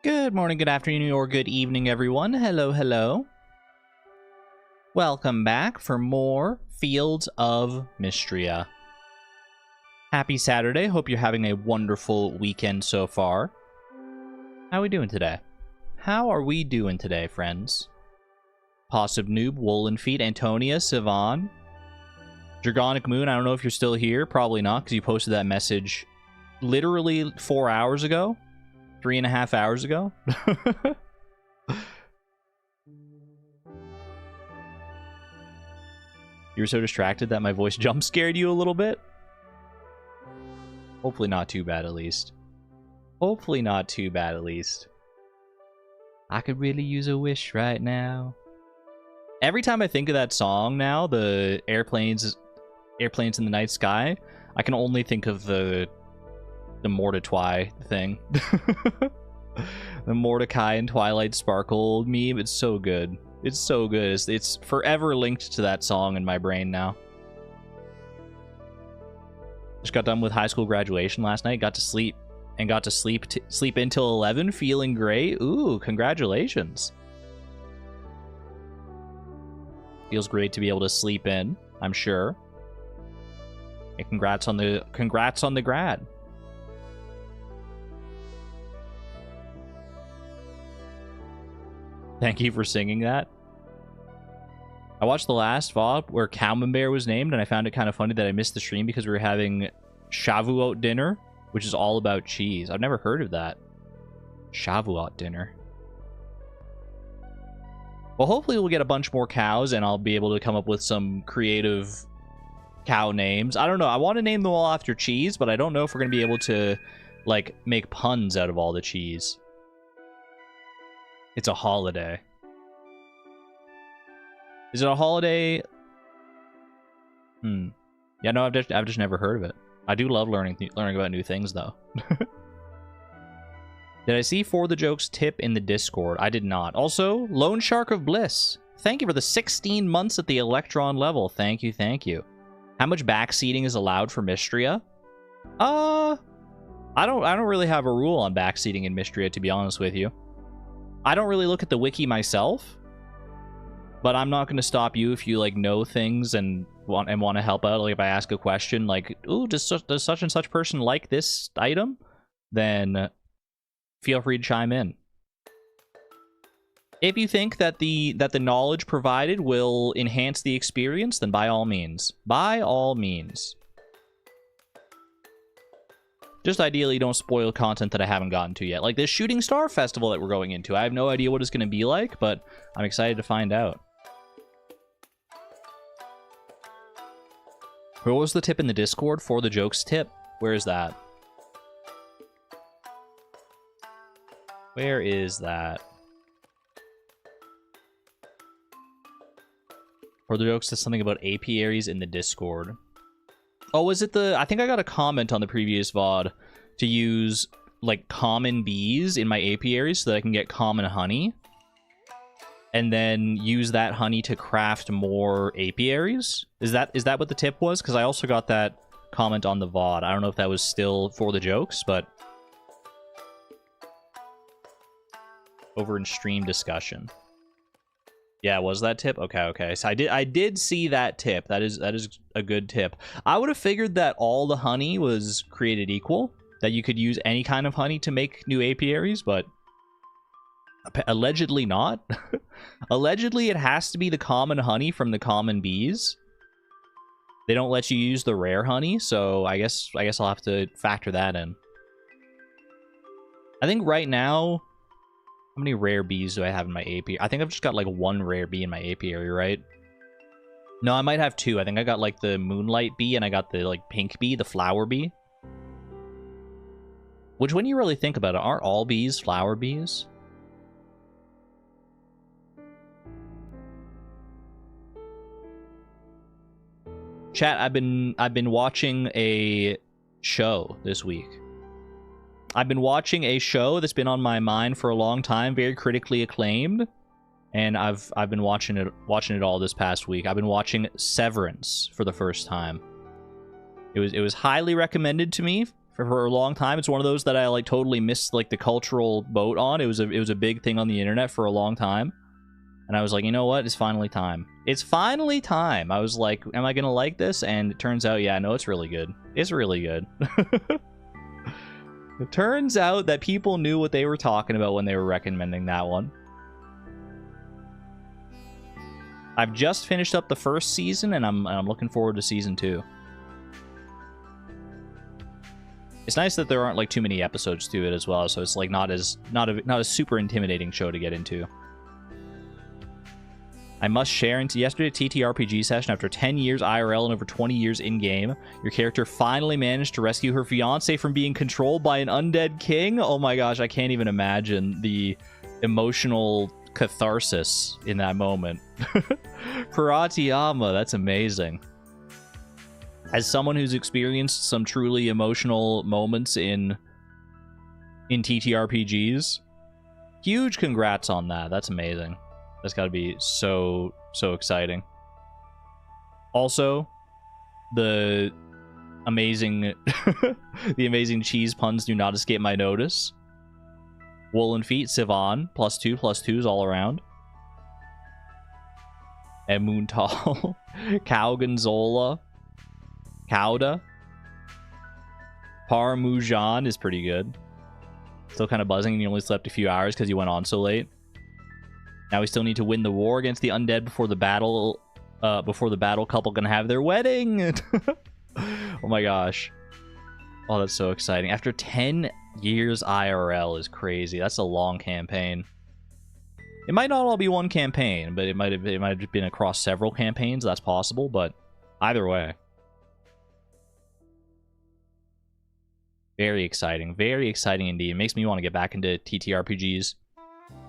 Good morning, good afternoon, or good evening, everyone. Hello, hello. Welcome back for more Fields of Mistria. Happy Saturday. Hope you're having a wonderful weekend so far. How are we doing today? How are we doing today, friends? Possive Noob, Woolen Feet, Antonia, Sivan, Dragonic Moon. I don't know if you're still here. Probably not, because you posted that message literally 4 hours ago. 3.5 hours ago. You were so distracted that my voice jump scared you a little bit. Hopefully not too bad, at least. Hopefully not too bad, at least. I could really use a wish right now. Every time I think of that song now, the airplanes in the night sky, I can only think of the Mordecai thing. The Mordecai and Twilight Sparkle meme. It's so good. It's so good. It's forever linked to that song in my brain now. Just got done with high school graduation last night. Got to sleep until 11. Feeling great. Ooh, congratulations. Feels great to be able to sleep in, I'm sure. And congrats on the grad. Thank you for singing that. I watched the last VOD where Camembert was named, and I found it kind of funny that I missed the stream because we were having Shavuot dinner, which is all about cheese. I've never heard of that. Shavuot dinner. Well, hopefully we'll get a bunch more cows, and I'll be able to come up with some creative cow names. I don't know. I want to name them all after cheese, but I don't know if we're going to be able to, like, make puns out of all the cheese. It's a holiday. Is it a holiday? Yeah, no, I've just never heard of it. I do love learning about new things, though. Did I see For the Jokes tip in the Discord? I did not. Also, Lone Shark of Bliss. Thank you for the 16 months at the Electron level. Thank you, thank you. How much backseating is allowed for Mistria? I don't really have a rule on backseating in Mistria, to be honest with you. I don't really look at the wiki myself, but I'm not going to stop you if you like know things and want to help out. Like if I ask a question like, "Ooh, does such and such person like this item?" Then feel free to chime in. If you think that the knowledge provided will enhance the experience, then by all means. By all means. Just ideally don't spoil content that I haven't gotten to yet. Like this Shooting Star Festival that we're going into. I have no idea what it's going to be like, but I'm excited to find out. What was the tip in the Discord? For the Jokes tip? Where is that? Where is that? For the Jokes says something about apiaries in the Discord. Oh, was it the... I think I got a comment on the previous VOD to use, like, common bees in my apiaries so that I can get common honey. And then use that honey to craft more apiaries? Is that what the tip was? Because I also got that comment on the VOD. I don't know if that was still For the Jokes, but... over in stream discussion. Yeah, was that tip? Okay. So I did see that tip. That is a good tip. I would have figured that all the honey was created equal, that you could use any kind of honey to make new apiaries, but allegedly not. Allegedly, it has to be the common honey from the common bees. They don't let you use the rare honey, so I guess I'll have to factor that in. I think right now, how many rare bees do I have in my apiary? I think I've just got like one rare bee in my apiary, right? No, I might have two. I think I got like the moonlight bee and I got the like pink bee, the flower bee. Which, when you really think about it, aren't all bees flower bees? Chat, I've been watching a show this week. I've been watching a show that's been on my mind for a long time, very critically acclaimed, and I've been watching it all this past week. I've been watching Severance for the first time. It was highly recommended to me for a long time. It's one of those that I like totally missed like the cultural boat on. It was a big thing on the internet for a long time. And I was like, you know what? It's finally time. It's finally time. I was like, am I going to like this? And it turns out, yeah, no, it's really good. It's really good. It turns out that people knew what they were talking about when they were recommending that one. I've just finished up the first season, and I'm looking forward to season 2. It's nice that there aren't like too many episodes to it as well, so it's like not a super intimidating show to get into. I must share into yesterday TTRPG session. After 10 years IRL and over 20 years in-game, your character finally managed to rescue her fiancé from being controlled by an undead king. Oh my gosh, I can't even imagine the emotional catharsis in that moment. Paratiyama, that's amazing. As someone who's experienced some truly emotional moments in TTRPGs, huge congrats on that. That's amazing. That's got to be so exciting. Also, the amazing cheese puns do not escape my notice. Woolen Feet, Sivan, +2/+2s all around. Emuntal, Cowgonzola, Cauda. Parmujan is pretty good. Still kind of buzzing, and you only slept a few hours because you went on so late. Now we still need to win the war against the undead before the battle couple can have their wedding. Oh my gosh. Oh, that's so exciting. After 10 years IRL is crazy. That's a long campaign. It might not all be one campaign, but it might have been across several campaigns. That's possible, but either way. Very exciting. Very exciting indeed. It makes me want to get back into TTRPGs.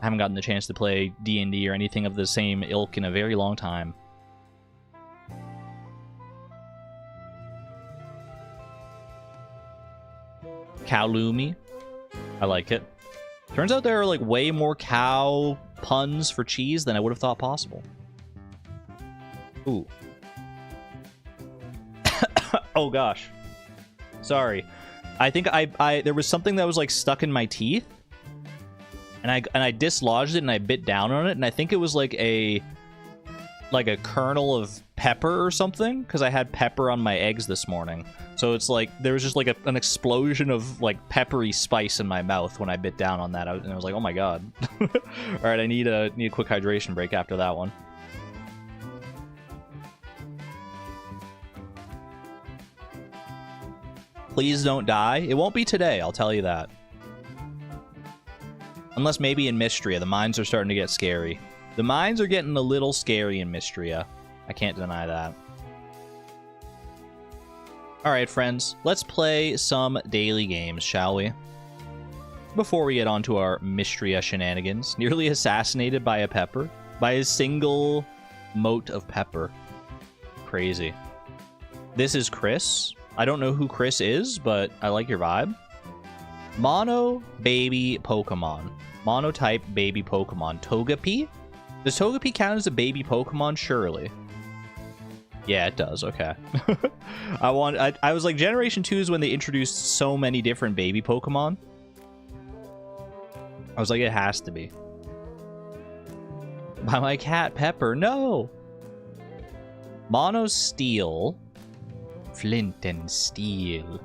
I haven't gotten the chance to play D&D or anything of the same ilk in a very long time. Kowlumi. I like it. Turns out there are like way more cow puns for cheese than I would have thought possible. Ooh. Oh gosh. Sorry. I think there was something that was like stuck in my teeth. And I dislodged it and I bit down on it, and I think it was like a kernel of pepper or something, because I had pepper on my eggs this morning. So it's like there was just like an explosion of like peppery spice in my mouth when I bit down on that, and I was like, oh my god. All right, I need a quick hydration break after that one. Please don't die. It won't be today, I'll tell you that. Unless maybe in Mistria. The mines are starting to get scary. The mines are getting a little scary in Mistria. I can't deny that. Alright, friends. Let's play some daily games, shall we? Before we get on to our Mistria shenanigans. Nearly assassinated by a pepper. By a single mote of pepper. Crazy. This is Chris. I don't know who Chris is, but I like your vibe. Mono baby Pokemon. Monotype baby Pokemon. Togepi? Does Togepi count as a baby Pokemon? Surely. Yeah, it does. Okay. I was like, Generation 2 is when they introduced so many different baby Pokemon. I was like, it has to be. By my cat, Pepper. No! Mono Steel. Flint and Steel.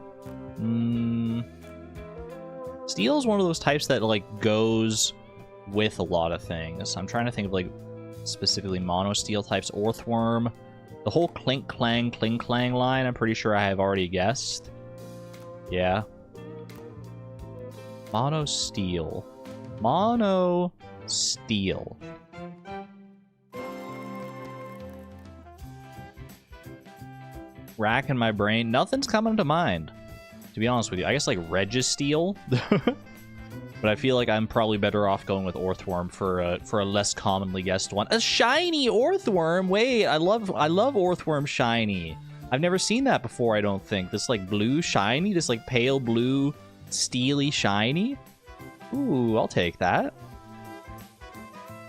Steel is one of those types that like goes with a lot of things. I'm trying to think of like specifically mono steel types. Earthworm. The whole clink clang line, I'm pretty sure I have already guessed. Yeah. Mono steel. Mono steel. Racking my brain. Nothing's coming to mind, to be honest with you. I guess like Registeel. But I feel like I'm probably better off going with Earthworm for a less commonly guessed one. A shiny Earthworm! Wait, I love Earthworm shiny. I've never seen that before, I don't think. This like blue shiny, this like pale blue steely shiny. Ooh, I'll take that.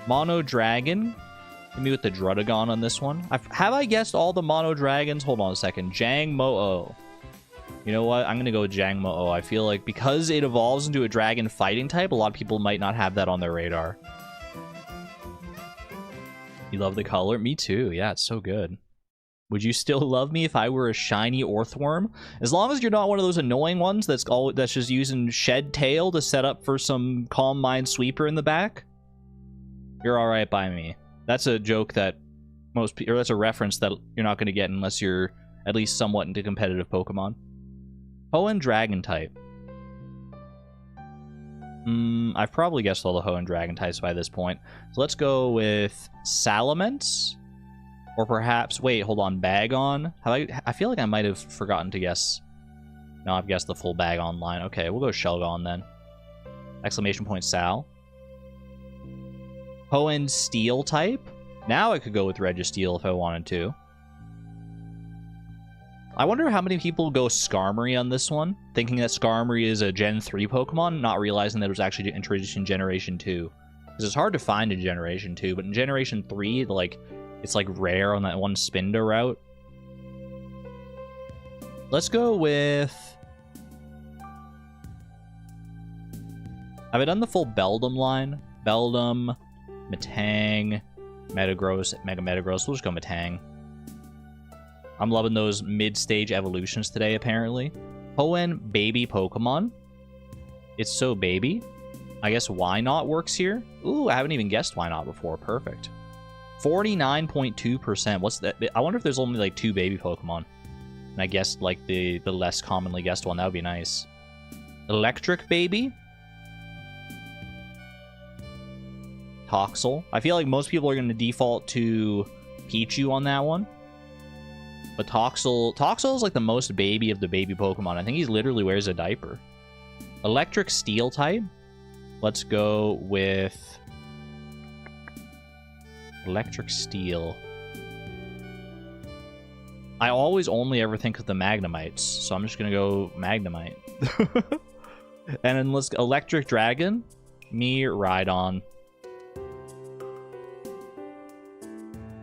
Mono Dragon. Hit me with the Drudagon on this one. Have I guessed all the Mono Dragons? Hold on a second. Jang Mo-O. You know what? I'm going to go with Jangmo-O. I feel like because it evolves into a dragon fighting type, a lot of people might not have that on their radar. You love the color? Me too. Yeah, it's so good. Would you still love me if I were a shiny Orthworm? As long as you're not one of those annoying ones that's just using Shed Tail to set up for some Calm Mind Sweeper in the back, you're all right by me. That's a joke that most people, or that's a reference that you're not going to get unless you're at least somewhat into competitive Pokemon. Hoenn Dragon type. I've probably guessed all the Hoenn Dragon types by this point. So let's go with Salamence. Or perhaps, wait, hold on, Bagon? I feel like I might have forgotten to guess. No, I've guessed the full Bagon line. Okay, we'll go Shelgon then. Exclamation point Sal. Hoenn Steel type. Now I could go with Registeel if I wanted to. I wonder how many people go Skarmory on this one, thinking that Skarmory is a Gen 3 Pokemon, not realizing that it was actually introduced in Generation 2. Because it's hard to find in Generation 2, but in Generation 3, like, it's like rare on that one Spindo route. Let's go with... Have I done the full Beldum line? Beldum, Metang, Metagross, Mega Metagross. We'll just go Metang. I'm loving those mid-stage evolutions today, apparently. Hoenn Baby Pokemon. It's so baby. I guess Why Not works here. Ooh, I haven't even guessed Why Not before. Perfect. 49.2%. What's that? I wonder if there's only like 2 baby Pokemon. And I guessed like the less commonly guessed one. That would be nice. Electric Baby. Toxel. I feel like most people are going to default to Pichu on that one. But Toxel is like the most baby of the baby Pokemon. I think he literally wears a diaper. Electric Steel type. Let's go with Electric Steel. I always only ever think of the Magnemites, so I'm just gonna go Magnemite. And then let's go Electric Dragon. Me Rhydon.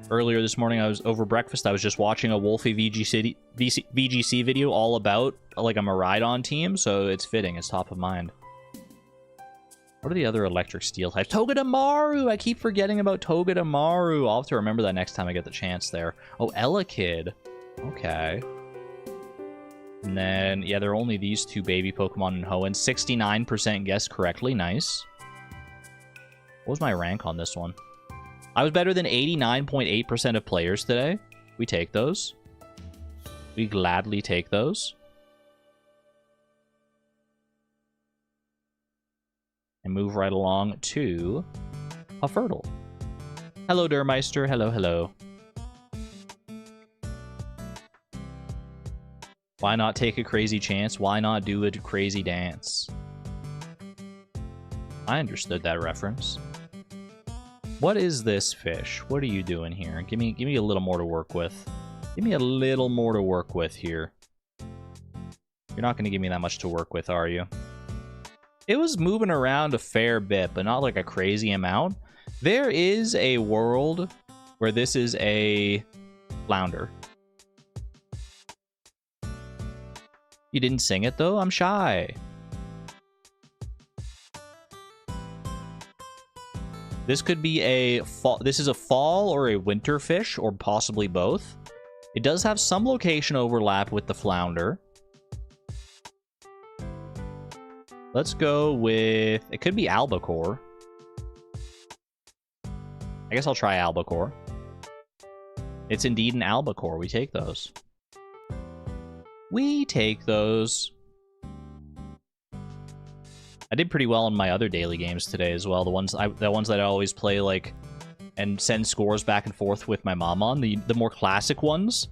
Earlier this morning, I was over breakfast. I was just watching a Wolfie VGC video all about like a Miraidon team, so it's fitting. It's top of mind. What are the other Electric Steel types? Togedemaru! I keep forgetting about Togedemaru. I'll have to remember that next time I get the chance there. Oh, Elekid. Okay. And then, yeah, there are only these 2 baby Pokemon in Hoenn. 69% guessed correctly. Nice. What was my rank on this one? I was better than 89.8% of players today. We take those. We gladly take those. And move right along to Hufferdle. Hello, Durmeister. Hello, hello. Why not take a crazy chance? Why not do a crazy dance? I understood that reference. What is this fish? What are you doing here? Give me a little more to work with. Give me a little more to work with here. You're not going to give me that much to work with, are you? It was moving around a fair bit, but not like a crazy amount. There is a world where this is a flounder. You didn't sing it, though? I'm shy. This could be a fall. This is a fall or a winter fish, or possibly both. It does have some location overlap with the flounder. Let's go with... It could be albacore. I guess I'll try albacore. It's indeed an albacore. We take those. We take those. I did pretty well in my other daily games today as well. The ones that I always play like and send scores back and forth with my mom on. The more classic ones.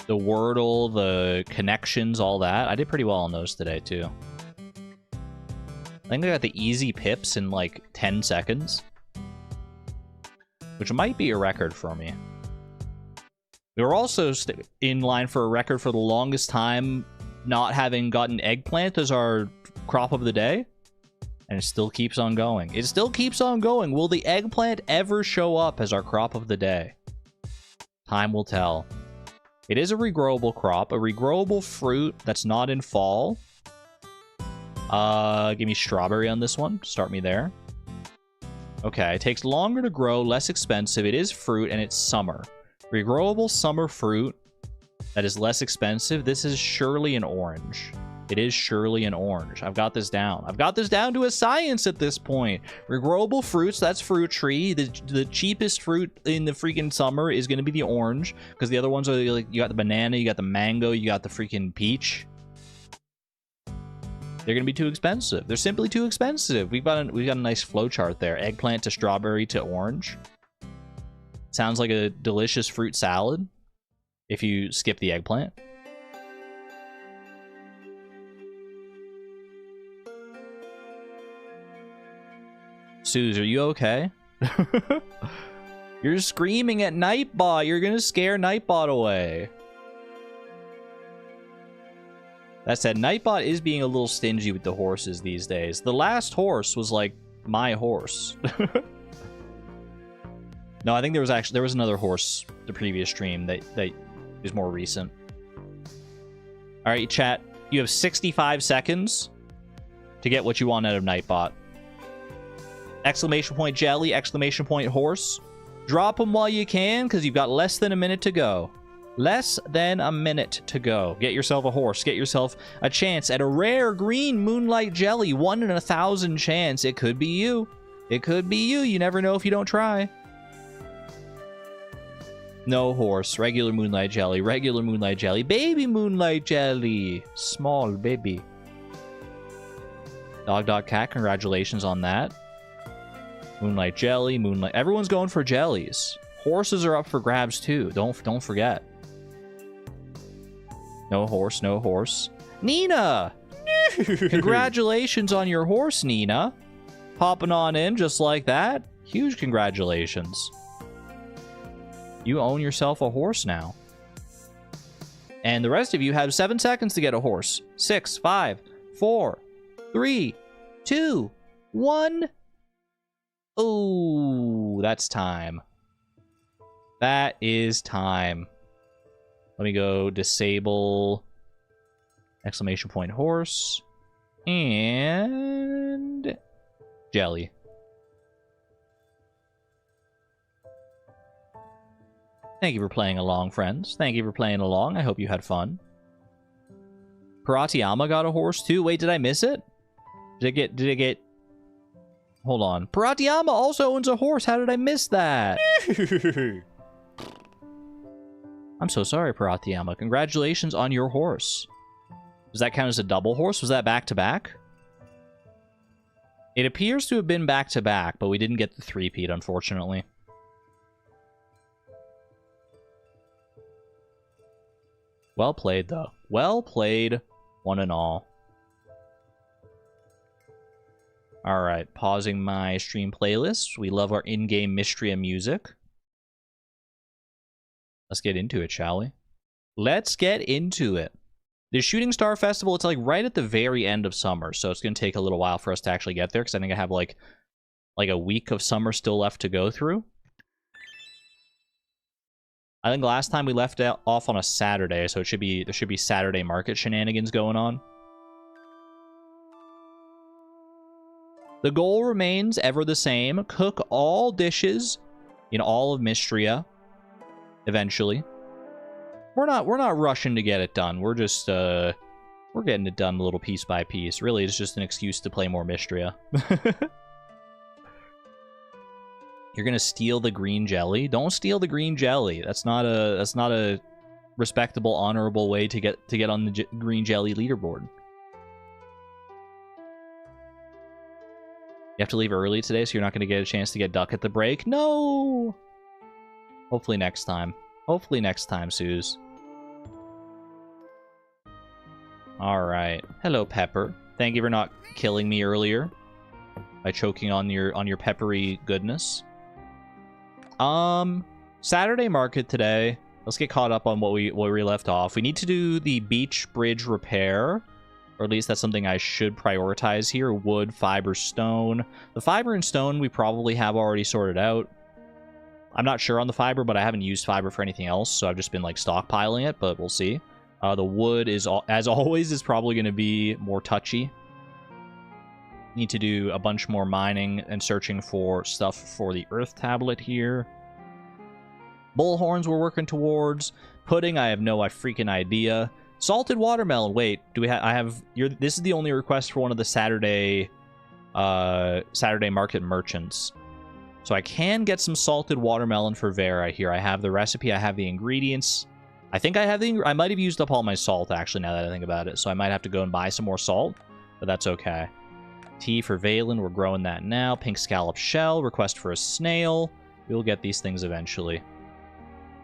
The Wordle, the connections, all that. I did pretty well on those today too. I think I got the easy pips in like 10 seconds. Which might be a record for me. We were also in line for a record for the longest time not having gotten eggplant as our crop of the day. And it still keeps on going. It still keeps on going. Will the eggplant ever show up as our crop of the day? Time will tell. It is a regrowable crop, a regrowable fruit that's not in fall. Give me strawberry on this one. Start me there. Okay, it takes longer to grow, less expensive. It is fruit, and it's summer. Regrowable summer fruit that is less expensive. This is surely an orange. It is surely an orange. I've got this down. I've got this down to a science at this point. Regrowable fruits, that's fruit tree. The cheapest fruit in the freaking summer is going to be the orange, because the other ones are like, you got the banana, you got the mango, you got the freaking peach. They're going to be too expensive. They're simply too expensive. We've got a nice flow chart there. Eggplant to strawberry to orange. Sounds like a delicious fruit salad if you skip the eggplant. Suze, are you okay? You're screaming at Nightbot. You're gonna scare Nightbot away. That said, Nightbot is being a little stingy with the horses these days. The last horse was like my horse. No, I think there was another horse the previous stream that is more recent. All right, chat. You have 65 seconds to get what you want out of Nightbot. Exclamation point jelly, exclamation point horse. Drop them while you can, because you've got less than a minute to go. Less than a minute to go. Get yourself a horse. Get yourself a chance at a rare green moonlight jelly. 1 in 1,000 chance. It could be you. It could be you. You never know if you don't try. No horse. Regular moonlight jelly. Regular moonlight jelly. Baby moonlight jelly. Small baby. Dog cat. Congratulations on that. Moonlight jelly. Moonlight. Everyone's going for jellies. Horses are up for grabs too. Don't forget. No horse, no horse. Nina! Congratulations on your horse, Nina. Popping on in just like that. Huge congratulations. You own yourself a horse now. And the rest of you have 7 seconds to get a horse. 6, 5, 4, 3, 2, 1. Oh, that's time. That is time. Let me go disable exclamation point horse and jelly. Thank you for playing along, friends. Thank you for playing along. I hope you had fun. Paratiyama got a horse too. Wait, did I miss it? Did I get... Hold on. Paratiyama also owns a horse. How did I miss that? I'm so sorry, Paratiyama. Congratulations on your horse. Does that count as a double horse? Was that back-to-back? It appears to have been back-to-back, but we didn't get the three-peat, unfortunately. Well played, though. Well played, one and all. Alright, pausing my stream playlist. We love our in-game Mistria music. Let's get into it, shall we? Let's get into it. The Shooting Star Festival, it's like right at the very end of summer, so it's going to take a little while for us to actually get there, because I think I have like a week of summer still left to go through. I think last time we left off on a Saturday, so there should be Saturday market shenanigans going on. The goal remains ever the same. Cook all dishes in all of Mistria. Eventually. We're not rushing to get it done. We're just we're getting it done a little piece by piece. Really, it's just an excuse to play more Mistria. You're gonna steal the green jelly? Don't steal the green jelly. That's not a respectable, honorable way to get on the green jelly leaderboard. You have to leave early today, so you're not gonna get a chance to get duck at the break. No. Hopefully next time. Hopefully next time, Suze. Alright. Hello, Pepper. Thank you for not killing me earlier by choking on your peppery goodness. Saturday market today. Let's get caught up on where we left off. We need to do the beach bridge repair. Or at least that's something I should prioritize here. Wood, fiber, stone. The fiber and stone we probably have already sorted out. I'm not sure on the fiber, but I haven't used fiber for anything else, so I've just been like stockpiling it, but we'll see. The wood is, as always, is probably going to be more touchy. Need to do a bunch more mining and searching for stuff for the earth tablet here. Bullhorns we're working towards. Pudding, I have no freaking idea. Salted watermelon. Wait, do we have? I have. This is the only request for one of the Saturday market merchants. So I can get some salted watermelon for Vera here. I have the recipe. I have the ingredients. I think I have I might have used up all my salt actually. Now that I think about it, so I might have to go and buy some more salt, but that's okay. Tea for Valen. We're growing that now. Pink scallop shell. Request for a snail. We'll get these things eventually.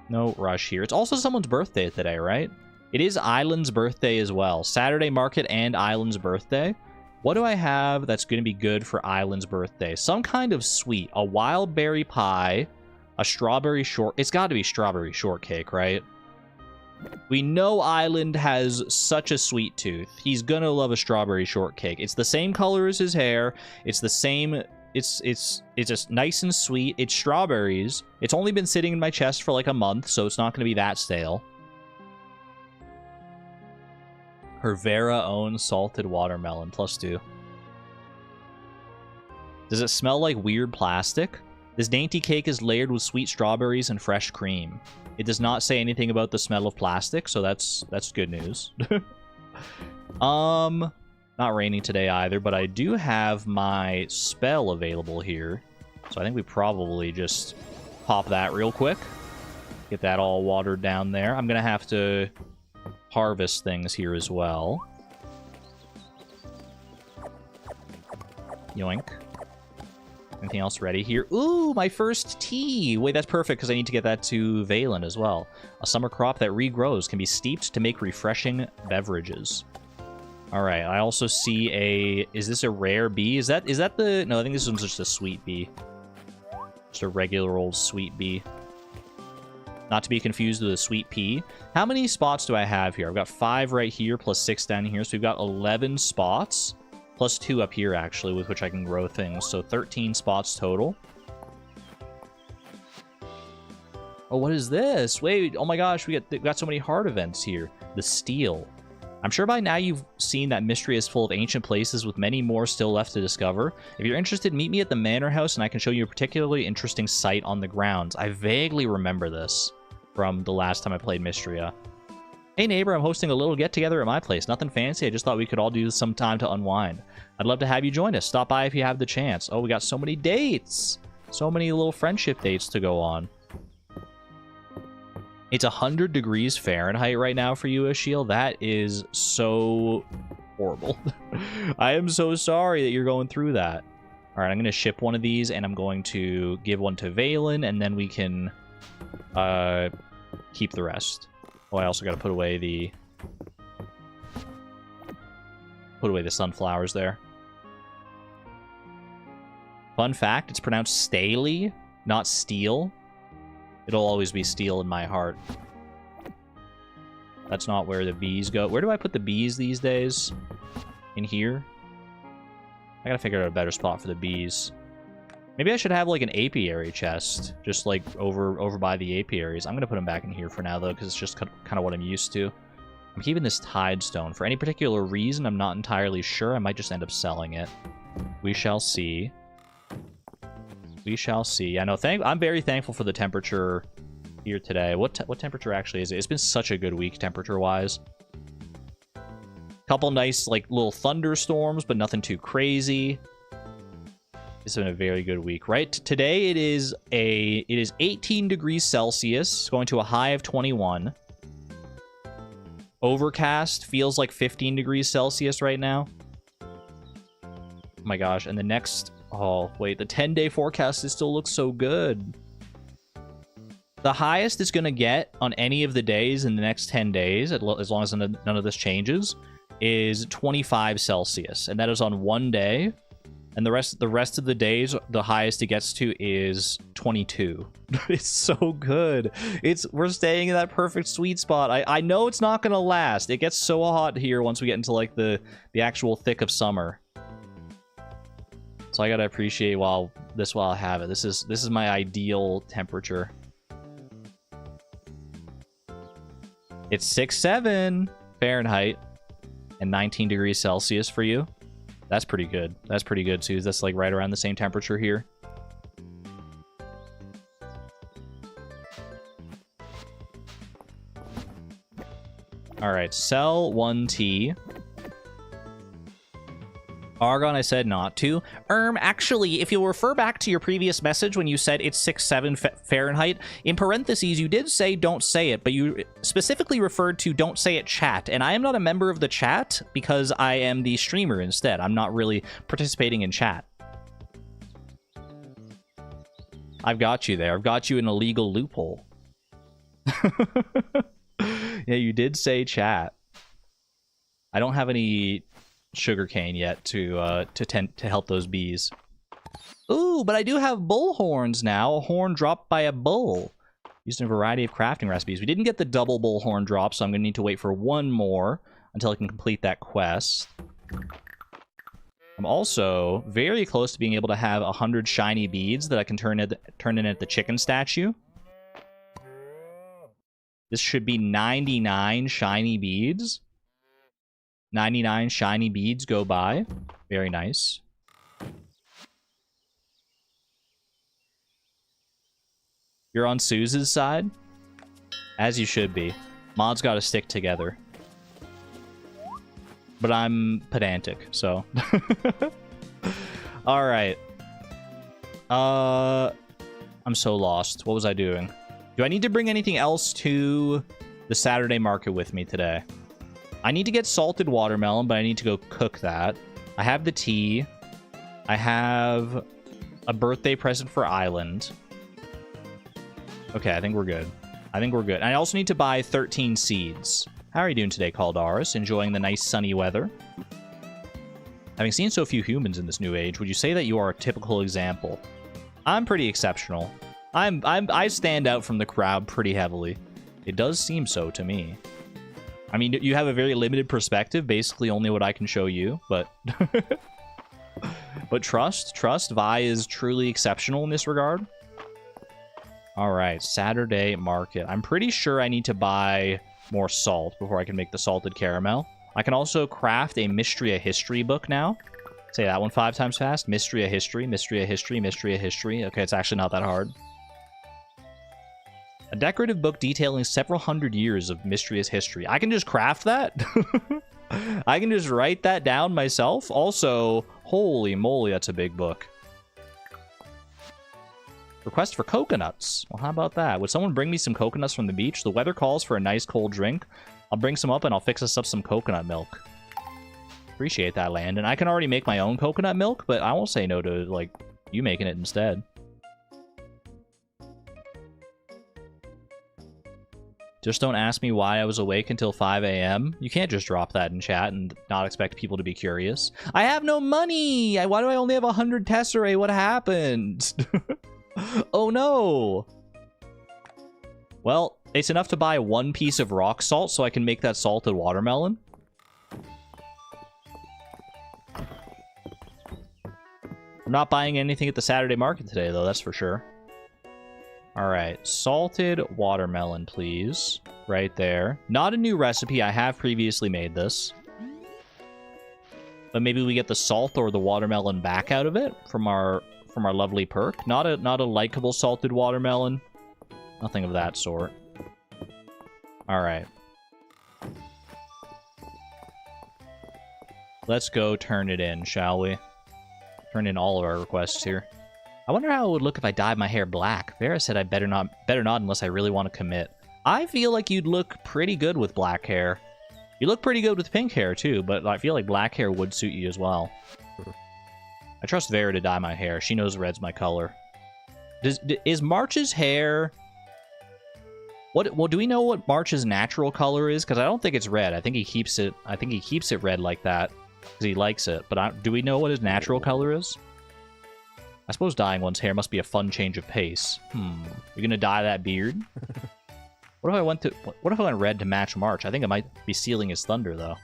No rush here. It's also someone's birthday today, right? It is Island's birthday as well. Saturday market and Island's birthday. What do I have that's going to be good for Island's birthday? Some kind of sweet. A wild berry pie. A strawberry short... It's got to be strawberry shortcake, right? We know Island has such a sweet tooth. He's going to love a strawberry shortcake. It's the same color as his hair. It's the same... It's just nice and sweet. It's strawberries. It's only been sitting in my chest for like a month, so it's not going to be that stale. Her Vera owns salted watermelon, +2. Does it smell like weird plastic? This dainty cake is layered with sweet strawberries and fresh cream. It does not say anything about the smell of plastic, so that's good news. Not raining today either, but I do have my spell available here. So I think we probably just pop that real quick. Get that all watered down there. I'm going to have to harvest things here as well. Yoink. Anything else ready here? Ooh, my first tea! Wait, that's perfect because I need to get that to Valen as well. A summer crop that regrows can be steeped to make refreshing beverages. Alright, I also see a... Is this a rare bee? Is that the... No, I think this one's just a sweet bee. Just a regular old sweet bee. Not to be confused with a sweet pea. How many spots do I have here? I've got 5 right here, plus 6 down here. So we've got 11 spots. Plus 2 up here, actually, with which I can grow things. So 13 spots total. Oh, what is this? Wait, oh my gosh, we got so many hard events here. The steel. I'm sure by now you've seen that Mistria is full of ancient places with many more still left to discover. If you're interested, meet me at the Manor House and I can show you a particularly interesting site on the grounds. I vaguely remember this from the last time I played Mistria. Hey neighbor, I'm hosting a little get-together at my place. Nothing fancy, I just thought we could all do some time to unwind. I'd love to have you join us. Stop by if you have the chance. Oh, we got so many dates! So many little friendship dates to go on. It's 100 degrees Fahrenheit right now for you, Ashiel. That is so horrible. I am so sorry that you're going through that. All right, I'm going to ship one of these, and I'm going to give one to Valen, and then we can keep the rest. Oh, I also got to put away the sunflowers there. Fun fact, it's pronounced Staley, not Steel. It'll always be steel in my heart. That's not where the bees go. Where do I put the bees these days? In here? I gotta figure out a better spot for the bees. Maybe I should have like an apiary chest. Just like over by the apiaries. I'm gonna put them back in here for now though, because it's just kind of what I'm used to. I'm keeping this Tidestone. For any particular reason, I'm not entirely sure. I might just end up selling it. We shall see. We shall see. I know. I'm very thankful for the temperature here today. What temperature actually is it? It's been such a good week temperature-wise. Couple nice like little thunderstorms, but nothing too crazy. It's been a very good week, right? Today it is 18 degrees Celsius, going to a high of 21. Overcast, feels like 15 degrees Celsius right now. Oh my gosh, and the next... Oh, wait, the 10-day forecast still looks so good. The highest it's going to get on any of the days in the next 10 days, as long as none of this changes, is 25 Celsius. And that is on one day. And the rest of the days, the highest it gets to is 22. It's so good. We're staying in that perfect sweet spot. I know it's not going to last. It gets so hot here once we get into like the actual thick of summer. So I gotta appreciate while I have it. This is my ideal temperature. It's 6.7 Fahrenheit and 19 degrees Celsius for you. That's pretty good. That's pretty good, too. That's like right around the same temperature here. All right, sell 1T. Argon, I said not to. Actually, if you'll refer back to your previous message when you said it's 6.7 Fahrenheit, in parentheses, you did say don't say it, but you specifically referred to don't say it chat, and I am not a member of the chat because I am the streamer instead. I'm not really participating in chat. I've got you there. I've got you in a legal loophole. Yeah, you did say chat. I don't have any sugarcane yet to help those bees. Ooh, but I do have bull horns now. A horn dropped by a bull. Used in a variety of crafting recipes. We didn't get the double bull horn drop, so I'm going to need to wait for one more until I can complete that quest. I'm also very close to being able to have 100 shiny beads that I can turn in at the chicken statue. This should be 99 shiny beads. 99 shiny beads go by. Very nice. You're on Suze's side? As you should be. Mods gotta stick together. But I'm pedantic, so. Alright. I'm so lost. What was I doing? Do I need to bring anything else to the Saturday market with me today? I need to get salted watermelon, but I need to go cook that. I have the tea. I have a birthday present for Island. Okay, I think we're good. I think we're good. And I also need to buy 13 seeds. How are you doing today, Caldaris? Enjoying the nice sunny weather? Having seen so few humans in this new age, would you say that you are a typical example? I'm pretty exceptional. I stand out from the crowd pretty heavily. It does seem so to me. I mean, you have a very limited perspective, basically only what I can show you, but... but trust, Vi is truly exceptional in this regard. Alright, Saturday market. I'm pretty sure I need to buy more salt before I can make the salted caramel. I can also craft a Mistria history book now. Say that one 5 times fast. Mistria history, Mistria history, Mistria history. Okay, it's actually not that hard. A decorative book detailing several hundred years of Mistria's history. I can just craft that? I can just write that down myself? Also, holy moly, that's a big book. Request for coconuts. Well, how about that? Would someone bring me some coconuts from the beach? The weather calls for a nice cold drink. I'll bring some up and I'll fix us up some coconut milk. Appreciate that, Landon. I can already make my own coconut milk, but I won't say no to, like, you making it instead. Just don't ask me why I was awake until 5 a.m. You can't just drop that in chat and not expect people to be curious. I have no money! Why do I only have 100 tesserae? What happened? Oh no! Well, it's enough to buy 1 piece of rock salt so I can make that salted watermelon. I'm not buying anything at the Saturday market today, though, that's for sure. Alright, salted watermelon, please. Right there. Not a new recipe, I have previously made this. But maybe we get the salt or the watermelon back out of it from our lovely perk. Not a likable salted watermelon. Nothing of that sort. Alright. Let's go turn it in, shall we? Turn in all of our requests here. I wonder how it would look if I dyed my hair black. Vera said I better not unless I really want to commit. I feel like you'd look pretty good with black hair. You look pretty good with pink hair too, but I feel like black hair would suit you as well. I trust Vera to dye my hair. She knows red's my color. Is March's hair... Well, do we know what March's natural color is? Because I don't think it's red. I think he keeps it red like that because he likes it. But do we know what his natural color is? I suppose dyeing one's hair must be a fun change of pace. You're gonna dye that beard? What if I went red to match March? I think it might be stealing his thunder, though.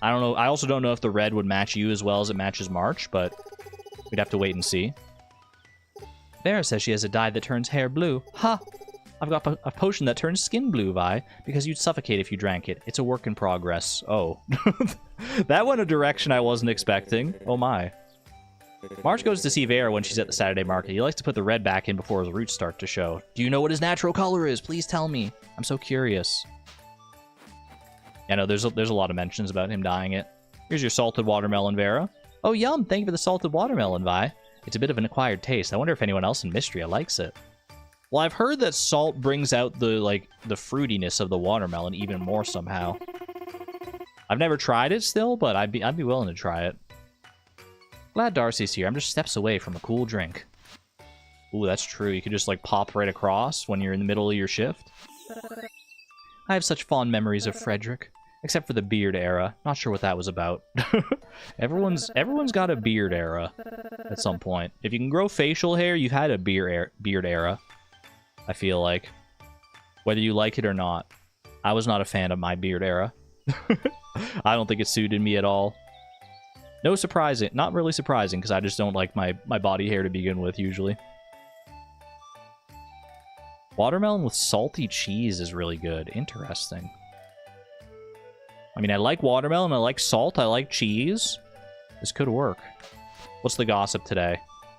I don't know. I also don't know if the red would match you as well as it matches March, but We'd have to wait and see. Vera says she has a dye that turns hair blue. Ha! I've got a potion that turns skin blue, Vi, because you'd suffocate if you drank it. It's a work in progress. Oh. That went a direction I wasn't expecting. Oh my. Marge goes to see Vera when she's at the Saturday market. He likes to put the red back in before his roots start to show. Do you know what his natural color is? Please tell me. I'm so curious. Yeah, no, there's a lot of mentions about him dyeing it. Here's your salted watermelon, Vera. Oh, yum. Thank you for the salted watermelon, Vi. It's a bit of an acquired taste. I wonder if anyone else in Mistria likes it. Well, I've heard that salt brings out the fruitiness of the watermelon even more somehow. I've never tried it still, but I'd be willing to try it. Glad Darcy's here. I'm just steps away from a cool drink. Ooh, that's true. You could just like pop right across when you're in the middle of your shift. I have such fond memories of Frederick, except for the beard era. Not sure what that was about. Everyone's got a beard era at some point. If you can grow facial hair, you've had a beard era. I feel like, whether you like it or not. I was not a fan of my beard era. I don't think it suited me at all. No surprising, not really surprising, because I just don't like my body hair to begin with, usually. Watermelon with salty cheese is really good. Interesting. I mean, I like watermelon, I like salt, I like cheese. This could work. What's the gossip today?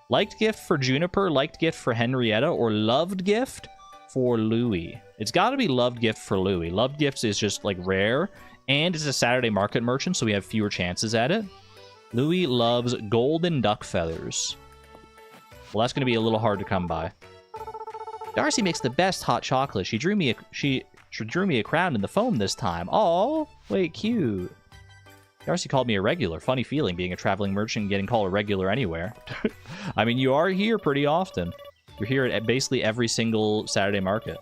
Liked gift for Juniper, liked gift for Henrietta, or loved gift for Louis. It's got to be loved gift for Louis. Loved gifts is just, like, rare, and it's a Saturday market merchant, so we have fewer chances at it. Louis loves golden duck feathers. Well, that's going to be a little hard to come by. Darcy makes the best hot chocolate. She drew me a crown in the foam this time. Oh, wait, cute. Darcy called me a regular. Funny feeling being a traveling merchant and getting called a regular anywhere. I mean, you are here pretty often. You're here at basically every single Saturday market.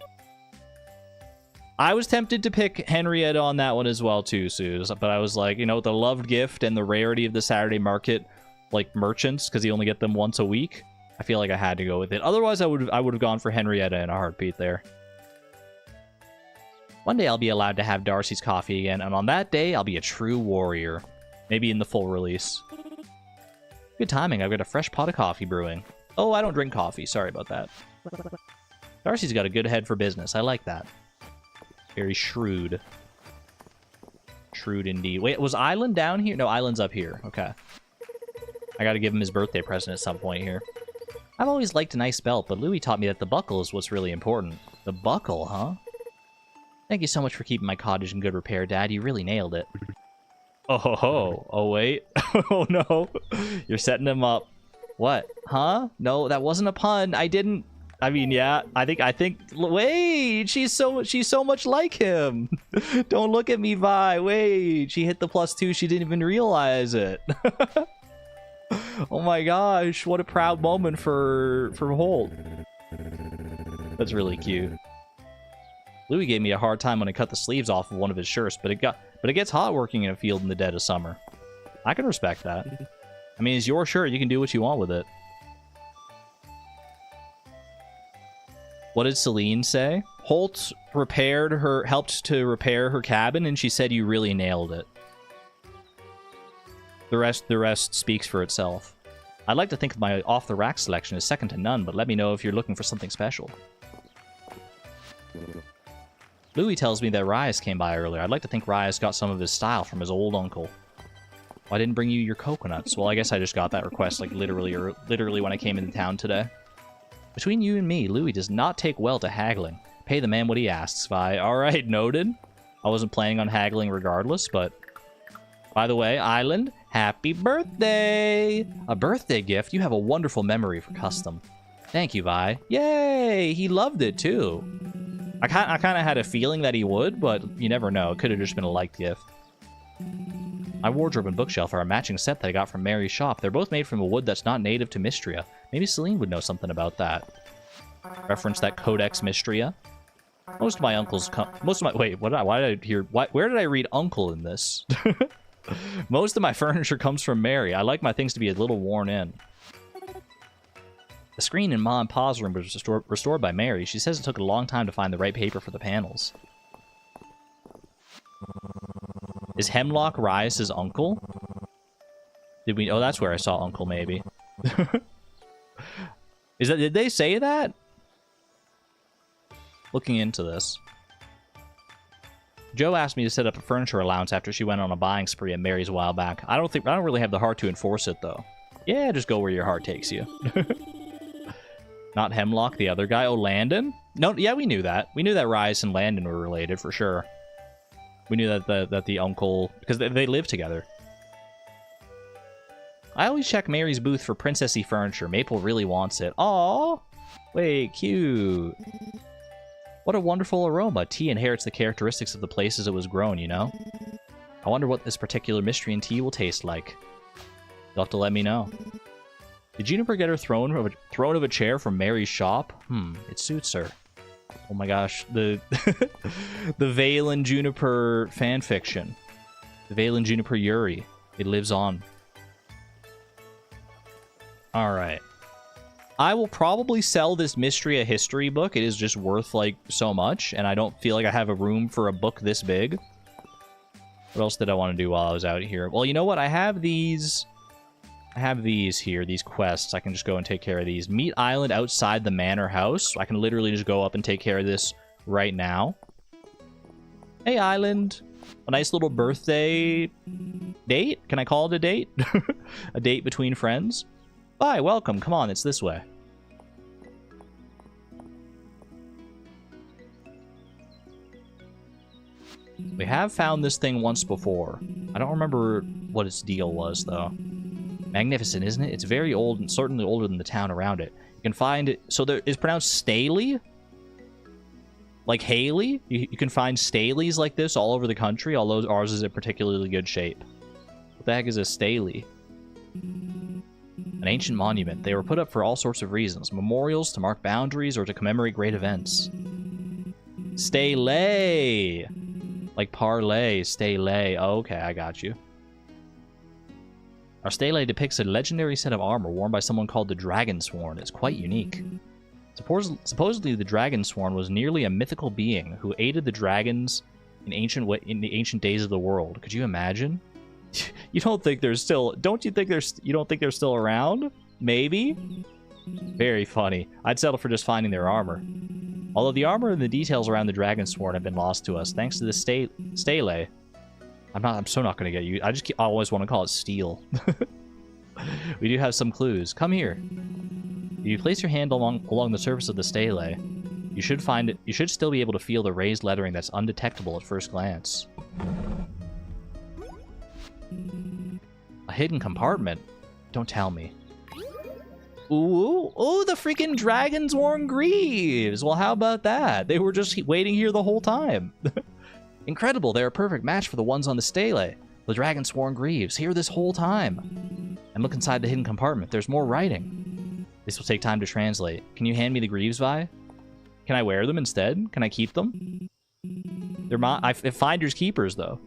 I was tempted to pick Henrietta on that one as well, too, Suze. But I was like, you know, the loved gift and the rarity of the Saturday market, like, merchants, because you only get them once a week. I feel like I had to go with it. Otherwise, I would have gone for Henrietta in a heartbeat there. One day I'll be allowed to have Darcy's coffee again, and on that day, I'll be a true warrior. Maybe in the full release. Good timing, I've got a fresh pot of coffee brewing. Oh, I don't drink coffee, sorry about that. Darcy's got a good head for business, I like that. Very shrewd. Shrewd indeed. Wait, was Island down here? No, Island's up here, okay. I gotta give him his birthday present at some point here. I've always liked a nice belt, but Louis taught me that the buckle is what's really important. The buckle, huh? Thank you so much for keeping my cottage in good repair, Dad. You really nailed it. Oh, ho, ho. Oh, wait. Oh, no. You're setting him up. What? Huh? No, that wasn't a pun. I didn't... I mean, yeah. I think... Wait! She's so much like him! Don't look at me, Vi. Wait! She hit the +2. She didn't even realize it. Oh my gosh. What a proud moment for Holt. That's really cute. Louis gave me a hard time when I cut the sleeves off of one of his shirts, but it gets hot working in a field in the dead of summer. I can respect that. I mean, it's your shirt. You can do what you want with it. What did Celine say? Holt helped to repair her cabin, and she said you really nailed it. The rest speaks for itself. I'd like to think my off-the-rack selection is second to none, but let me know if you're looking for something special. Louis tells me that Rias came by earlier. I'd like to think Rias got some of his style from his old uncle. Well, I didn't bring you your coconuts. Well, I guess I just got that request, like, literally when I came into town today. Between you and me, Louis does not take well to haggling. Pay the man what he asks, Vi. Alright, noted. I wasn't planning on haggling regardless, but... By the way, Island, happy birthday! A birthday gift? You have a wonderful memory for custom. Thank you, Vi. Yay! He loved it, too. I kind of had a feeling that he would, but you never know. It could have just been a liked gift. My wardrobe and bookshelf are a matching set that I got from Mary's shop. They're both made from a wood that's not native to Mistria. Maybe Celine would know something about that. Reference that Codex Mistria. Most of my uncles come... Wait, why did I hear... Where did I read uncle in this? Most of my furniture comes from Mary. I like my things to be a little worn in. The screen in Ma and Pa's room was restored by Mary. She says it took a long time to find the right paper for the panels. Is Hemlock Rias' uncle? Did we... Oh, that's where I saw uncle, maybe. Did they say that? Looking into this. Joe asked me to set up a furniture allowance after she went on a buying spree at Mary's a while back. I don't really have the heart to enforce it though. Yeah, just go where your heart takes you. Not Hemlock, the other guy. Oh, Landon? No, yeah, we knew that. We knew that Rise and Landon were related for sure. We knew that the uncle, because they live together. I always check Mary's booth for princessy furniture. Maple really wants it. Aww. Wait, cute. What a wonderful aroma. Tea inherits the characteristics of the places it was grown, you know? I wonder what this particular Mistrian tea will taste like. You'll have to let me know. Did Juniper get her throne of a chair from Mary's shop? It suits her. Oh my gosh, the the Vale and Juniper fanfiction. The Vale and Juniper Yuri. It lives on. Alright. I will probably sell this Mistria history book. It is just worth, like, so much, and I don't feel like I have a room for a book this big. What else did I want to do while I was out here? Well, you know what? I have these here, these quests. I can just go and take care of these. Meet Island outside the manor house. I can literally just go up and take care of this right now. Hey, Island. A nice little birthday date? Can I call it a date? A date between friends? Bye, welcome. Come on, it's this way. We have found this thing once before. I don't remember what its deal was, though. Magnificent, isn't it? It's very old and certainly older than the town around it. You can find it... So there is pronounced Staley? Like Haley? You can find Staleys like this all over the country, although ours is in particularly good shape. What the heck is a Staley? An ancient monument. They were put up for all sorts of reasons. Memorials, to mark boundaries, or to commemorate great events. Stay-lay! Like parlay, stay-lay. Oh, okay, I got you. Our stele depicts a legendary set of armor worn by someone called the Dragonsworn. It's quite unique. Supposedly, the Dragonsworn was nearly a mythical being who aided the dragons in the ancient days of the world. Could you imagine? You don't think they're still... You don't think they're still around? Maybe? Very funny. I'd settle for just finding their armor. Although the armor and the details around the Dragonsworn have been lost to us, thanks to the stele. I'm so not going to get you. I always want to call it steel. We do have some clues. Come here. If you place your hand along the surface of the stele, you should find it. You should still be able to feel the raised lettering that's undetectable at first glance. A hidden compartment? Don't tell me. Ooh, the freaking Dragonsworn Greaves! Well, how about that? They were just waiting here the whole time. Incredible, they're a perfect match for the ones on the stele. The Dragonsworn Greaves, here this whole time. And look inside the hidden compartment, there's more writing. This will take time to translate. Can you hand me the Greaves, Vi? Can I wear them instead? Can I keep them? They're finders keepers, though.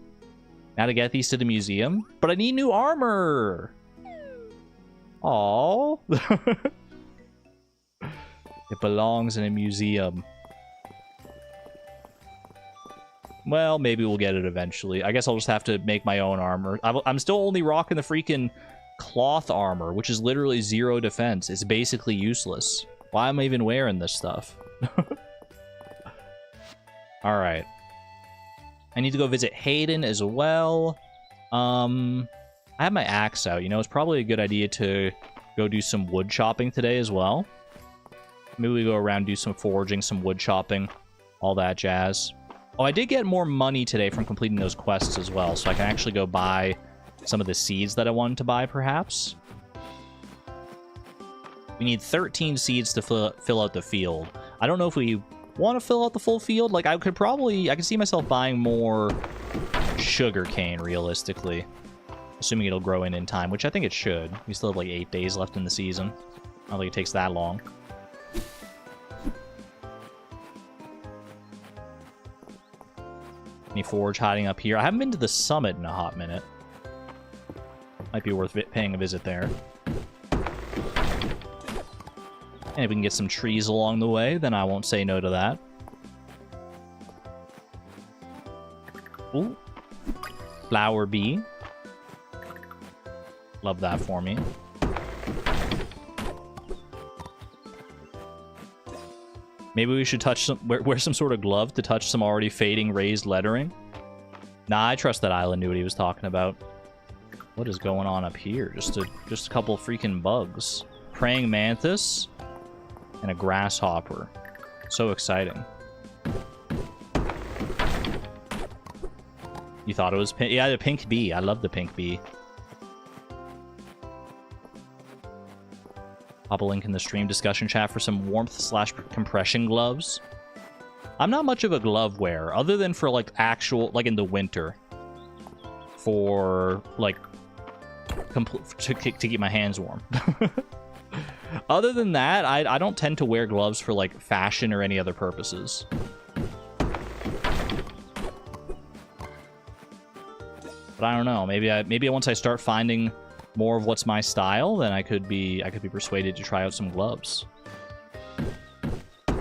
Now to get these to the museum. But I need new armor! Aww. It belongs in a museum. Well, maybe we'll get it eventually. I guess I'll just have to make my own armor. I'm still only rocking the freaking cloth armor, which is literally 0 defense. It's basically useless. Why am I even wearing this stuff? Alright. I need to go visit Hayden as well. I have my axe out. You know, it's probably a good idea to go do some wood chopping today as well. Maybe we go around, do some foraging, some wood chopping, all that jazz. Oh, I did get more money today from completing those quests as well, so I can actually go buy some of the seeds that I wanted to buy, perhaps. We need 13 seeds to fill out the field. I don't know if we want to fill out the full field. Like, I can see myself buying more sugarcane, realistically. Assuming it'll grow in time, which I think it should. We still have like 8 days left in the season. I don't think it takes that long. Any forge hiding up here? I haven't been to the summit in a hot minute. Might be worth paying a visit there. And if we can get some trees along the way, then I won't say no to that. Ooh. Flower bee. Love that for me. Maybe we should touch some, wear some sort of glove to touch some already fading raised lettering. Nah, I trust that island knew what he was talking about. What is going on up here? Just a couple freaking bugs. Praying mantis and a grasshopper. So exciting. You thought it was pink? Yeah, the pink bee. I love the pink bee. Pop a link in the stream discussion chat for some warmth/compression gloves. I'm not much of a glove wearer, other than for, like, actual, like, in the winter. For, like, to keep my hands warm. Other than that, I don't tend to wear gloves for, like, fashion or any other purposes. But I don't know. Maybe once I start finding more of what's my style, then I could be persuaded to try out some gloves. Have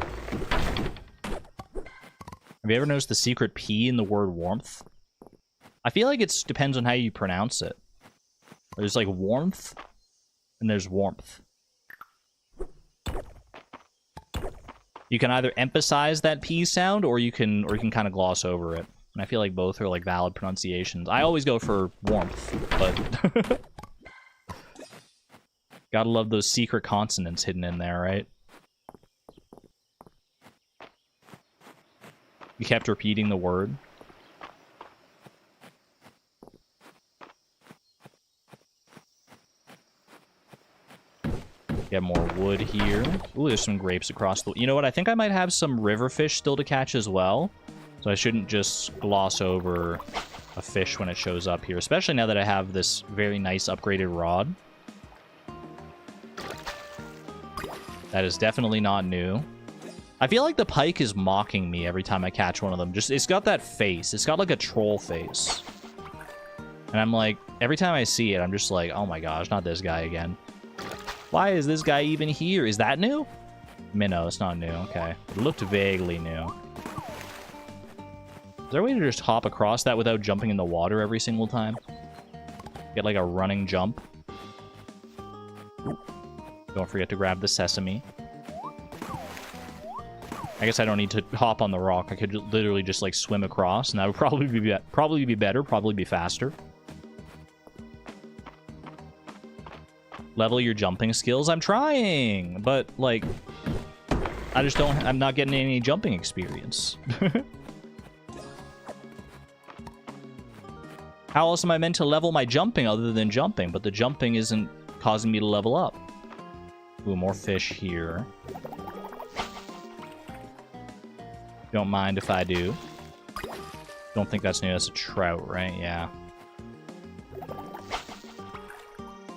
you ever noticed the secret P in the word warmth? I feel like it depends on how you pronounce it. There's like warmth, and there's warmth. You can either emphasize that P sound, or you can kind of gloss over it. And I feel like both are like valid pronunciations. I always go for warmth, but gotta love those secret consonants hidden in there, right? You kept repeating the word. Get more wood here. Ooh, there's some grapes across the... You know what? I think I might have some river fish still to catch as well. So I shouldn't just gloss over a fish when it shows up here. Especially now that I have this very nice upgraded rod. That is definitely not new. I feel like the pike is mocking me every time I catch one of them. Just, it's got that face. It's got like a troll face. And I'm like, every time I see it, I'm just like, oh my gosh, not this guy again. Why is this guy even here? Is that new? Minnow, it's not new. Okay. It looked vaguely new. Is there a way to just hop across that without jumping in the water every single time? Get like a running jump. Don't forget to grab the sesame. I guess I don't need to hop on the rock. I could literally just like swim across, and that would probably be better, probably be faster. Level your jumping skills. I'm trying, but like, I just don't. I'm not getting any jumping experience. How else am I meant to level my jumping other than jumping? But the jumping isn't causing me to level up. Ooh, more fish here. Don't mind if I do. Don't think that's new. That's a trout, right? Yeah.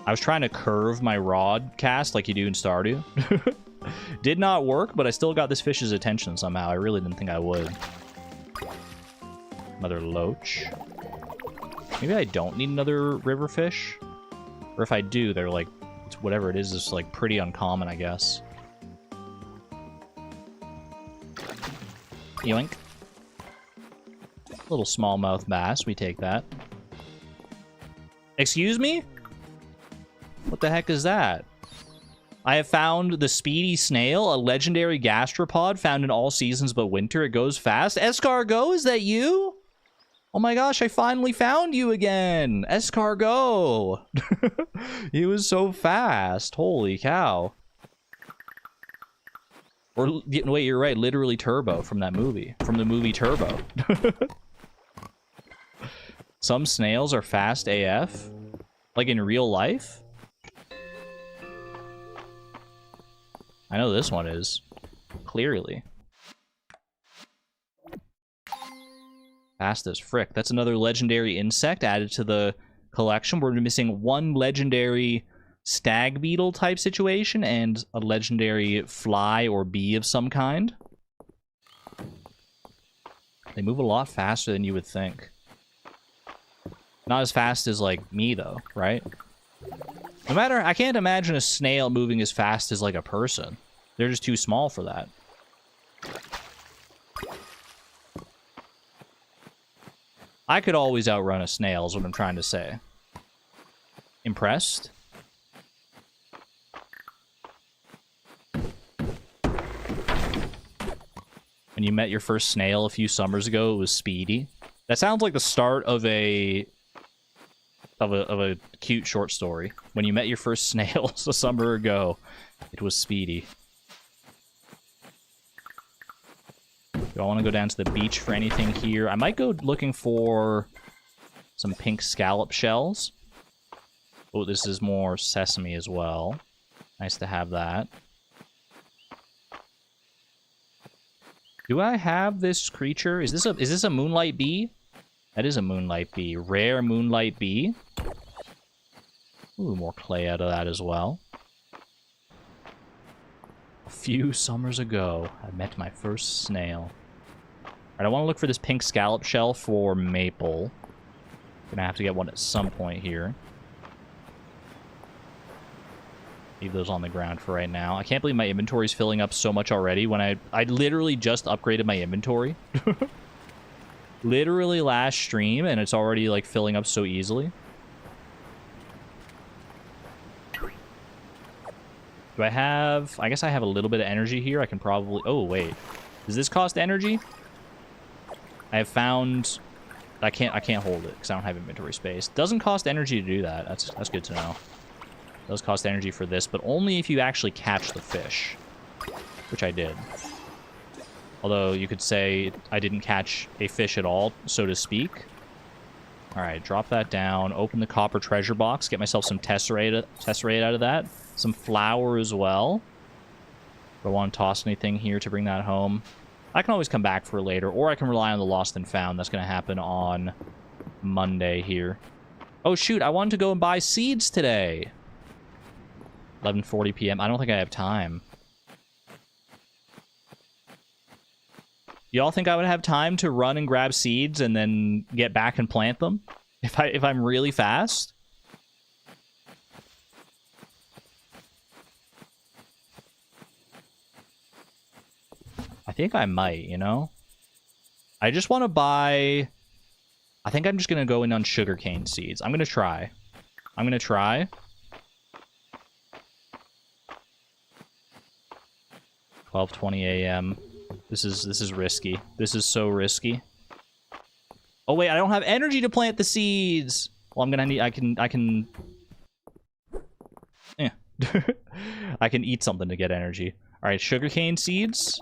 I was trying to curve my rod cast like you do in Stardew. Did not work, but I still got this fish's attention somehow. I really didn't think I would. Another loach. Maybe I don't need another river fish. Or if I do, they're like, it's whatever it is like pretty uncommon, I guess. Yoink. Little smallmouth bass, we take that. Excuse me? What the heck is that? I have found the speedy snail, a legendary gastropod found in all seasons but winter. It goes fast. Escargot, is that you? Oh my gosh, I finally found you again. Escargot. He was so fast. Holy cow. Or, wait, you're right. Literally Turbo from that movie. From the movie Turbo. Some snails are fast AF. Like in real life? I know this one is. Clearly. Fast as frick. That's another legendary insect added to the collection. We're missing one legendary stag beetle type situation and a legendary fly or bee of some kind. They move a lot faster than you would think. Not as fast as, like, me, though, right? No matter... I can't imagine a snail moving as fast as, like, a person. They're just too small for that. I could always outrun a snail, is what I'm trying to say. Impressed? When you met your first snail a few summers ago, it was Speedy. That sounds like the start of a cute short story. When you met your first snails a summer ago, it was Speedy. Do I want to go down to the beach for anything here? I might go looking for some pink scallop shells. Oh, this is more sesame as well. Nice to have that. Do I have this creature? Is this a moonlight bee? That is a moonlight bee. Rare moonlight bee. Ooh, more clay out of that as well. A few summers ago, I met my first snail. Alright, I want to look for this pink scallop shell for maple. Gonna have to get one at some point here. Leave those on the ground for right now. I can't believe my inventory's filling up so much already when I literally just upgraded my inventory. Literally last stream, and it's already, like, filling up so easily. Do I have... I guess I have a little bit of energy here. I can probably... Oh, wait. Does this cost energy? I have found... I can't hold it, because I don't have inventory space. Doesn't cost energy to do that. That's good to know. Does cost energy for this, but only if you actually catch the fish. Which I did. Although you could say I didn't catch a fish at all, so to speak. Alright, drop that down. Open the copper treasure box. Get myself some tesserate out of that. Some flour as well. Do I want to toss anything here to bring that home? I can always come back for later, or I can rely on the lost and found. That's going to happen on Monday here. Oh shoot, I wanted to go and buy seeds today. 11:40 p.m. I don't think I have time. Y'all think I would have time to run and grab seeds and then get back and plant them? If I'm really fast? I think I might, you know? I just want to buy... I think I'm just going to go in on sugarcane seeds. I'm going to try. 12:20 a.m. This is risky. This is so risky. Oh wait, I don't have energy to plant the seeds. Well, I'm gonna need. I can. Yeah. I can eat something to get energy. All right, sugarcane seeds.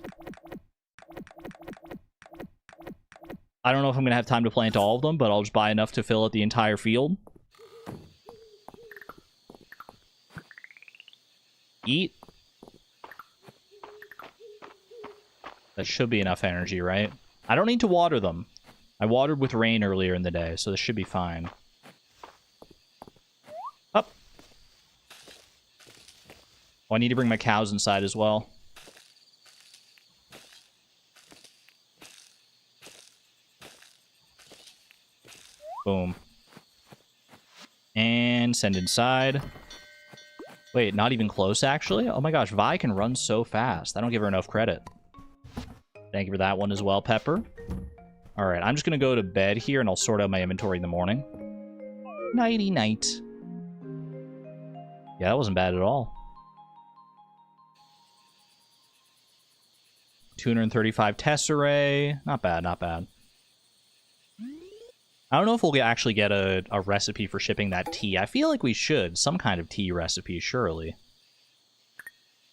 I don't know if I'm gonna have time to plant all of them, but I'll just buy enough to fill out the entire field. Eat. That should be enough energy, right? I don't need to water them. I watered with rain earlier in the day, so this should be fine. Up. Oh, I need to bring my cows inside as well. Boom. And send inside. Wait, not even close, actually? Oh my gosh, Vi can run so fast. I don't give her enough credit. Thank you for that one as well, Pepper. Alright, I'm just going to go to bed here, and I'll sort out my inventory in the morning. Nighty-night. Yeah, that wasn't bad at all. 235 tesserae. Not bad, not bad. I don't know if we'll actually get a recipe for shipping that tea. I feel like we should. Some kind of tea recipe, surely.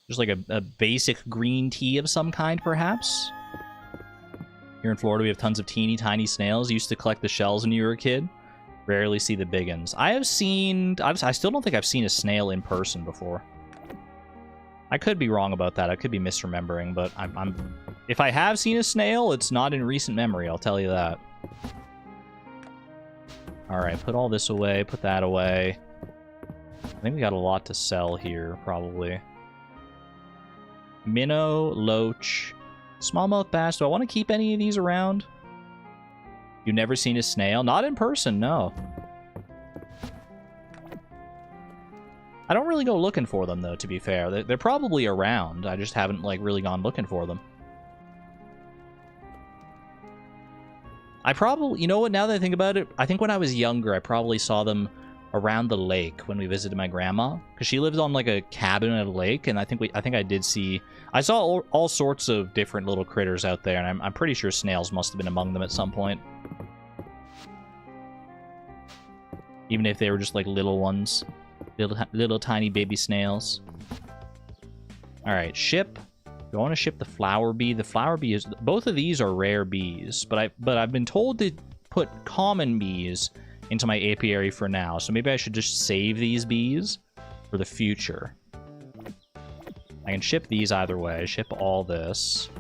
Just like a basic green tea of some kind, perhaps? Here in Florida, we have tons of teeny tiny snails. Used to collect the shells when you were a kid. Rarely see the big ones. I still don't think I've seen a snail in person before. I could be wrong about that. I could be misremembering, but if I have seen a snail, it's not in recent memory, I'll tell you that. Alright, put all this away, put that away. I think we got a lot to sell here, probably. Minnow, loach, smallmouth bass. Do I want to keep any of these around? You've never seen a snail? Not in person, no. I don't really go looking for them, though, to be fair. They're probably around. I just haven't, like, really gone looking for them. I probably... You know what? Now that I think about it, I think when I was younger, I probably saw them around the lake when we visited my grandma, because she lived on like a cabin at a lake, and I think I did see, I saw all sorts of different little critters out there, and I'm pretty sure snails must have been among them at some point. Even if they were just like little ones, little tiny baby snails. All right, ship. Do I want to ship the flower bee? The flower bee is, both of these are rare bees, but I've been told to put common bees into my apiary for now, so maybe I should just save these bees for the future. I can ship these either way. Ship all this.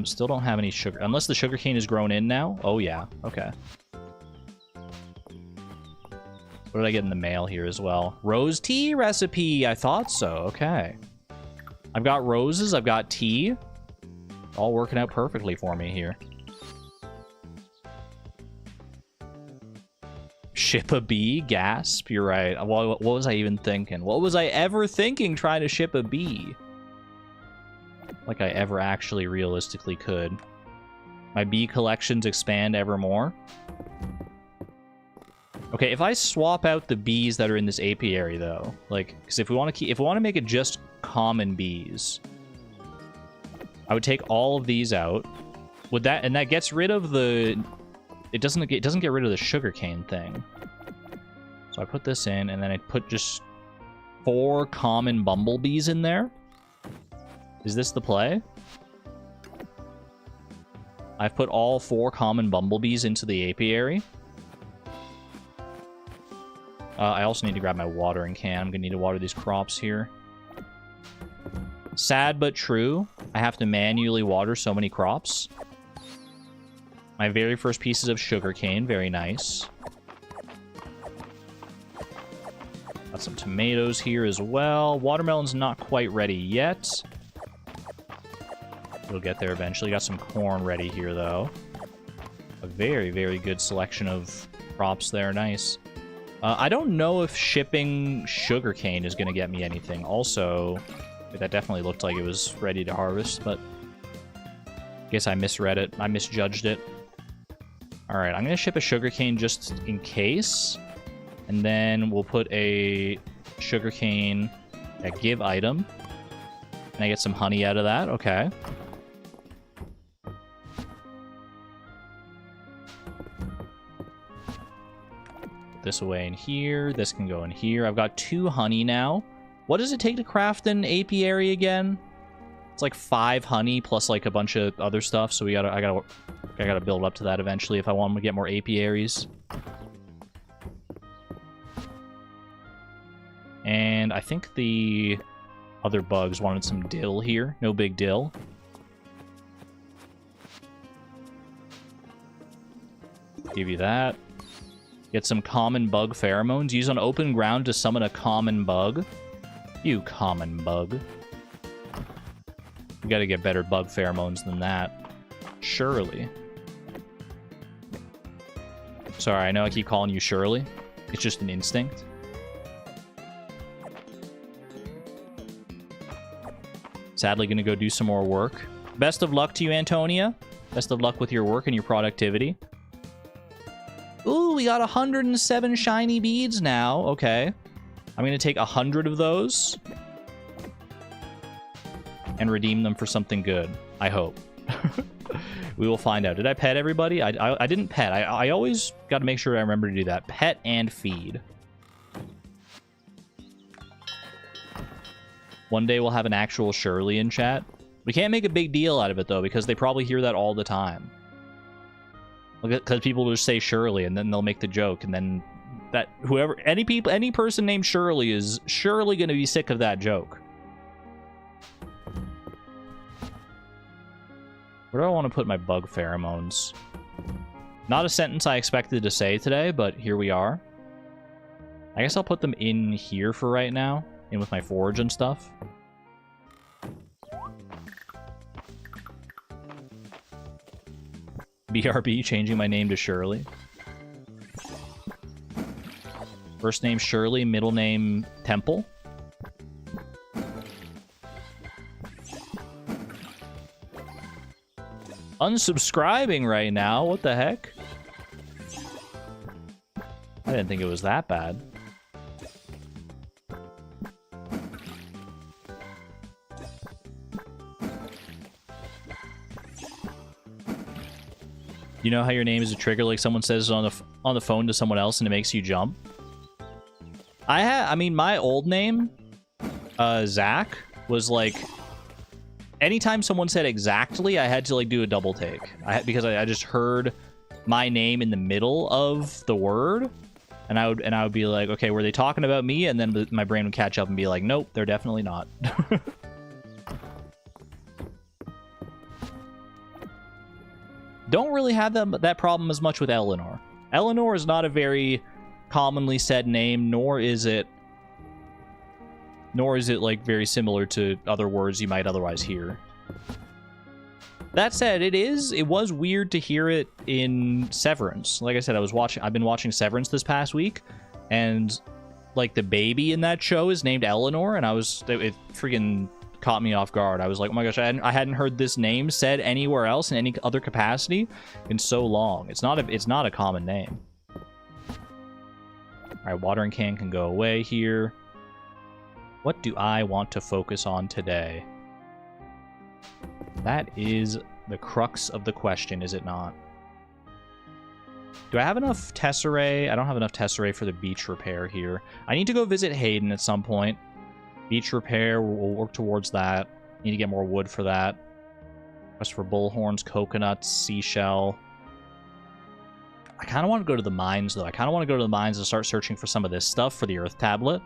Still don't have any sugar, unless the sugarcane is grown in now. Oh yeah, okay. What did I get in the mail here as well? Rose tea recipe. I thought so. Okay. I've got roses. I've got tea. All working out perfectly for me here. Ship a bee? Gasp. You're right. What was I even thinking? What was I ever thinking trying to ship a bee? Like I ever actually realistically could. My bee collections expand ever more. Okay, if I swap out the bees that are in this apiary, though, like, because if we want to make it just common bees, I would take all of these out. Would that, and that gets rid of the, it doesn't get rid of the sugarcane thing. So I put this in, and then I put just 4 common bumblebees in there. Is this the play? I've put all 4 common bumblebees into the apiary. I also need to grab my watering can. I'm gonna need to water these crops here. Sad but true. I have to manually water so many crops. My very first pieces of sugarcane. Very nice. Got some tomatoes here as well. Watermelon's not quite ready yet. We'll get there eventually. Got some corn ready here, though. A very, very good selection of crops there. Nice. I don't know if shipping sugarcane is going to get me anything. Also, that definitely looked like it was ready to harvest, but I guess I misread it. I misjudged it. All right, I'm going to ship a sugarcane just in case, and then we'll put a sugarcane at give item, and I get some honey out of that. Okay. This away in here. This can go in here. I've got 2 honey now. What does it take to craft an apiary again? It's like 5 honey plus like a bunch of other stuff. So I gotta build up to that eventually if I want to get more apiaries. And I think the other bugs wanted some dill here. No big dill. Give you that. Get some common bug pheromones. Use on open ground to summon a common bug. You common bug. We gotta get better bug pheromones than that. Surely. Sorry, I know I keep calling you Shirley. It's just an instinct. Sadly gonna go do some more work. Best of luck to you, Antonia. Best of luck with your work and your productivity. Ooh, we got 107 shiny beads now. Okay. I'm going to take 100 of those and redeem them for something good. I hope. We will find out. Did I pet everybody? I didn't pet. I always got to make sure I remember to do that. Pet and feed. One day we'll have an actual Shirley in chat. We can't make a big deal out of it, though, because they probably hear that all the time. Because people will just say Shirley, and then they'll make the joke, and then that any person named Shirley is surely going to be sick of that joke. Where do I want to put my bug pheromones? Not a sentence I expected to say today, but here we are. I guess I'll put them in here for right now, in with my forage and stuff. BRB, changing my name to Shirley. First name Shirley, middle name Temple. Unsubscribing right now, what the heck? didn't think it was that bad. You know how your name is a trigger, like someone says on the phone to someone else and it makes you jump? I mean, my old name, Zach, was like, anytime someone said exactly, I had to like do a double take. Because I just heard my name in the middle of the word, and I would be like, okay, were they talking about me? And then my brain would catch up and be like, nope, they're definitely not. Don't really have that problem as much with Eleanor. Eleanor is not a very commonly said name, nor is it like very similar to other words you might otherwise hear. That said, it was weird to hear it in Severance. Like I said, I've been watching Severance this past week, and like the baby in that show is named Eleanor, and it freaking caught me off guard. I was like, oh my gosh, I hadn't heard this name said anywhere else in any other capacity in so long. It's not a common name. All right, watering can go away here. What do I want to focus on today? That is the crux of the question, is it not? Do I have enough tesserae? I don't have enough tesserae for the beach repair here. I need to go visit Hayden at some point. Beach repair, we'll work towards that. Need to get more wood for that. Quest for bullhorns, coconuts, seashell. I kind of want to go to the mines, though. I kind of want to go to the mines and start searching for some of this stuff for the Earth Tablet.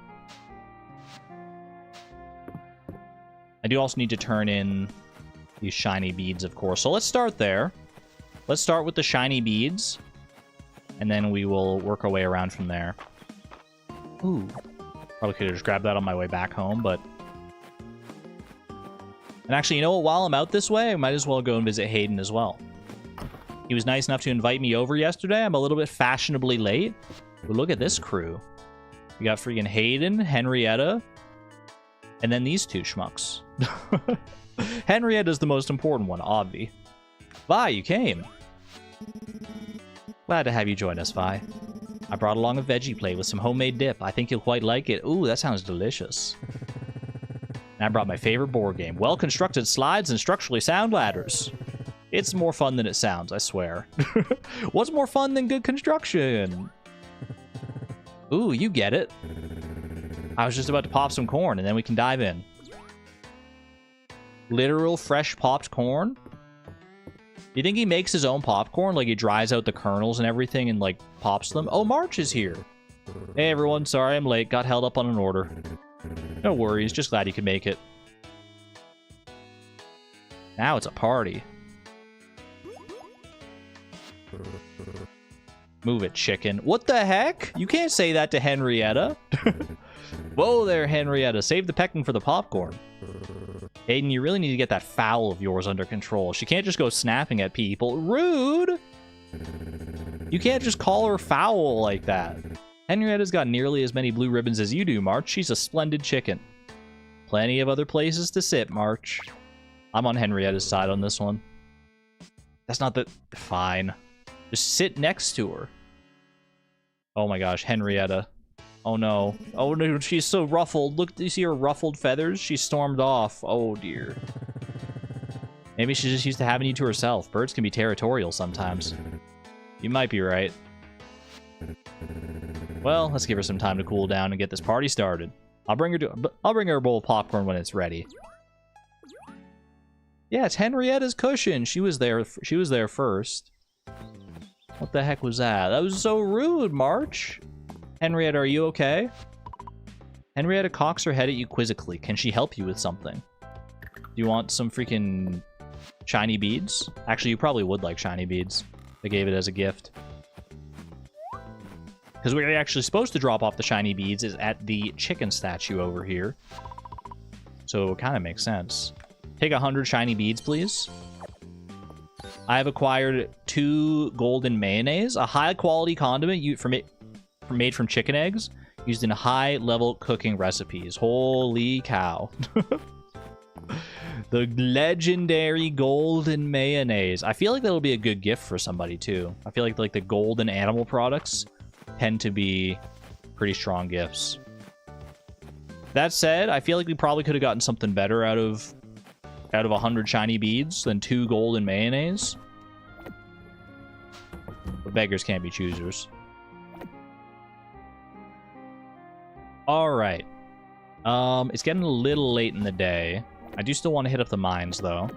I do also need to turn in these shiny beads, of course. So let's start there. Let's start with the shiny beads, and then we will work our way around from there. Ooh. Probably could have just grabbed that on my way back home, but... And actually, you know what? While I'm out this way, I might as well go and visit Hayden as well. He was nice enough to invite me over yesterday. I'm a little bit fashionably late. But look at this crew. We got freaking Hayden, Henrietta, and then these two schmucks. Henrietta's the most important one, obvi. Vi, you came. Glad to have you join us, Vi. I brought along a veggie plate with some homemade dip. I think you'll quite like it. Ooh, that sounds delicious. And I brought my favorite board game. Well-constructed slides and structurally sound ladders. It's more fun than it sounds, I swear. What's more fun than good construction? Ooh, you get it. I was just about to pop some corn, and then we can dive in. Literal fresh popped corn? Do you think he makes his own popcorn? Like he dries out the kernels and everything and like pops them? Oh, March is here. Hey everyone, sorry I'm late. Got held up on an order. No worries, just glad you could make it. Now it's a party. Move it, chicken. What the heck? You can't say that to Henrietta. Whoa there, Henrietta. Save the pecking for the popcorn. Hayden, you really need to get that fowl of yours under control. She can't just go snapping at people. Rude! You can't just call her foul like that. Henrietta's got nearly as many blue ribbons as you do, March. She's a splendid chicken. Plenty of other places to sit, March. I'm on Henrietta's side on this one. That's not the... Fine. Just sit next to her. Oh my gosh, Henrietta. Oh no. Oh no, she's so ruffled. Look, do you see her ruffled feathers? She stormed off. Oh dear. Maybe she's just used to having you to herself. Birds can be territorial sometimes. You might be right. Well, let's give her some time to cool down and get this party started. I'll bring her a bowl of popcorn when it's ready. Yeah, it's Henrietta's cushion. She was there first. What the heck was that? That was so rude, March. Henrietta, are you okay? Henrietta cocks her head at you quizzically. Can she help you with something? Do you want some freaking shiny beads? Actually, you probably would like shiny beads. They gave it as a gift. Because we're actually supposed to drop off the shiny beads is at the chicken statue over here. So it kind of makes sense. Take 100 shiny beads, please. I have acquired 2 golden mayonnaise, a high-quality condiment made from chicken eggs, used in high-level cooking recipes. Holy cow. The legendary golden mayonnaise. I feel like that'll be a good gift for somebody, too. I feel like the golden animal products tend to be pretty strong gifts. That said, I feel like we probably could have gotten something better out of 100 shiny beads than 2 gold and mayonnaise. But beggars can't be choosers. Alright. It's getting a little late in the day. I do still want to hit up the mines, though.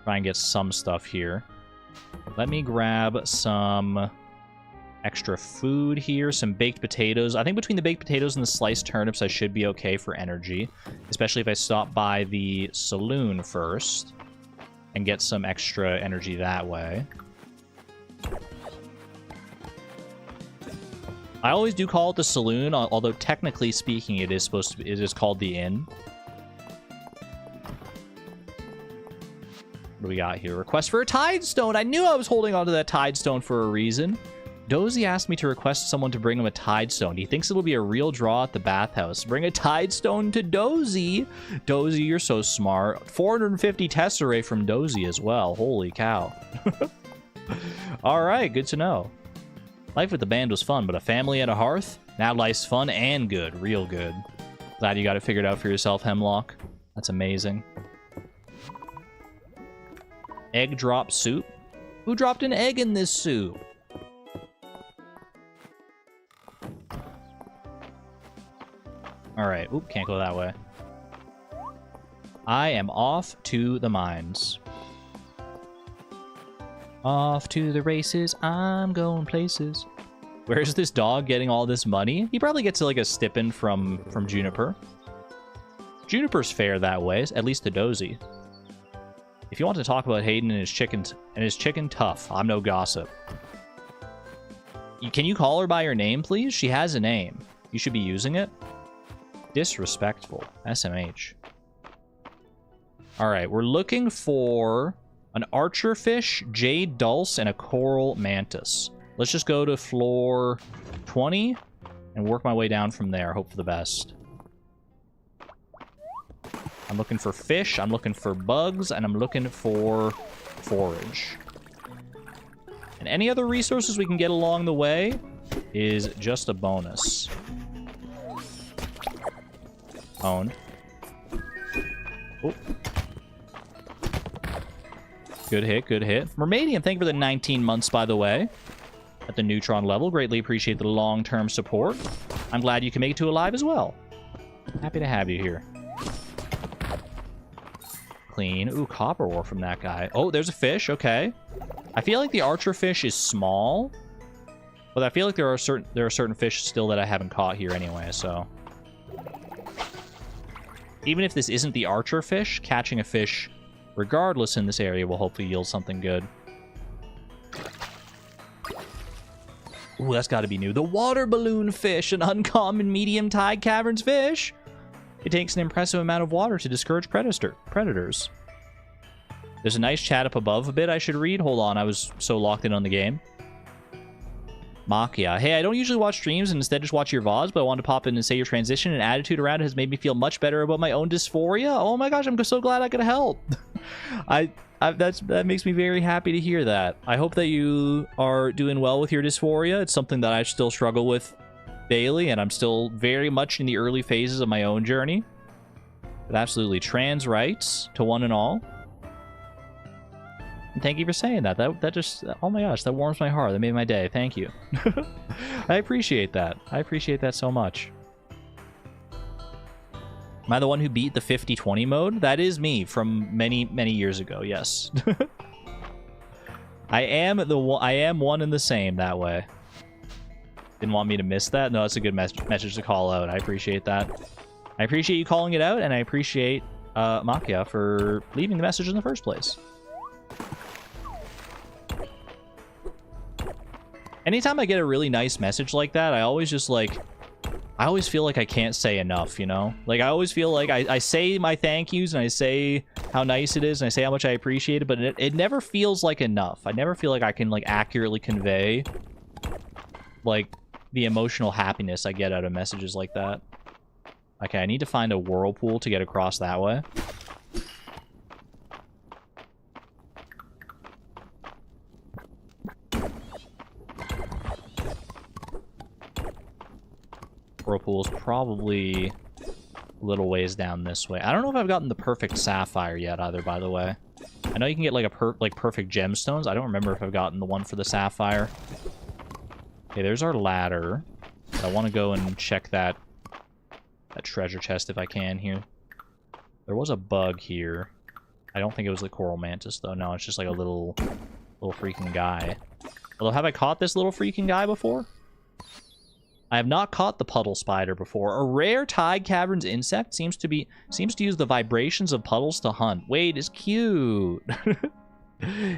Try and get some stuff here. Let me grab some extra food here, some baked potatoes. I think between the baked potatoes and the sliced turnips, I should be okay for energy, especially if I stop by the saloon first and get some extra energy that way. I always do call it the saloon, although technically speaking, it is called the inn. What do we got here? Request for a tide stone. I knew I was holding onto that tide stone for a reason. Dozy asked me to request someone to bring him a tide stone. He thinks it'll be a real draw at the bathhouse. Bring a tide stone to Dozy. Dozy, you're so smart. 450 tesserae from Dozy as well. Holy cow. All right, good to know. Life with the band was fun, but a family at a hearth? Now life's fun and good. Real good. Glad you got it figured out for yourself, Hemlock. That's amazing. Egg drop soup? Who dropped an egg in this soup? Alright. Oop, can't go that way. I am off to the mines. Off to the races, I'm going places. Where's this dog getting all this money? He probably gets like a stipend from Juniper. Juniper's fair that way, at least to Dozy. If you want to talk about Hayden and his chicken tough, I'm no gossip. Can you call her by her name, please? She has a name. You should be using it. Disrespectful. SMH. Alright, we're looking for an archerfish, jade dulse, and a coral mantis. Let's just go to floor 20 and work my way down from there. Hope for the best. I'm looking for fish, I'm looking for bugs, and I'm looking for forage. And any other resources we can get along the way is just a bonus. Owned. Oh. Good hit, good hit. Mermadium, thank you for the 19 months, by the way. At the neutron level. Greatly appreciate the long-term support. I'm glad you can make it to Alive as well. Happy to have you here. Clean. Ooh, copper ore from that guy. Oh, there's a fish. Okay. I feel like the archer fish is small, but I feel like there are certain fish still that I haven't caught here anyway, so... Even if this isn't the archer fish, catching a fish regardless in this area will hopefully yield something good. Ooh, that's got to be new. The water balloon fish, an uncommon medium tide caverns fish. It takes an impressive amount of water to discourage predators. There's a nice chat up above a bit I should read. Hold on, I was so locked in on the game. Makia. Hey, I don't usually watch streams and instead just watch your VODs, but I wanted to pop in and say your transition and attitude around it has made me feel much better about my own dysphoria. Oh my gosh, I'm so glad I could help. That makes me very happy to hear that. I hope that you are doing well with your dysphoria. It's something that I still struggle with daily, and I'm still very much in the early phases of my own journey. But absolutely, trans rights to one and all. And thank you for saying that. That just, oh my gosh, that warms my heart. That made my day. Thank you. I appreciate that. I appreciate that so much. Am I the one who beat the 50-20 mode? That is me from many, many years ago, yes. I am one and the same that way. Didn't want me to miss that? No, that's a good message to call out. I appreciate that. I appreciate you calling it out, and I appreciate Makia for leaving the message in the first place. Anytime I get a really nice message like that, I always just like... I always feel like I can't say enough, you know? Like, I always feel like I say my thank yous, and I say how nice it is, and I say how much I appreciate it, but it never feels like enough. I never feel like I can, like, accurately convey, like, the emotional happiness I get out of messages like that. Okay, I need to find a whirlpool to get across that way. Whirlpool's probably a little ways down this way. I don't know if I've gotten the perfect sapphire yet either, by the way. I know you can get like perfect gemstones. I don't remember if I've gotten the one for the sapphire. Okay, there's our ladder. I want to go and check that treasure chest if I can here. There was a bug here. I don't think it was the coral mantis though. No, it's just like a little freaking guy. Although, have I caught this little freaking guy before? I have not caught the puddle spider before. A rare tide caverns insect seems to use the vibrations of puddles to hunt. Wait, it's cute.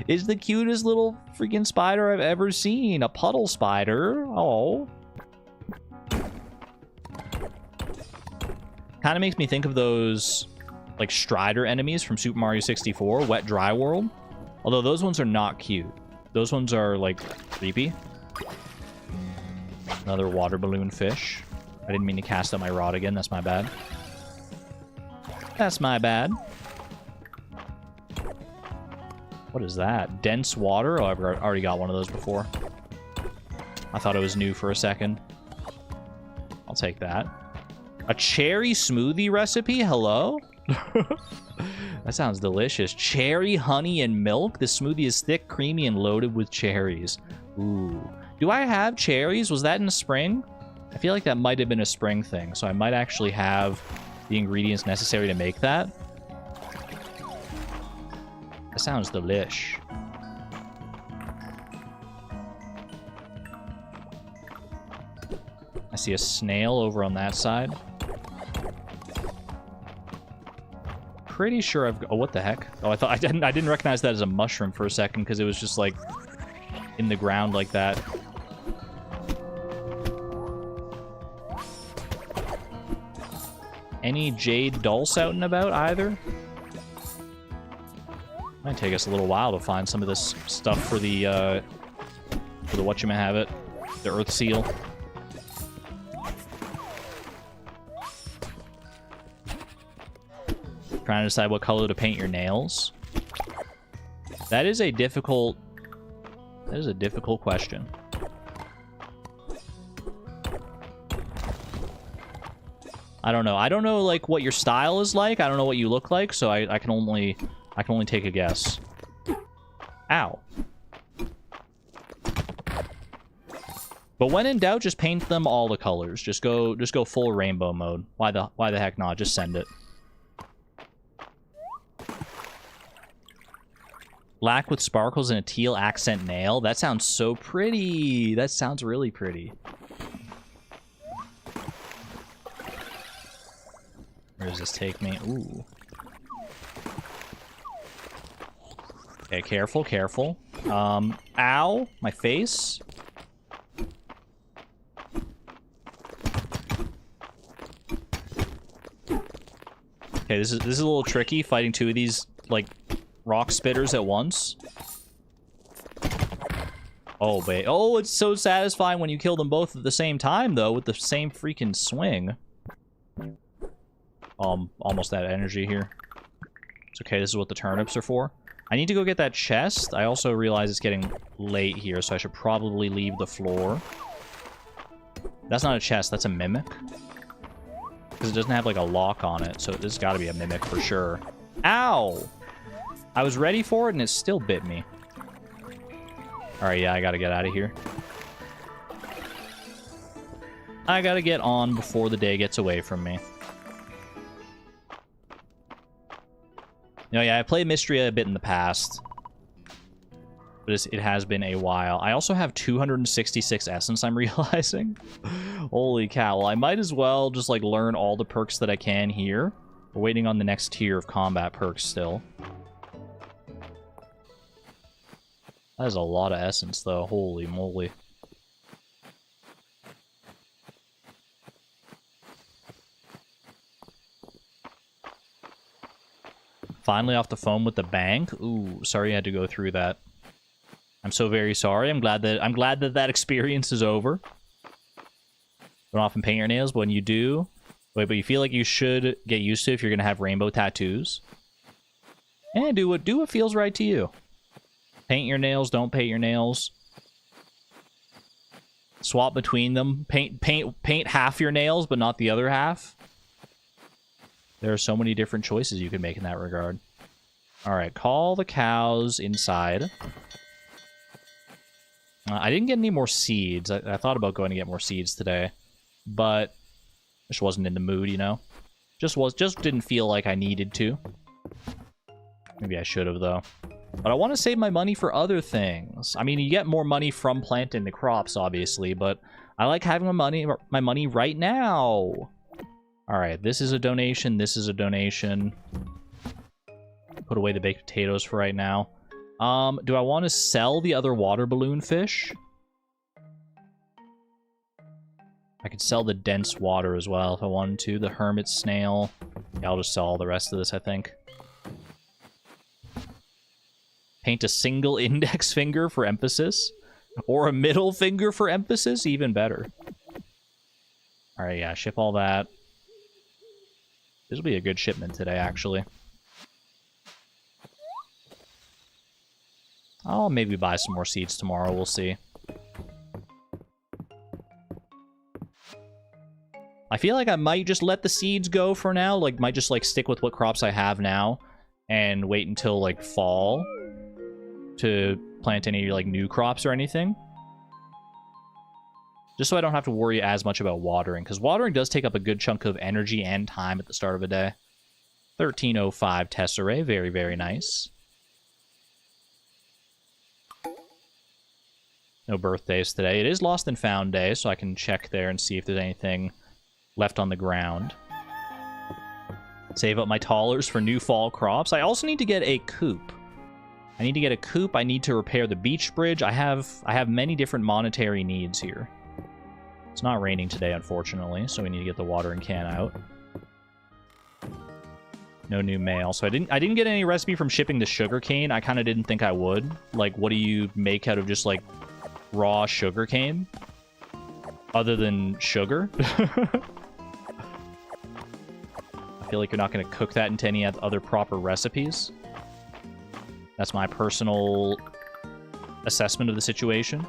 It's the cutest little freaking spider I've ever seen. A puddle spider. Oh. Kind of makes me think of those like Strider enemies from Super Mario 64, Wet Dry World. Although those ones are not cute. Those ones are like creepy. Another water balloon fish. I didn't mean to cast out my rod again. That's my bad. That's my bad. What is that? Dense water? Oh, I've already got one of those before. I thought it was new for a second. I'll take that. A cherry smoothie recipe? Hello? That sounds delicious. Cherry, honey, and milk? This smoothie is thick, creamy, and loaded with cherries. Ooh. Do I have cherries? Was that in the spring? I feel like that might have been a spring thing, so I might actually have the ingredients necessary to make that. That sounds delish. I see a snail over on that side. Pretty sure I've... Oh, what the heck? Oh, I didn't recognize that as a mushroom for a second because it was just like in the ground like that. Any jade dulse out and about either? Might take us a little while to find some of this stuff for the whatchamahave, the earth seal. Trying to decide what color to paint your nails. That is a difficult question. I don't know. I don't know like what your style is like. I don't know what you look like, so I can only take a guess. Ow. But when in doubt, just paint them all the colors. Just go full rainbow mode. Why the heck not? Just send it. Black with sparkles and a teal accent nail. That sounds so pretty. That sounds really pretty. Where does this take me? Ooh. Okay, careful, careful. Ow! My face. Okay, this is a little tricky, fighting two of these, like, rock spitters at once. Oh, babe. Oh, it's so satisfying when you kill them both at the same time, though, with the same freaking swing. Almost out of energy here. It's okay, this is what the turnips are for. I need to go get that chest. I also realize it's getting late here, so I should probably leave the floor. That's not a chest, that's a mimic. Because it doesn't have, like, a lock on it, so this has got to be a mimic for sure. Ow! I was ready for it, and it still bit me. Alright, yeah, I gotta get out of here. I gotta get on before the day gets away from me. No, yeah, I played Mistria a bit in the past. But it has been a while. I also have 266 essence, I'm realizing. Holy cow. Well, I might as well just, like, learn all the perks that I can here. We're waiting on the next tier of combat perks still. That is a lot of essence, though. Holy moly. Finally off the phone with the bank. Ooh, sorry you had to go through that. I'm so very sorry. I'm glad that experience is over. Don't often paint your nails, but when you do... Wait, but you feel like you should get used to if you're going to have rainbow tattoos. And do what feels right to you. Paint your nails, don't paint your nails. Swap between them. Paint half your nails, but not the other half. There are so many different choices you can make in that regard. All right, call the cows inside. I didn't get any more seeds. I thought about going to get more seeds today, but just wasn't in the mood, you know? Just didn't feel like I needed to. Maybe I should have, though. But I want to save my money for other things. I mean, you get more money from planting the crops, obviously, but I like having my money right now. All right, this is a donation. This is a donation. Put away the baked potatoes for right now. Do I want to sell the other water balloon fish? I could sell the dense water as well if I wanted to. The hermit snail. Yeah, I'll just sell all the rest of this, I think. Paint a single index finger for emphasis. Or a middle finger for emphasis, even better. Alright, yeah, ship all that. This will be a good shipment today, actually. I'll maybe buy some more seeds tomorrow, we'll see. I feel like I might just let the seeds go for now, like, might just, like, stick with what crops I have now, and wait until, like, fall to plant any, like, new crops or anything. Just so I don't have to worry as much about watering, because watering does take up a good chunk of energy and time at the start of a day. 1305 tesserae, very, very nice. No birthdays today. It is Lost and Found Day, so I can check there and see if there's anything left on the ground. Save up my dollars for new fall crops. I also need to get a coop. I need to get a coop. I need to repair the beach bridge. I have many different monetary needs here. It's not raining today, unfortunately, so we need to get the watering can out. No new mail. So I didn't get any recipe from shipping the sugarcane. I kind of didn't think I would. Like, what do you make out of just, like, raw sugarcane? Other than sugar? I feel like you're not going to cook that into any other proper recipes. That's my personal assessment of the situation.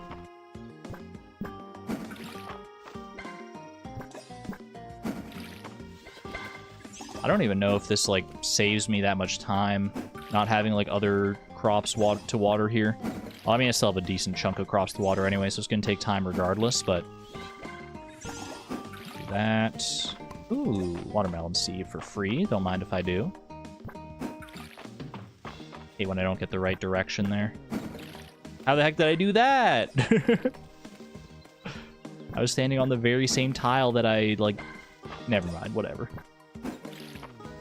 I don't even know if this, like, saves me that much time, not having, like, other crops to water here. Well, I mean, I still have a decent chunk of crops to water anyway, so it's going to take time regardless, but... do that. Ooh, watermelon seed for free. Don't mind if I do. Hate when I don't get the right direction there. How the heck did I do that? I was standing on the very same tile that I, like... Never mind, whatever.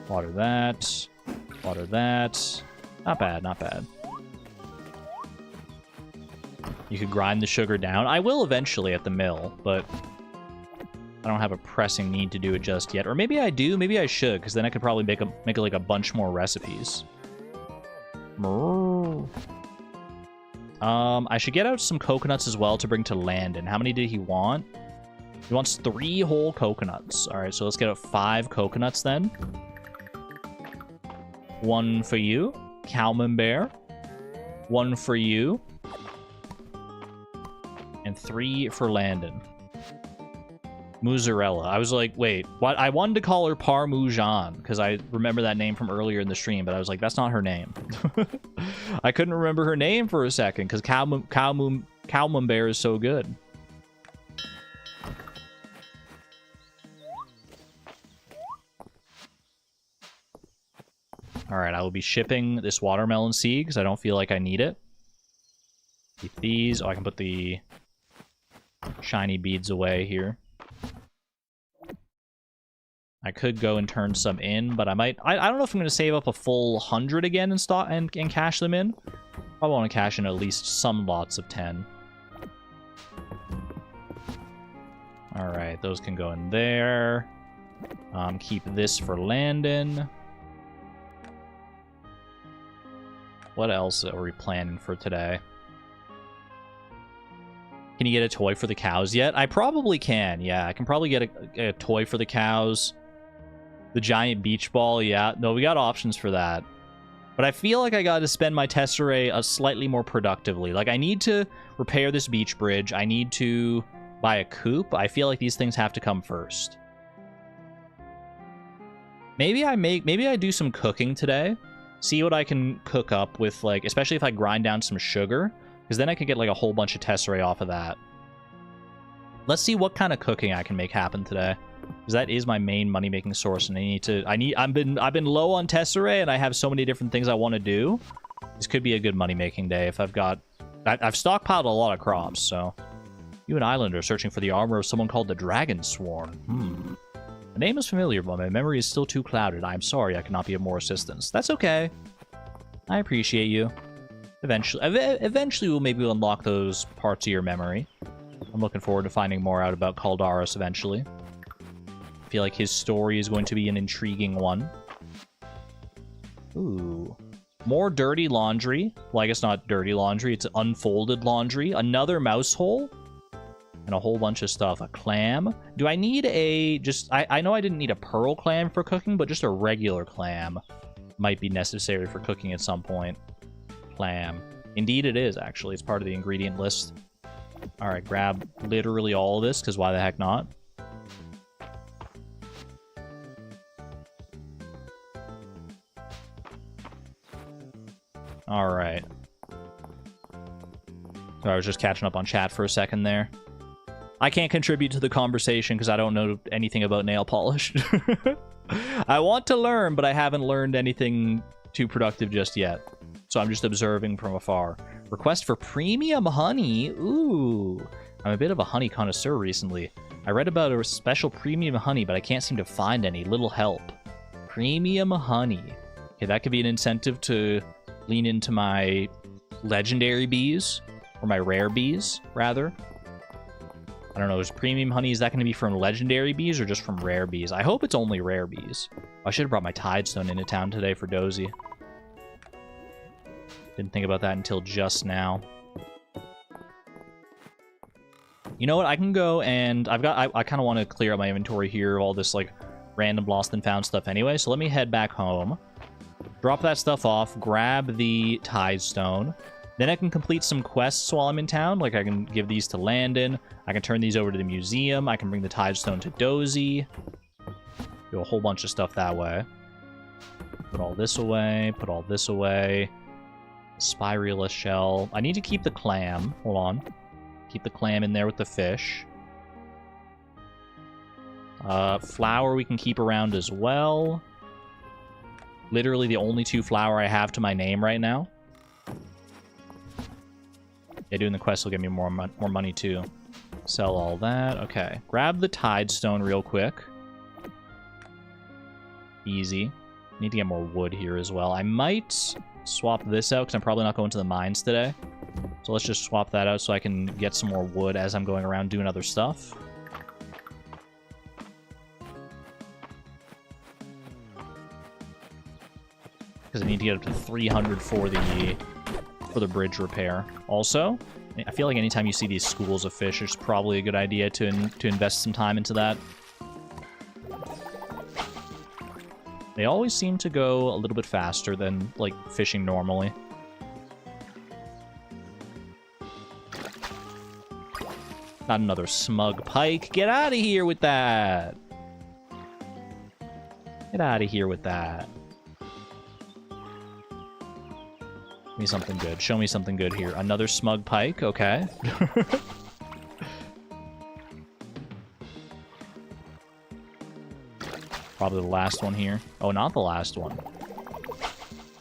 Water that. Water that. Not bad, not bad. You could grind the sugar down. I will eventually at the mill, but I don't have a pressing need to do it just yet. Or maybe I do, maybe I should, because then I could probably make like a bunch more recipes. I should get out some coconuts as well to bring to Landon. How many did he want? He wants 3 whole coconuts. Alright, so let's get out 5 coconuts then. 1 for you, Cowman Bear. 1 for you. And 3 for Landon. Mozzarella. I was like, wait, what? I wanted to call her Parmesan because I remember that name from earlier in the stream, but I was like, that's not her name. I couldn't remember her name for a second because Cowman Bear is so good. Alright, I will be shipping this watermelon seed because I don't feel like I need it. Keep these. Oh, I can put the shiny beads away here. I could go and turn some in, but I might... I don't know if I'm going to save up a full 100 again and cash them in. I want to cash in at least some lots of 10. Alright, those can go in there. Keep this for Landon. What else are we planning for today? Can you get a toy for the cows yet? I probably can, yeah. I can probably get a toy for the cows. The giant beach ball, yeah. No, we got options for that. But I feel like I got to spend my tesserae slightly more productively. Like, I need to repair this beach bridge. I need to Buy a coop? I feel like these things have to come first. Maybe I do some cooking today. See what I can cook up with, like, especially if I grind down some sugar, because then I could get like a whole bunch of tesserae off of that. Let's see what kind of cooking I can make happen today, because that is my main money-making source, and I've been low on tesserae, and I have so many different things I want to do. This could be a good money-making day if I've stockpiled a lot of crops. So, you an islander searching for the armor of someone called the Dragon Sworn. The name is familiar, but my memory is still too clouded. I'm sorry I cannot be of more assistance. That's okay. I appreciate you. Eventually we'll unlock those parts of your memory. I'm looking forward to finding more out about Caldaris eventually. I feel like his story is going to be an intriguing one. Ooh. More dirty laundry. Well, I guess not dirty laundry. It's unfolded laundry. Another mouse hole. And a whole bunch of stuff. A clam. Do I need a... I know I didn't need a pearl clam for cooking, but just a regular clam might be necessary for cooking at some point. Clam. Indeed it is, actually. It's part of the ingredient list. Alright, grab literally all of this, because why the heck not? Alright. So I was just catching up on chat for a second there. I can't contribute to the conversation because I don't know anything about nail polish. I want to learn, but I haven't learned anything too productive just yet. So I'm just observing from afar. Request for premium honey? Ooh. I'm a bit of a honey connoisseur recently. I read about a special premium honey, but I can't seem to find any. Little help. Premium honey. Okay, that could be an incentive to lean into my legendary bees. Or my rare bees, rather. I don't know, is premium honey, is that going to be from legendary bees or just from rare bees? I hope it's only rare bees. I should have brought my Tidestone into town today for Dozy. Didn't think about that until just now. You know what, I can go and I kind of want to clear out my inventory here of all this, like, random lost and found stuff anyway. So let me head back home. Drop that stuff off, grab the Tidestone. Then I can complete some quests while I'm in town. Like, I can give these to Landon. I can turn these over to the museum. I can bring the Tidestone to Dozy. Do a whole bunch of stuff that way. Put all this away. Put all this away. Spirula shell. I need to keep the clam. Hold on. Keep the clam in there with the fish. Flour we can keep around as well. Literally the only 2 flour I have to my name right now. Yeah, doing the quest will get me more money, too. Sell all that. Okay. Grab the Tidestone real quick. Easy. Need to get more wood here as well. I might swap this out, because I'm probably not going to the mines today. So let's just swap that out so I can get some more wood as I'm going around doing other stuff. Because I need to get up to 300 for the bridge repair. Also, I feel like anytime you see these schools of fish, it's probably a good idea to invest some time into that. They always seem to go a little bit faster than, like, fishing normally. Not another smug pike. Get out of here with that! Get out of here with that. Give me something good. Show me something good here. Another smug pike. Okay. Probably the last one here. Oh, not the last one.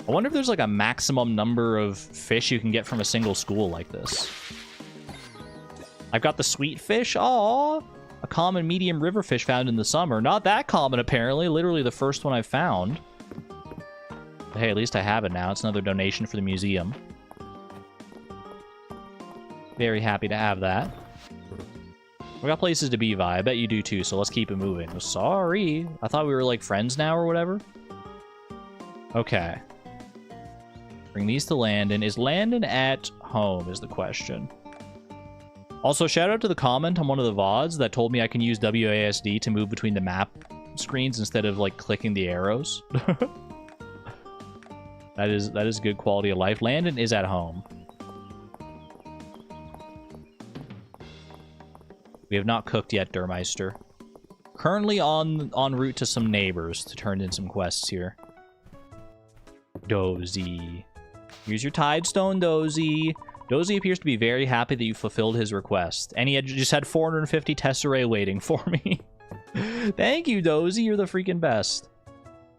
I wonder if there's like a maximum number of fish you can get from a single school like this. I've got the sweet fish. Aww. A common medium river fish found in the summer. Not that common, apparently. Literally the first one I found. Hey, at least I have it now. It's another donation for the museum. Very happy to have that. We got places to be, Vi. I bet you do too, so let's keep it moving. Oh, sorry. I thought we were, like, friends now or whatever. Okay. Bring these to Landon. Is Landon at home is the question. Also, shout out to the comment on one of the VODs that told me I can use WASD to move between the map screens instead of, like, clicking the arrows. That is good quality of life. Landon is at home. We have not cooked yet, Durmeister. Currently en route to some neighbors to turn in some quests here. Dozy. Here's your Tidestone, Dozy. Dozy appears to be very happy that you fulfilled his request. And he just had 450 tesserae waiting for me. Thank you, Dozy. You're the freaking best.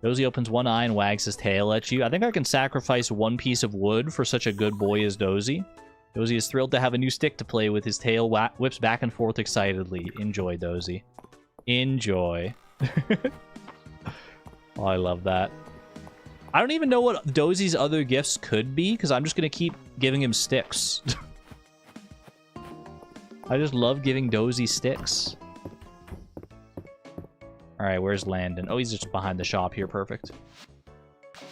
Dozy opens one eye and wags his tail at you. I think I can sacrifice one piece of wood for such a good boy as Dozy. Dozy is thrilled to have a new stick to play with. His tail whips back and forth excitedly. Enjoy, Dozy. Enjoy. Oh, I love that. I don't even know what Dozy's other gifts could be, because I'm just going to keep giving him sticks. I just love giving Dozy sticks. Alright, where's Landon? Oh, he's just behind the shop here. Perfect.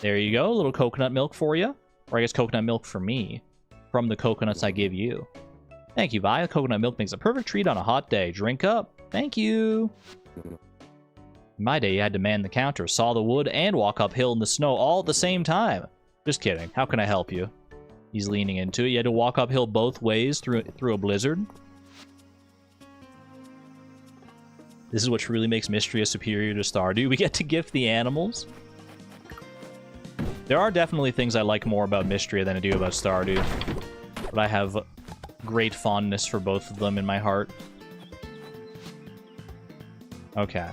There you go. A little coconut milk for you. Or I guess coconut milk for me. From the coconuts I give you. Thank you, Vi. Coconut milk makes a perfect treat on a hot day. Drink up. Thank you. In my day, you had to man the counter, saw the wood, and walk uphill in the snow all at the same time. Just kidding. How can I help you? He's leaning into it. You had to walk uphill both ways through a blizzard. This is what really makes Mistria superior to Stardew. We get to gift the animals. There are definitely things I like more about Mistria than I do about Stardew. But I have great fondness for both of them in my heart. Okay.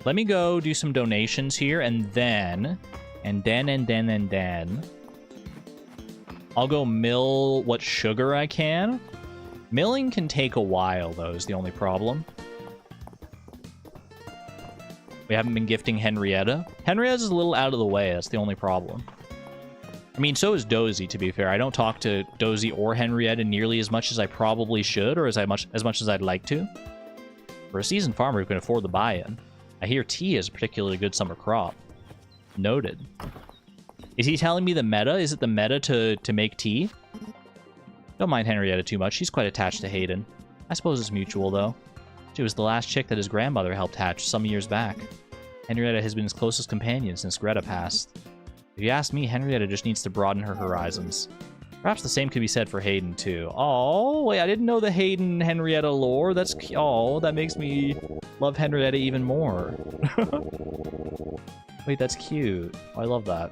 Let me go do some donations here, and then I'll go mill what sugar I can. Milling can take a while, though, is the only problem. We haven't been gifting Henrietta. Henrietta's a little out of the way, that's the only problem. I mean, so is Dozy, to be fair. I don't talk to Dozy or Henrietta nearly as much as I probably should, or as much as I'd like to. For a seasoned farmer who can afford the buy-in. I hear tea is a particularly good summer crop. Noted. Is he telling me the meta? Is it the meta to make tea? Don't mind Henrietta too much. She's quite attached to Hayden. I suppose it's mutual, though. She was the last chick that his grandmother helped hatch some years back. Henrietta has been his closest companion since Greta passed. If you ask me, Henrietta just needs to broaden her horizons. Perhaps the same could be said for Hayden, too. Oh, wait, I didn't know the Hayden-Henrietta lore. That's... Oh, that makes me love Henrietta even more. Wait, that's cute. Oh, I love that.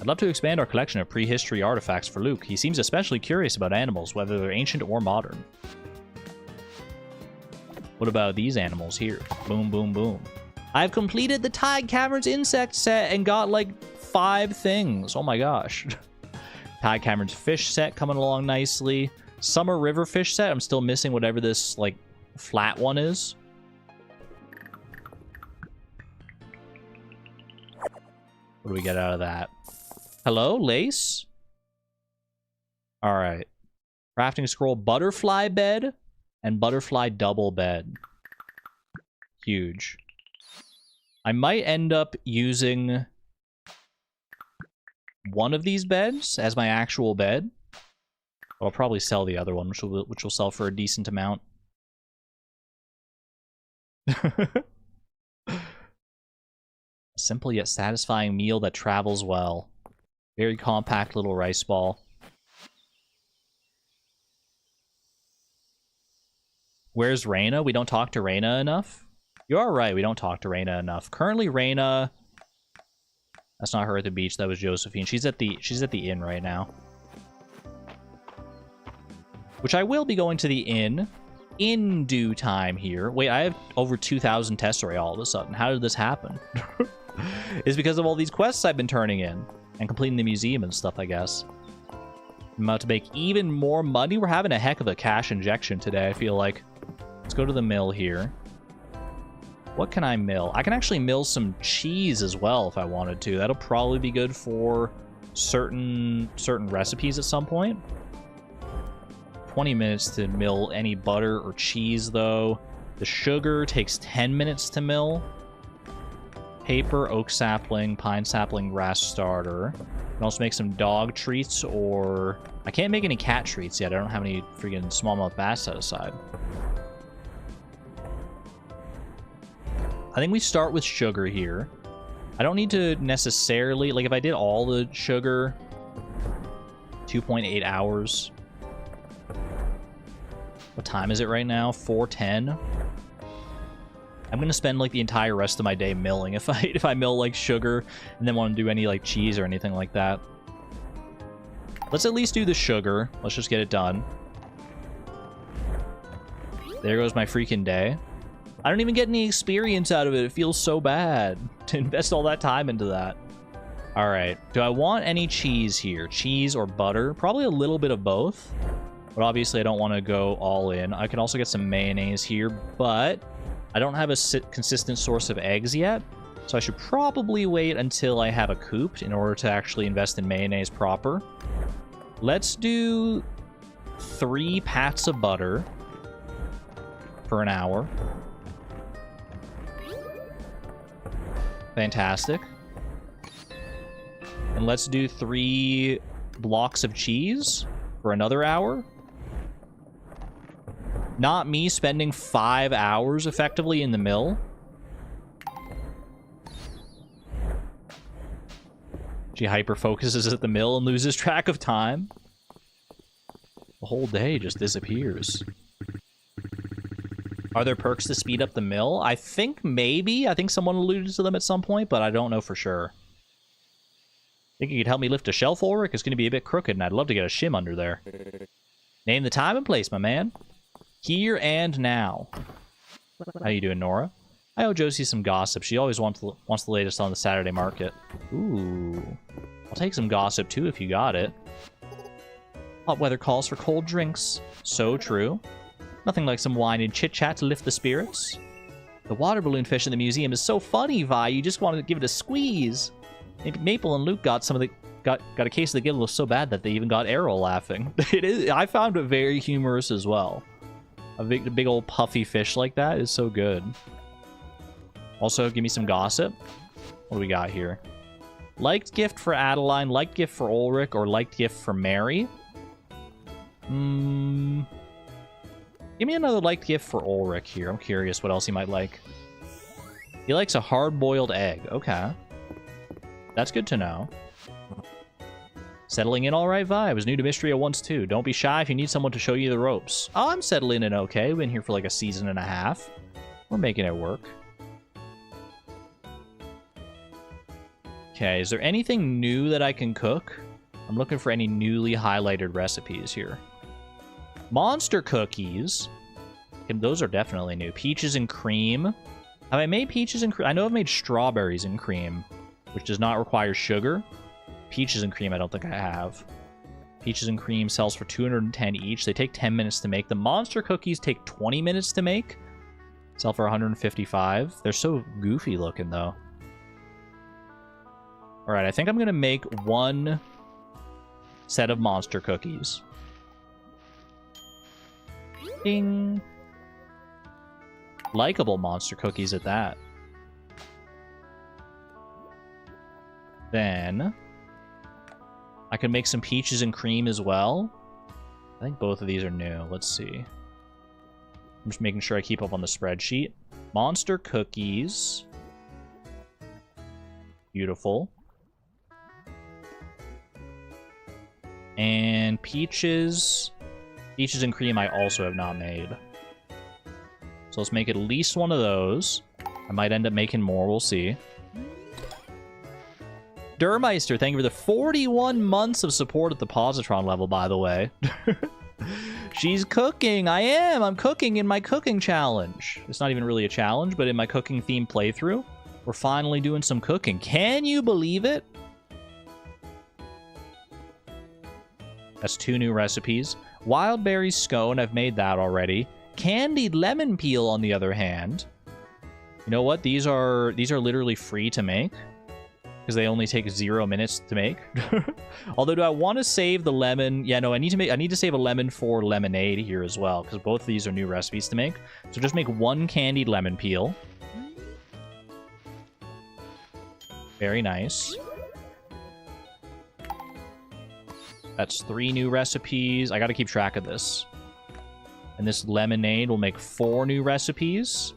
I'd love to expand our collection of prehistory artifacts for Luke. He seems especially curious about animals, whether they're ancient or modern. What about these animals here? Boom, boom, boom. I've completed the Tide Caverns insect set and got, like, 5 things. Oh my gosh. Tide Caverns fish set coming along nicely. Summer River fish set. I'm still missing whatever this, like, flat one is. What do we get out of that? Hello, lace? Alright. Crafting scroll, butterfly bed, and butterfly double bed. Huge. I might end up using one of these beds as my actual bed. I'll probably sell the other one, which will sell for a decent amount. Simple yet satisfying meal that travels well. Very compact little rice ball. Where's Reyna? We don't talk to Reyna enough? You are right, we don't talk to Reyna enough. Currently, Reyna... That's not her at the beach, that was Josephine. She's at the inn right now. Which I will be going to the inn in due time here. Wait, I have over 2,000 tesserae all of a sudden. How did this happen? It's because of all these quests I've been turning in. And completing the museum and stuff, I guess. I'm about to make even more money. We're having a heck of a cash injection today, I feel like. Let's go to the mill here. What can I mill? I can actually mill some cheese as well if I wanted to. That'll probably be good for certain recipes at some point. 20 minutes to mill any butter or cheese, though. The sugar takes 10 minutes to mill. Paper, oak sapling, pine sapling, grass starter. I can also make some dog treats, or... I can't make any cat treats yet. I don't have any freaking smallmouth bass set aside. I think we start with sugar here. I don't need to necessarily... Like, if I did all the sugar... 2.8 hours. What time is it right now? 4:10. I'm gonna spend like the entire rest of my day milling if I mill like sugar and then want to do any like cheese or anything like that. Let's at least do the sugar. Let's just get it done. There goes my freaking day. I don't even get any experience out of it. It feels so bad to invest all that time into that. All right. Do I want any cheese here? Cheese or butter? Probably a little bit of both. But obviously I don't want to go all in. I can also get some mayonnaise here, but I don't have a consistent source of eggs yet. So I should probably wait until I have a coop in order to actually invest in mayonnaise proper. Let's do 3 pats of butter for an hour. Fantastic. And let's do 3 blocks of cheese for another hour. Not me spending 5 hours effectively in the mill. She hyper-focuses at the mill and loses track of time. The whole day just disappears. Are there perks to speed up the mill? I think maybe. I think someone alluded to them at some point, but I don't know for sure. Think you could help me lift a shelf, Ulrich? It's going to be a bit crooked, and I'd love to get a shim under there. Name the time and place, my man. Here and now. How you doing, Nora? I owe Josie some gossip. She always wants the latest on the Saturday market. Ooh. I'll take some gossip, too, if you got it. Hot weather calls for cold drinks. So true. Nothing like some wine and chit-chat to lift the spirits. The water balloon fish in the museum is so funny, Vi. You just wanted to give it a squeeze. Maybe Maple and Luke got some of the... Got a case of the giggle so bad that they even got Errol laughing. It is. I found it very humorous as well. A big old puffy fish like that is so good. Also, give me some gossip. What do we got here? Liked gift for Adeline, liked gift for Ulrich, or liked gift for Mary. Give me another liked gift for Ulrich here. I'm curious what else he might like. He likes a hard-boiled egg. Okay. That's good to know. Settling in all right, Vi. I was new to Mistria once, too. Don't be shy if you need someone to show you the ropes. Oh, I'm settling in okay. Been here for like a season and a half. We're making it work. Okay, is there anything new that I can cook? I'm looking for any newly highlighted recipes here. Monster cookies. Those are definitely new. Peaches and cream. Have I made peaches and cream? I know I've made strawberries and cream, which does not require sugar. Peaches and cream, I don't think I have. Peaches and cream sells for 210 each. They take 10 minutes to make. The monster cookies take 20 minutes to make. Sell for 155. They're so goofy looking, though. Alright, I think I'm going to make 1 set of monster cookies. Ding. Likeable monster cookies at that. Then I can make some peaches and cream as well. I think both of these are new. Let's see. I'm just making sure I keep up on the spreadsheet. Monster cookies. Beautiful. And peaches. Peaches and cream I also have not made. So let's make at least 1 of those. I might end up making more. We'll see. Durmeister, thank you for the 41 months of support at the Positron level, by the way. She's cooking. I am. I'm cooking in my cooking challenge. It's not even really a challenge, but in my cooking themed playthrough, we're finally doing some cooking. Can you believe it? That's 2 new recipes. Wild berry scone, I've made that already. Candied lemon peel, on the other hand. You know what? These are literally free to make. Because they only take 0 minutes to make. Although, do I want to save the lemon? Yeah, no, I need to save a lemon for lemonade here as well, because both of these are new recipes to make. So just make 1 candied lemon peel. Very nice. That's 3 new recipes. I got to keep track of this. And this lemonade will make 4 new recipes.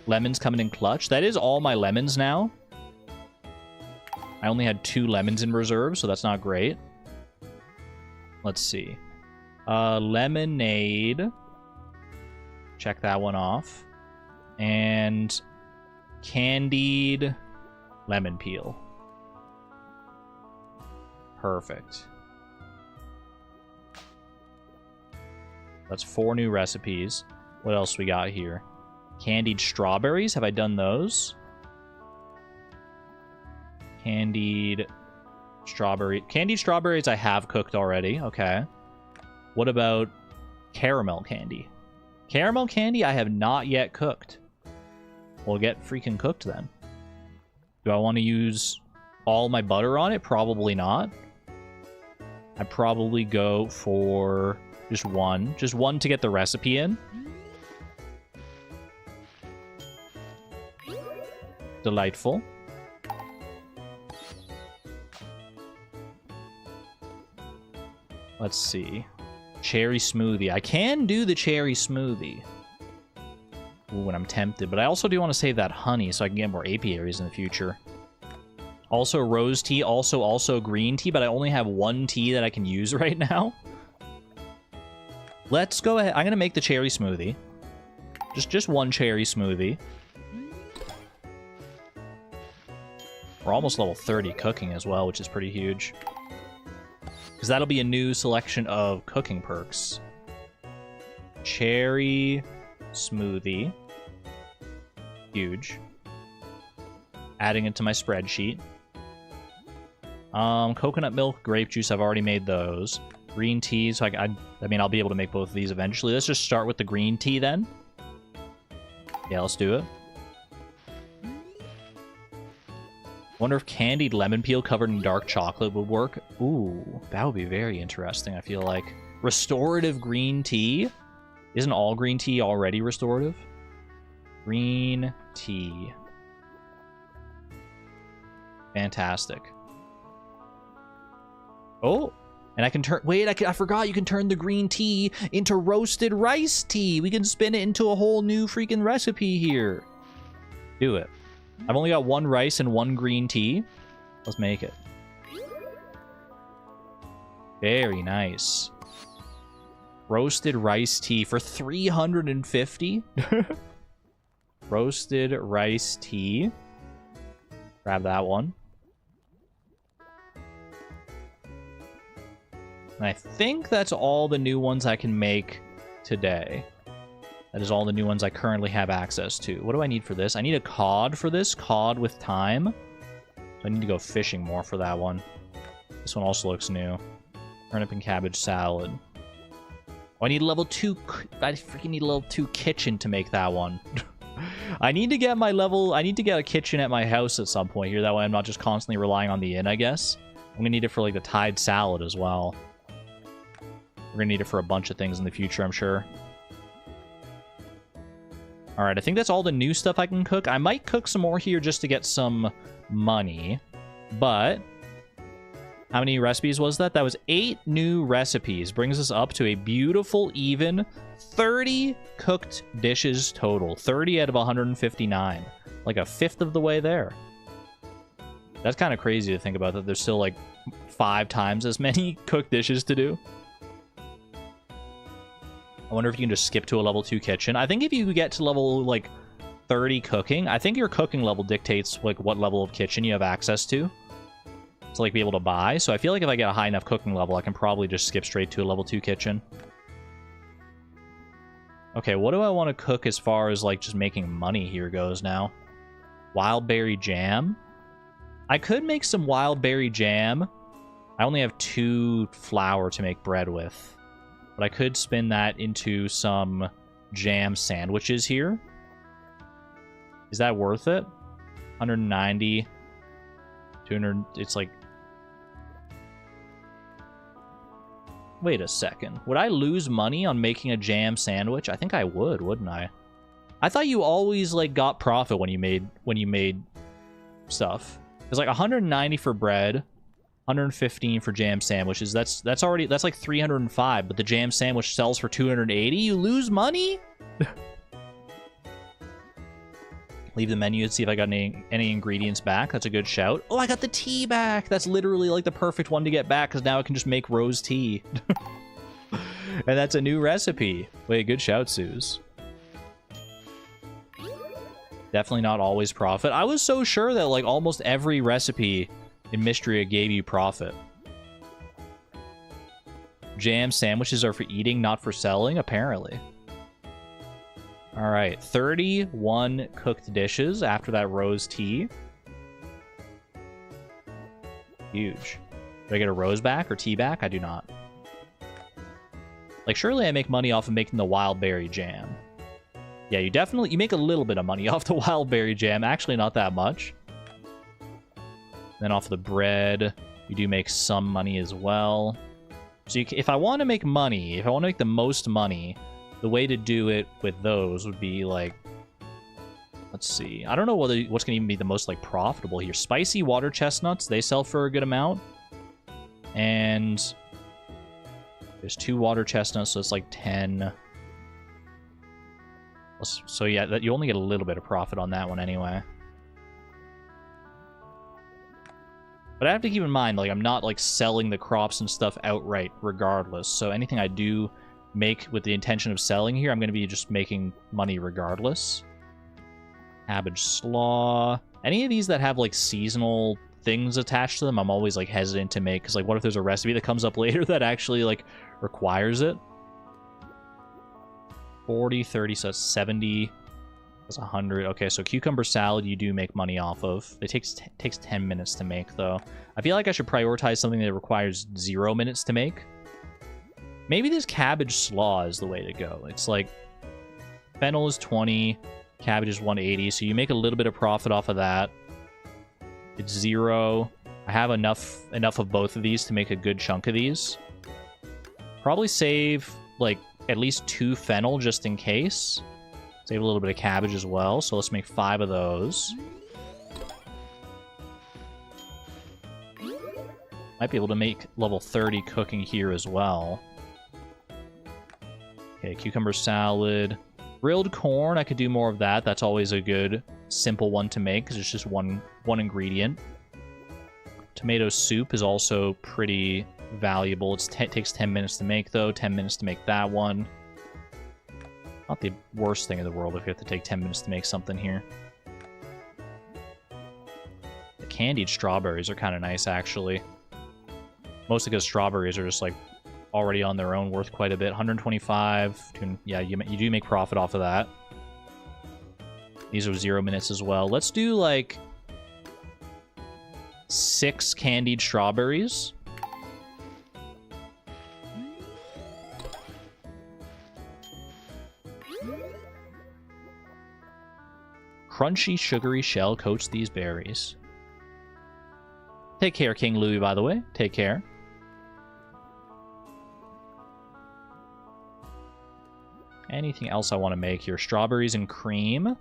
Lemons coming in clutch. That is all my lemons now. I only had 2 lemons in reserve, so that's not great. Let's see. Lemonade. Check that one off. And candied lemon peel. Perfect. That's 4 new recipes. What else we got here? Candied strawberries. Have I done those? Candied strawberries I have cooked already. Okay. What about caramel candy? Caramel candy I have not yet cooked. We'll get freaking cooked then. Do I want to use all my butter on it? Probably not. I'd probably go for just one. Just one to get the recipe in. Delightful. Let's see. Cherry smoothie. I can do the cherry smoothie. Ooh, when I'm tempted. But I also do want to save that honey so I can get more apiaries in the future. Also rose tea. Also green tea. But I only have one tea that I can use right now. Let's go ahead. I'm going to make the cherry smoothie. Just one cherry smoothie. We're almost level 30 cooking as well, which is pretty huge. Because that'll be a new selection of cooking perks. Cherry smoothie. Huge. Adding it to my spreadsheet. Coconut milk, grape juice, I've already made those. Green tea, so I mean, I'll be able to make both of these eventually. Let's just start with the green tea then. Yeah, let's do it. Wonder if candied lemon peel covered in dark chocolate would work. Ooh, that would be very interesting, I feel like. Restorative green tea? Isn't all green tea already restorative? Green tea. Fantastic. Oh, and I can turn... Wait, I forgot you can turn the green tea into roasted rice tea. We can spin it into a whole new freaking recipe here. Do it. I've only got 1 rice and 1 green tea. Let's make it. Very nice. Roasted rice tea for 350. Roasted rice tea. Grab that one. And I think that's all the new ones I can make today. That is all the new ones I currently have access to. What do I need for this? I need a cod for this. Cod with thyme. So I need to go fishing more for that one. This one also looks new. Turnip and cabbage salad. Oh, I need a level 2... I freaking need a level 2 kitchen to make that one. I need to get my level... I need to get a kitchen at my house at some point here. That way I'm not just constantly relying on the inn, I guess. I'm going to need it for, like, the Tide salad as well. We're going to need it for a bunch of things in the future, I'm sure. Alright, I think that's all the new stuff I can cook. I might cook some more here just to get some money. But... how many recipes was that? That was 8 new recipes. Brings us up to a beautiful, even 30 cooked dishes total. 30 out of 159. Like a fifth of the way there. That's kind of crazy to think about, that there's still like 5 times as many cooked dishes to do. I wonder if you can just skip to a level 2 kitchen. I think if you get to level like 30 cooking, I think your cooking level dictates like what level of kitchen you have access to. To like be able to buy. So I feel like if I get a high enough cooking level, I can probably just skip straight to a level 2 kitchen. Okay, what do I want to cook as far as like just making money here goes now? Wild berry jam. I could make some wild berry jam. I only have 2 flour to make bread with. But I could spin that into some jam sandwiches here. Is that worth it? 190. 200. It's like... wait a second. Would I lose money on making a jam sandwich? I think I would, wouldn't I? I thought you always like got profit when you made stuff. It's like 190 for bread, 115 for jam sandwiches. That's like 305, but the jam sandwich sells for 280. You lose money? Leave the menu and see if I got any ingredients back. That's a good shout. Oh, I got the tea back. That's literally like the perfect one to get back, because now I can just make rose tea. And that's a new recipe. Wait, good shout, Suze. Definitely not always profit. I was so sure that, like, almost every recipe in Mistria gave you profit. Jam sandwiches are for eating, not for selling, apparently. Alright, 31 cooked dishes after that rose tea. Huge. Do I get a rose back or tea back? I do not. Like, surely I make money off of making the wild berry jam. Yeah, you make a little bit of money off the wild berry jam. Actually, not that much. Then off the bread, you do make some money as well. So if I want to make money, if I want to make the most money, the way to do it with those would be like, let's see. I don't know what's going to even be the most like profitable here. Spicy water chestnuts, they sell for a good amount. And there's 2 water chestnuts, so it's like 10. So yeah, you only get a little bit of profit on that one anyway. But I have to keep in mind, like, I'm not like selling the crops and stuff outright regardless. So anything I do make with the intention of selling here, I'm going to be just making money regardless. Cabbage slaw. Any of these that have like seasonal things attached to them, I'm always like hesitant to make, because like what if there's a recipe that comes up later that actually like requires it? 40, 30, so that's 70. That's 100. Okay, so cucumber salad you do make money off of. It takes 10 minutes to make, though. I feel like I should prioritize something that requires 0 minutes to make. Maybe this cabbage slaw is the way to go. It's like fennel is 20, cabbage is 180, so you make a little bit of profit off of that. It's 0. I have enough of both of these to make a good chunk of these. Probably save like at least 2 fennel just in case. Save a little bit of cabbage as well, so let's make 5 of those. Might be able to make level 30 cooking here as well. Okay, cucumber salad. Grilled corn, I could do more of that. That's always a good, simple one to make, because it's just one ingredient. Tomato soup is also pretty valuable. It takes 10 minutes to make, though. 10 minutes to make that one. Not the worst thing in the world if you have to take 10 minutes to make something here. The candied strawberries are kind of nice, actually. Mostly because strawberries are just, like, already on their own worth quite a bit. 125. Yeah, you do make profit off of that. These are 0 minutes as well. Let's do, like, 6 candied strawberries. Crunchy, sugary shell coats these berries. Take care, King Louis, by the way. Take care. Anything else I want to make here? Strawberries and cream.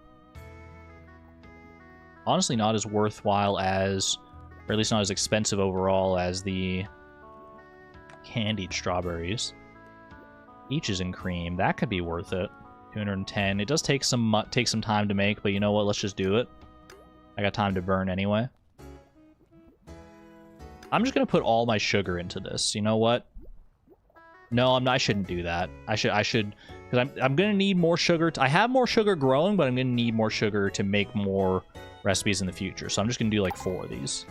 Honestly, not as worthwhile as, or at least not as expensive overall as the candied strawberries. Peaches and cream. That could be worth it. 210. It does take some time to make, but you know what? Let's just do it. I got time to burn anyway. I'm just gonna put all my sugar into this. You know what? No, I shouldn't do that. I should, because I'm gonna need more sugar. I have more sugar growing, but I'm gonna need more sugar to make more recipes in the future. So I'm just gonna do like 4 of these.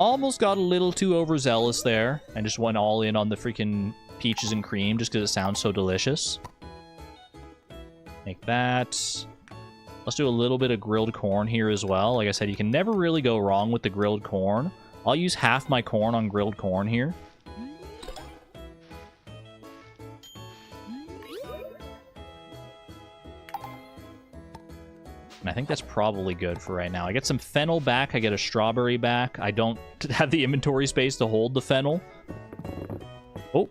Almost got a little too overzealous there, and just went all in on the freaking peaches and cream just because it sounds so delicious. Make that. Let's do a little bit of grilled corn here as well. Like I said, you can never really go wrong with the grilled corn. I'll use half my corn on grilled corn here. And I think that's probably good for right now. I get some fennel back. I get a strawberry back. I don't have the inventory space to hold the fennel. Oh.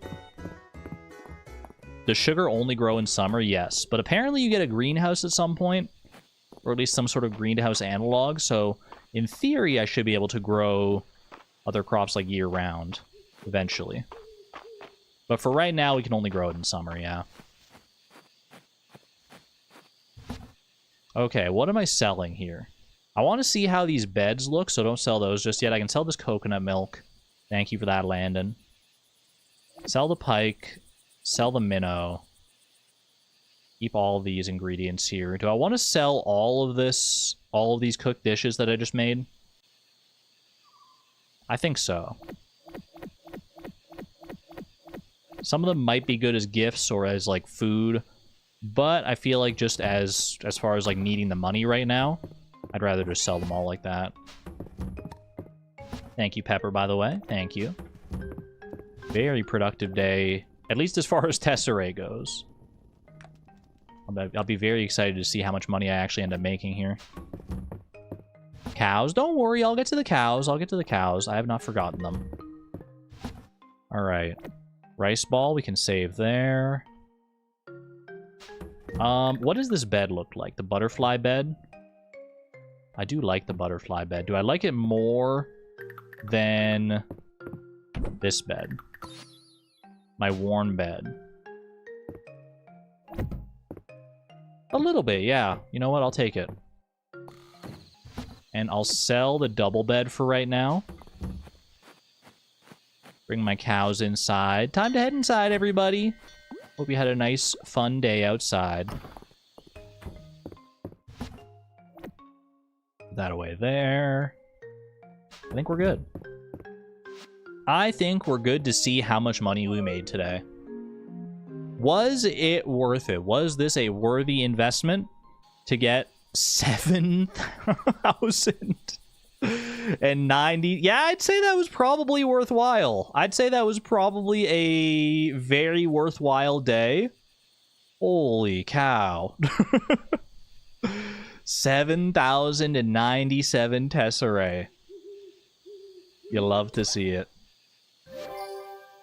Does sugar only grow in summer? Yes. But apparently you get a greenhouse at some point. Or at least some sort of greenhouse analog. So in theory, I should be able to grow other crops like year-round eventually. But for right now, we can only grow it in summer, yeah. Okay, what am I selling here? I want to see how these beds look, so don't sell those just yet. I can sell this coconut milk. Thank you for that, Landon. Sell the pike. Sell the minnow. Keep all of these ingredients here. Do I want to sell all of this, all of these cooked dishes that I just made? I think so. Some of them might be good as gifts or as, like, food, but I feel like just as far as, like, needing the money right now, I'd rather just sell them all like that. Thank you, Pepper, by the way. Thank you. Very productive day, at least as far as Tesserae goes. I'll be very excited to see how much money I actually end up making here. Cows. Don't worry, I'll get to the cows. I'll get to the cows. I have not forgotten them. Alright. Rice ball, we can save there. What does this bed look like? The butterfly bed? I do like the butterfly bed. Do I like it more than this bed? My worn bed. A little bit, yeah. You know what? I'll take it. And I'll sell the double bed for right now. Bring my cows inside. Time to head inside, everybody. Hope you had a nice, fun day outside. Put that away there. I think we're good. I think we're good to see how much money we made today. Was it worth it? Was this a worthy investment to get 7,090? Yeah, I'd say that was probably worthwhile. I'd say that was probably a very worthwhile day. Holy cow. 7,097 Tesserae. You love to see it.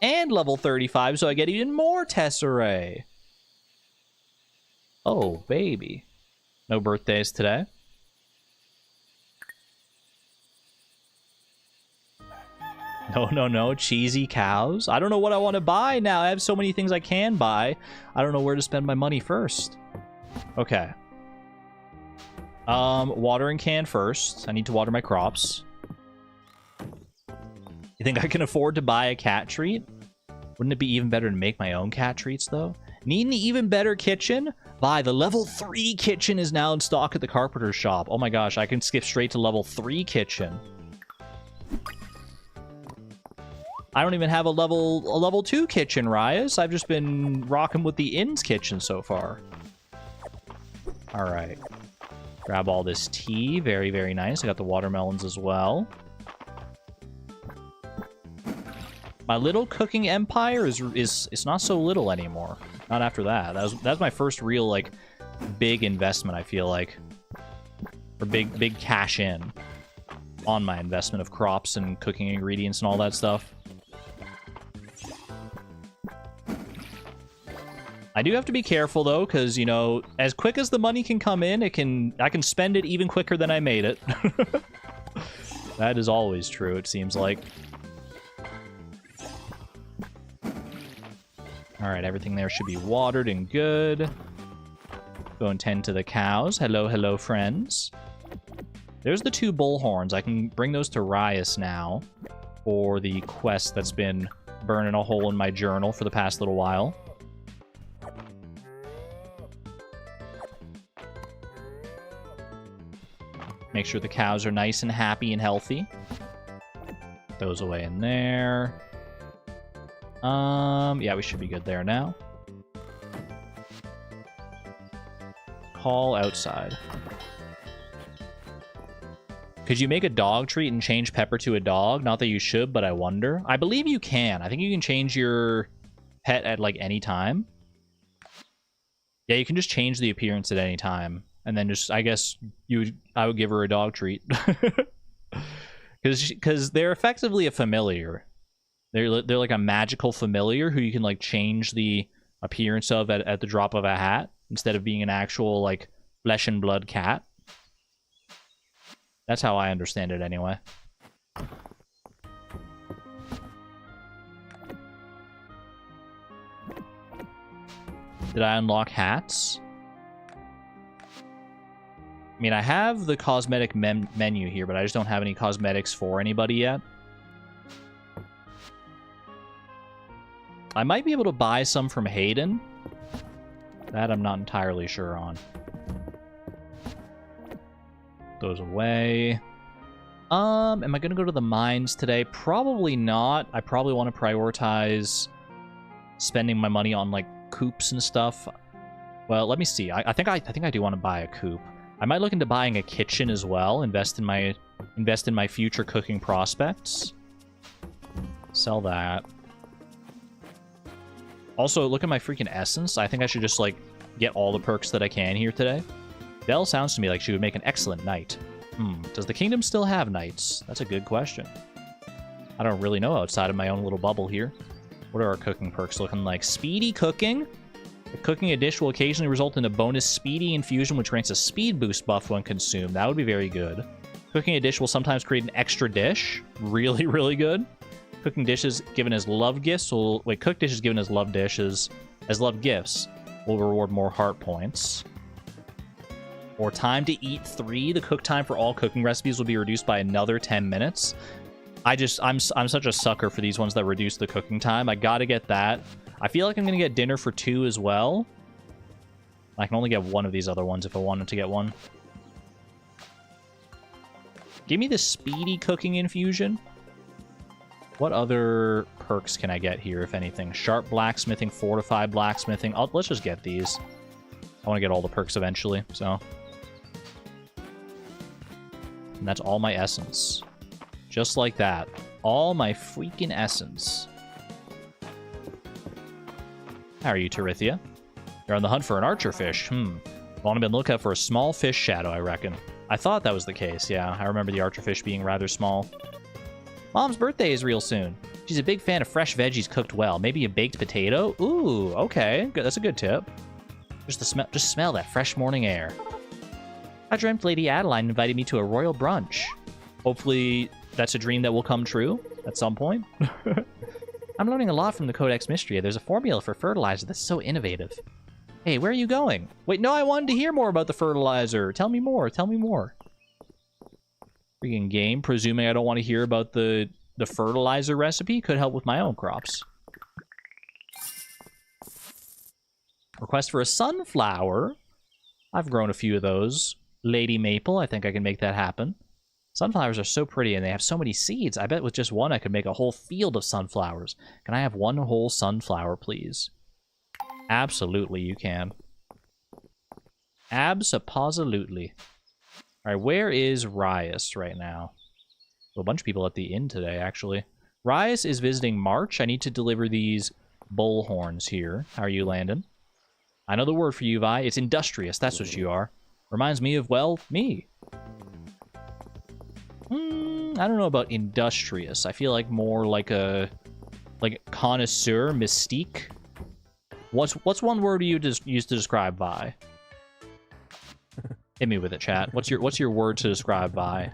And level 35, so I get even more Tesserae. Oh, baby. No birthdays today. No. Cheesy cows. I don't know what I want to buy now. I have so many things I can buy. I don't know where to spend my money first. Okay. Watering can first. I need to water my crops. You think I can afford to buy a cat treat? Wouldn't it be even better to make my own cat treats, though? Need an even better kitchen? Buy the level 3 kitchen is now in stock at the carpenter's shop. Oh my gosh, I can skip straight to level 3 kitchen. I don't even have a level 2 kitchen, Rias. I've just been rocking with the inn's kitchen so far. Alright. Grab all this tea. Very, very nice. I got the watermelons as well. My little cooking empire is not so little anymore. Not after that. That's my first real, like, big investment, I feel like. Or big cash in on my investment of crops and cooking ingredients and all that stuff. I do have to be careful, though, because, you know, as quick as the money can come in, I can spend it even quicker than I made it. That is always true, it seems like. Alright, everything there should be watered and good. Go and tend to the cows. Hello, hello, friends. There's the 2 bullhorns. I can bring those to Rias now for the quest that's been burning a hole in my journal for the past little while. Make sure the cows are nice and happy and healthy. Put those away in there. Yeah, we should be good there now. Call outside. Could you make a dog treat and change Pepper to a dog? Not that you should, but I wonder. I believe you can. I think you can change your pet at, like, any time. Yeah, you can just change the appearance at any time. And then just, I guess, I would give her a dog treat. Because they're effectively a familiar. They're like a magical familiar who you can, like, change the appearance of at the drop of a hat instead of being an actual, like, flesh and blood cat. That's how I understand it anyway. Did I unlock hats? I mean, I have the cosmetic menu here, but I just don't have any cosmetics for anybody yet. I might be able to buy some from Hayden. That I'm not entirely sure on. Those away. Am I going to go to the mines today? Probably not. I probably want to prioritize spending my money on, like, coops and stuff. Well, let me see. I think I do want to buy a coop. I might look into buying a kitchen as well. Invest in my future cooking prospects. Sell that. Also, look at my freaking essence. I think I should just, like, get all the perks that I can here today. Belle sounds to me like she would make an excellent knight. Does the kingdom still have knights? That's a good question. I don't really know outside of my own little bubble here. What are our cooking perks looking like? Speedy cooking. Cooking a dish will occasionally result in a bonus speedy infusion, which grants a speed boost buff when consumed. That would be very good. Cooking a dish will sometimes create an extra dish. Really, really good. Cooking dishes given as love gifts will... Wait, cooked dishes given as love dishes... As love gifts will reward more heart points. Or time to eat 3. The cook time for all cooking recipes will be reduced by another 10 minutes. I'm such a sucker for these ones that reduce the cooking time. I gotta get that. I feel like I'm gonna get dinner for 2 as well. I can only get one of these other ones if I wanted to get one. Give me the speedy cooking infusion. What other perks can I get here, if anything? Sharp blacksmithing, fortified blacksmithing. Let's just get these. I want to get all the perks eventually, so... And that's all my essence. Just like that. All my freaking essence. How are you, Terithia? You're on the hunt for an archer fish. Want to be on the lookout for a small fish shadow, I reckon. I thought that was the case, yeah. I remember the archer fish being rather small. Mom's birthday is real soon. She's a big fan of fresh veggies cooked well. Maybe a baked potato? Ooh, okay. Good. That's a good tip. Just smell that fresh morning air. I dreamt Lady Adeline invited me to a royal brunch. Hopefully that's a dream that will come true at some point. I'm learning a lot from the Codex Mistria. There's a formula for fertilizer that's so innovative. Hey, where are you going? Wait, no, I wanted to hear more about the fertilizer. Tell me more. Tell me more. Freaking game, presuming I don't want to hear about the fertilizer recipe, could help with my own crops. Request for a sunflower. I've grown a few of those. Lady Maple, I think I can make that happen. Sunflowers are so pretty and they have so many seeds. I bet with just one I could make a whole field of sunflowers. Can I have one whole sunflower, please? Absolutely, you can. Abso-positively. Alright, where is Rias right now? Well, a bunch of people at the inn today, actually. Rias is visiting March. I need to deliver these bull horns here. How are you, Landon? I know the word for you, Vi. It's industrious. That's what you are. Reminds me of, well, me. I don't know about industrious. I feel like more like a... like connoisseur, mystique. What's one word you just use to describe Vi? Hit me with it, chat. What's your word to describe Vi?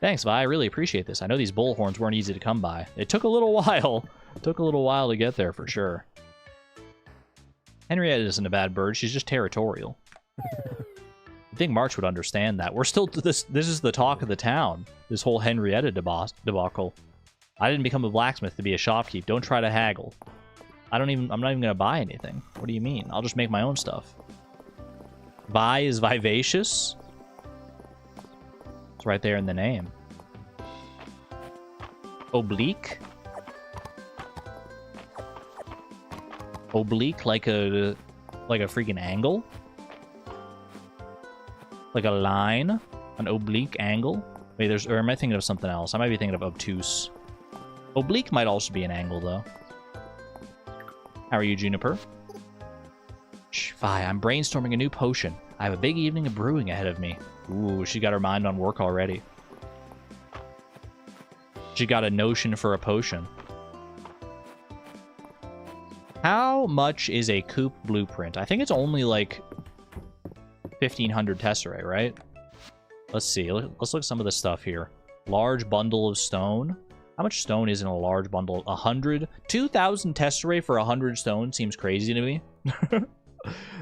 Thanks, Vi. I really appreciate this. I know these bullhorns weren't easy to come by. It took a little while. It took a little while to get there, for sure. Henrietta isn't a bad bird. She's just territorial. I think March would understand that. We're still... This is the talk of the town. This whole Henrietta debacle. I didn't become a blacksmith to be a shopkeep. Don't try to haggle. I'm not even going to buy anything. What do you mean? I'll just make my own stuff. Vi is vivacious. It's right there in the name. Oblique. Oblique like a freaking angle. Like a line. An oblique angle. Wait, or am I thinking of something else? I might be thinking of obtuse. Oblique might also be an angle, though. How are you, Juniper? Shh, Vi, I'm brainstorming a new potion. I have a big evening of brewing ahead of me. Ooh, she got her mind on work already. She got a notion for a potion. How much is a coop blueprint? I think it's only like 1,500 tesserae, right? Let's see. Let's look at some of the stuff here. Large bundle of stone. How much stone is in a large bundle? 100? 2,000 tesserae for 100 stone seems crazy to me.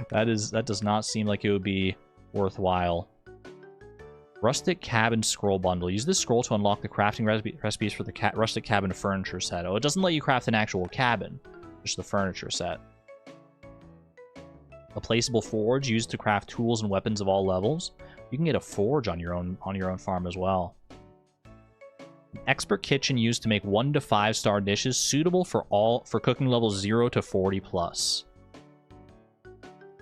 That does not seem like it would be worthwhile. Rustic cabin scroll bundle. Use this scroll to unlock the crafting recipes for the rustic cabin furniture set. Oh, it doesn't let you craft an actual cabin, just the furniture set. A placeable forge used to craft tools and weapons of all levels. You can get a forge on your own farm as well. An expert kitchen used to make 1 to 5 star dishes suitable for cooking levels 0 to 40 plus.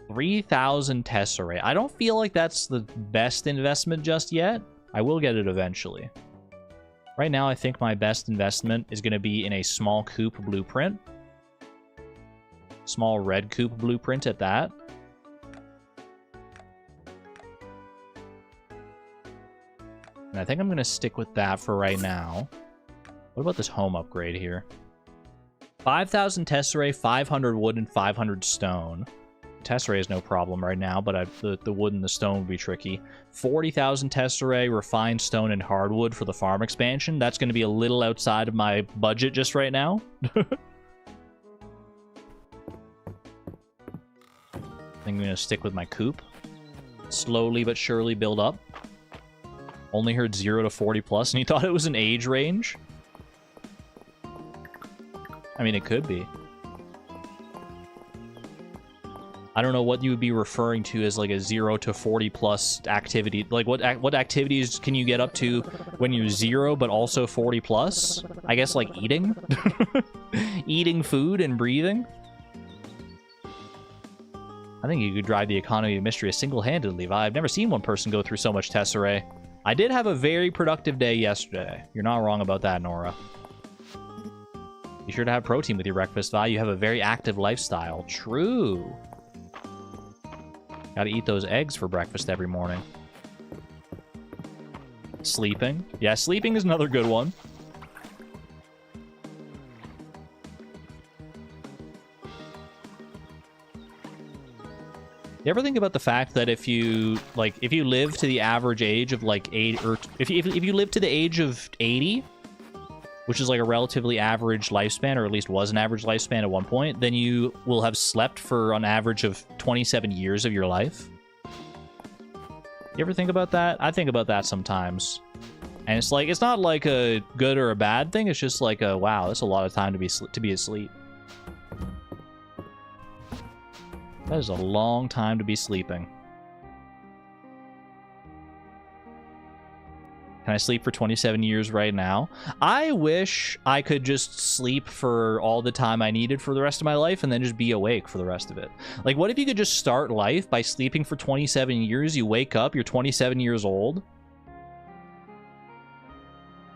3,000 tesserae. I don't feel like that's the best investment just yet. I will get it eventually. Right now, I think my best investment is going to be in a small coop blueprint. Small red coop blueprint at that. And I think I'm going to stick with that for right now. What about this home upgrade here? 5,000 tesserae, 500 wood, and 500 stone. Tesserae is no problem right now, but the wood and the stone would be tricky. 40,000 tesserae, refined stone, and hardwood for the farm expansion. That's going to be a little outside of my budget just right now. I think I'm going to stick with my coop. Slowly but surely build up. Only heard 0 to 40 plus, and you thought it was an age range? I mean, it could be. I don't know what you would be referring to as like a 0 to 40 plus activity. Like what activities can you get up to when you're 0 but also 40 plus? I guess like eating? Eating food and breathing? I think you could drive the economy of Mistria single-handedly. I've never seen one person go through so much tesserae. I did have a very productive day yesterday. You're not wrong about that, Nora. Be sure to have protein with your breakfast, Vi. You have a very active lifestyle. True. Gotta eat those eggs for breakfast every morning. Sleeping. Yeah, sleeping is another good one. You ever think about the fact that if you live to the average age of like 8, or if you live to the age of 80, which is like a relatively average lifespan, or at least was an average lifespan at one point, then you will have slept for an average of 27 years of your life. You ever think about that? I think about that sometimes. And it's like, it's not like a good or a bad thing, it's just like a, wow, that's a lot of time to be asleep. That is a long time to be sleeping. Can I sleep for 27 years right now? I wish I could just sleep for all the time I needed for the rest of my life and then just be awake for the rest of it. Like, what if you could just start life by sleeping for 27 years, you wake up, you're 27 years old?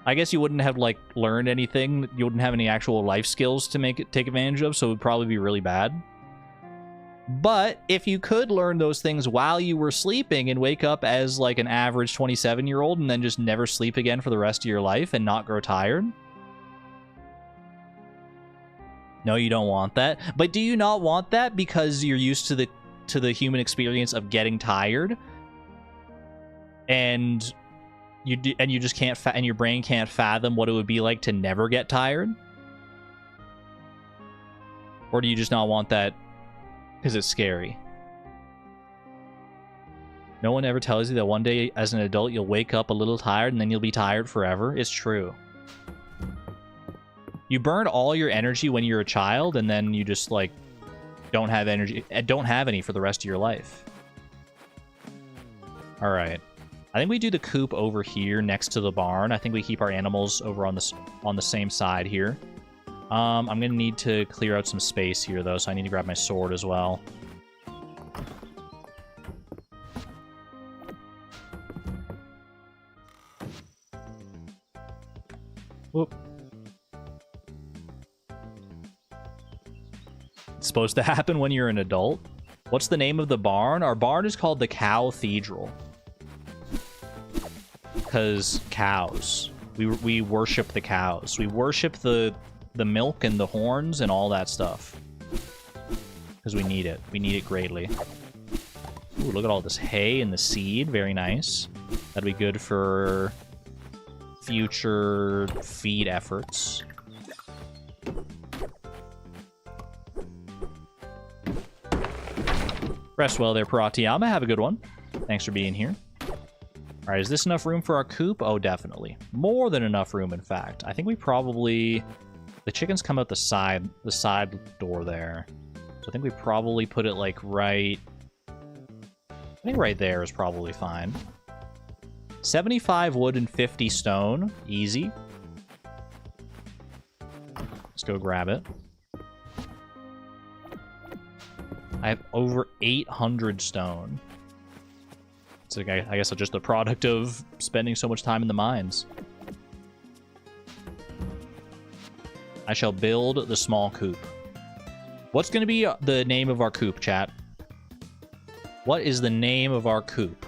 I guess you wouldn't have, like, learned anything. You wouldn't have any actual life skills to take advantage of, so it would probably be really bad. But if you could learn those things while you were sleeping and wake up as like an average 27-year-old and then just never sleep again for the rest of your life and not grow tired. No, you don't want that. But do you not want that because you're used to the human experience of getting tired? And you just can't and your brain can't fathom what it would be like to never get tired? Or do you just not want that because it's scary? No one ever tells you that one day as an adult you'll wake up a little tired and then you'll be tired forever. It's true. You burn all your energy when you're a child and then you just like don't have any for the rest of your life. All right. I think we do the coop over here next to the barn. I think we keep our animals over on the same side here. I'm gonna need to clear out some space here, though, so I need to grab my sword as well. Whoop. It's supposed to happen when you're an adult. What's the name of the barn? Our barn is called the Cowthedral. Because cows. We worship the cows. We worship the milk and the horns and all that stuff. Because we need it. We need it greatly. Ooh, look at all this hay and the seed. Very nice. That'd be good for future feed efforts. Rest well there, Paratiyama. Have a good one. Thanks for being here. All right, is this enough room for our coop? Oh, definitely. More than enough room, in fact. I think we probably... The chickens come out the side door there. So I think we probably put it, like, right... I think right there is probably fine. 75 wood and 50 stone. Easy. Let's go grab it. I have over 800 stone. It's like, I guess it's just a product of spending so much time in the mines. I shall build the small coop. What's going to be the name of our coop, chat? What is the name of our coop?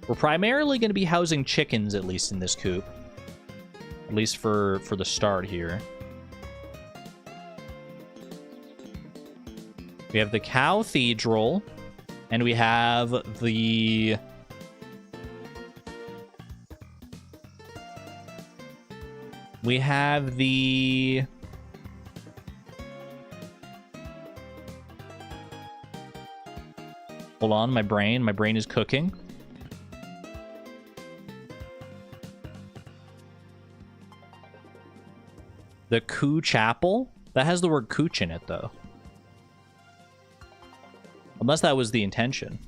We're primarily going to be housing chickens, at least in this coop. At least for the start here. We have the Cathedral, and we have the... We have the... Hold on, my brain is cooking. The Coo Chapel? That has the word cooch in it, though. Unless that was the intention.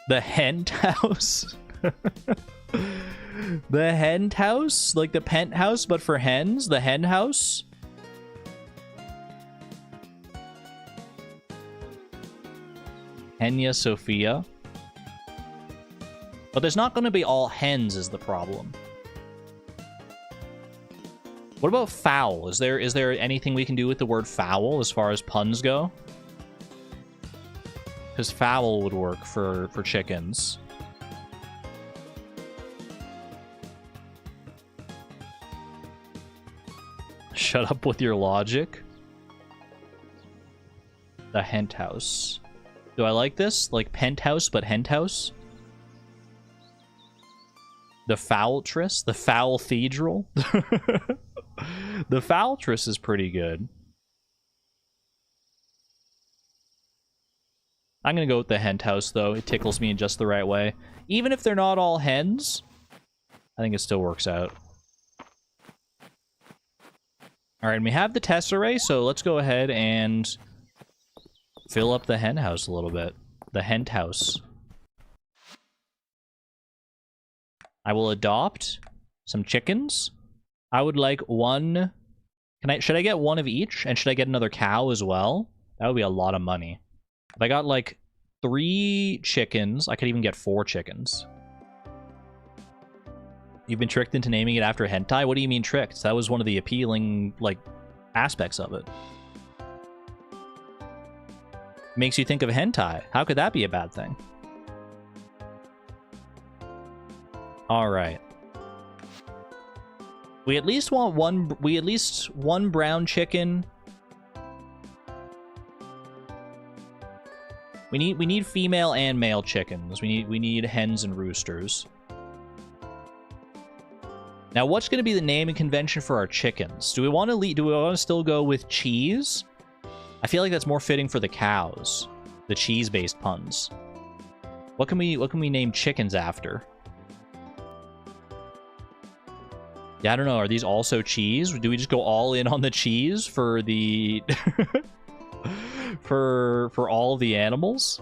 The Hen House? The Hen House? Like the penthouse, but for hens? The Hen House? Henya Sophia? But there's not going to be all hens is the problem. What about fowl? Is there anything we can do with the word fowl as far as puns go? Because fowl would work for chickens. Shut up with your logic. The Hent House. Do I like this? Like penthouse, but Hent House? The Fowltress? The Fowl Cathedral? The Fowltress is pretty good. I'm gonna go with the Hent House, though. It tickles me in just the right way. Even if they're not all hens, I think it still works out. Alright, and we have the tesserae, so let's go ahead and fill up the hen house a little bit. The Hent House. I will adopt some chickens. I would like one... Should I get one of each? And should I get another cow as well? That would be a lot of money. If I got, like, 3 chickens, I could even get 4 chickens. You've been tricked into naming it after hentai? What do you mean tricked? That was one of the appealing, like, aspects of it. Makes you think of hentai. How could that be a bad thing? Alright. We at least want one brown chicken. We need female and male chickens. We need hens and roosters. Now, what's going to be the naming convention for our chickens? Do we want to still go with cheese? I feel like that's more fitting for the cows. The cheese-based puns. What can we name chickens after? Yeah, I don't know. Are these also cheese? Do we just go all in on the cheese for the for all of the animals?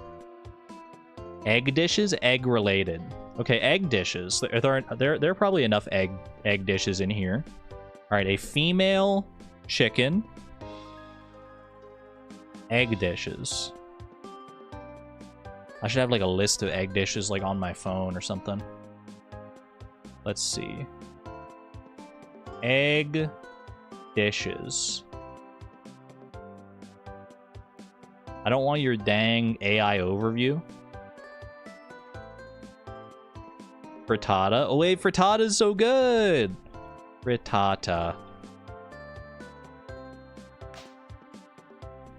Egg dishes, egg related. Okay, egg dishes. There are probably enough egg dishes in here. All right, a female chicken. Egg dishes. I should have like a list of egg dishes like on my phone or something. Let's see. Egg dishes. I don't want your dang AI overview. Frittata. Oh wait, frittata is so good. Frittata.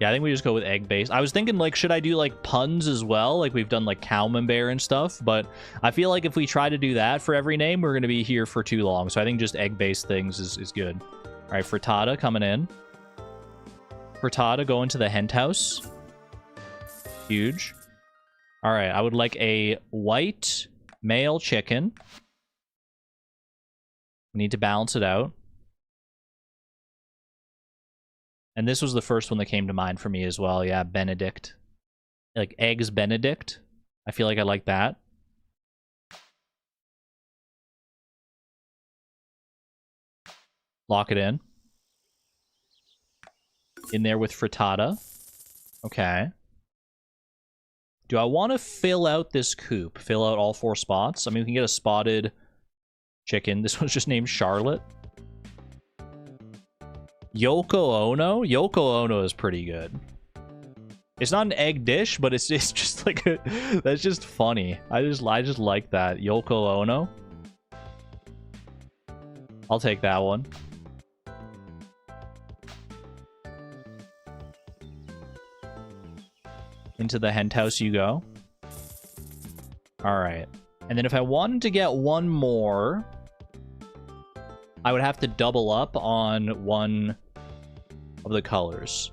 Yeah, I think we just go with egg-based. I was thinking, like, should I do, like, puns as well? Like, we've done, like, Camembert and stuff. But I feel like if we try to do that for every name, we're going to be here for too long. So I think just egg-based things is good. All right, frittata coming in. Frittata going to the hen house. Huge. All right, I would like a white male chicken. We need to balance it out. And this was the first one that came to mind for me as well. Yeah, Benedict. Like eggs Benedict. I feel like I like that. Lock it in. In there with frittata. Okay. Do I want to fill out this coop? Fill out all 4 spots? I mean, we can get a spotted chicken. This one's just named Charlotte. Yoko Ono? Yoko Ono is pretty good. It's not an egg dish, but it's just like a, that's just funny. I just like that. Yoko Ono. I'll take that one. Into the hen house you go. Alright. And then if I wanted to get one more, I would have to double up on one of the colors.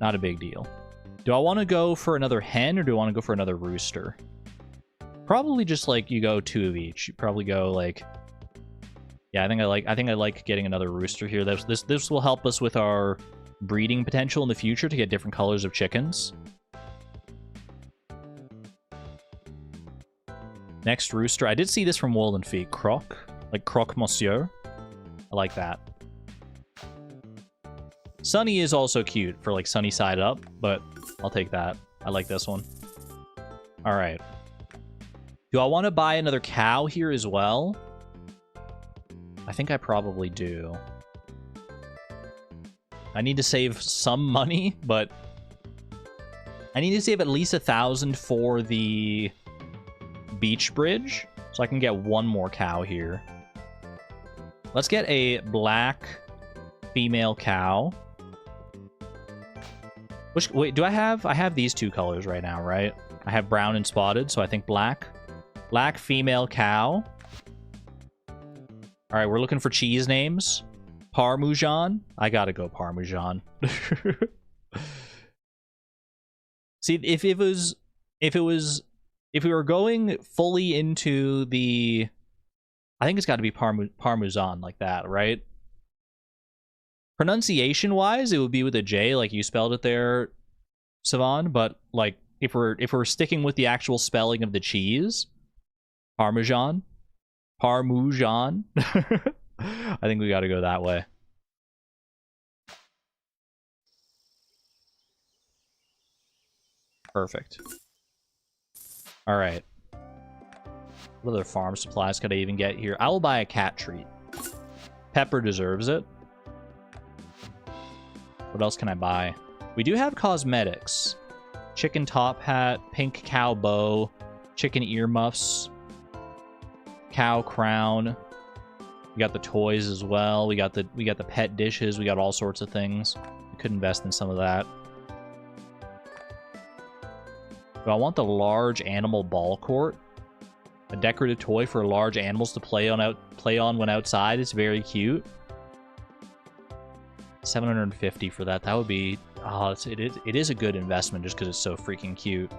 Not a big deal. Do I want to go for another hen or do I want to go for another rooster? Probably just like you go 2 of each. You probably go like, yeah, I think I like getting another rooster here. This will help us with our breeding potential in the future to get different colors of chickens. Next rooster. I did see this from Wool and Feet. Croc. Like Croc Monsieur. I like that. Sunny is also cute for like sunny side up, but I'll take that. I like this one. All right. Do I want to buy another cow here as well? I think I probably do. I need to save some money, but I need to save at least 1,000 for the beach bridge, so I can get one more cow here. Let's get a black female cow. Wait, do I have these 2 colors right now, right? I have brown and spotted, so I think black. Black female cow. All right, we're looking for cheese names. Parmesan. I gotta go Parmesan. See, if we were going fully into the, I think it's got to be Parmesan like that, right? Pronunciation-wise, it would be with a J, like you spelled it there, Savan. But like, if we're sticking with the actual spelling of the cheese, Parmesan. I think we got to go that way. Perfect. All right. What other farm supplies could I even get here? I will buy a cat treat. Pepper deserves it. What else can I buy? We do have cosmetics. Chicken top hat, pink cow bow, chicken earmuffs, cow crown. We got the toys as well. We got the pet dishes. We got all sorts of things. We could invest in some of that. Do I want the large animal ball court? A decorative toy for large animals to play on when outside. It's very cute. 750 for that. That would be, oh, it is a good investment just because it's so freaking cute.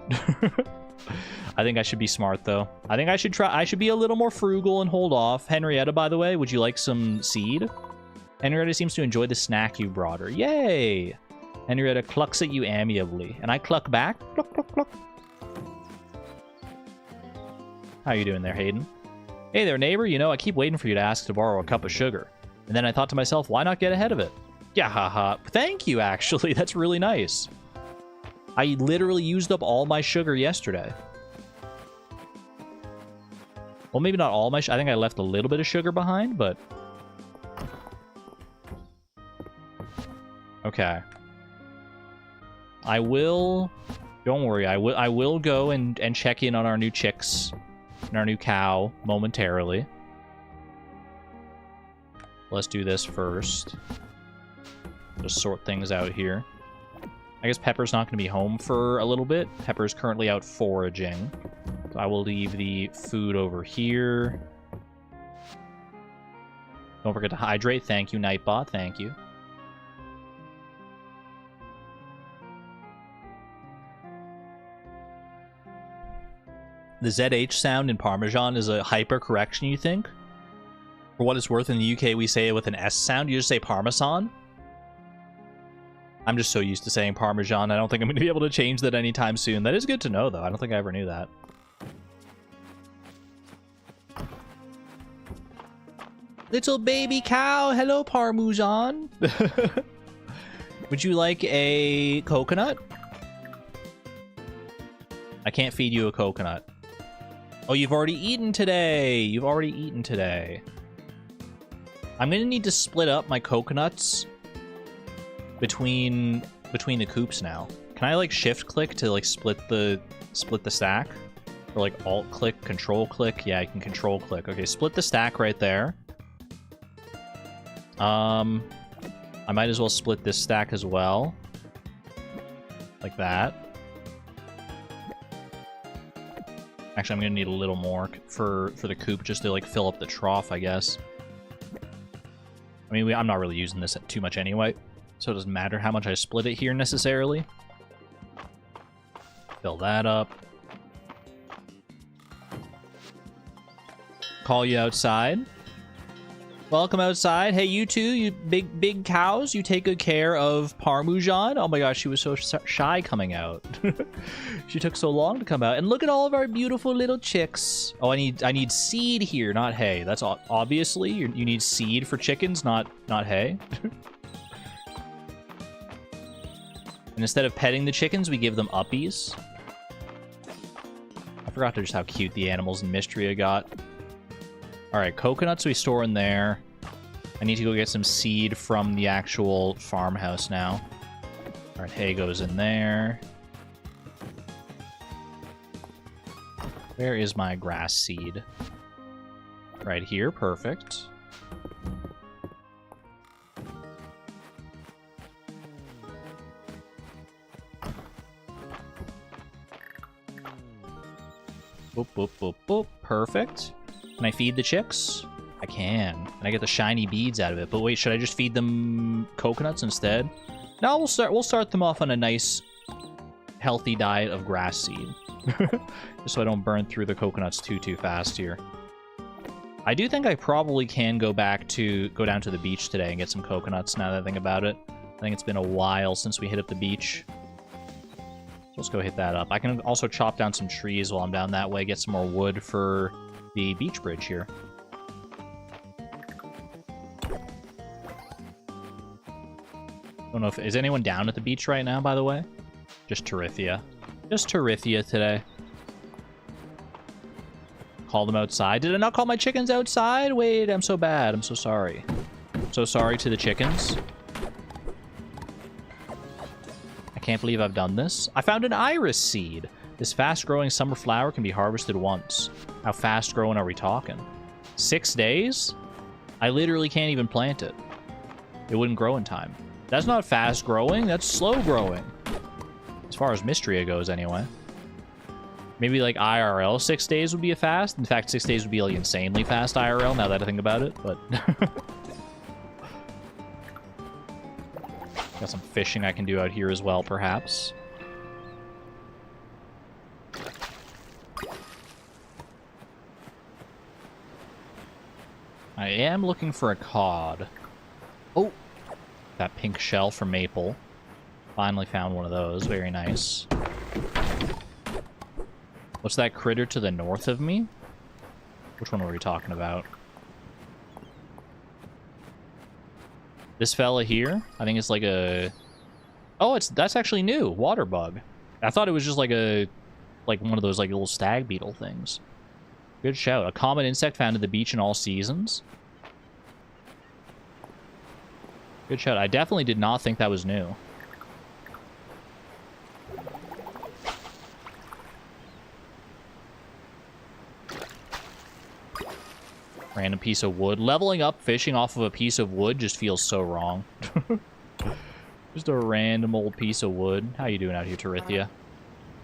I think I should be smart though. I think I should be a little more frugal and hold off. Henrietta, by the way, would you like some seed? Henrietta seems to enjoy the snack you brought her. Yay! Henrietta clucks at you amiably, and I cluck back. Cluck, cluck, cluck. How you doing there, Hayden? Hey there, neighbor. You know, I keep waiting for you to ask to borrow a cup of sugar. And then I thought to myself, why not get ahead of it? Yeah, haha. Thank you, actually. That's really nice. I literally used up all my sugar yesterday. Well, maybe not all my I think I left a little bit of sugar behind, but... Okay. I will... Don't worry, I will go and check in on our new chicks and our new cow momentarily. Let's do this first. Just sort things out here. I guess Pepper's not going to be home for a little bit. Pepper's currently out foraging. So I will leave the food over here. Don't forget to hydrate. Thank you, Nightbot. Thank you. The ZH sound in Parmesan is a hyper correction, you think? For what it's worth, in the UK, we say it with an S sound. You just say Parmesan. I'm just so used to saying Parmesan. I don't think I'm going to be able to change that anytime soon. That is good to know, though. I don't think I ever knew that. Little baby cow. Hello, Parmesan. Would you like a coconut? I can't feed you a coconut. Oh, you've already eaten today. You've already eaten today. I'm gonna need to split up my coconuts between the coops now. Can I like shift click to like split the stack? Or like alt click, control click? Yeah, I can control click. Okay, split the stack right there. I might as well split this stack as well. Like that. Actually, I'm gonna need a little more for the coop just to like fill up the trough, I guess. I mean, I'm not really using this too much anyway, so it doesn't matter how much I split it here necessarily. Fill that up. Call you outside. Welcome outside. Hey, you two, you big cows, you take good care of Parmesan. Oh my gosh, she was so shy coming out. She took so long to come out. And look at all of our beautiful little chicks. Oh, I need seed here, not hay. That's obviously you need seed for chickens, not hay. And instead of petting the chickens, we give them uppies. I forgot just how cute the animals in Mistria got. Alright, coconuts we store in there. I need to go get some seed from the actual farmhouse now. Alright, hay goes in there. Where is my grass seed? Right here, perfect. Boop, boop, boop, boop. Perfect. Can I feed the chicks? I can. And I get the shiny beads out of it. But wait, should I just feed them coconuts instead? No, we'll start them off on a nice, healthy diet of grass seed. Just so I don't burn through the coconuts too fast here. I do think I probably can go down to the beach today and get some coconuts now that I think about it. I think it's been a while since we hit up the beach. So let's go hit that up. I can also chop down some trees while I'm down that way, get some more wood for the beach bridge here. I don't know if... Is anyone down at the beach right now, by the way? Just Tarithia. Just Tarithia today. Call them outside. Did I not call my chickens outside? Wait, I'm so bad. I'm so sorry. So sorry to the chickens. I can't believe I've done this. I found an iris seed. This fast-growing summer flower can be harvested once. How fast-growing are we talking? 6 days? I literally can't even plant it. It wouldn't grow in time. That's not fast-growing. That's slow-growing. As far as Mistria goes, anyway. Maybe, like, IRL 6 days would be a fast. In fact, 6 days would be, like, insanely fast IRL, now that I think about it, but... Got some fishing I can do out here as well, perhaps. I am looking for a cod. Oh! That pink shell from Maple. Finally found one of those. Very nice. What's that critter to the north of me? Which one were we talking about? This fella here? I think it's like a... Oh, that's actually new. Water bug. I thought it was just like one of those like little stag beetle things. Good shout. A common insect found at the beach in all seasons. Good shout. I definitely did not think that was new. Random piece of wood. Leveling up fishing off of a piece of wood just feels so wrong. Just a random old piece of wood. How you doing out here, Tarithia?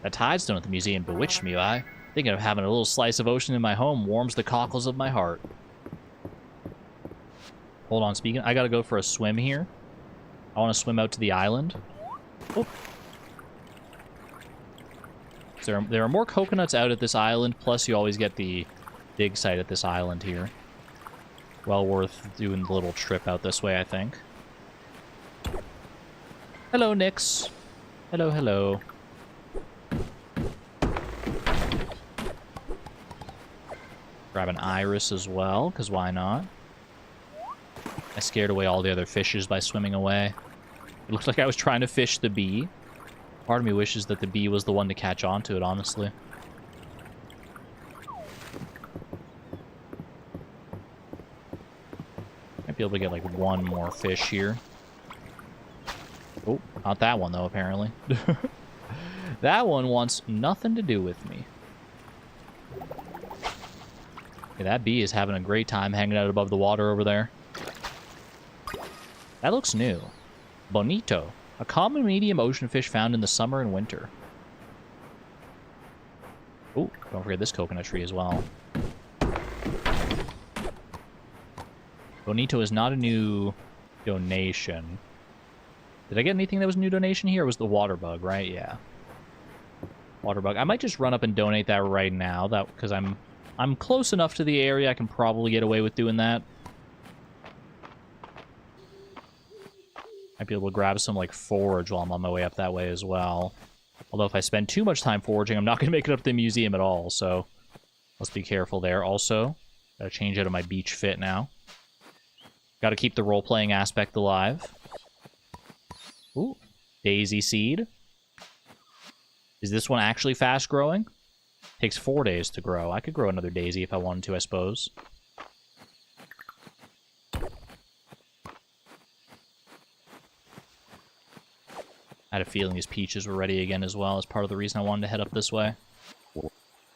That tidestone at the museum bewitched me, I. Thinking of having a little slice of ocean in my home warms the cockles of my heart. Hold on, speaking. I gotta go for a swim here. I want to swim out to the island. Oh. There are more coconuts out at this island, plus you always get the dig site at this island here. Well worth doing the little trip out this way, I think. Hello, Nix. Hello, hello. Grab an iris as well, because why not? I scared away all the other fishes by swimming away. It looked like I was trying to fish the bee. Part of me wishes that the bee was the one to catch on to it, honestly. Might be able to get like one more fish here. Oh, not that one though, apparently. That one wants nothing to do with me. Okay, that bee is having a great time hanging out above the water over there. That looks new. Bonito. A common medium ocean fish found in the summer and winter. Oh, don't forget this coconut tree as well. Bonito is not a new donation. Did I get anything that was a new donation here? It was the water bug, right? Yeah. Water bug. I might just run up and donate that right now, because I'm close enough to the area I can probably get away with doing that. Might be able to grab some, like, forage while I'm on my way up that way as well. Although if I spend too much time foraging, I'm not going to make it up to the museum at all, so let's be careful there. Also, gotta change out of my beach fit now. Gotta keep the role-playing aspect alive. Ooh, daisy seed. Is this one actually fast-growing? Takes 4 days to grow. I could grow another daisy if I wanted to, I suppose. I had a feeling these peaches were ready again as well as part of the reason I wanted to head up this way.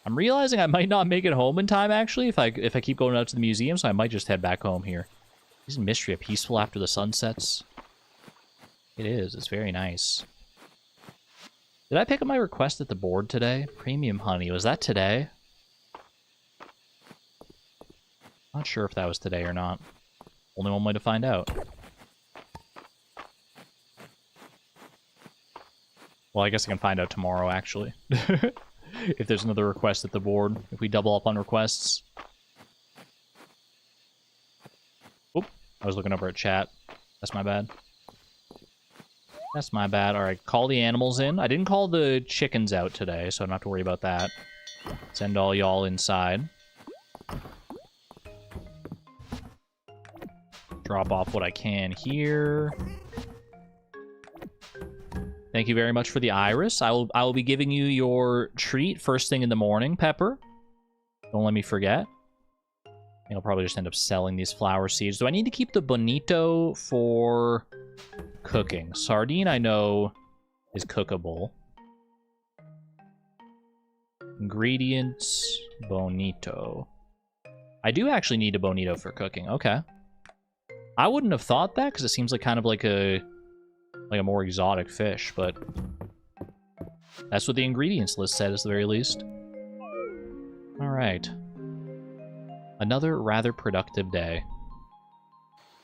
I'm realizing I might not make it home in time, actually, if I keep going out to the museum, so I might just head back home here. Isn't Mistria peaceful after the sun sets? It is. It's very nice. Did I pick up my request at the board today? Premium honey. Was that today? Not sure if that was today or not. Only one way to find out. Well, I guess I can find out tomorrow, actually. If there's another request at the board. If we double up on requests. Oop. I was looking over at chat. That's my bad. That's my bad. Alright, call the animals in. I didn't call the chickens out today, so I don't have to worry about that. Send all y'all inside. Drop off what I can here. Thank you very much for the iris. I will be giving you your treat first thing in the morning, Pepper. Don't let me forget. I'll probably just end up selling these flower seeds. Do I need to keep the bonito for cooking? Sardine, I know, is cookable. Ingredients, bonito. I do actually need a bonito for cooking. Okay. I wouldn't have thought that, because it seems like kind of like a more exotic fish, but that's what the ingredients list said, at the very least. Alright. Another rather productive day.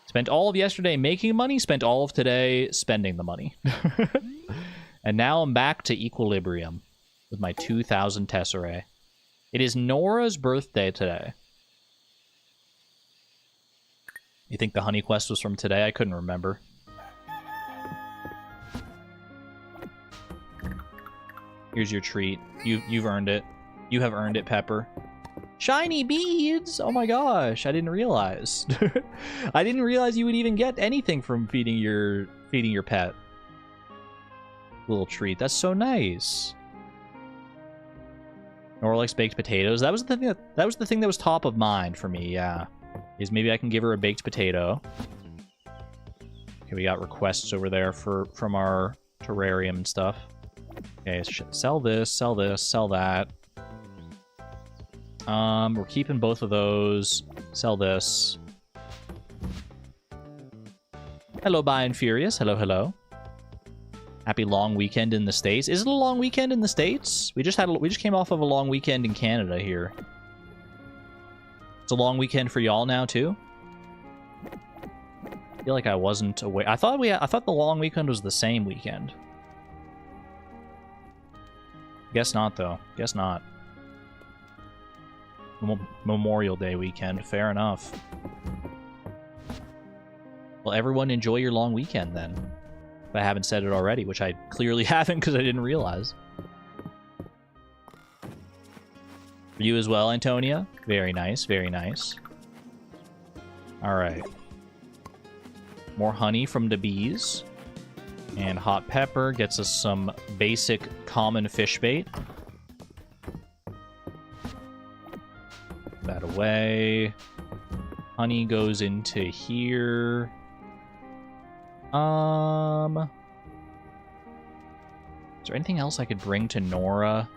Spent all of yesterday making money, spent all of today spending the money. And now I'm back to equilibrium with my 2,000 tesserae. It is Nora's birthday today. You think the honey quest was from today? I couldn't remember. Here's your treat. You've earned it. You have earned it, Pepper. Shiny beads! Oh my gosh, I didn't realize. I didn't realize you would even get anything from feeding your pet. Little treat. That's so nice. Nora likes baked potatoes. That was the thing that was top of mind for me, yeah. Is maybe I can give her a baked potato. Okay, we got requests over there from our terrarium and stuff. Okay, sell this, sell that. We're keeping both of those. Sell this. Hello, By and Furious. Hello, hello. Happy long weekend in the States. Is it a long weekend in the States? We just came off of a long weekend in Canada here. It's a long weekend for y'all now too. I feel like I wasn't aware. I thought the long weekend was the same weekend. Guess not, though. Guess not. Memorial Day weekend. Fair enough. Well, everyone enjoy your long weekend, then. If I haven't said it already, which I clearly haven't because I didn't realize. For you as well, Antonia. Very nice, very nice. Alright. More honey from the bees. And hot pepper gets us some basic common fish bait. Put that away. Honey goes into here. Is there anything else I could bring to Nora?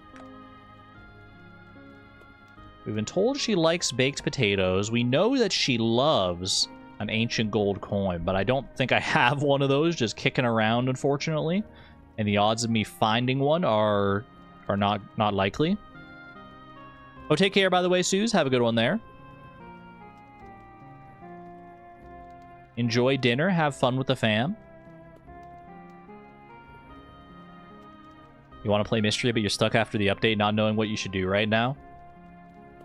We've been told she likes baked potatoes. We know that she loves an ancient gold coin, but I don't think I have one of those just kicking around, unfortunately. And the odds of me finding one are not likely. Oh, take care, by the way, Suze. Have a good one there. Enjoy dinner. Have fun with the fam. You want to play Mistria, but you're stuck after the update, not knowing what you should do right now?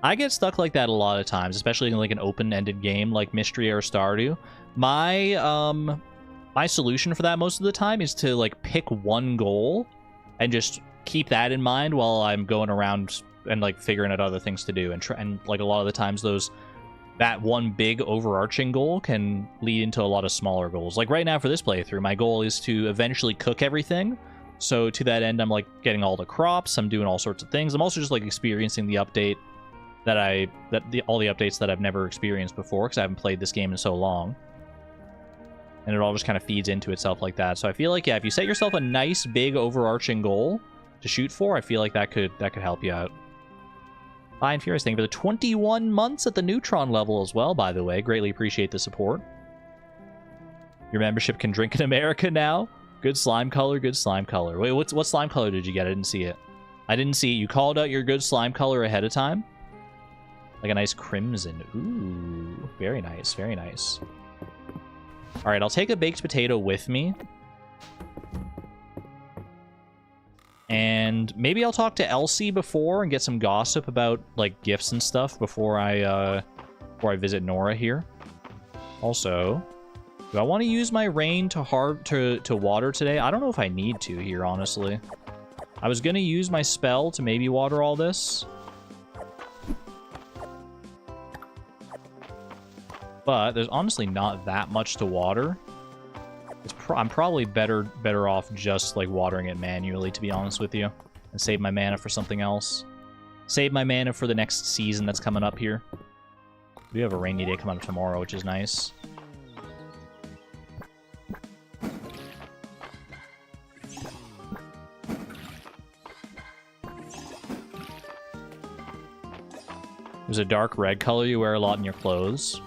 I get stuck like that a lot of times, especially in like an open-ended game like Mistria or Stardew. My solution for that most of the time is to like pick one goal and just keep that in mind while I'm going around and like figuring out other things to do. And like a lot of the times that one big overarching goal can lead into a lot of smaller goals. Like right now for this playthrough, my goal is to eventually cook everything. So to that end, I'm like getting all the crops, I'm doing all sorts of things. I'm also just like experiencing the update all the updates that I've never experienced before because I haven't played this game in so long. And it all just kind of feeds into itself like that. So I feel like, yeah, if you set yourself a nice big overarching goal to shoot for, I feel like that could help you out. Bye and Furious, thank you for the 21 months at the Neutron level as well, by the way. Greatly appreciate the support. Your membership can drink in America now. Good slime color, good slime color. Wait, what slime color did you get? I didn't see it. I didn't see it. You called out your good slime color ahead of time? Like a nice crimson. Ooh, very nice, very nice. All right, I'll take a baked potato with me. And maybe I'll talk to Elsie before and get some gossip about like gifts and stuff before I visit Nora here. Also, do I want to use my rain to water today? I don't know if I need to here, honestly. I was gonna use my spell to maybe water all this. But there's honestly not that much to water. I'm probably better off just like watering it manually, to be honest with you, and save my mana for something else. Save my mana for the next season that's coming up here. We have a rainy day coming up tomorrow, which is nice. There's a dark red color you wear a lot in your clothes.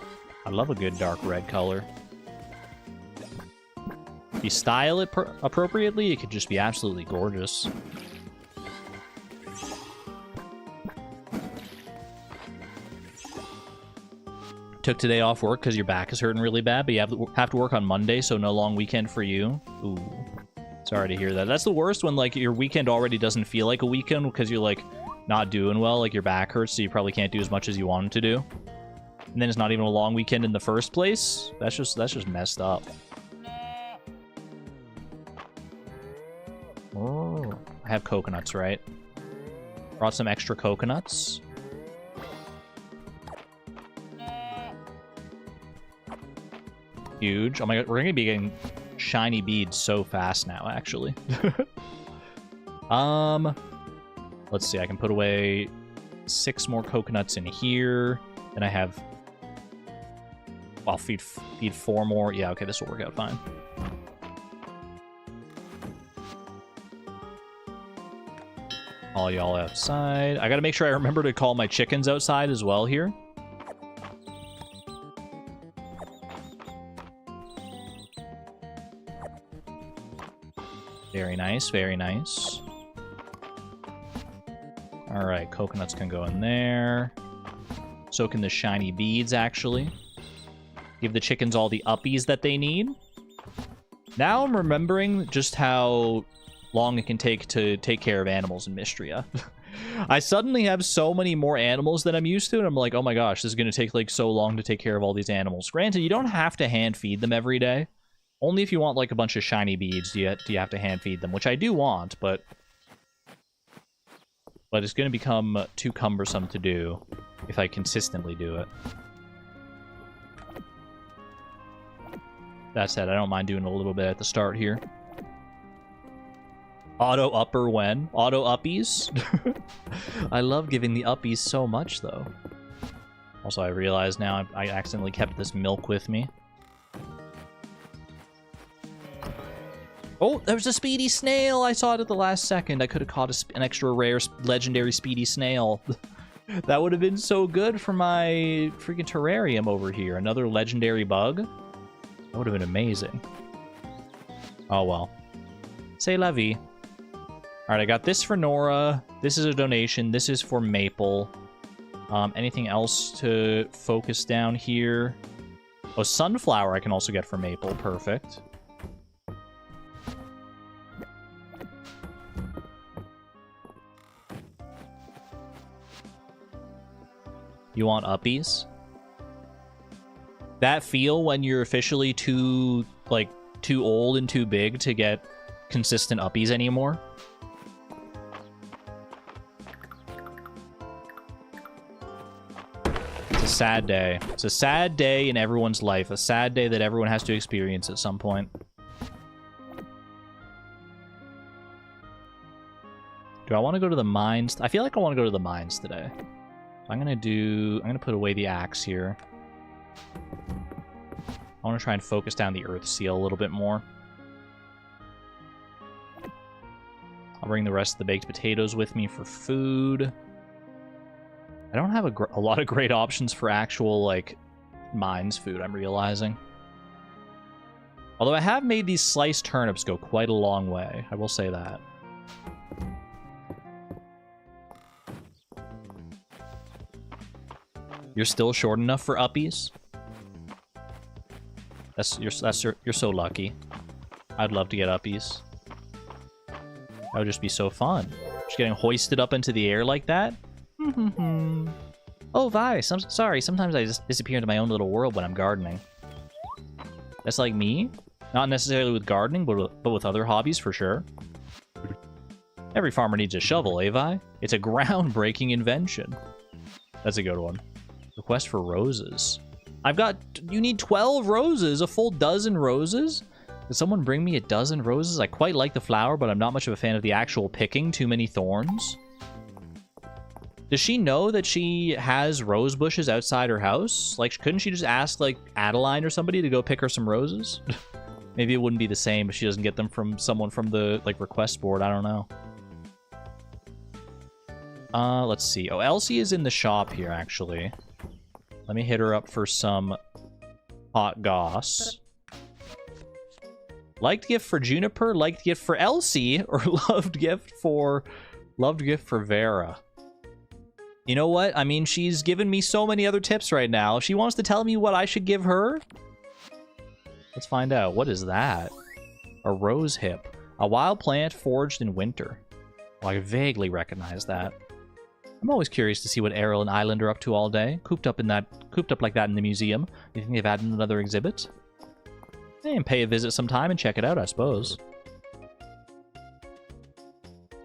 I love a good dark red color. If you style it appropriately, it could just be absolutely gorgeous. Took today off work because your back is hurting really bad, but you have to work on Monday, so no long weekend for you. Ooh, sorry to hear that. That's the worst when like your weekend already doesn't feel like a weekend because you're like not doing well, like your back hurts, so you probably can't do as much as you wanted to do. And then it's not even a long weekend in the first place. That's just messed up. Oh, I have coconuts, right? Brought some extra coconuts. Huge. Oh my god, we're gonna be getting shiny beads so fast now, actually. Let's see, I can put away 6 more coconuts in here. Then I have... I'll feed 4 more. Yeah, okay, this will work out fine. All y'all outside. I gotta make sure I remember to call my chickens outside as well here. Very nice, very nice. Alright, coconuts can go in there. So can the shiny beads, actually. Give the chickens all the uppies that they need. Now I'm remembering just how long it can take to take care of animals in Mistria. I suddenly have so many more animals than I'm used to, and I'm like, oh my gosh, this is going to take like so long to take care of all these animals. Granted, you don't have to hand feed them every day. Only if you want like a bunch of shiny beads do you have to hand feed them, which I do want, but it's going to become too cumbersome to do if I consistently do it. That said, I don't mind doing a little bit at the start here. Auto upper when? Auto uppies? I love giving the uppies so much, though. Also, I realize now I accidentally kept this milk with me. Oh, there was a speedy snail! I saw it at the last second. I could have caught an extra rare legendary speedy snail. That would have been so good for my freaking terrarium over here. Another legendary bug? That would have been amazing. Oh, well. C'est la vie. Alright, I got this for Nora. This is a donation. This is for Maple. Anything else to focus down here? Oh, Sunflower I can also get for Maple. Perfect. You want uppies? That feel when you're officially too old and too big to get consistent uppies anymore? It's a sad day. It's a sad day in everyone's life. A sad day that everyone has to experience at some point. Do I want to go to the mines? I feel like I want to go to the mines today. I'm gonna put away the axe here. I want to try and focus down the earth seal a little bit more. I'll bring the rest of the baked potatoes with me for food. I don't have a lot of great options for actual, like, mines food, I'm realizing. Although I have made these sliced turnips go quite a long way, I will say that. You're still short enough for uppies? You're so lucky. I'd love to get uppies. That would just be so fun. Just getting hoisted up into the air like that. Oh, Vice, I'm sorry. Sometimes I just disappear into my own little world when I'm gardening. That's like me. Not necessarily with gardening, but with other hobbies for sure. Every farmer needs a shovel, eh, Vi? It's a groundbreaking invention. That's a good one. Request for roses. You need 12 roses? A full dozen roses? Could someone bring me a dozen roses? I quite like the flower, but I'm not much of a fan of the actual picking. Too many thorns. Does she know that she has rose bushes outside her house? Like, couldn't she just ask, like, Adeline or somebody to go pick her some roses? Maybe it wouldn't be the same if she doesn't get them from someone from the, like, request board. I don't know. Let's see. Oh, Elsie is in the shop here, actually. Let me hit her up for some hot goss. Liked gift for Juniper, liked gift for Elsie, or loved gift for Vera. You know what? I mean, she's given me so many other tips right now. If she wants to tell me what I should give her, let's find out. What is that? A rose hip. A wild plant forged in winter. Well, I vaguely recognize that. I'm always curious to see what Errol and Island are up to all day, cooped up like that in the museum. You think they've added another exhibit? And pay a visit sometime and check it out, I suppose.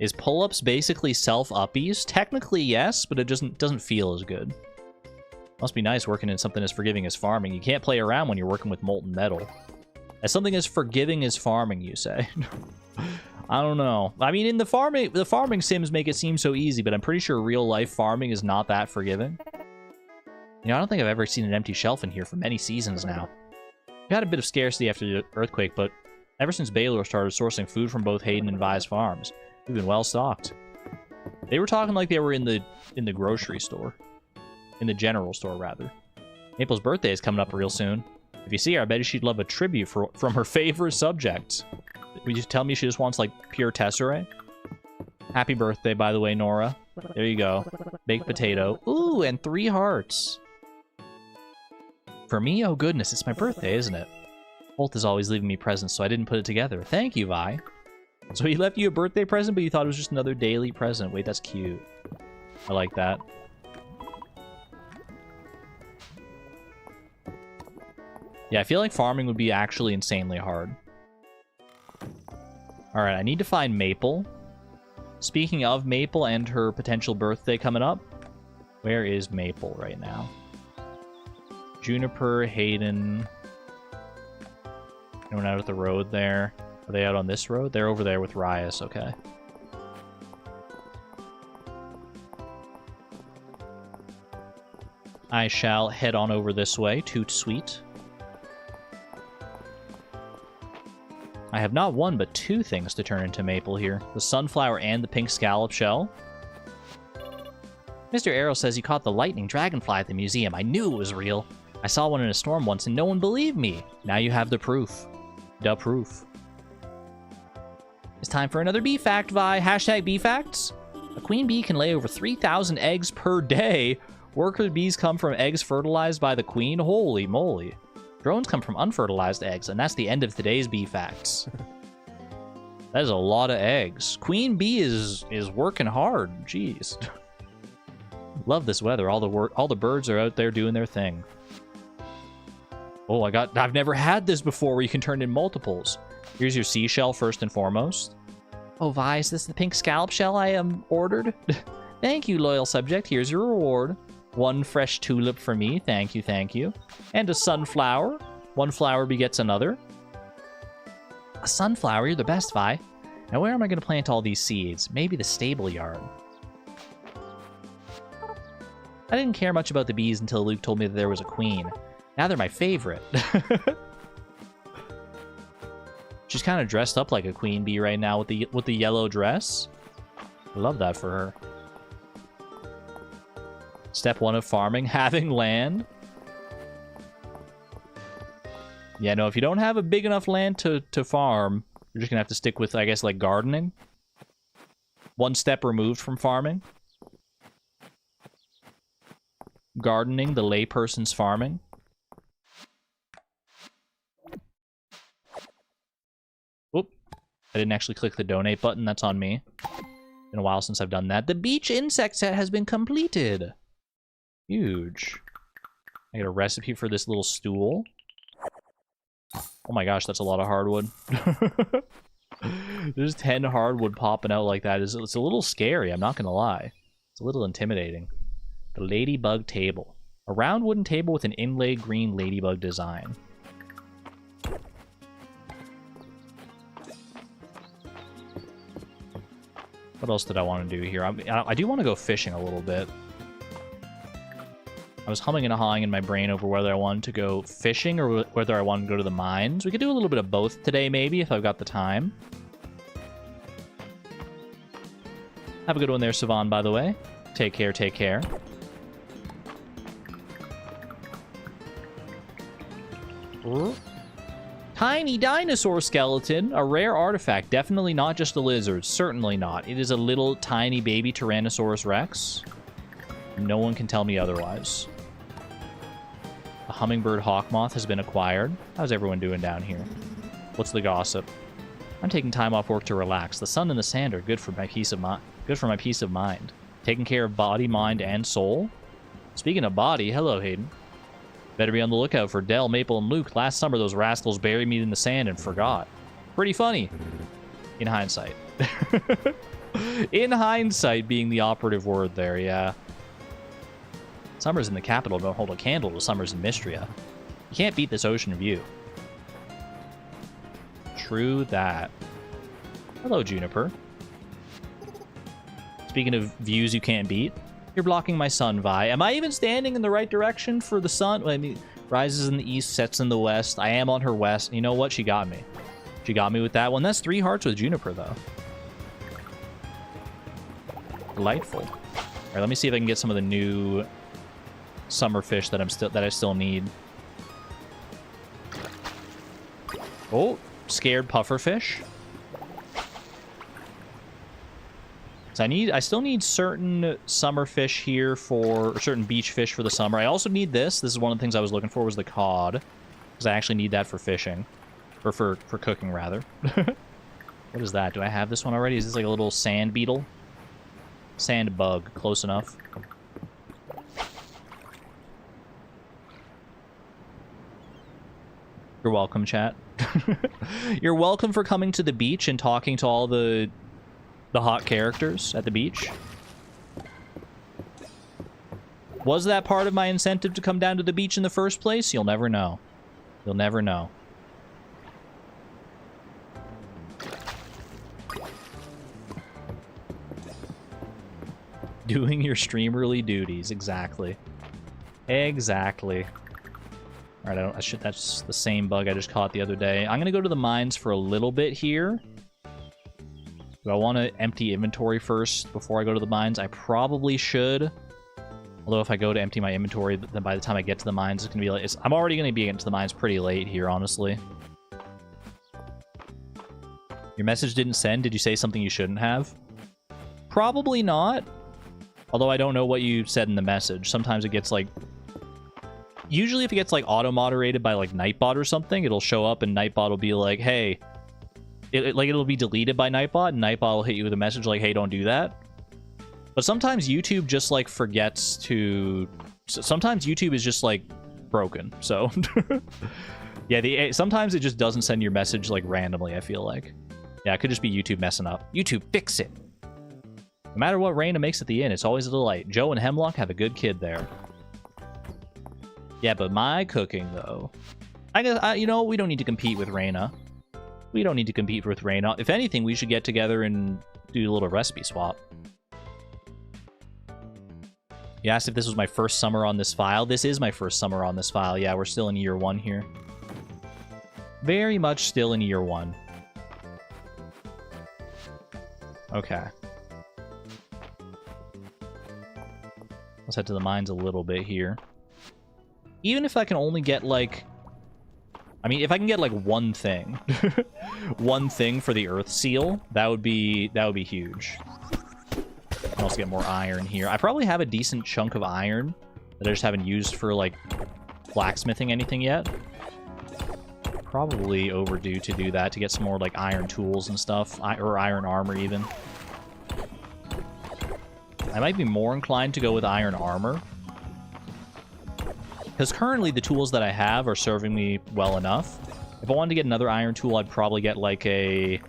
Is pull-ups basically self-uppies? Technically, yes, but it doesn't feel as good. Must be nice working in something as forgiving as farming. You can't play around when you're working with molten metal. As something as forgiving as farming, you say? I don't know. I mean, in the farming sims make it seem so easy, but I'm pretty sure real-life farming is not that forgiving. You know, I don't think I've ever seen an empty shelf in here for many seasons now. We had a bit of scarcity after the earthquake, but ever since Baylor started sourcing food from both Hayden and Vi's farms, we've been well stocked. They were talking like they were in the grocery store. In the general store, rather. Maple's birthday is coming up real soon. If you see her, I bet she'd love a tribute from her favorite subject. Would you tell me she just wants, like, pure tesserae? Happy birthday, by the way, Nora. There you go. Baked potato. Ooh, and 3 hearts. For me? Oh, goodness, it's my birthday, isn't it? Holt is always leaving me presents, so I didn't put it together. Thank you, Vi. So he left you a birthday present, but you thought it was just another daily present. Wait, that's cute. I like that. Yeah, I feel like farming would be actually insanely hard. Alright, I need to find Maple. Speaking of Maple and her potential birthday coming up, where is Maple right now? Juniper, Hayden. Anyone out at the road there? Are they out on this road? They're over there with Rias, okay. I shall head on over this way. Toot sweet. I have not one, but two things to turn into Maple here. The sunflower and the pink scallop shell. Mr. Arrow says he caught the lightning dragonfly at the museum. I knew it was real. I saw one in a storm once and no one believed me. Now you have the proof. The proof. It's time for another bee fact, Vi. Hashtag bee facts. A queen bee can lay over 3,000 eggs per day. Worker bees come from eggs fertilized by the queen. Holy moly. Drones come from unfertilized eggs, and that's the end of today's bee facts. That is a lot of eggs. Queen bee is working hard. Jeez. Love this weather. All the birds are out there doing their thing. Oh, I've never had this before where you can turn in multiples. Here's your seashell first and foremost. Oh, Vi, is this the pink scallop shell I ordered? Thank you, loyal subject. Here's your reward. One fresh tulip for me. Thank you, thank you. And a sunflower. One flower begets another. A sunflower? You're the best, Vi. Now, where am I going to plant all these seeds? Maybe the stable yard. I didn't care much about the bees until Luke told me that there was a queen. Now they're my favorite. She's kind of dressed up like a queen bee right now with the yellow dress. I love that for her. Step 1 of farming, having land. Yeah, no, if you don't have a big enough land to farm, you're just gonna have to stick with, I guess, like gardening. One step removed from farming. Gardening, the layperson's farming. Oop. I didn't actually click the donate button. That's on me. Been a while since I've done that. The beach insect set has been completed. Huge. I get a recipe for this little stool. Oh my gosh, that's a lot of hardwood. There's 10 hardwood popping out like that. It's a little scary, I'm not gonna lie. It's a little intimidating. The ladybug table. A round wooden table with an inlaid green ladybug design. What else did I want to do here? I do want to go fishing a little bit. I was humming and hawing in my brain over whether I wanted to go fishing or whether I wanted to go to the mines. We could do a little bit of both today, maybe, if I've got the time. Have a good one there, Savan, by the way. Take care, take care. Tiny dinosaur skeleton, a rare artifact. Definitely not just a lizard. Certainly not. It is a little tiny baby Tyrannosaurus Rex. No one can tell me otherwise. A hummingbird hawk moth has been acquired. How's everyone doing down here? What's the gossip? I'm taking time off work to relax. The sun and the sand are good for my peace of mind. Good for my peace of mind. Taking care of body, mind, and soul. Speaking of body, hello, Hayden. Better be on the lookout for Dell, Maple, and Luke. Last summer, those rascals buried me in the sand and forgot. Pretty funny. In hindsight. In hindsight being the operative word there, yeah. Summers in the capital don't hold a candle to summers in Mistria. You can't beat this ocean view. True that. Hello, Juniper. Speaking of views you can't beat, you're blocking my sun, Vi. Am I even standing in the right direction for the sun? I mean, rises in the east, sets in the west. I am on her west. You know what? She got me. She got me with that one. That's 3 hearts with Juniper, though. Delightful. All right, let me see if I can get some of the new summer fish that I still need. Oh, scared pufferfish. So I still need certain summer fish here or certain beach fish for the summer. I also need this. This is one of the things I was looking for, was the cod, because I actually need that for fishing, or for cooking rather. What is that? Do I have this one already? Is this like a little sand beetle? Sand bug. Close enough. You're welcome, chat. You're welcome for coming to the beach and talking to all the hot characters at the beach. Was that part of my incentive to come down to the beach in the first place? You'll never know. You'll never know. Doing your streamerly duties. Exactly. Exactly. Alright, that's the same bug I just caught the other day. I'm gonna go to the mines for a little bit here. Do I want to empty inventory first before I go to the mines? I probably should. Although if I go to empty my inventory, then by the time I get to the mines, it's gonna be like... I'm already gonna be getting to the mines pretty late here, honestly. Your message didn't send? Did you say something you shouldn't have? Probably not. Although I don't know what you said in the message. Sometimes it gets, like... Usually if it gets, like, auto-moderated by, like, Nightbot or something, it'll show up and Nightbot will be like, hey... it'll be deleted by Nightbot, and Nightbot will hit you with a message like, hey, don't do that. But sometimes YouTube just, like, forgets to... Sometimes YouTube is just, like, broken, so... Yeah, sometimes it just doesn't send your message, like, randomly, I feel like. Yeah, it could just be YouTube messing up. YouTube, fix it! No matter what Raina makes at the end, it's always a delight. Joe and Hemlock have a good kid there. Yeah, but my cooking, though... I guess, you know, we don't need to compete with Raina. We don't need to compete with Raina. If anything, we should get together and do a little recipe swap. You asked if this was my first summer on this file. This is my first summer on this file. Yeah, we're still in year 1 here. Very much still in year 1. Okay. Let's head to the mines a little bit here. Even if I can only get, like... I mean, if I can get, like, one thing. One thing for the Earth Seal, that would be huge. I can also get more iron here. I probably have a decent chunk of iron that I just haven't used for, like, blacksmithing anything yet. Probably overdue to do that, to get some more, like, iron tools and stuff. Or iron armor, even. I might be more inclined to go with iron armor. Because currently the tools that I have are serving me well enough. If I wanted to get another iron tool, I'd probably get like an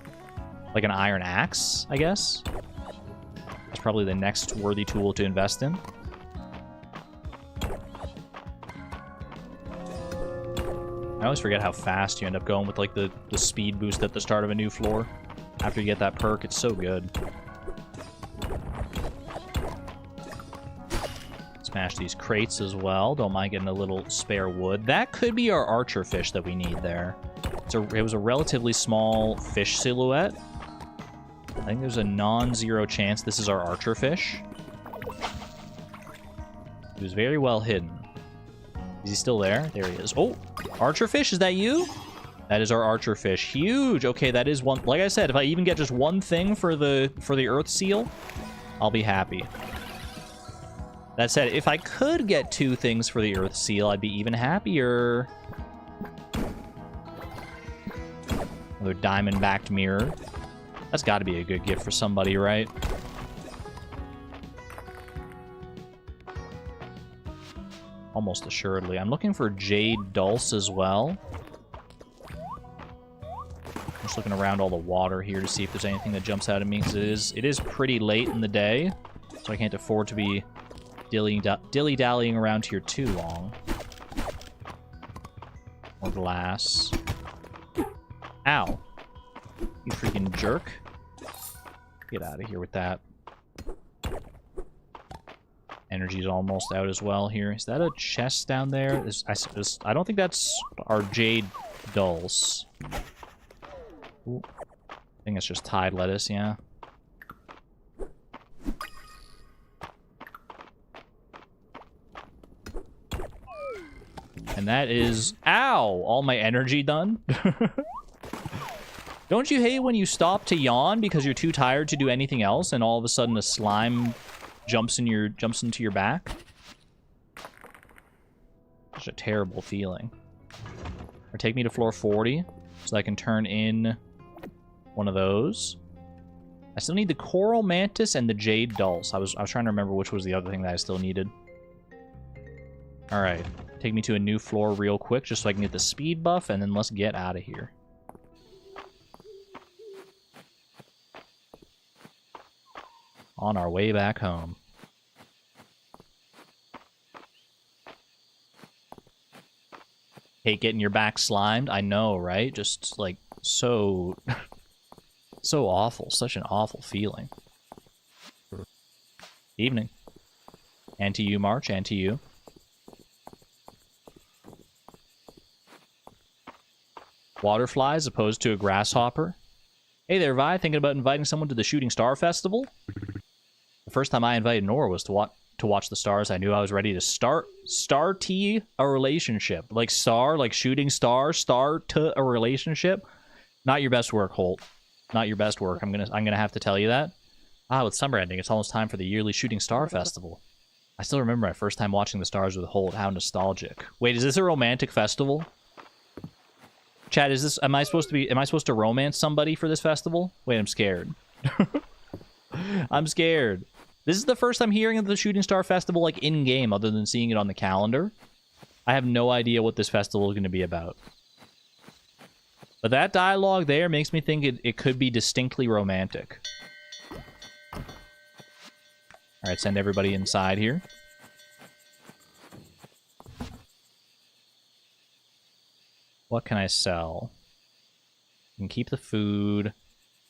iron axe, I guess. It's probably the next worthy tool to invest in. I always forget how fast you end up going with like the speed boost at the start of a new floor. After you get that perk, it's so good. Smash these crates as well. Don't mind getting a little spare wood. That could be our archer fish that we need there. It was a relatively small fish silhouette. I think there's a non-zero chance this is our archer fish. He was very well hidden. Is he still there? There he is. Oh, archer fish, is that you? That is our archer fish. Huge. Okay, that is one. Like I said, if I even get just one thing for the Earth Seal, I'll be happy. That said, if I could get 2 things for the Earth Seal, I'd be even happier. Another diamond-backed mirror. That's got to be a good gift for somebody, right? Almost assuredly. I'm looking for Jade Dulce as well. Just looking around all the water here to see if there's anything that jumps out at me, because it is pretty late in the day, so I can't afford to be dilly-dallying around here too long. More glass. Ow. You freaking jerk. Get out of here with that. Energy's almost out as well here. Is that a chest down there? I don't think that's our Jade Dulce. Ooh. I think it's just Tide lettuce, yeah. And that is... Ow! All my energy done? Don't you hate when you stop to yawn because you're too tired to do anything else and all of a sudden a slime jumps into your back? Such a terrible feeling. Or take me to floor 40 so I can turn in One of those. I still need the coral mantis and the jade dulse. I was trying to remember which was the other thing that I still needed. All right, take me to a new floor real quick just so I can get the speed buff, and then let's get out of here. On our way back home. Hate getting your back slimed. I know, right? Just like so so awful. Such an awful feeling. Evening. And to you, March, and to you. Waterfly as opposed to a grasshopper. Hey there, Vi. Thinking about inviting someone to the Shooting Star Festival? The first time I invited Nora was to watch the stars. I knew I was ready to start a relationship. Like star, like shooting star, start a relationship. Not your best work, Holt. Not your best work. I'm gonna have to tell you that. Ah, with summer ending, it's almost time for the yearly Shooting Star Festival. I still remember my first time watching the stars with Holt. How nostalgic. Wait, is this a romantic festival? Chad, is this? Am I supposed to romance somebody for this festival? Wait, I'm scared. I'm scared. This is the first I'm hearing of the Shooting Star Festival, like, in-game, other than seeing it on the calendar. I have no idea what this festival is going to be about. But that dialogue there makes me think it could be distinctly romantic. Alright, send everybody inside here. What can I sell? I can keep the food.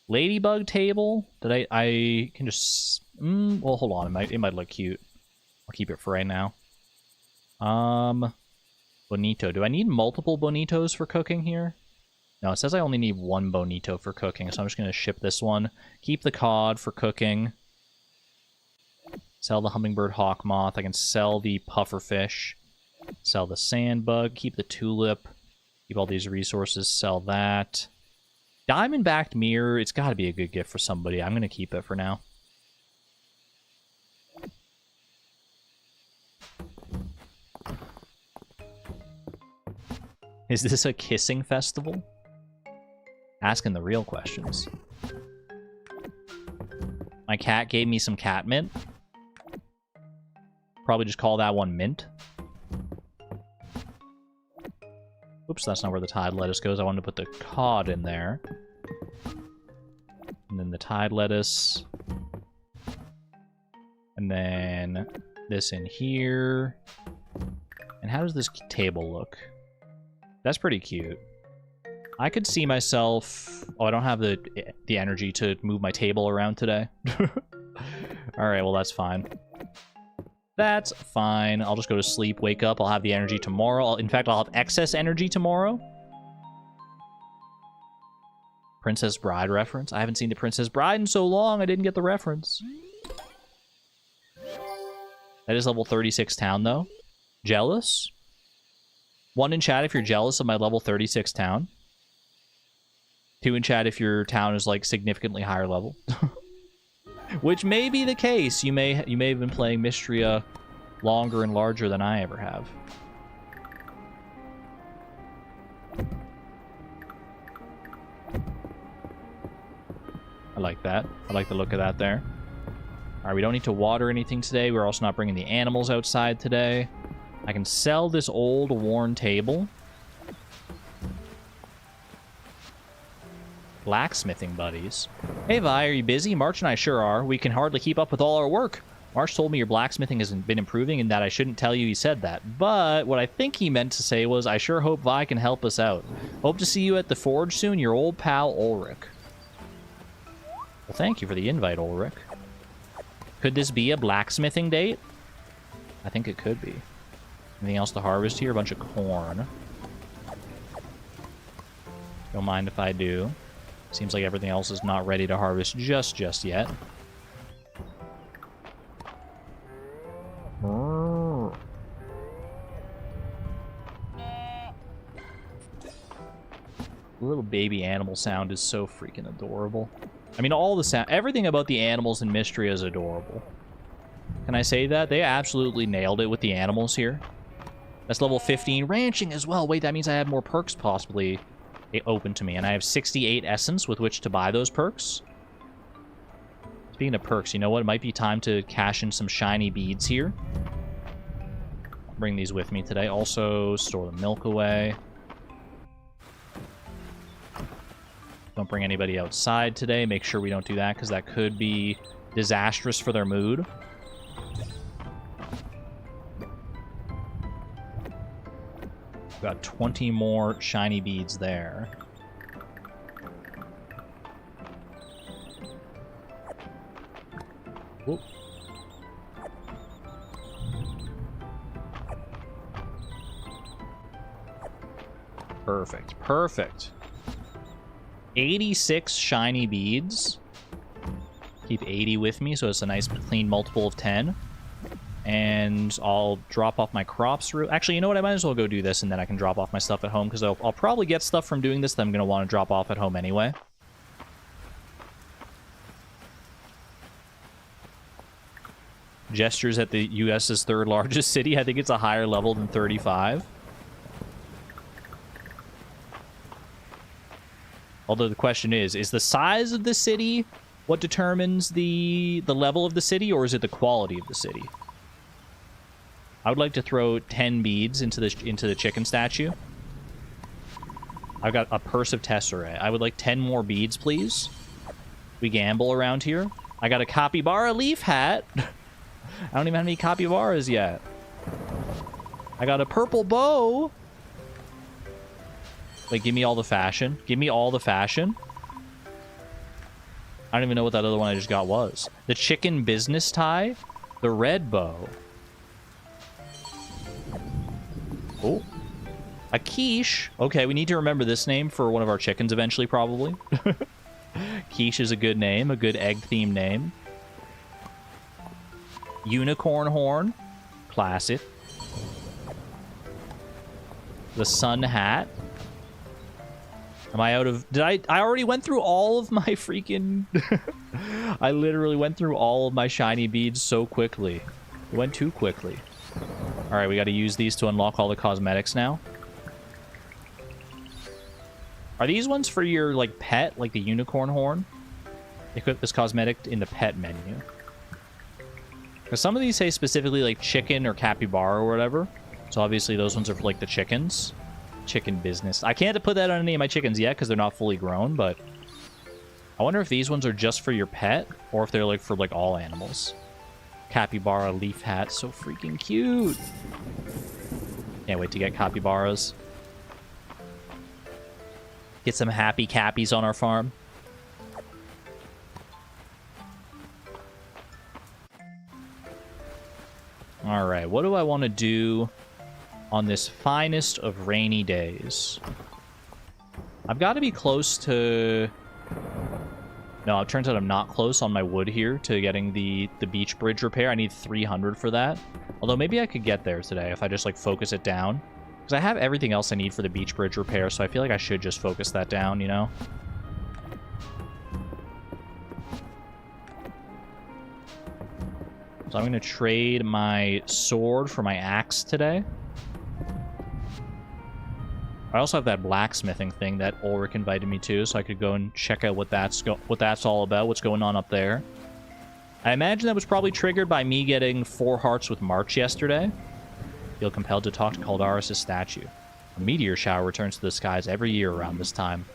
Ladybug table? Did I can just... well, hold on. It might look cute. I'll keep it for right now. Bonito. Do I need multiple bonitos for cooking here? No, it says I only need one bonito for cooking, so I'm just going to ship this one. Keep the cod for cooking. Sell the hummingbird hawk moth. I can sell the pufferfish. Sell the sandbug. Keep the tulip. Keep all these resources. Sell that. Diamond-backed mirror. It's got to be a good gift for somebody. I'm going to keep it for now. Is this a kissing festival? Asking the real questions. My cat gave me some cat mint. Probably just call that one mint. Oops, that's not where the tide lettuce goes. I wanted to put the cod in there. And then the tide lettuce. And then this in here. And how does this table look? That's pretty cute. I could see myself... Oh, I don't have the energy to move my table around today. Alright, well, that's fine. That's fine. I'll just go to sleep, wake up. I'll have the energy tomorrow. In fact, I'll have excess energy tomorrow. Princess Bride reference. I haven't seen the Princess Bride in so long. I didn't get the reference. That is level 36 town, though. Jealous? 1 in chat if you're jealous of my level 36 town. 2 in chat if your town is, like, significantly higher level. Which may be the case. You may have been playing Mistria longer and larger than I ever have. I like that. I like the look of that there. Alright, we don't need to water anything today. We're also not bringing the animals outside today. I can sell this old, worn table. Blacksmithing buddies. Hey, Vi, are you busy? March and I sure are. We can hardly keep up with all our work. March told me your blacksmithing hasn't been improving and that I shouldn't tell you he said that. But what I think he meant to say was, I sure hope Vi can help us out. Hope to see you at the forge soon, your old pal Ulrich. Well, thank you for the invite, Ulrich. Could this be a blacksmithing date? I think it could be. Anything else to harvest here? A bunch of corn. Don't mind if I do. Seems like everything else is not ready to harvest just yet. The little baby animal sound is so freaking adorable. I mean, all the sound, everything about the animals in Mistria is adorable. Can I say that? They absolutely nailed it with the animals here. That's level 15. Ranching as well. Wait, that means I have more perks possibly open to me, and I have 68 essence with which to buy those perks. Speaking of perks, you know what? It might be time to cash in some shiny beads here. Bring these with me today. Also, store the milk away. Don't bring anybody outside today. Make sure we don't do that, because that could be disastrous for their mood. Got 20 more shiny beads there. Whoop. Perfect. Perfect. 86 shiny beads. Keep 80 with me, so it's a nice clean multiple of 10. And I'll drop off my crops. Actually, you know what? I might as well go do this, and then I can drop off my stuff at home, because I'll probably get stuff from doing this that I'm going to want to drop off at home anyway. Gestures at the U.S.'s third largest city. I think it's a higher level than 35. Although the question is the size of the city what determines the level of the city, or is it the quality of the city? I would like to throw 10 beads into the chicken statue. I've got a purse of tesserae. I would like 10 more beads, please. We gamble around here. I got a capybara leaf hat. I don't even have any capybaras yet. I got a purple bow. Wait, give me all the fashion. Give me all the fashion. I don't even know what that other one I just got was. The chicken business tie. The red bow. Oh. A quiche. Okay, we need to remember this name for one of our chickens eventually, probably. Quiche is a good name. A good egg-themed name. Unicorn horn. Classic. The sun hat. Am I out of... I already went through all of my freaking... I literally went through all of my shiny beads so quickly. It went too quickly. Alright, we got to use these to unlock all the cosmetics now. Are these ones for your, like, pet? Like the unicorn horn? Equip this cosmetic in the pet menu. Because some of these say specifically, like, chicken or capybara or whatever. So obviously those ones are for, like, the chickens. Chicken business. I can't put that on any of my chickens yet because they're not fully grown, but I wonder if these ones are just for your pet or if they're like for like all animals. Capybara leaf hat, so freaking cute. Can't wait to get capybaras. Get some happy cappies on our farm. All right, what do I want to do on this finest of rainy days? I've got to be close to... No, it turns out I'm not close on my wood here to getting the beach bridge repair. I need 300 for that. Although maybe I could get there today if I just like focus it down. Because I have everything else I need for the beach bridge repair, so I feel like I should just focus that down, you know? So I'm going to trade my sword for my axe today. I also have that blacksmithing thing that Ulrich invited me to, so I could go and check out what that's all about, what's going on up there. I imagine that was probably triggered by me getting 4 hearts with March yesterday. Feel compelled to talk to Caldaris' statue. A meteor shower returns to the skies every year around this time.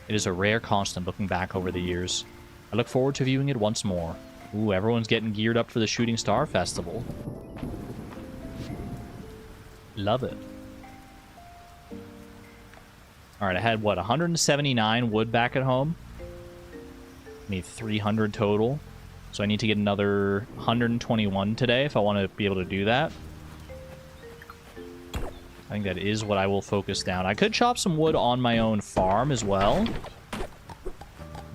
It is a rare constant looking back over the years. I look forward to viewing it once more. Ooh, everyone's getting geared up for the Shooting Star Festival. Love it. Alright, I had, what, 179 wood back at home? I need 300 total. So I need to get another 121 today if I want to be able to do that. I think that is what I will focus down. I could chop some wood on my own farm as well.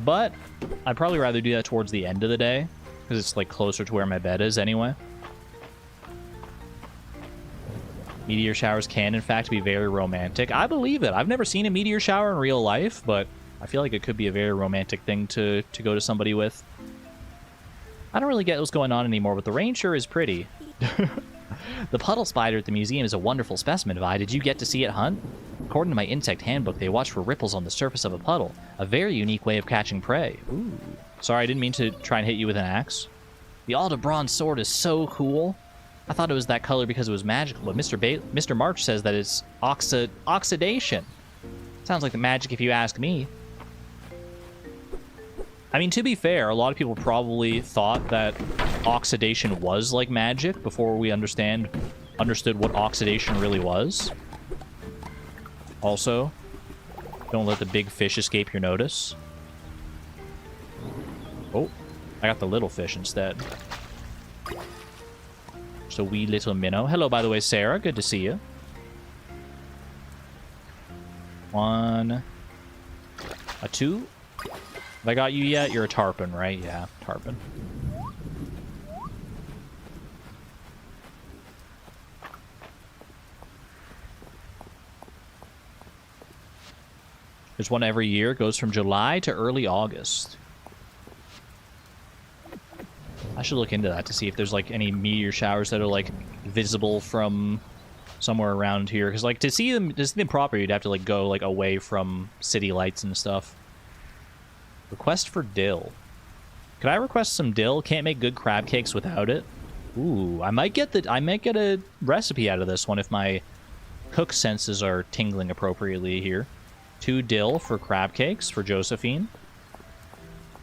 But I'd probably rather do that towards the end of the day, because it's like closer to where my bed is anyway. Meteor showers can, in fact, be very romantic. I believe it. I've never seen a meteor shower in real life, but I feel like it could be a very romantic thing to go to somebody with. I don't really get what's going on anymore, but the rain sure is pretty. The puddle spider at the museum is a wonderful specimen, Vi. Did you get to see it hunt? According to my insect handbook, they watch for ripples on the surface of a puddle. A very unique way of catching prey. Ooh. Sorry, I didn't mean to try and hit you with an axe. The Aldebaran sword is so cool. I thought it was that color because it was magical, but Mr. March says that it's oxidation. Sounds like the magic if you ask me. I mean, to be fair, a lot of people probably thought that oxidation was like magic before we understood what oxidation really was. Also, don't let the big fish escape your notice. Oh, I got the little fish instead. Just a wee little minnow. Hello, by the way, Sarah. Good to see you. One. A two. Have I got you yet? You're a tarpon, right? Yeah, tarpon. There's one every year. It goes from July to early August. I should look into that to see if there's like any meteor showers that are like visible from somewhere around here. Because like to see them proper, you'd have to like go like away from city lights and stuff. Request for dill. Could I request some dill? Can't make good crab cakes without it. Ooh, I might get a recipe out of this one if my cook senses are tingling appropriately here. 2 dill for crab cakes for Josephine.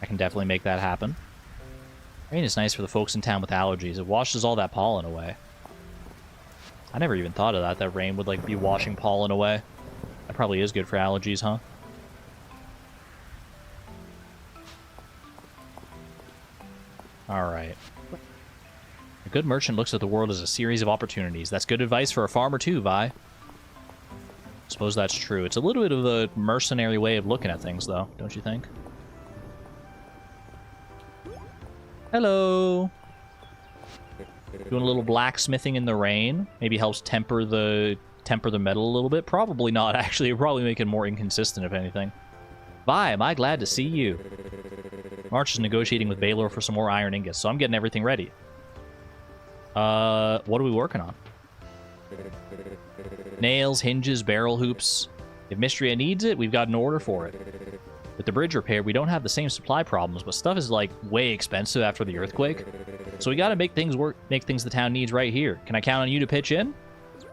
I can definitely make that happen. Rain is nice for the folks in town with allergies. It washes all that pollen away. I never even thought of that rain would like be washing pollen away. That probably is good for allergies, huh? Alright. A good merchant looks at the world as a series of opportunities. That's good advice for a farmer too, Vi. Suppose that's true. It's a little bit of a mercenary way of looking at things, though, don't you think? Hello. Doing a little blacksmithing in the rain. Maybe helps temper the metal a little bit. Probably not, actually. It'll probably make it more inconsistent, if anything. Vi, am I glad to see you. March is negotiating with Baylor for some more iron ingots, so I'm getting everything ready. What are we working on? Nails, hinges, barrel hoops. If Mistria needs it, we've got an order for it. With the bridge repaired, we don't have the same supply problems, but stuff is like way expensive after the earthquake. So we gotta make things work, make things the town needs right here. Can I count on you to pitch in?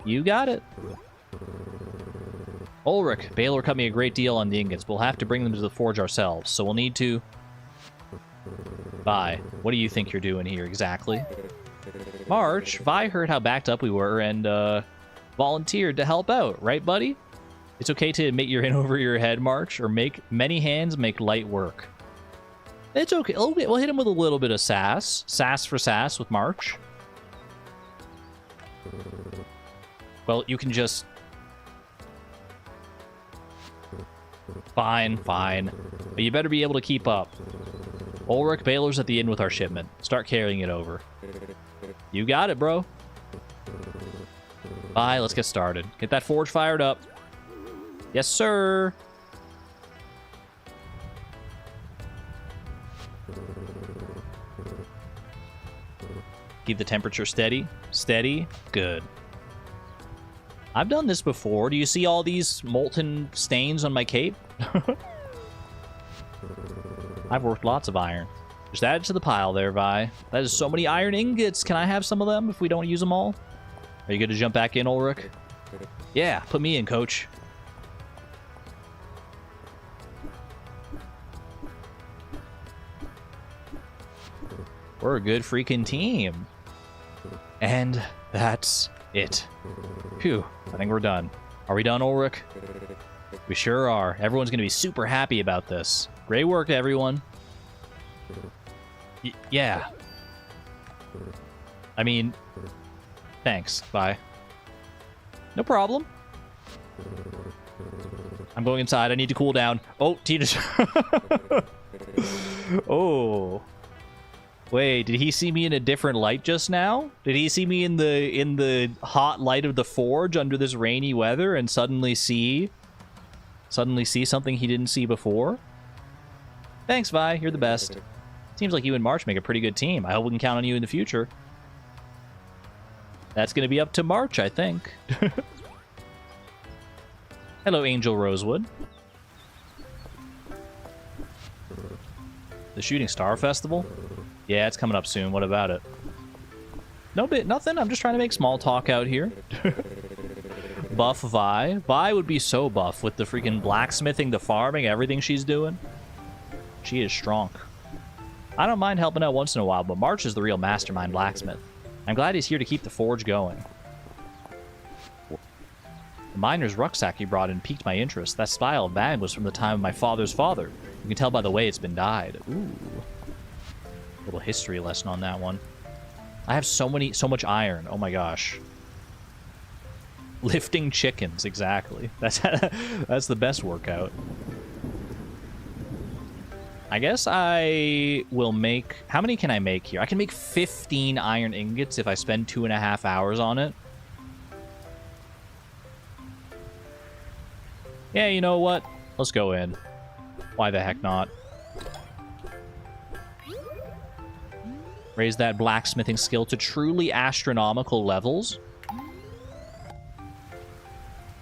You got it. Ulrich, Baylor cut me a great deal on the ingots. We'll have to bring them to the forge ourselves, so we'll need to Vi, what do you think you're doing here exactly? March, Vi heard how backed up we were and volunteered to help out, right, buddy? It's okay to admit you're in over your head, March, or make many hands make light work. It's okay. We'll hit him with a little bit of sass. Sass for sass with March. Well, you can just... Fine, fine. But you better be able to keep up. Ulrich, Baylor's at the inn with our shipment. Start carrying it over. You got it, bro. Bye, let's get started. Get that forge fired up. Yes, sir. Keep the temperature steady. Steady. Good. I've done this before. Do you see all these molten stains on my cape? I've worked lots of iron. Just add it to the pile there, Vi. That is so many iron ingots. Can I have some of them if we don't use them all? Are you good to jump back in, Ulrich? Yeah, put me in, coach. We're a good freaking team. And that's it. Phew, I think we're done. Are we done, Ulrich? We sure are. Everyone's going to be super happy about this. Great work, everyone. Yeah. I mean, thanks. Bye. No problem. I'm going inside. I need to cool down. Oh, Tina. Oh. Wait, did he see me in a different light just now? Did he see me in the hot light of the forge under this rainy weather and suddenly see something he didn't see before? Thanks, Vi. You're the best. Seems like you and March make a pretty good team. I hope we can count on you in the future. That's going to be up to March, I think. Hello, Angel Rosewood. The Shooting Star Festival? Yeah, it's coming up soon. What about it? Nothing. I'm just trying to make small talk out here. Buff Vi. Vi would be so buff with the freaking blacksmithing, the farming, everything she's doing. She is strong. I don't mind helping out once in a while, but March is the real mastermind blacksmith. I'm glad he's here to keep the forge going. The miner's rucksack he brought in piqued my interest. That style of bag was from the time of my father's father. You can tell by the way it's been dyed. Ooh. Little history lesson on that one. I have so much iron. Oh my gosh. Lifting chickens, exactly. That's the best workout. I guess I will make... How many can I make here? I can make 15 iron ingots if I spend 2.5 hours on it. Yeah, you know what? Let's go in. Why the heck not? Raise that blacksmithing skill to truly astronomical levels.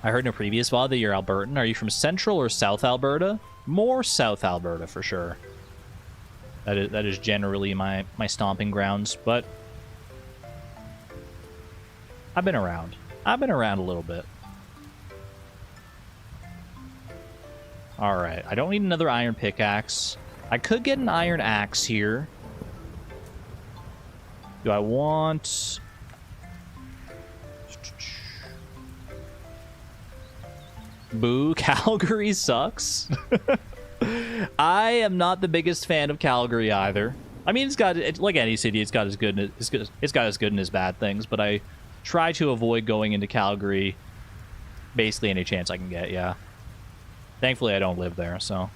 I heard in a previous VOD that you're Albertan. Are you from Central or South Alberta? More South Alberta, for sure. That is generally my stomping grounds, but... I've been around. I've been around a little bit. Alright, I don't need another iron pickaxe. I could get an iron axe here. Do I want... Boo, Calgary sucks. I am not the biggest fan of Calgary either. I mean, like any city, it's got its good and its bad things, but I try to avoid going into Calgary basically any chance I can get, yeah. Thankfully, I don't live there, so.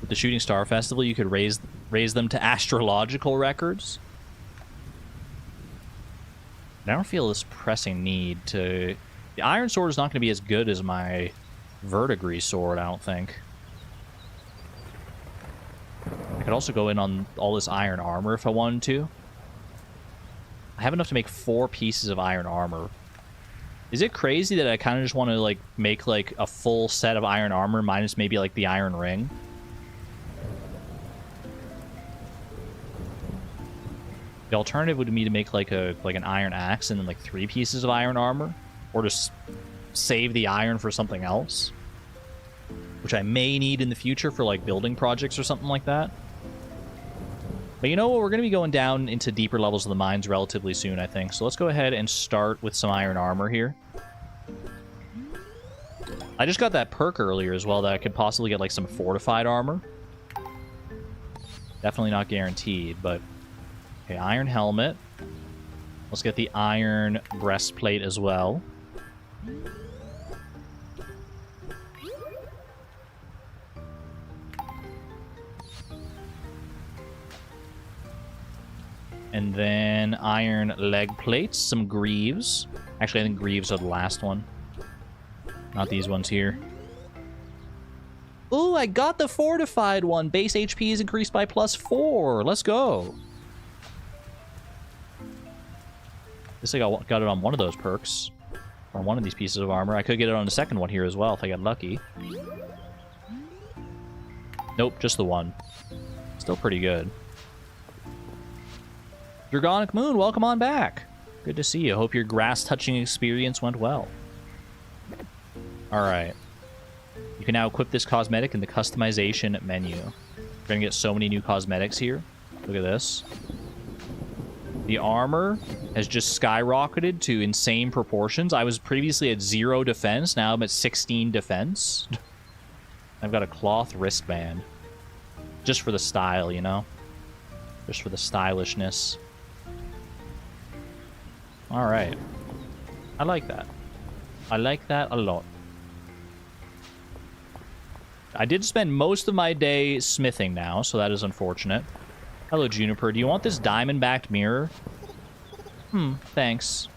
With the Shooting Star Festival, you could raise them to astrological records. I don't feel this pressing need to... The Iron Sword is not going to be as good as my Verdigris Sword, I don't think. I could also go in on all this iron armor if I wanted to. I have enough to make 4 pieces of iron armor. Is it crazy that I kind of just want to, like, make, like, a full set of iron armor minus maybe, like, the iron ring? The alternative would be to make like an iron axe and then like 3 pieces of iron armor, or just save the iron for something else, which I may need in the future for like building projects or something like that. But you know what? We're going to be going down into deeper levels of the mines relatively soon, I think. So let's go ahead and start with some iron armor here. I just got that perk earlier as well that I could possibly get like some fortified armor. Definitely not guaranteed, but... Okay, iron helmet. Let's get the iron breastplate as well. And then iron leg plates, some greaves. Actually, I think greaves are the last one. Not these ones here. Ooh, I got the fortified one. Base HP is increased by +4. Let's go. This I got it on one of those perks. On one of these pieces of armor. I could get it on the second one here as well if I got lucky. Nope, just the one. Still pretty good. Dragonic Moon, welcome on back. Good to see you. Hope your grass-touching experience went well. Alright. You can now equip this cosmetic in the customization menu. We're gonna get so many new cosmetics here. Look at this. The armor has just skyrocketed to insane proportions. I was previously at 0 defense. Now I'm at 16 defense. I've got a cloth wristband. Just for the style, you know? Just for the stylishness. Alright. I like that. I like that a lot. I did spend most of my day smithing now, so that is unfortunate. Hello, Juniper. Do you want this diamond-backed mirror? Thanks.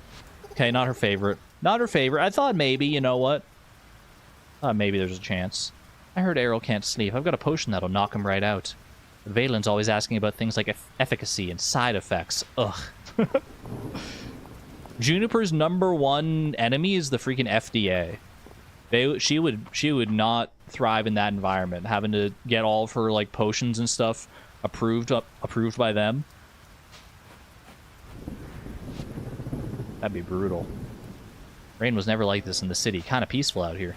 Okay, not her favorite. Not her favorite. I thought maybe, you know what? Maybe there's a chance. I heard Errol can't sleep. I've got a potion that'll knock him right out. Valen's always asking about things like efficacy and side effects. Ugh. Juniper's #1 enemy is the freaking FDA. She would not thrive in that environment, having to get all of her like potions and stuff approved by them. That'd be brutal. Rain was never like this in the city. Kind of peaceful out here.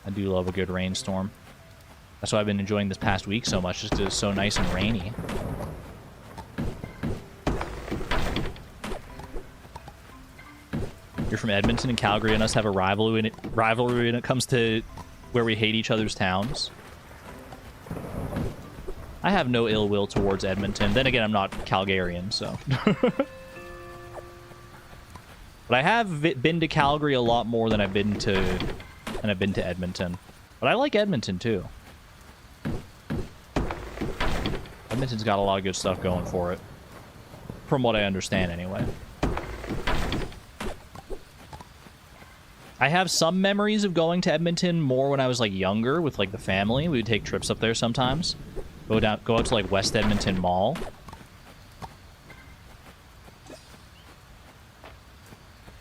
I do love a good rainstorm. That's why I've been enjoying this past week so much, just 'cause it's so nice and rainy. You're from Edmonton, and Calgary and us have a rivalry when it comes to where we hate each other's towns. I have no ill will towards Edmonton. Then again, I'm not Calgarian, so. But I have been to Calgary a lot more than I've been to Edmonton. But I like Edmonton too. Edmonton's got a lot of good stuff going for it, from what I understand anyway. I have some memories of going to Edmonton more when I was like younger with like the family. We would take trips up there sometimes. Go out to like West Edmonton Mall.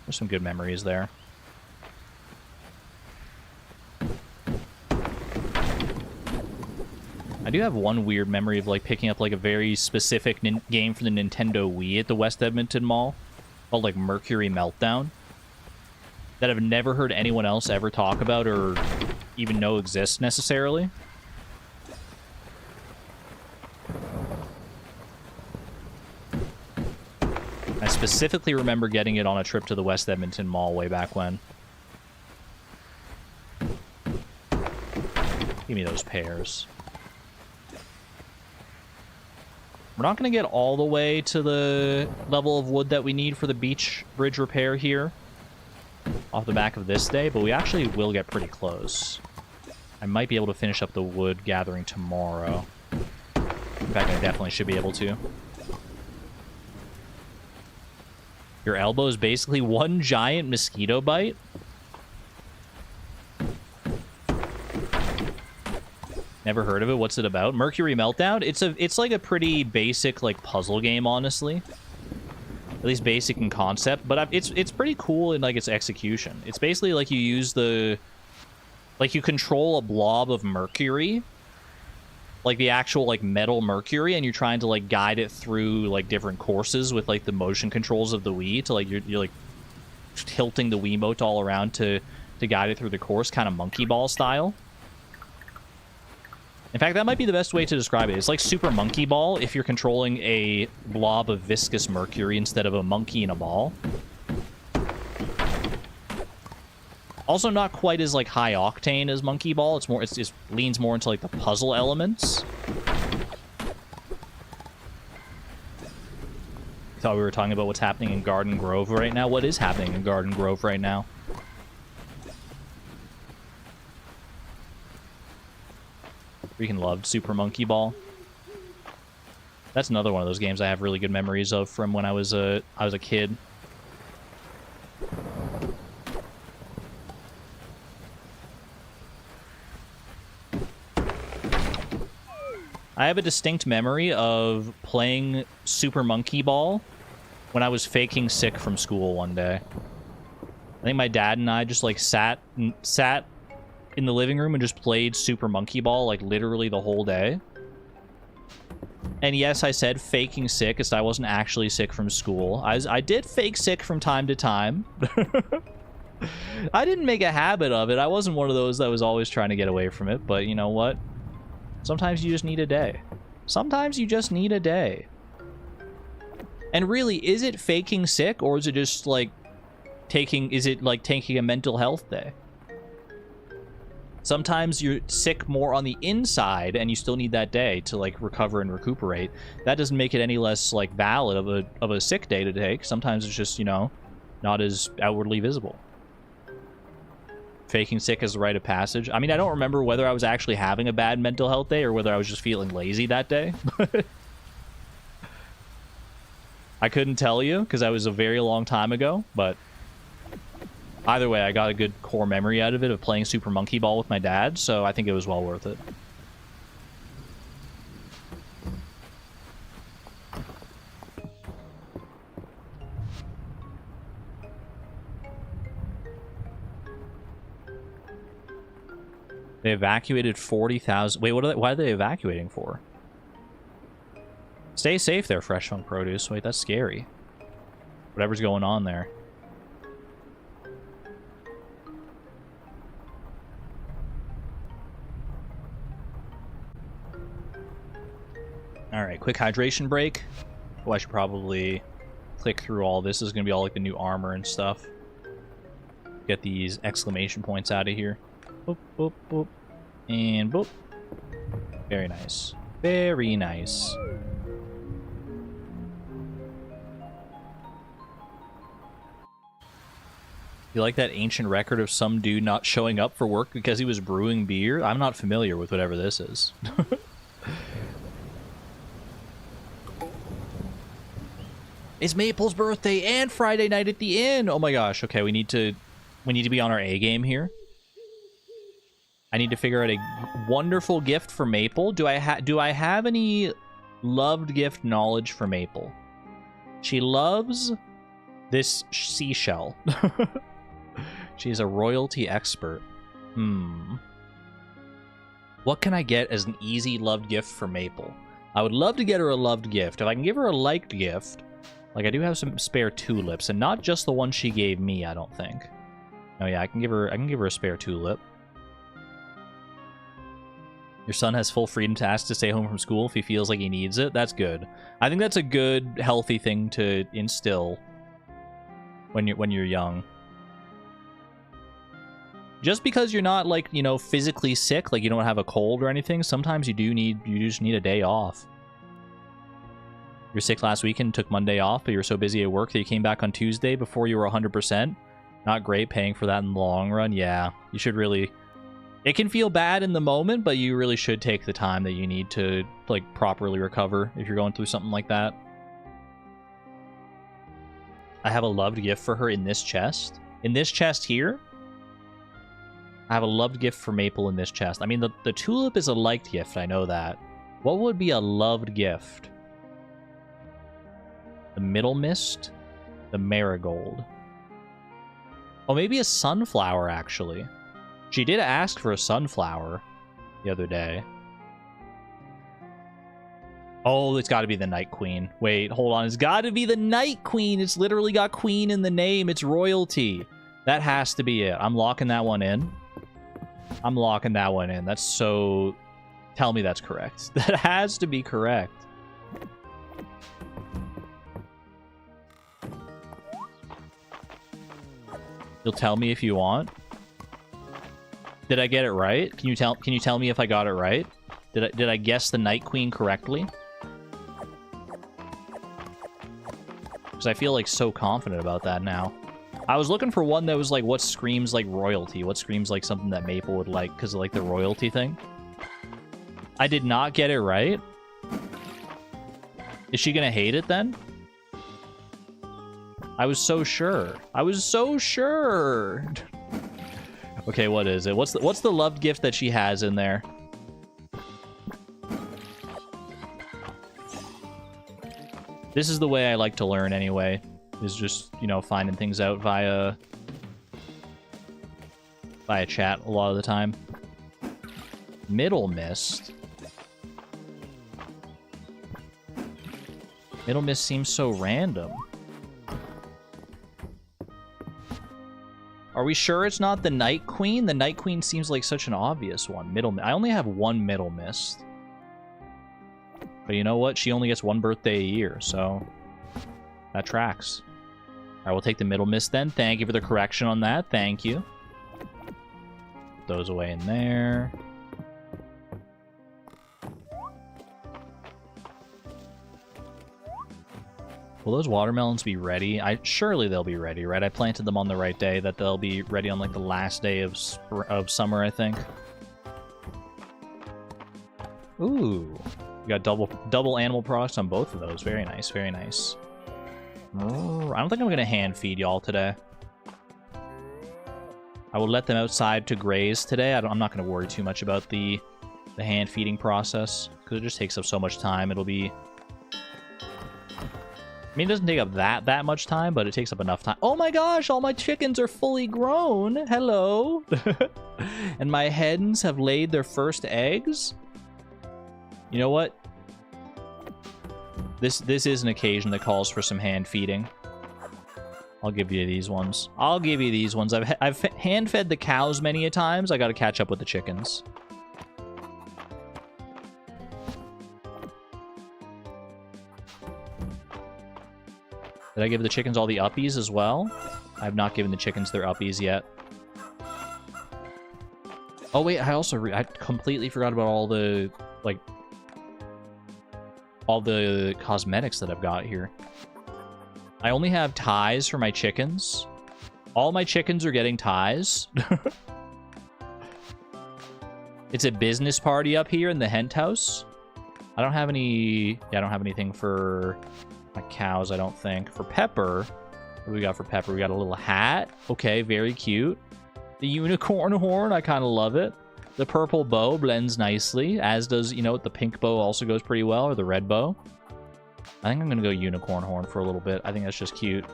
There's some good memories there. I do have one weird memory of like picking up like a very specific game for the Nintendo Wii at the West Edmonton Mall called like Mercury Meltdown that I've never heard anyone else ever talk about or even know exists necessarily. I specifically remember getting it on a trip to the West Edmonton Mall way back when. Give me those pears. We're not going to get all the way to the level of wood that we need for the beach bridge repair here off the back of this day, but we actually will get pretty close. I might be able to finish up the wood gathering tomorrow. In fact, I definitely should be able to. Your elbow is basically one giant mosquito bite? Never heard of it. What's it about? Mercury Meltdown? It's like a pretty basic like puzzle game, honestly. At least basic in concept, but it's pretty cool in like its execution. It's basically like you use you control a blob of mercury, like the actual like metal mercury, and you're trying to like guide it through like different courses with like the motion controls of the Wii to like you're like tilting the Wiimote all around to guide it through the course, kind of monkey ball style. In fact, that might be the best way to describe it. It's like Super Monkey Ball if you're controlling a blob of viscous mercury instead of a monkey in a ball. Also not quite as like high octane as Monkey Ball. It leans more into like the puzzle elements. Thought we were talking about what's happening in Garden Grove right now. What is happening in Garden Grove right now? Freaking loved Super Monkey Ball. That's another one of those games I have really good memories of from when I was a kid. I have a distinct memory of playing Super Monkey Ball when I was faking sick from school one day. I think my dad and I just like sat in the living room and just played Super Monkey Ball like literally the whole day. And yes, I said faking sick as I wasn't actually sick from school. I did fake sick from time to time. I didn't make a habit of it. I wasn't one of those that was always trying to get away from it, but you know what? Sometimes you just need a day. Sometimes you just need a day. And really, is it faking sick, or is it just like taking a mental health day? Sometimes you're sick more on the inside and you still need that day to like recover and recuperate. That doesn't make it any less like valid of a sick day to take. Sometimes it's just, you know, not as outwardly visible. Faking sick is a rite of passage. I mean, I don't remember whether I was actually having a bad mental health day or whether I was just feeling lazy that day. I couldn't tell you because that was a very long time ago, but Either way, I got a good core memory out of it of playing Super Monkey Ball with my dad, so I think it was well worth it. They evacuated 40,000. Wait, why are they evacuating for? Stay safe there, Fresh Funk Produce. Wait, that's scary. Whatever's going on there. Alright, quick hydration break. Oh, I should probably click through all this. This is going to be all like the new armor and stuff. Get these exclamation points out of here. Boop, boop, boop. And boop. Very nice. Very nice. You like that ancient record of some dude not showing up for work because he was brewing beer? I'm not familiar with whatever this is. It's Maple's birthday and Friday night at the inn. Oh my gosh. Okay, we need to be on our A game here. I need to figure out a wonderful gift for Maple. Do I have any loved gift knowledge for Maple? She loves this seashell. She's a royalty expert. What can I get as an easy loved gift for Maple? I would love to get her a loved gift. If I can give her a liked gift, like I do have some spare tulips, and not just the one she gave me, I don't think. Oh yeah, I can give her a spare tulip. Your son has full freedom to ask to stay home from school if he feels like he needs it. That's good. I think that's a good, healthy thing to instill when you're young. Just because you're not, like, you know, physically sick, like you don't have a cold or anything, sometimes you just need a day off. You're sick last weekend, took Monday off, but you were so busy at work that you came back on Tuesday before you were 100%. Not great paying for that in the long run. Yeah, you should really... It can feel bad in the moment, but you really should take the time that you need to, like, properly recover if you're going through something like that. I have a loved gift for her in this chest. In this chest here, I have a loved gift for Maple in this chest. I mean, the tulip is a liked gift, I know that. What would be a loved gift? The Middle Mist? The Marigold? Oh, maybe a sunflower, actually. She did ask for a sunflower the other day. Oh, it's got to be the Night Queen. Wait, hold on. It's got to be the Night Queen. It's literally got Queen in the name. It's royalty. That has to be it. I'm locking that one in. I'm locking that one in. That's so... Tell me that's correct. That has to be correct. You'll tell me if you want. Did I get it right? Can you tell me if I got it right? Did I guess the Night Queen correctly? Because I feel like so confident about that now. I was looking for one that was like what screams like royalty, what screams like something that Maple would like because of like the royalty thing. I did not get it right. Is she gonna hate it then? I was so sure. I was so sure. Okay, what is it? What's the loved gift that she has in there? This is the way I like to learn anyway. Is just, you know, finding things out via chat a lot of the time. Middle Mist. Middle Mist seems so random. Are we sure it's not the Night Queen? The Night Queen seems like such an obvious one. I only have one Middle Mist. But you know what? She only gets one birthday a year, so that tracks. Alright, we'll take the Middle Mist then. Thank you for the correction on that. Thank you. Put those away in there. Will those watermelons be ready? Surely they'll be ready, right? I planted them on the right day, that they'll be ready on like the last day of summer, I think. Ooh. We got double animal products on both of those. Very nice, very nice. I don't think I'm gonna hand feed y'all today. I will let them outside to graze today. I'm not going to worry too much about the hand feeding process, because it just takes up so much time. It'll be... I mean, it doesn't take up that much time, but it takes up enough time. Oh my gosh, all my chickens are fully grown. Hello. And my hens have laid their first eggs. You know what? This is an occasion that calls for some hand feeding. I'll give you these ones. I'll give you these ones. I've hand fed the cows many a times. I got to catch up with the chickens. Did I give the chickens all the uppies as well? I have not given the chickens their uppies yet. Oh wait, I completely forgot about all the, like, all the cosmetics that I've got here. I only have ties for my chickens. All my chickens are getting ties. It's a business party up here in the hen house. I don't have any... Yeah, I don't have anything for my cows, I don't think. For Pepper, what do we got for Pepper? We got a little hat. Okay, very cute. The unicorn horn, I kind of love it. The purple bow blends nicely, as does, you know, the pink bow also goes pretty well, or the red bow. I think I'm going to go unicorn horn for a little bit. I think that's just cute.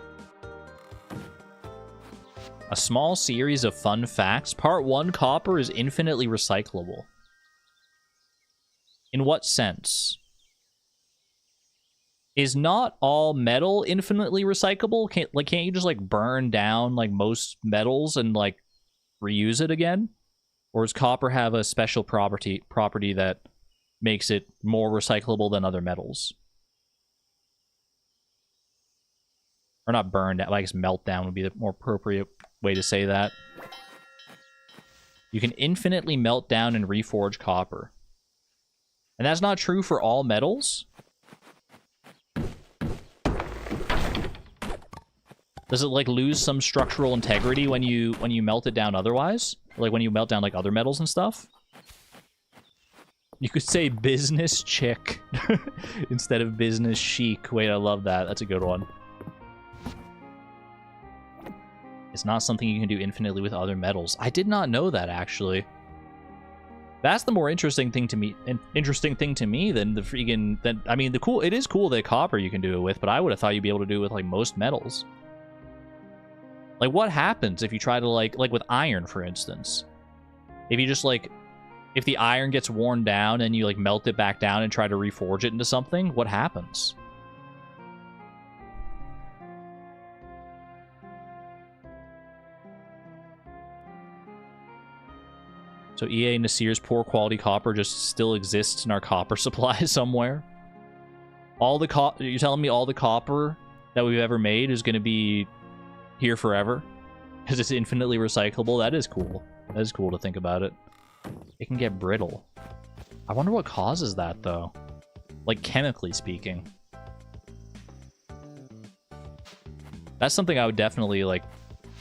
A small series of fun facts. Part 1, copper is infinitely recyclable. In what sense? Is not all metal infinitely recyclable? Can't you just, like, burn down, like, most metals and, like, reuse it again? Or does copper have a special property that makes it more recyclable than other metals? Or not burned down, I guess meltdown would be the more appropriate way to say that. You can infinitely melt down and reforge copper. And that's not true for all metals? Does it, like, lose some structural integrity when you melt it down otherwise? Like, when you melt down, like, other metals and stuff? You could say business chick instead of business chic. Wait, I love that. That's a good one. It's not something you can do infinitely with other metals. I did not know that, actually. That's the more interesting thing to me. Than the freaking... I mean, it is cool that copper you can do it with, but I would have thought you'd be able to do it with, like, most metals. Like, what happens if you try to, like with iron, for instance? If you just, like... If the iron gets worn down and you, like, melt it back down and try to reforge it into something, what happens? So EA Nasir's poor quality copper just still exists in our copper supply somewhere? You're telling me all the copper that we've ever made is going to be here forever? Because it's infinitely recyclable? That is cool. That is cool to think about it. It can get brittle. I wonder what causes that, though. Like, chemically speaking. That's something I would definitely, like,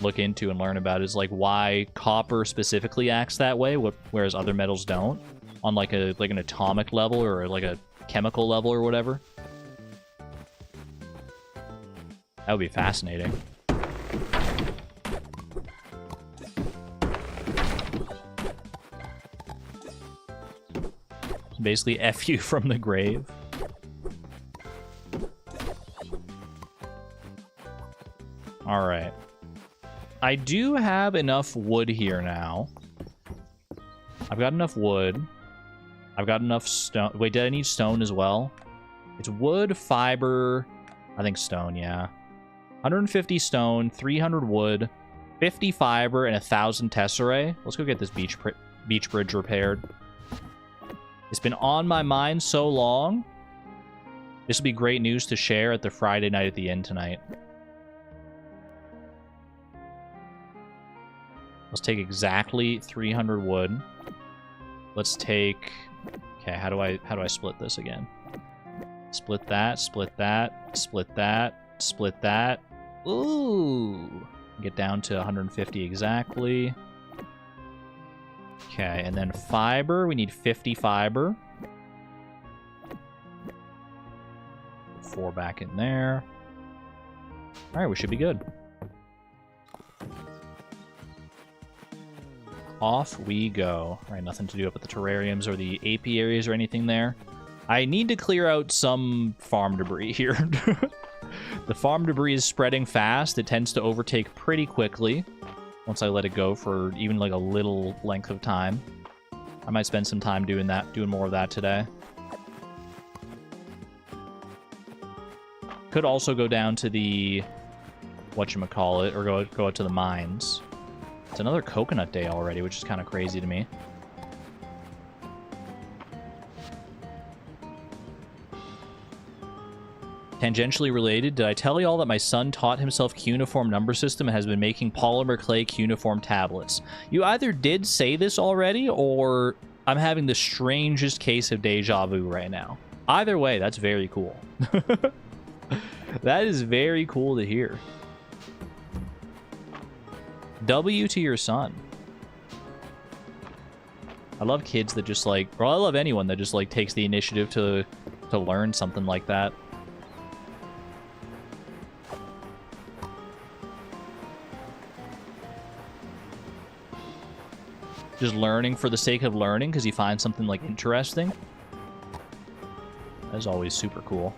look into and learn about, is, like, why copper specifically acts that way, whereas other metals don't. On, like, an atomic level, or, like, a chemical level, or whatever. That would be fascinating. Basically, F you from the grave. Alright. I do have enough wood here now. I've got enough wood. I've got enough stone. Wait, did I need stone as well? It's wood, fiber, I think stone, yeah. 150 stone, 300 wood, 50 fiber, and 1,000 tesserae. Let's go get this beach bridge repaired. It's been on my mind so long. This will be great news to share at the Friday night at the inn tonight. Let's take exactly 300 wood. Let's take... Okay, how do I split this again? Split that, split that, split that, split that. Ooh! Get down to 150 exactly. Okay, and then fiber. We need 50 fiber. 4 back in there. Alright, we should be good. off we go. All right, nothing to do up with the terrariums or the apiaries or anything there. I need to clear out some farm debris here. The farm debris is spreading fast. It tends to overtake pretty quickly once I let it go for even like a little length of time. I might spend some time doing more of that today. Could also go down to the whatchamacallit, or go out to the mines. It's another coconut day already, which is kind of crazy to me. Tangentially related, did I tell y'all that my son taught himself cuneiform number system and has been making polymer clay cuneiform tablets? You either did say this already, or I'm having the strangest case of deja vu right now. Either way, that's very cool. That is very cool to hear. W to your son. I love kids that just like, or I love anyone that just like takes the initiative to learn something like that. Just learning for the sake of learning because you find something like interesting. That's always super cool.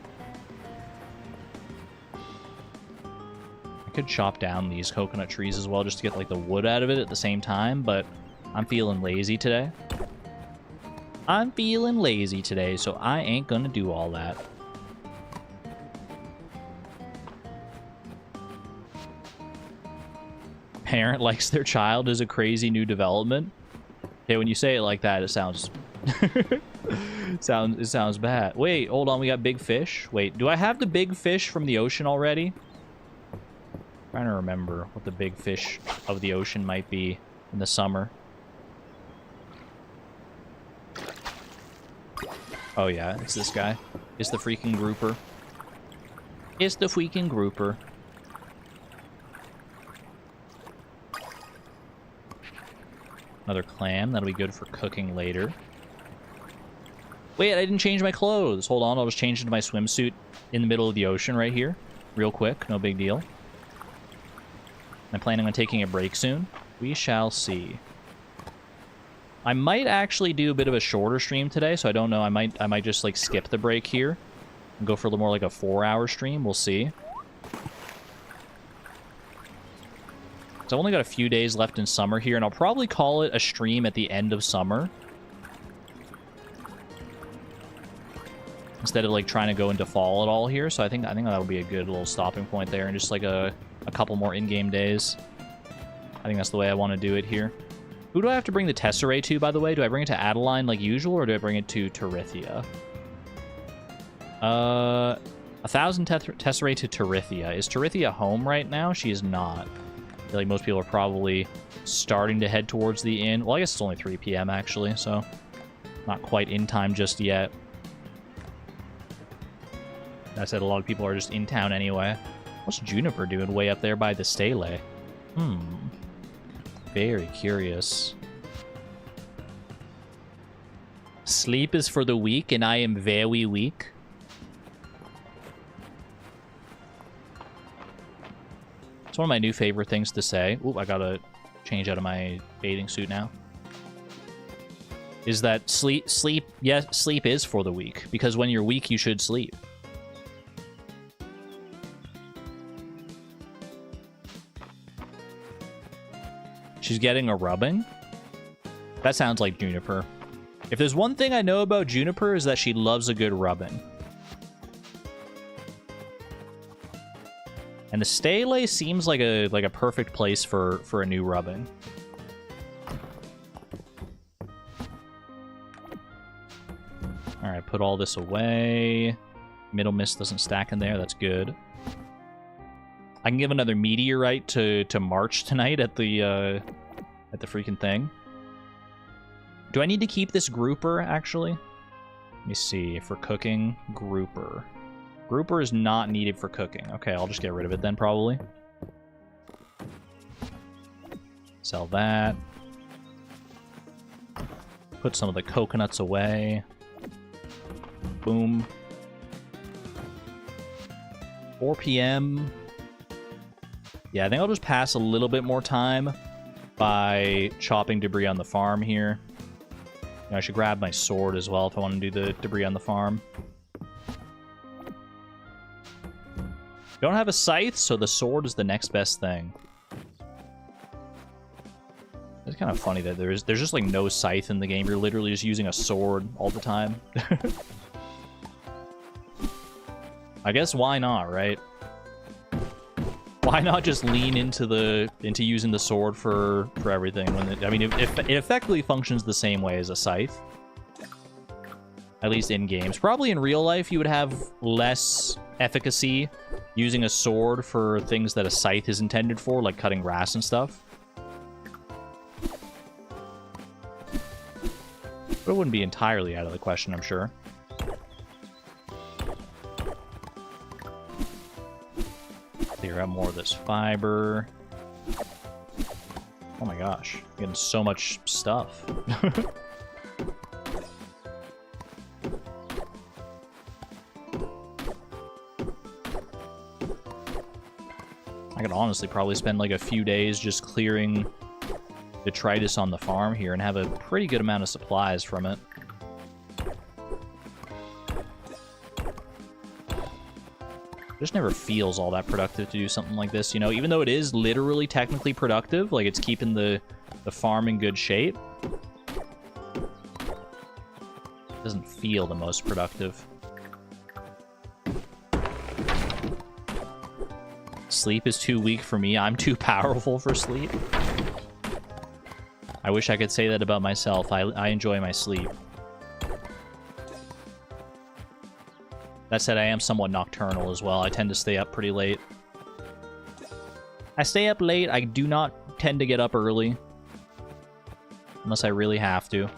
I could chop down these coconut trees as well just to get like the wood out of it at the same time, but I'm feeling lazy today. I'm feeling lazy today, so I ain't gonna do all that. Parent likes their child is a crazy new development. Okay, when you say it like that, it sounds... it sounds bad. Wait, hold on, we got big fish? Wait, do I have the big fish from the ocean already? I'm trying to remember what the big fish of the ocean might be in the summer. Oh yeah, it's this guy. It's the freaking grouper. It's the freaking grouper. Another clam. That'll be good for cooking later. Wait, I didn't change my clothes. Hold on, I'll just change into my swimsuit in the middle of the ocean right here. Real quick, no big deal. I'm planning on taking a break soon. We shall see. I might actually do a bit of a shorter stream today, so I don't know. I might just like skip the break here and go for a little more like a 4-hour stream. We'll see. So I've only got a few days left in summer here, and I'll probably call it a stream at the end of summer. Instead of like trying to go into fall at all here. So I think that'll be a good little stopping point there, and just like a couple more in-game days. I think that's the way I want to do it here. Who do I have to bring the Tesserae to, by the way? Do I bring it to Adeline like usual, or do I bring it to Terithia? 1,000 Tesserae to Terithia. Is Terithia home right now? She is not. I feel like most people are probably starting to head towards the inn. Well, I guess it's only 3 p.m. actually, so not quite in time just yet. That said, a lot of people are just in town anyway. What's Juniper doing way up there by the stele? Very curious. Sleep is for the weak, and I am very weak. It's one of my new favorite things to say. Ooh, I gotta change out of my bathing suit now. Is that sleep is for the weak, because when you're weak, you should sleep. She's getting a rubbing? That sounds like Juniper. If there's one thing I know about Juniper, is that she loves a good rubbing. And the stele seems like a perfect place for a new rubbing. Alright, put all this away. Middle mist doesn't stack in there, that's good. I can give another meteorite to March tonight at the freaking thing. Do I need to keep this grouper, actually? Let me see. For cooking, grouper. Grouper is not needed for cooking. Okay, I'll just get rid of it then, probably. Sell that. Put some of the coconuts away. Boom. 4 p.m. Yeah, I think I'll just pass a little bit more time by chopping debris on the farm here. You know, I should grab my sword as well if I want to do the debris on the farm. Don't have a scythe, so the sword is the next best thing. It's kind of funny that there's just like no scythe in the game. You're literally just using a sword all the time. I guess why not, right? Why not just lean into using the sword for everything? I mean, it effectively functions the same way as a scythe. At least in games. Probably in real life, you would have less efficacy using a sword for things that a scythe is intended for, like cutting grass and stuff. But it wouldn't be entirely out of the question, I'm sure. Figure out more of this fiber. Oh my gosh, I'm getting so much stuff. I could honestly probably spend like a few days just clearing detritus on the farm here and have a pretty good amount of supplies from it. It just never feels all that productive to do something like this, you know? Even though it is literally technically productive, like it's keeping the farm in good shape, it doesn't feel the most productive. Sleep is too weak for me. I'm too powerful for sleep. I wish I could say that about myself. I enjoy my sleep. That said, I am somewhat nocturnal as well. I tend to stay up pretty late. I stay up late. I do not tend to get up early. Unless I really have to.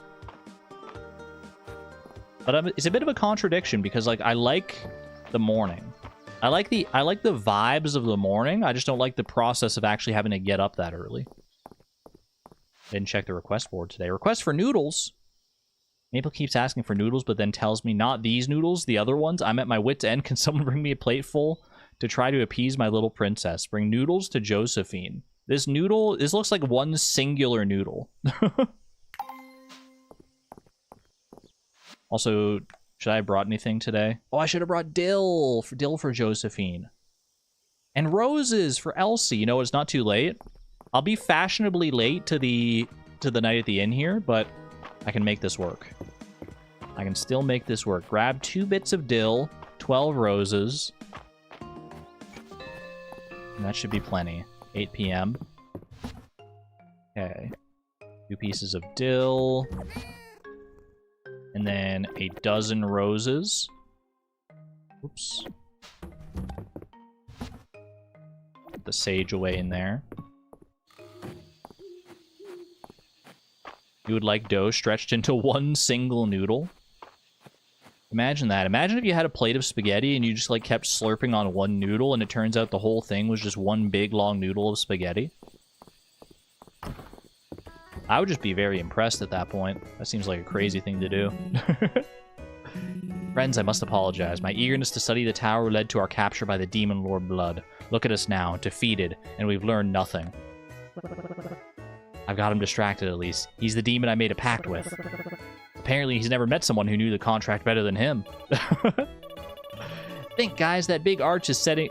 But it's a bit of a contradiction because, like, I like the morning. I like the vibes of the morning. I just don't like the process of actually having to get up that early. Didn't check the request board today. Request for noodles. Maple keeps asking for noodles, but then tells me not these noodles, the other ones. I'm at my wit's end. Can someone bring me a plate full to try to appease my little princess? Bring noodles to Josephine. This looks like one singular noodle. Also, should I have brought anything today? Oh, I should have brought dill for Josephine. And roses for Elsie. You know, it's not too late. I'll be fashionably late to the night at the inn here, but I can make this work. I can still make this work. Grab 2 bits of dill, 12 roses. And that should be plenty. 8 p.m. Okay. 2 pieces of dill. And then a dozen roses. Oops. Put the sage away in there. You would like dough stretched into one single noodle? Imagine that. Imagine if you had a plate of spaghetti and you just like kept slurping on one noodle and it turns out the whole thing was just one big long noodle of spaghetti. I would just be very impressed at that point. That seems like a crazy thing to do. Friends, I must apologize. My eagerness to study the tower led to our capture by the Demon Lord Blood. Look at us now, defeated, and we've learned nothing. I've got him distracted at least. He's the demon I made a pact with. Apparently he's never met someone who knew the contract better than him. Think, guys, that big arch he's sitting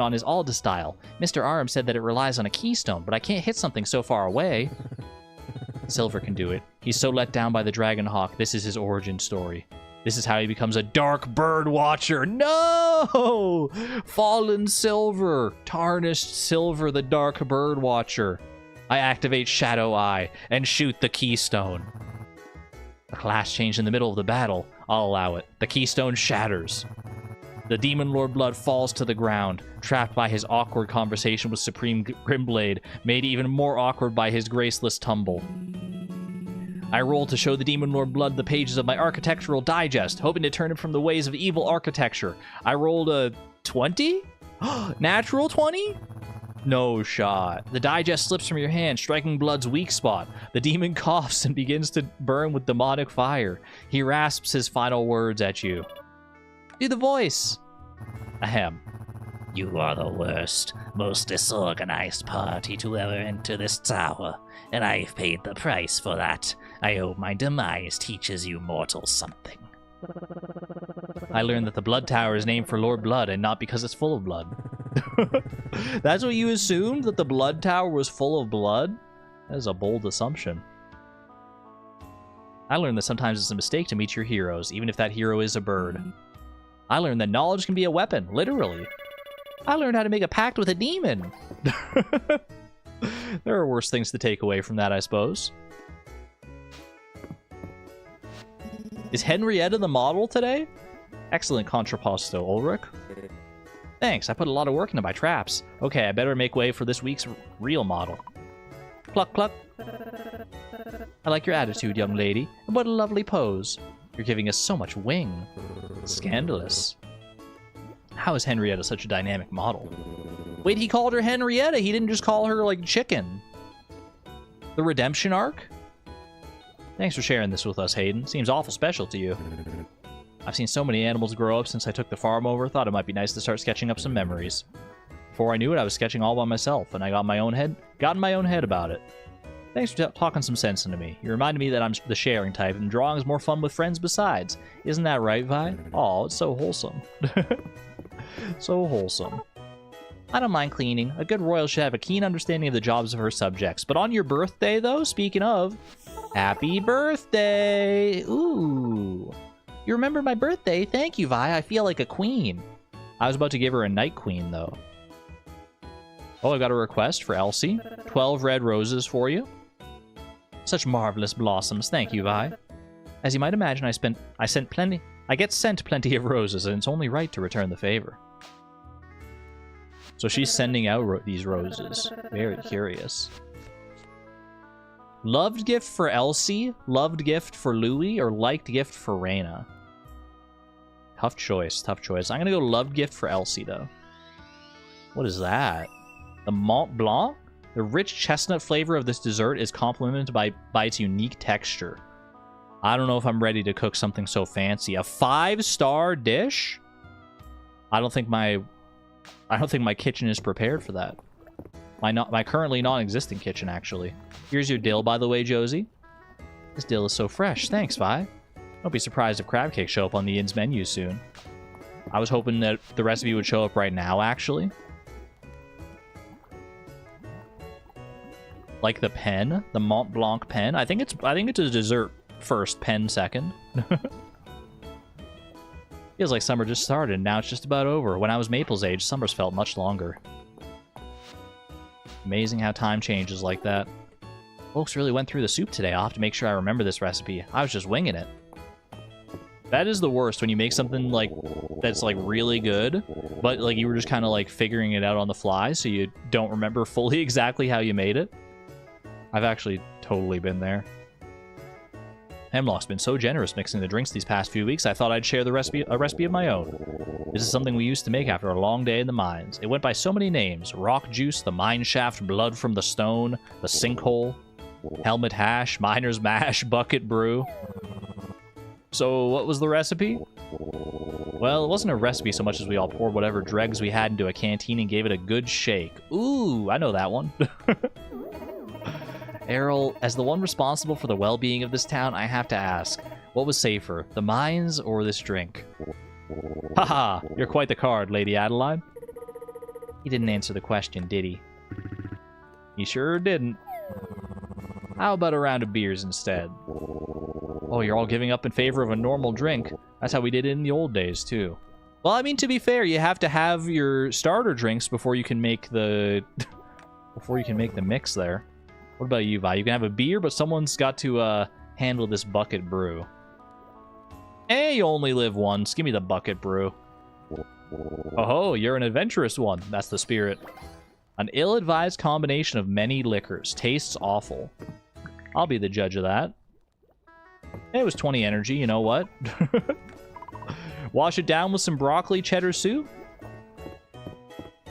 on is Alda style. Mr. Aram said that it relies on a keystone, but I can't hit something so far away. Silver can do it. He's so let down by the Dragon Hawk. This is his origin story. This is how he becomes a dark bird watcher. No! Fallen Silver. Tarnished Silver, the dark bird watcher. I activate Shadow Eye and shoot the keystone. A class change in the middle of the battle. I'll allow it. The keystone shatters. The Demon Lord Blood falls to the ground, trapped by his awkward conversation with Supreme Grimblade, made even more awkward by his graceless tumble. I roll to show the Demon Lord Blood the pages of my architectural digest, hoping to turn him from the ways of evil architecture. I rolled a 20? Natural 20? No shot. The digest slips from your hand, striking Blood's weak spot. The demon coughs and begins to burn with demonic fire. He rasps his final words at you. Do the voice. Ahem. You are the worst, most disorganized party to ever enter this tower, and I've paid the price for that. I hope my demise teaches you mortals something. I learned that the Blood Tower is named for Lord Blood and not because it's full of blood. That's what you assumed? That the Blood Tower was full of blood? That is a bold assumption. I learned that sometimes it's a mistake to meet your heroes, even if that hero is a bird. I learned that knowledge can be a weapon, literally. I learned how to make a pact with a demon. There are worse things to take away from that, I suppose. Is Henrietta the model today? Excellent contrapposto, Ulrich. Thanks, I put a lot of work into my traps. Okay, I better make way for this week's real model. Pluck, pluck. I like your attitude, young lady. And what a lovely pose. You're giving us so much wing. Scandalous. How is Henrietta such a dynamic model? Wait, he called her Henrietta. He didn't just call her, like, chicken. The redemption arc? Thanks for sharing this with us, Hayden. Seems awful special to you. I've seen so many animals grow up since I took the farm over. Thought it might be nice to start sketching up some memories. Before I knew it, I was sketching all by myself, and I got in my own head about it. Thanks for talking some sense into me. You reminded me that I'm the sharing type, and drawing is more fun with friends besides. Isn't that right, Vi? Oh, it's so wholesome. So wholesome. I don't mind cleaning. A good royal should have a keen understanding of the jobs of her subjects. But on your birthday, though, speaking of, happy birthday! Ooh. You remember my birthday? Thank you, Vi. I feel like a queen. I was about to give her a night queen, though. Oh, I got a request for Elsie. 12 red roses for you. Such marvelous blossoms. Thank you, Vi. As you might imagine, I get sent plenty of roses, and it's only right to return the favor. So she's sending out these roses. Very curious. Loved gift for Elsie, loved gift for Louis, or liked gift for Reyna? Tough choice, tough choice. I'm gonna go loved gift for Elsie, though. What is that? The Mont Blanc? The rich chestnut flavor of this dessert is complemented by its unique texture. I don't know if I'm ready to cook something so fancy. A 5-star dish? I don't think my kitchen is prepared for that. My currently non-existent kitchen, actually. Here's your dill, by the way, Josie. This dill is so fresh. Thanks, Vi. Don't be surprised if crab cakes show up on the inn's menu soon. I was hoping that the recipe would show up right now, actually. Like the pen, the Mont Blanc pen. I think it's a dessert first, pen second. Feels like summer just started, and now it's just about over. When I was Maple's age, summers felt much longer. Amazing how time changes like that. Folks really went through the soup today. I'll have to make sure I remember this recipe. I was just winging it. That is the worst, when you make something like that's like really good, but like you were just kind of like figuring it out on the fly, so you don't remember fully exactly how you made it. I've actually totally been there. Hemlock's been so generous mixing the drinks these past few weeks, I thought I'd share a recipe of my own. This is something we used to make after a long day in the mines. It went by so many names: rock juice, the mine shaft, blood from the stone, the sinkhole, helmet hash, miner's mash, bucket brew. So what was the recipe? Well, it wasn't a recipe so much as we all poured whatever dregs we had into a canteen and gave it a good shake. Ooh, I know that one. Errol, as the one responsible for the well-being of this town, I have to ask, what was safer, the mines or this drink? Haha, you're quite the card, Lady Adeline. He didn't answer the question, did he? He sure didn't. How about a round of beers instead? Oh, you're all giving up in favor of a normal drink. That's how we did it in the old days, too. Well, I mean, to be fair, you have to have your starter drinks before you can make the... before you can make the mix there. What about you, Vi? You can have a beer, but someone's got to handle this bucket brew. Hey, you only live once. Give me the bucket brew. Oh, you're an adventurous one. That's the spirit. An ill-advised combination of many liquors. Tastes awful. I'll be the judge of that. It was 20 energy, you know what? Wash it down with some broccoli cheddar soup.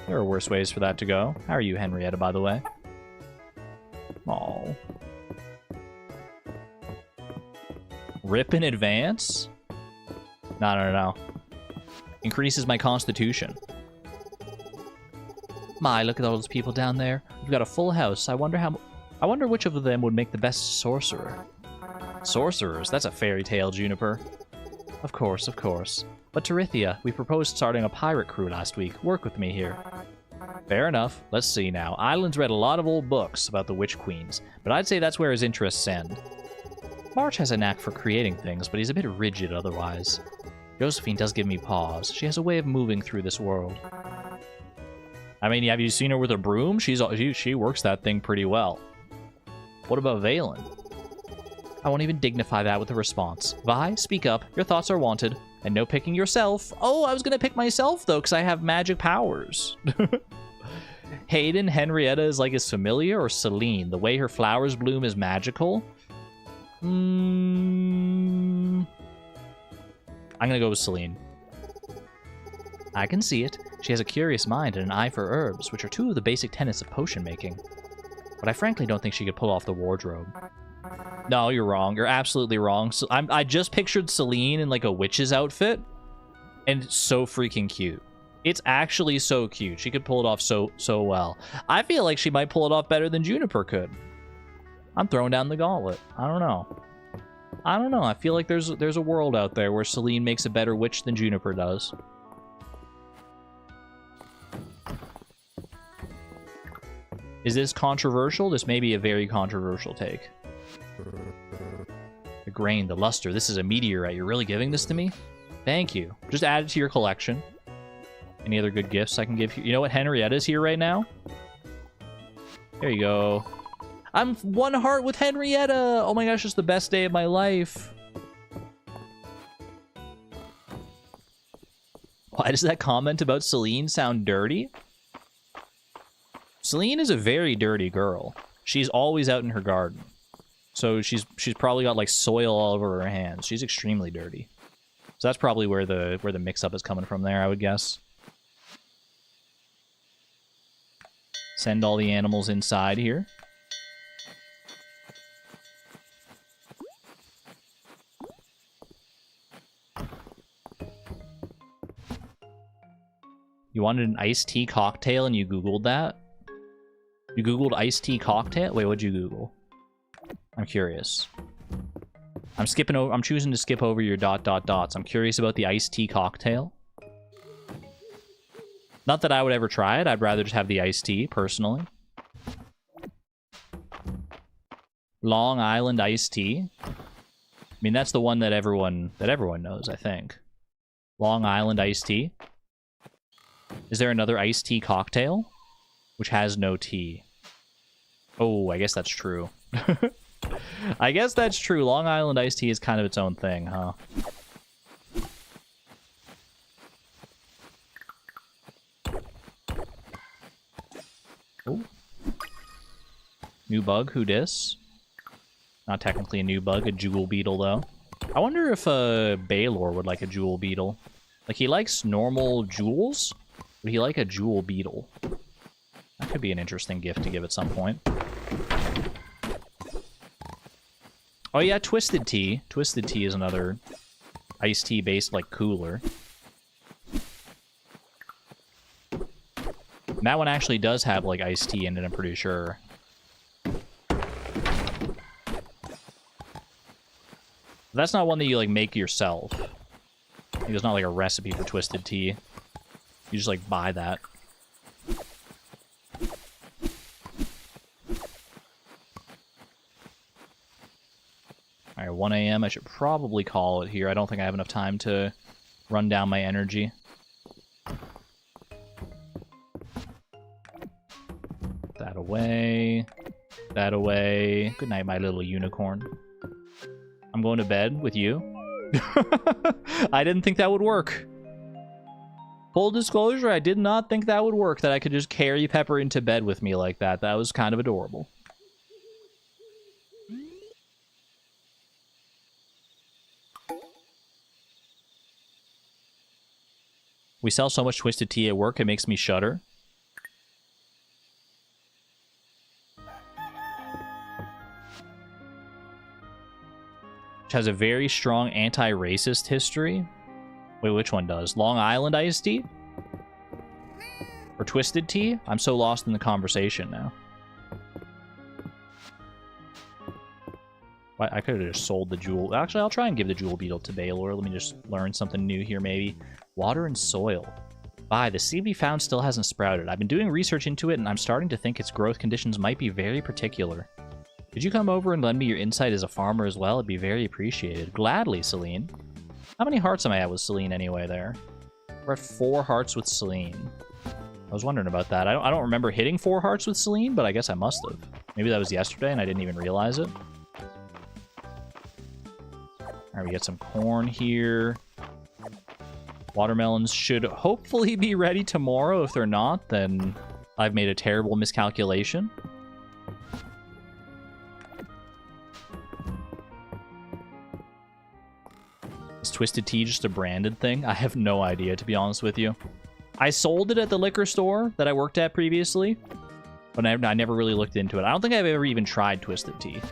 There are worse ways for that to go. How are you, Henrietta, by the way? Oh. Rip in advance? No. Increases my constitution. My, look at all those people down there. We've got a full house. I wonder which of them would make the best sorcerer. Sorcerers? That's a fairy tale, Juniper. Of course, of course. But Terithia, we proposed starting a pirate crew last week. Work with me here. Fair enough. Let's see now. Island's read a lot of old books about the Witch Queens, but I'd say that's where his interests end. March has a knack for creating things, but he's a bit rigid otherwise. Josephine does give me pause. She has a way of moving through this world. I mean, have you seen her with a broom? She works that thing pretty well. What about Valen? I won't even dignify that with a response. Vi, speak up. Your thoughts are wanted. And no picking yourself. Oh, I was going to pick myself, though, because I have magic powers. Hayden, Henrietta is like his familiar, or Celine? The way her flowers bloom is magical? I'm going to go with Celine. I can see it. She has a curious mind and an eye for herbs, which are two of the basic tenets of potion making. But I frankly don't think she could pull off the wardrobe. No, you're wrong. You're absolutely wrong. So I just pictured Celine in like a witch's outfit, and it's so freaking cute. It's actually so cute. She could pull it off so well. I feel like she might pull it off better than Juniper could. I'm throwing down the gauntlet. I don't know. I feel like there's a world out there where Celine makes a better witch than Juniper does. Is this controversial? This may be a very controversial take. The grain, the luster. This is a meteorite. You're really giving this to me? Thank you. Just add it to your collection. Any other good gifts I can give you? You know what? Henrietta's here right now. There you go. I'm one heart with Henrietta. Oh my gosh, it's the best day of my life. Why does that comment about Celine sound dirty? Celine is a very dirty girl. She's always out in her garden. So she's probably got like soil all over her hands. She's extremely dirty. So that's probably where the mix-up is coming from there, I would guess. Send all the animals inside here. You wanted an iced tea cocktail and you Googled that? You Googled iced tea cocktail? Wait, what'd you Google? I'm curious. I'm choosing to skip over your ... I'm curious about the iced tea cocktail. Not that I would ever try it. I'd rather just have the iced tea, personally. Long Island iced tea. I mean, that's the one that everyone knows, I think. Long Island iced tea. Is there another iced tea cocktail? Which has no tea. Oh, I guess that's true. I guess that's true. Long Island iced tea is kind of its own thing, huh? Oh. New bug, who dis? Not technically a new bug, a jewel beetle, though. I wonder if Baylor would like a jewel beetle. Like, he likes normal jewels? Would he like a jewel beetle? That could be an interesting gift to give at some point. Oh yeah, Twisted Tea. Twisted Tea is another iced tea based like cooler. And that one actually does have like iced tea in it, I'm pretty sure. That's not one that you like make yourself. There's not like a recipe for Twisted Tea. You just like buy that. Alright, 1 a.m. I should probably call it here. I don't think I have enough time to run down my energy. That away. That away. Good night, my little unicorn. I'm going to bed with you. I didn't think that would work. Full disclosure, I did not think that would work, that I could just carry Pepper into bed with me like that. That was kind of adorable. We sell so much Twisted Tea at work, it makes me shudder. Which has a very strong anti-racist history. Wait, which one does? Long Island iced tea? Or Twisted Tea? I'm so lost in the conversation now. I could have just sold the jewel. Actually, I'll try and give the jewel beetle to Baylor. Let me just learn something new here, maybe. Water and soil. The seed we found still hasn't sprouted. I've been doing research into it, and I'm starting to think its growth conditions might be very particular. Could you come over and lend me your insight as a farmer as well? It'd be very appreciated. Gladly, Celine. How many hearts am I at with Celine anyway there? We're at 4 hearts with Celine. I was wondering about that. I don't remember hitting 4 hearts with Celine, but I guess I must have. Maybe that was yesterday and I didn't even realize it. Alright, we get some corn here. Watermelons should hopefully be ready tomorrow. If they're not, then I've made a terrible miscalculation. Is Twisted Tea just a branded thing? I have no idea, to be honest with you. I sold it at the liquor store that I worked at previously, but I never really looked into it. I don't think I've ever even tried Twisted Tea.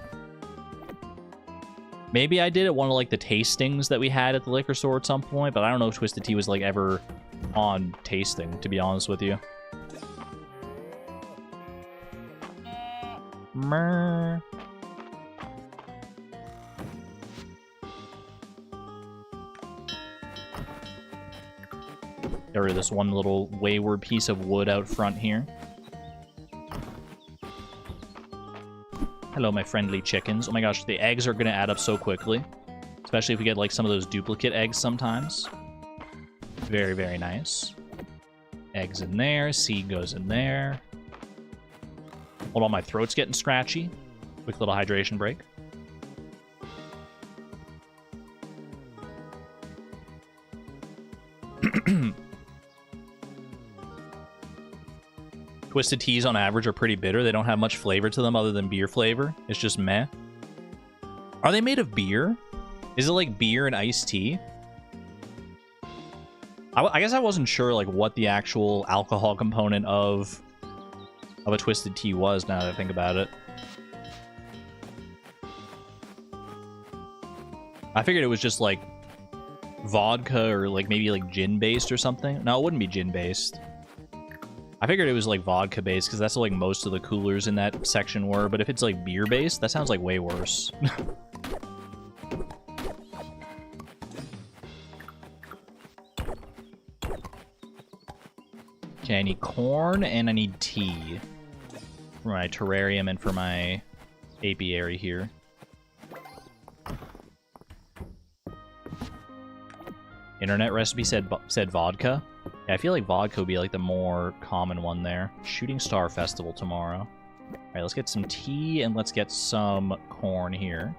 Maybe I did at one of, like, the tastings that we had at the liquor store at some point, but I don't know if Twisted Tea was, like, ever on tasting, to be honest with you. Mrrr. Get rid of this one little wayward piece of wood out front here. Hello, my friendly chickens. Oh my gosh, the eggs are going to add up so quickly. Especially if we get, like, some of those duplicate eggs sometimes. Very, very nice. Eggs in there. Seed goes in there. Hold on, my throat's getting scratchy. Quick little hydration break. Twisted Teas on average are pretty bitter. They don't have much flavor to them other than beer flavor. It's just meh. Are they made of beer? Is it like beer and iced tea? I guess I wasn't sure like what the actual alcohol component of a Twisted Tea was now that I think about it. I figured it was just like vodka or like maybe like gin based or something. No, it wouldn't be gin based. I figured it was like vodka based because that's what, like most of the coolers in that section were, but if it's like beer based, that sounds like way worse. Okay, I need corn and I need tea for my terrarium and for my apiary here. Internet recipe said vodka. Yeah, I feel like vodka would be like the more common one there. Shooting Star Festival tomorrow. Alright, let's get some tea and let's get some corn here.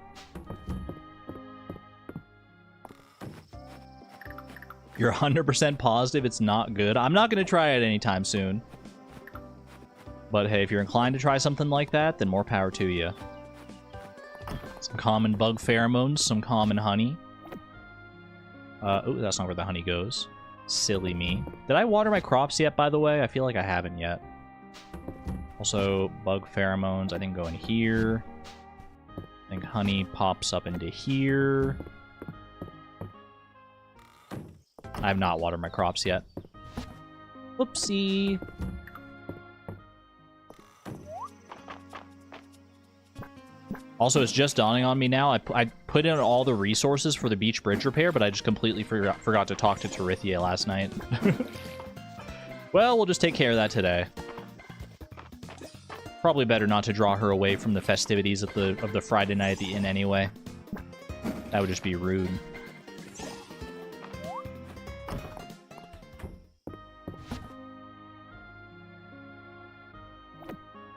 You're 100% positive it's not good? I'm not going to try it anytime soon. But hey, if you're inclined to try something like that, then more power to you. Some common bug pheromones, some common honey. Oh, that's not where the honey goes. Silly me. Did I water my crops yet, by the way? I feel like I haven't yet. Also, bug pheromones, I think go in here. I think honey pops up into here. I have not watered my crops yet. Whoopsie. Also, it's just dawning on me now. I put in all the resources for the beach bridge repair, but I just completely forgot to talk to Tarithia last night. Well, we'll just take care of that today. Probably better not to draw her away from the festivities of the Friday night at the inn anyway. That would just be rude.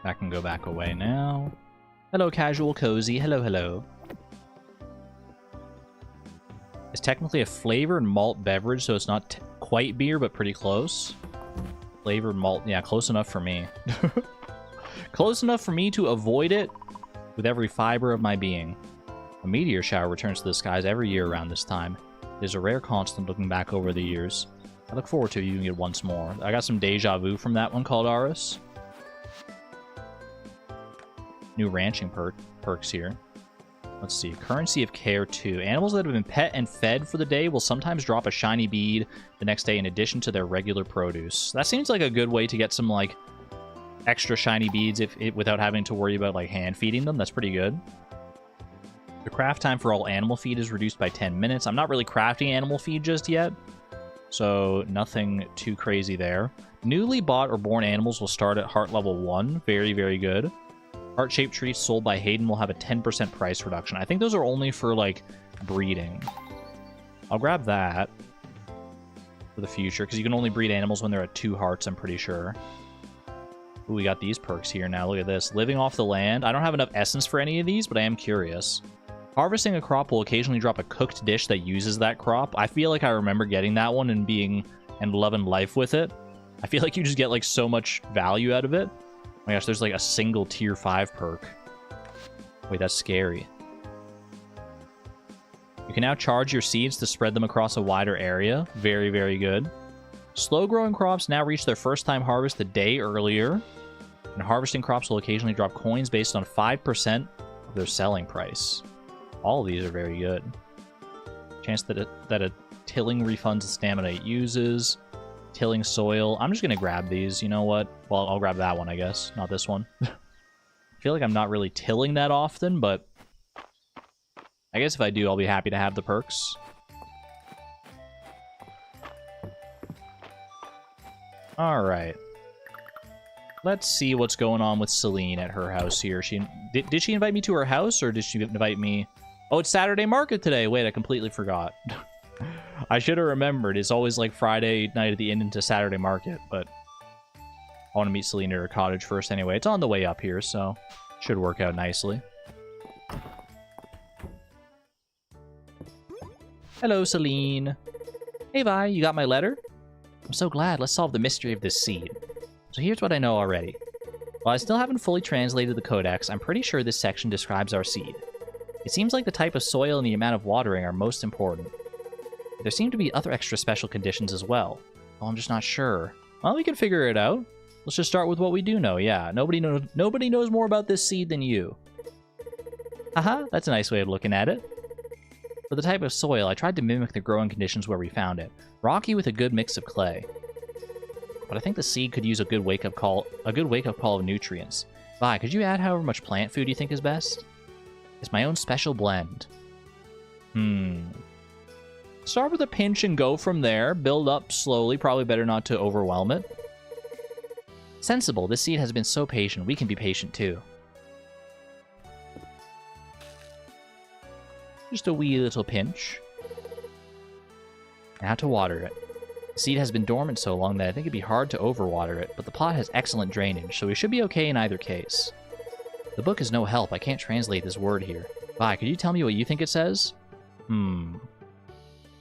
That can go back away now. Hello, Casual Cozy. Hello, hello. It's technically a flavored malt beverage, so it's not quite beer, but pretty close. Flavored malt. Yeah, close enough for me. Close enough for me to avoid it with every fiber of my being. A meteor shower returns to the skies every year around this time. It is a rare constant looking back over the years. I look forward to viewing it once more. I got some deja vu from that one called Aris. New ranching perks here. Let's see. Currency of care 2. Animals that have been pet and fed for the day will sometimes drop a shiny bead the next day in addition to their regular produce. That seems like a good way to get some, like, extra shiny beads without having to worry about, like, hand feeding them. That's pretty good. The craft time for all animal feed is reduced by 10 minutes. I'm not really crafting animal feed just yet, so nothing too crazy there. Newly bought or born animals will start at heart level 1. Very, very good. Heart-shaped treats sold by Hayden will have a 10% price reduction. I think those are only for, like, breeding. I'll grab that for the future, because you can only breed animals when they're at 2 hearts, I'm pretty sure. Ooh, we got these perks here now. Look at this. Living off the land. I don't have enough essence for any of these, but I am curious. Harvesting a crop will occasionally drop a cooked dish that uses that crop. I feel like I remember getting that one and loving life with it. I feel like you just get, like, so much value out of it. Oh my gosh, there's, like, a single tier 5 perk. Wait, that's scary. You can now charge your seeds to spread them across a wider area. Very, very good. Slow-growing crops now reach their first-time harvest a day earlier. And harvesting crops will occasionally drop coins based on 5% of their selling price. All of these are very good. Chance that a tilling refunds the stamina it uses. Tilling soil. I'm just going to grab these. You know what? Well, I'll grab that one, I guess. Not this one. I feel like I'm not really tilling that often, but I guess if I do, I'll be happy to have the perks. Alright. Let's see what's going on with Celine at her house here. Did she invite me to her house, or did she invite me... Oh, it's Saturday market today. Wait, I completely forgot. I should have remembered. It's always like Friday night at the inn into Saturday market, but I want to meet Celine at her cottage first anyway. It's on the way up here, so should work out nicely. Hello, Celine. Hey, Vi, you got my letter? I'm so glad. Let's solve the mystery of this seed. So here's what I know already. While I still haven't fully translated the codex, I'm pretty sure this section describes our seed. It seems like the type of soil and the amount of watering are most important. There seem to be other extra special conditions as well. Well, I'm just not sure. Well, we can figure it out. Let's just start with what we do know. Yeah, nobody knows more about this seed than you. Haha, that's a nice way of looking at it. For the type of soil, I tried to mimic the growing conditions where we found it. Rocky with a good mix of clay. But I think the seed could use a good wake-up call of nutrients. Vi, could you add however much plant food you think is best? It's my own special blend. Start with a pinch and go from there. Build up slowly. Probably better not to overwhelm it. Sensible. This seed has been so patient. We can be patient too. Just a wee little pinch. Now to water it. The seed has been dormant so long that I think it'd be hard to overwater it, but the pot has excellent drainage, so we should be okay in either case. The book is no help. I can't translate this word here. Vi, could you tell me what you think it says?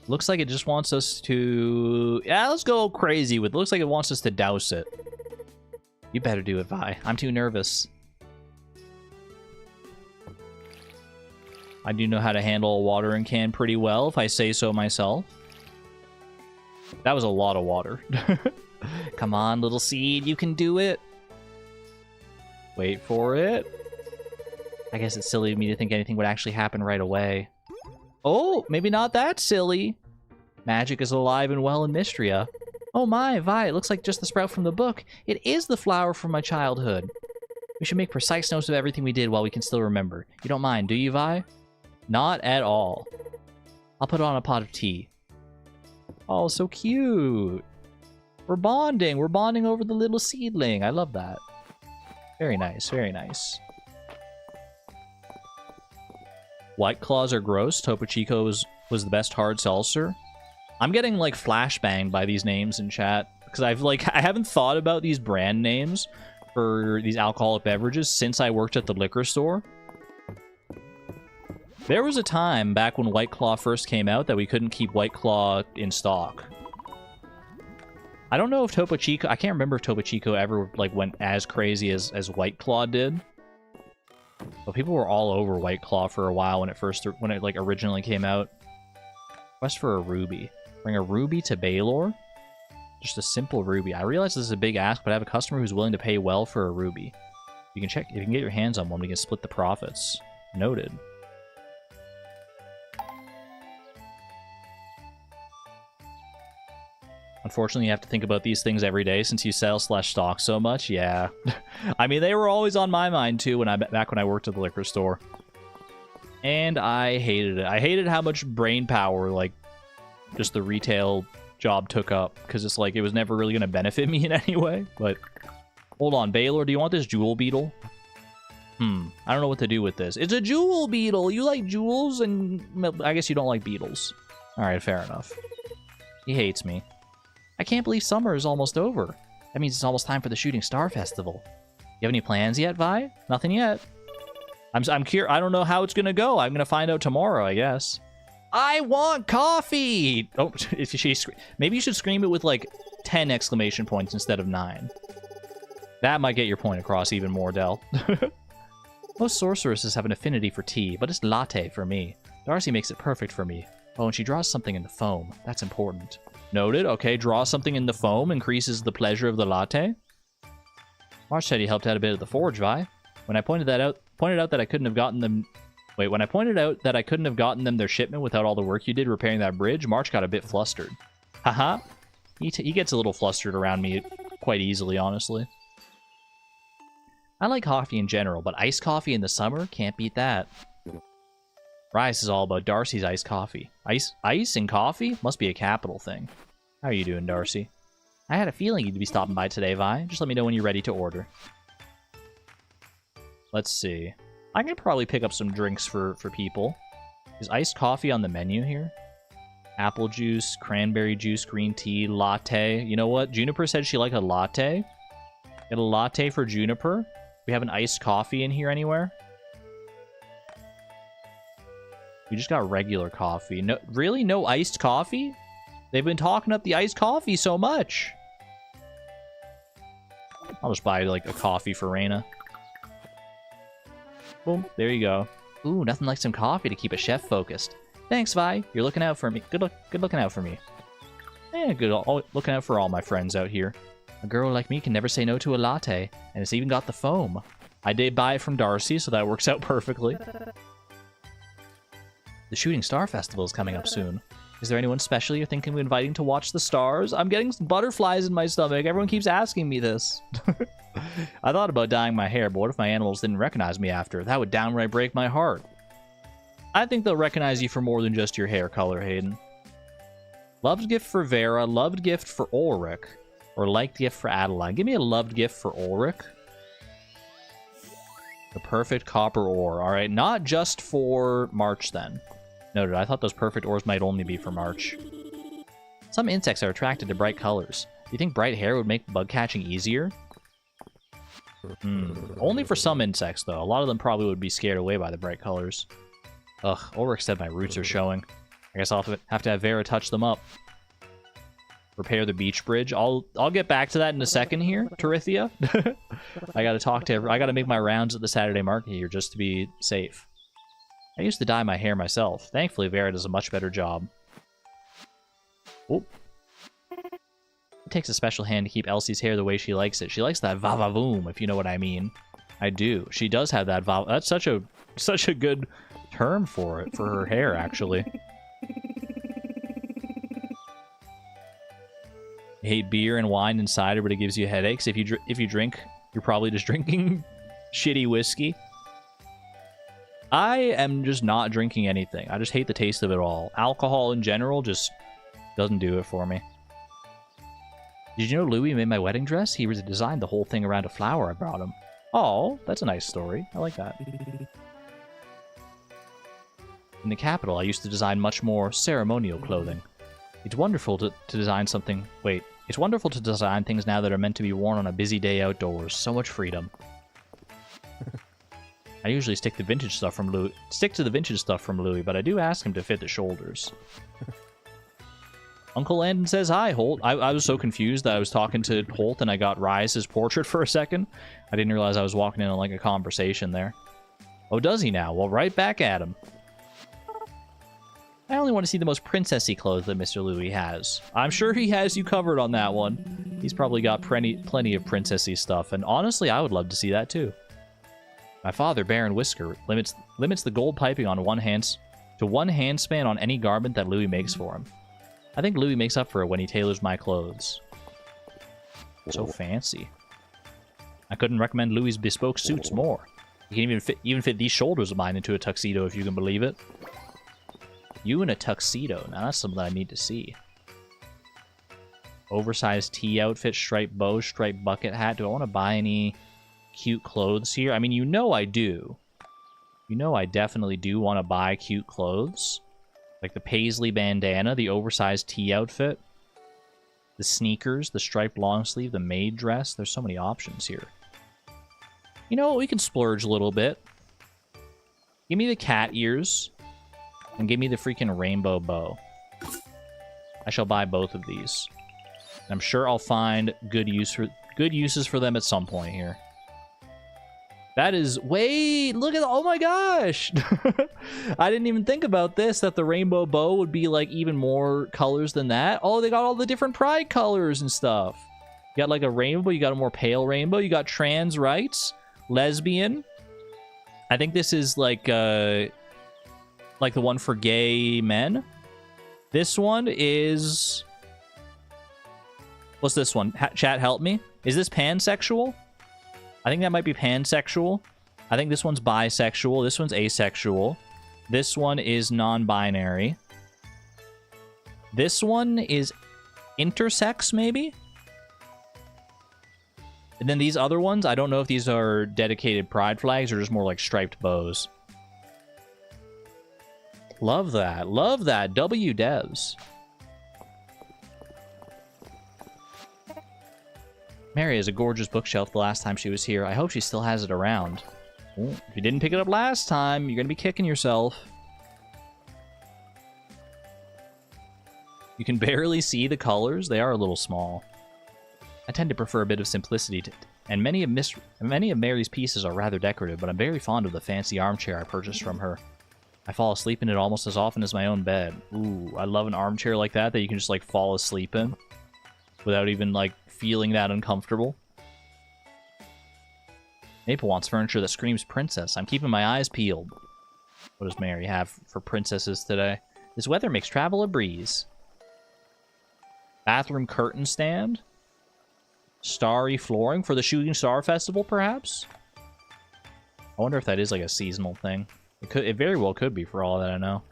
Looks like it just wants us to... Yeah, let's go crazy with it. Looks like it wants us to douse it. You better do it, Vi. I'm too nervous. I do know how to handle a watering can pretty well, if I say so myself. That was a lot of water. Come on, little seed. You can do it. Wait for it. I guess it's silly of me to think anything would actually happen right away. Oh, maybe not that silly. Magic is alive and well in Mistria. Oh my, Vi, it looks like just the sprout from the book. It is the flower from my childhood. We should make precise notes of everything we did while we can still remember. You don't mind, do you, Vi? Not at all. I'll put on a pot of tea. Oh, so cute. We're bonding. We're bonding over the little seedling. I love that. Very nice, very nice. White Claws are gross. Topo Chico was the best hard seltzer. I'm getting, like, flashbanged by these names in chat. Because I haven't thought about these brand names for these alcoholic beverages since I worked at the liquor store. There was a time back when White Claw first came out that we couldn't keep White Claw in stock. I don't know if Topo Chico... I can't remember if Topo Chico ever, like, went as crazy as White Claw did. But people were all over White Claw for a while when it like originally came out. Quest for a ruby. Bring a ruby to Baylor? Just a simple ruby. I realize this is a big ask, but I have a customer who's willing to pay well for a ruby. You can check if you can get your hands on one. We can split the profits. Noted. Unfortunately, you have to think about these things every day since you sell/stock so much. Yeah. I mean, they were always on my mind, too, back when I worked at the liquor store. And I hated it. I hated how much brain power, like, just the retail job took up. Because it's like, it was never really going to benefit me in any way. But, hold on, Baylor, do you want this jewel beetle? I don't know what to do with this. It's a jewel beetle! You like jewels, and I guess you don't like beetles. Alright, fair enough. He hates me. I can't believe summer is almost over. That means it's almost time for the Shooting Star Festival. You have any plans yet, Vi? Nothing yet. I'm curious. I don't know how it's gonna go. I'm gonna find out tomorrow, I guess. I want coffee! Oh, maybe you should scream it with like 10 exclamation points instead of 9. That might get your point across even more, Del. Most sorceresses have an affinity for tea, but it's latte for me. Darcy makes it perfect for me. Oh, and she draws something in the foam. That's important. Noted. Okay, draw something in the foam increases the pleasure of the latte. Marsh said he helped out a bit at the forge, Vi. When I pointed out that I couldn't have gotten them... Wait, when I pointed out that I couldn't have gotten them their shipment without all the work you did repairing that bridge, March got a bit flustered. Haha. He gets a little flustered around me quite easily, honestly. I like coffee in general, but iced coffee in the summer? Can't beat that. Rise is all about Darcy's iced coffee. Ice and coffee? Must be a capital thing. How are you doing, Darcy? I had a feeling you'd be stopping by today, Vi. Just let me know when you're ready to order. Let's see. I can probably pick up some drinks for people. Is iced coffee on the menu here? Apple juice, cranberry juice, green tea, latte. You know what? Juniper said she liked a latte. Get a latte for Juniper. We have an iced coffee in here anywhere? We just got regular coffee. No, really? No iced coffee? They've been talking up the iced coffee so much. I'll just buy, like, a coffee for Reina. Boom. There you go. Ooh, nothing like some coffee to keep a chef focused. Thanks, Vi. You're looking out for me. Good looking out for me. Yeah, good looking out for all my friends out here. A girl like me can never say no to a latte, and it's even got the foam. I did buy it from Darcy, so that works out perfectly. The Shooting Star Festival is coming up soon. Is there anyone special you're thinking of inviting to watch the stars? I'm getting some butterflies in my stomach. Everyone keeps asking me this. I thought about dyeing my hair, but what if my animals didn't recognize me after? That would downright break my heart. I think they'll recognize you for more than just your hair color, Hayden. Loved gift for Vera, loved gift for Ulrich, or liked gift for Adeline. Give me a loved gift for Ulrich. The perfect copper ore. Alright, not just for March then. Noted, I thought those perfect ores might only be for March. Some insects are attracted to bright colors. Do you think bright hair would make bug catching easier? Only for some insects, though. A lot of them probably would be scared away by the bright colors. Ugh, Ulrich said my roots are showing. I guess I'll have to have Vera touch them up. Repair the beach bridge. I'll get back to that in a second here, Torithia. I gotta talk to I gotta make my rounds at the Saturday market here just to be safe. I used to dye my hair myself. Thankfully, Vera does a much better job. Oh. It takes a special hand to keep Elsie's hair the way she likes it. She likes that va-va-voom, if you know what I mean. I do. She does have that va. That's such a good term for it, for her hair, actually. You hate beer and wine and cider, but it gives you headaches. If you drink, you're probably just drinking shitty whiskey. I am just not drinking anything. I just hate the taste of it all. Alcohol in general just doesn't do it for me. Did you know Louis made my wedding dress? He designed the whole thing around a flower I brought him. Oh, that's a nice story. I like that. In the capital, I used to design much more ceremonial clothing. It's wonderful to design something... Wait. It's wonderful to design things now that are meant to be worn on a busy day outdoors. So much freedom. I usually stick to the vintage stuff from Louis, but I do ask him to fit the shoulders. Uncle Landon says hi, Holt. I was so confused that I was talking to Holt and I got Rise's portrait for a second. I didn't realize I was walking in on like a conversation there. Oh, does he now? Well, right back at him. I only want to see the most princessy clothes that Mr. Louis has. I'm sure he has you covered on that one. He's probably got plenty of princessy stuff, and honestly, I would love to see that too. My father, Baron Whisker, limits the gold piping on one handspan on any garment that Louis makes for him. I think Louis makes up for it when he tailors my clothes. So fancy. I couldn't recommend Louis' bespoke suits more. You can even fit these shoulders of mine into a tuxedo, if you can believe it. You in a tuxedo. Now that's something I need to see. Oversized tee outfit, striped bow, striped bucket hat. Do I want to buy any cute clothes here? I mean, you know I do. You know I definitely do want to buy cute clothes. Like the paisley bandana, the oversized tee outfit, the sneakers, the striped long sleeve, the maid dress. There's so many options here. You know what? We can splurge a little bit. Give me the cat ears and give me the freaking rainbow bow. I shall buy both of these. I'm sure I'll find good uses for them at some point here. That is... Wait! Look at... Oh my gosh! I didn't even think about this, that the rainbow bow would be, like, even more colors than that. Oh, they got all the different pride colors and stuff. You got, like, a rainbow. You got a more pale rainbow. You got trans rights. Lesbian. I think this is, like the one for gay men. This one is... What's this one? Chat, help me. Is this pansexual? I think that might be pansexual. I think this one's bisexual. This one's asexual. This one is non-binary. This one is intersex, maybe? And then these other ones, I don't know if these are dedicated pride flags or just more like striped bows. Love that. Love that. W devs. Mary has a gorgeous bookshelf the last time she was here. I hope she still has it around. Ooh, if you didn't pick it up last time, you're going to be kicking yourself. You can barely see the colors. They are a little small. I tend to prefer a bit of simplicity, and many of Mary's pieces are rather decorative, but I'm very fond of the fancy armchair I purchased from her. I fall asleep in it almost as often as my own bed. Ooh, I love an armchair like that you can just, like, fall asleep in without even, like, feeling that uncomfortable. Maple wants furniture that screams princess. I'm keeping my eyes peeled. What does Mary have for princesses today? This weather makes travel a breeze. Bathroom curtain stand. Starry flooring for the Shooting Star Festival, perhaps? I wonder if that is like a seasonal thing. It very well could be, for all that I know.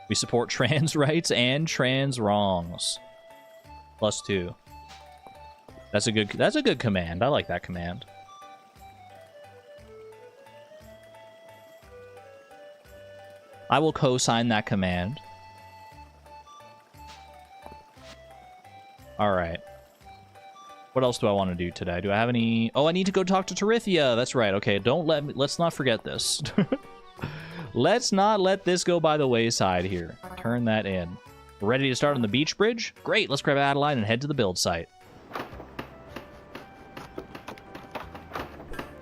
We support trans rights and trans wrongs. +2. That's a good command. I like that command. I will co-sign that command. All right. What else do I want to do today? Do I have any... Oh, I need to go talk to Tarithia. That's right. Okay, let's not forget this. Let's not let this go by the wayside here. Turn that in. We're ready to start on the beach bridge? Great, let's grab Adeline and head to the build site.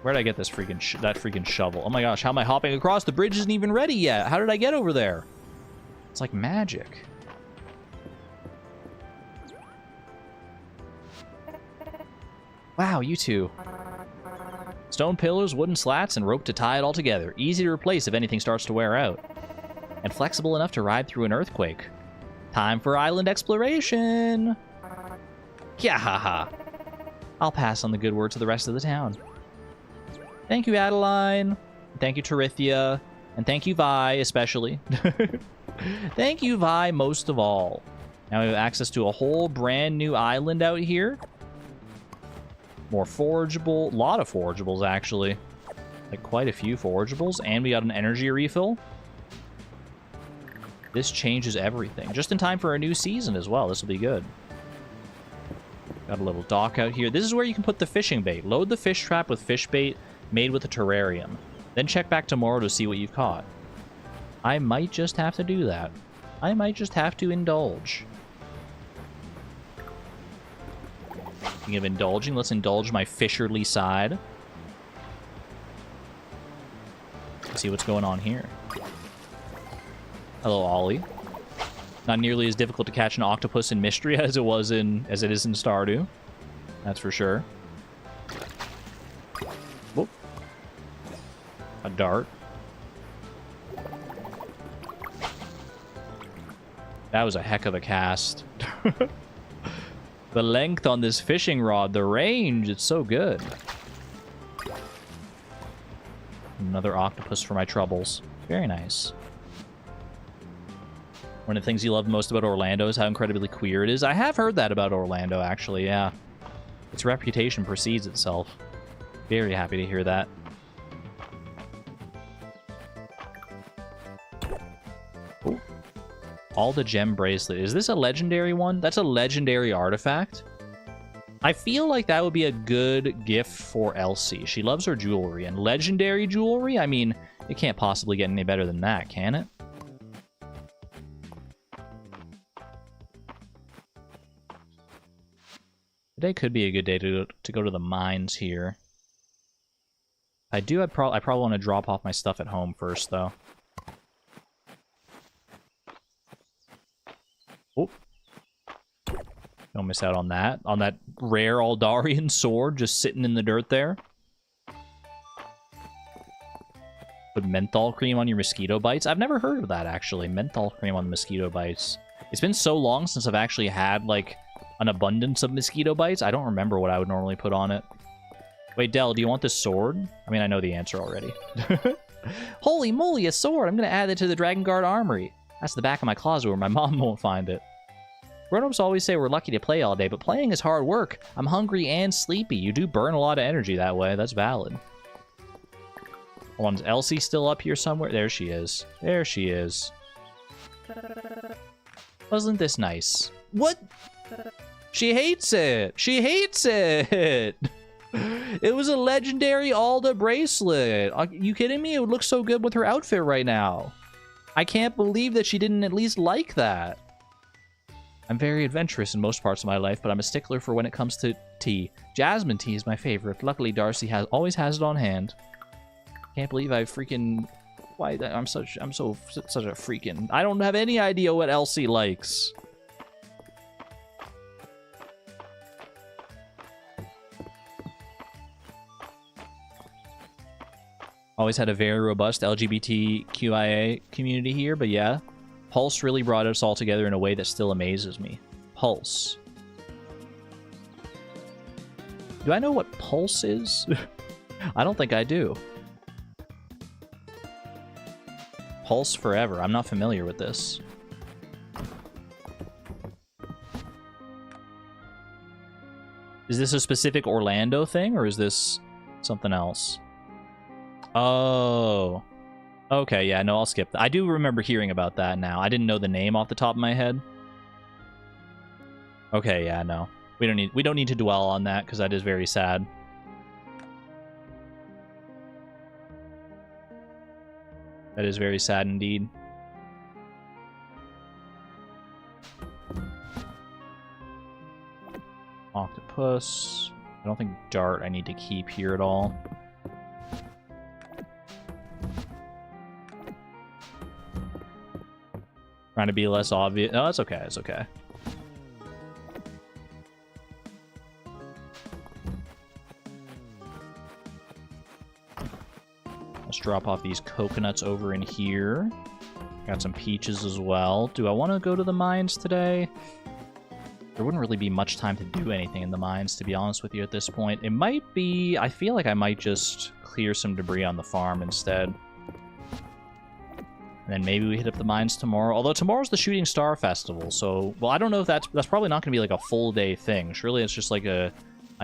Where'd I get this freaking shovel? Oh my gosh, how am I hopping across? The bridge isn't even ready yet. How did I get over there? It's like magic. Wow, you two. Stone pillars, wooden slats, and rope to tie it all together. Easy to replace if anything starts to wear out. And flexible enough to ride through an earthquake. Time for island exploration! Yahaha! I'll pass on the good word to the rest of the town. Thank you, Adeline. Thank you, Tarithia. And thank you, Vi, especially. Thank you, Vi, most of all. Now we have access to a whole brand new island out here. More forageable. A lot of forageables, actually. Like, quite a few forageables. And we got an energy refill. This changes everything. Just in time for a new season as well. This will be good. Got a little dock out here. This is where you can put the fishing bait. Load the fish trap with fish bait made with a terrarium. Then check back tomorrow to see what you've caught. I might just have to do that. I might just have to indulge. Speaking of indulging, let's indulge my fisherly side. Let's see what's going on here. Hello, Ollie. Not nearly as difficult to catch an octopus in Mistria as it is in Stardew. That's for sure. Whoop. A dart. That was a heck of a cast. The length on this fishing rod, the range, it's so good. Another octopus for my troubles. Very nice. One of the things you love most about Orlando is how incredibly queer it is. I have heard that about Orlando, actually, yeah. Its reputation precedes itself. Very happy to hear that. Ooh. All the gem bracelet. Is this a legendary one? That's a legendary artifact. I feel like that would be a good gift for Elsie. She loves her jewelry. And legendary jewelry? I mean, it can't possibly get any better than that, can it? Today could be a good day to go to the mines here. I probably want to drop off my stuff at home first, though. Oh. Don't miss out on that. On that rare Aldarian sword just sitting in the dirt there. Put menthol cream on your mosquito bites. I've never heard of that, actually. Menthol cream on mosquito bites. It's been so long since I've actually had, like, an abundance of mosquito bites. I don't remember what I would normally put on it. Wait, Del, do you want this sword? I mean, I know the answer already. Holy moly, a sword! I'm gonna add it to the Dragon Guard armory. That's the back of my closet where my mom won't find it. Grown-ups always say we're lucky to play all day, but playing is hard work. I'm hungry and sleepy. You do burn a lot of energy that way. That's valid. Hold on, is Elsie still up here somewhere? There she is. There she is. Wasn't this nice? What? She hates it! She hates it! It was a legendary Alda bracelet. Are you kidding me? It would look so good with her outfit right now. I can't believe that she didn't at least like that. I'm very adventurous in most parts of my life, but I'm a stickler for when it comes to tea. Jasmine tea is my favorite. Luckily, Darcy always has it on hand. Can't believe I freaking... Why? I'm such a freaking... I don't have any idea what Elsie likes. Always had a very robust LGBTQIA community here, but yeah. Pulse really brought us all together in a way that still amazes me. Pulse. Do I know what Pulse is? I don't think I do. Pulse Forever. I'm not familiar with this. Is this a specific Orlando thing, or is this something else? Oh. Okay, yeah, no, I'll skip that. I do remember hearing about that now. I didn't know the name off the top of my head. Okay, yeah, no. We don't need to dwell on that, because that is very sad. That is very sad indeed. Octopus. I don't think Dart I need to keep here at all. Trying to be less obvious. No, that's okay. It's okay. Let's drop off these coconuts over in here. Got some peaches as well. Do I want to go to the mines today? There wouldn't really be much time to do anything in the mines, to be honest with you, at this point. It might be... I feel like I might just clear some debris on the farm instead. And then maybe we hit up the mines tomorrow. Although tomorrow's the Shooting Star Festival, so... Well, I don't know if that's probably not going to be like a full day thing. Surely it's just like a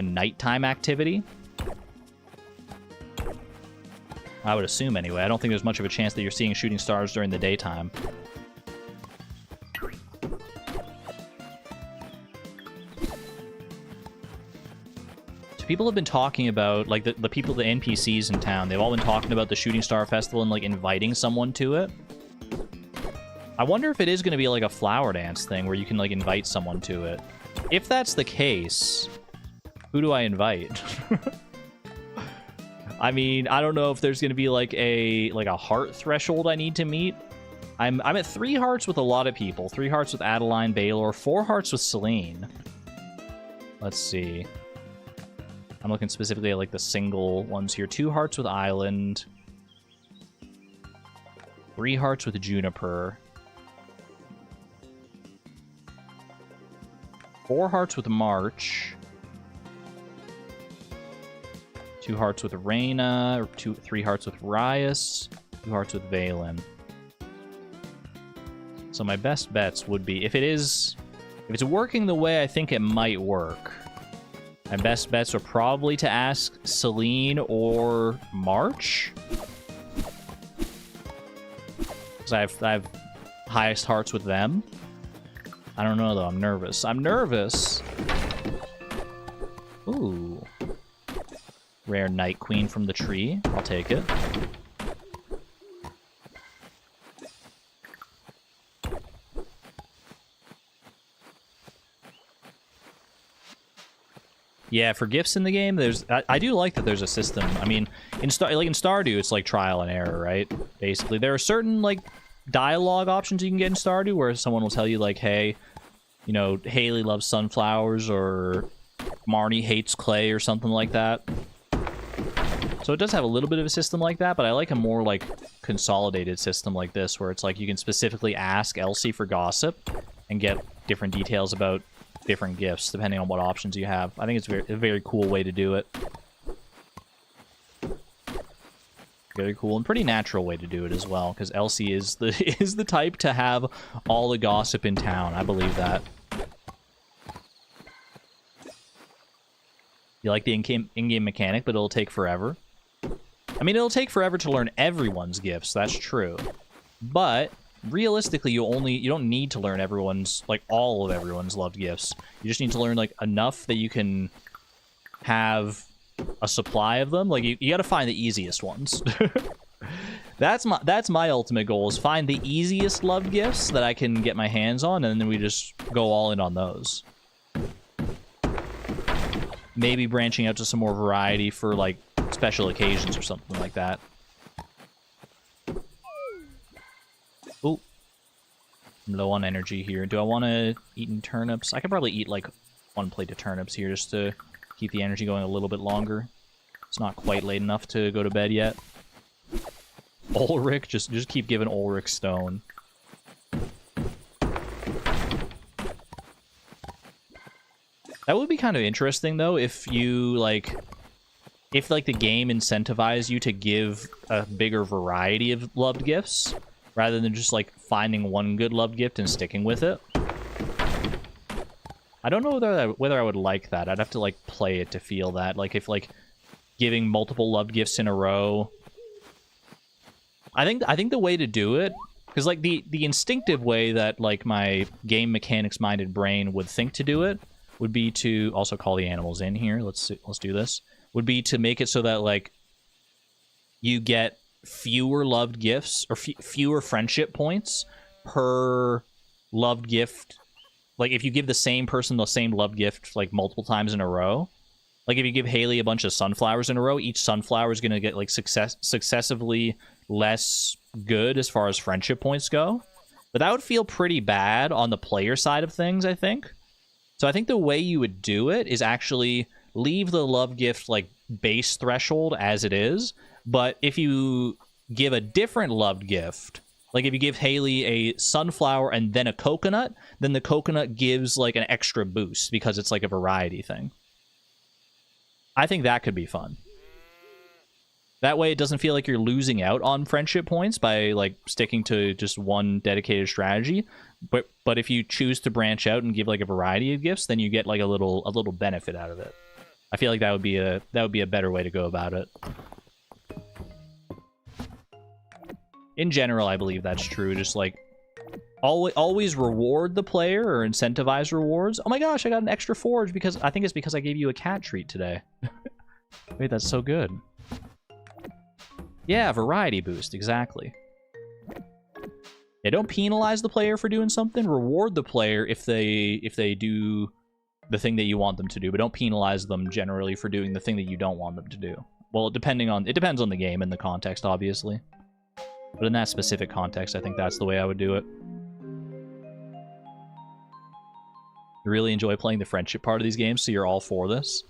nighttime activity. I would assume anyway. I don't think there's much of a chance that you're seeing shooting stars during the daytime. So people have been talking about, like, the people, the NPCs in town, they've all been talking about the Shooting Star Festival and, like, inviting someone to it. I wonder if it is going to be like a flower dance thing where you can, like, invite someone to it. If that's the case, who do I invite? I mean, I don't know if there's going to be like a heart threshold I need to meet. I'm at 3 hearts with a lot of people. 3 hearts with Adeline, Baylor, 4 hearts with Celine. Let's see. I'm looking specifically at like the single ones here. 2 hearts with Island. 3 hearts with Juniper. 4 hearts with March. 2 hearts with Reyna, or 3 hearts with Rias, 2 hearts with Valen. So my best bets would be, if it's working the way I think it might work, my best bets are probably to ask Celine or March. Because I have highest hearts with them. I don't know though, I'm nervous. I'm nervous! Ooh. Rare Night Queen from the tree. I'll take it. Yeah, for gifts in the game, I do like that there's a system. I mean, in Stardew, it's like trial and error, right? Basically, there are certain like dialogue options you can get in Stardew where someone will tell you like, hey, you know, Haley loves sunflowers, or Marnie hates clay, or something like that. So it does have a little bit of a system like that, but I like a more like consolidated system like this, where it's like you can specifically ask Elsie for gossip and get different details about different gifts depending on what options you have. I think it's a very cool way to do it. Very cool and pretty natural way to do it as well, because Elsie is the type to have all the gossip in town. I believe that. You like the in-game mechanic, but it'll take forever. I mean, it'll take forever to learn everyone's gifts, that's true. But realistically, you don't need to learn all of everyone's loved gifts. You just need to learn like enough that you can have a supply of them. Like you got to find the easiest ones. That's my ultimate goal, is find the easiest loved gifts that I can get my hands on, and then we just go all in on those. Maybe branching out to some more variety for like special occasions or something like that. Ooh. I'm low on energy here. Do I want to eat turnips? I could probably eat like 1 plate of turnips here just to keep the energy going a little bit longer. It's not quite late enough to go to bed yet. Ulrich, just keep giving Ulrich stone. That would be kind of interesting though if you if the game incentivized you to give a bigger variety of loved gifts rather than just like finding one good loved gift and sticking with it. I don't know whether I would like that. I'd have to like play it to feel that. Like if like giving multiple loved gifts in a row. I think the way to do it, because like the instinctive way that like my game mechanics minded brain would think to do it would be to also call the animals in here. Let's do this. Would be to make it so that like you get fewer loved gifts or fewer friendship points per loved gift. Like if you give the same person the same loved gift like multiple times in a row, like if you give Haley a bunch of sunflowers in a row, each sunflower is going to get like successively less good as far as friendship points go. But that would feel pretty bad on the player side of things, I think. So I think the way you would do it is actually leave the love gift like base threshold as it is, but if you give a different loved gift, like if you give Haley a sunflower and then a coconut, then the coconut gives like an extra boost because it's like a variety thing. I think that could be fun. That way it doesn't feel like you're losing out on friendship points by like sticking to just one dedicated strategy. But if you choose to branch out and give like a variety of gifts, then you get like a little benefit out of it. I feel like that would be a better way to go about it. In general, I believe that's true. Just like always reward the player or incentivize rewards. Oh my gosh, I got an extra forge because I think it's because I gave you a cat treat today. Wait, that's so good. Yeah, variety boost, exactly. Yeah, don't penalize the player for doing something. Reward the player if they do the thing that you want them to do, but don't penalize them generally for doing the thing that you don't want them to do. Well, it depends on the game and the context, obviously. But in that specific context, I think that's the way I would do it. You really enjoy playing the friendship part of these games, so you're all for this?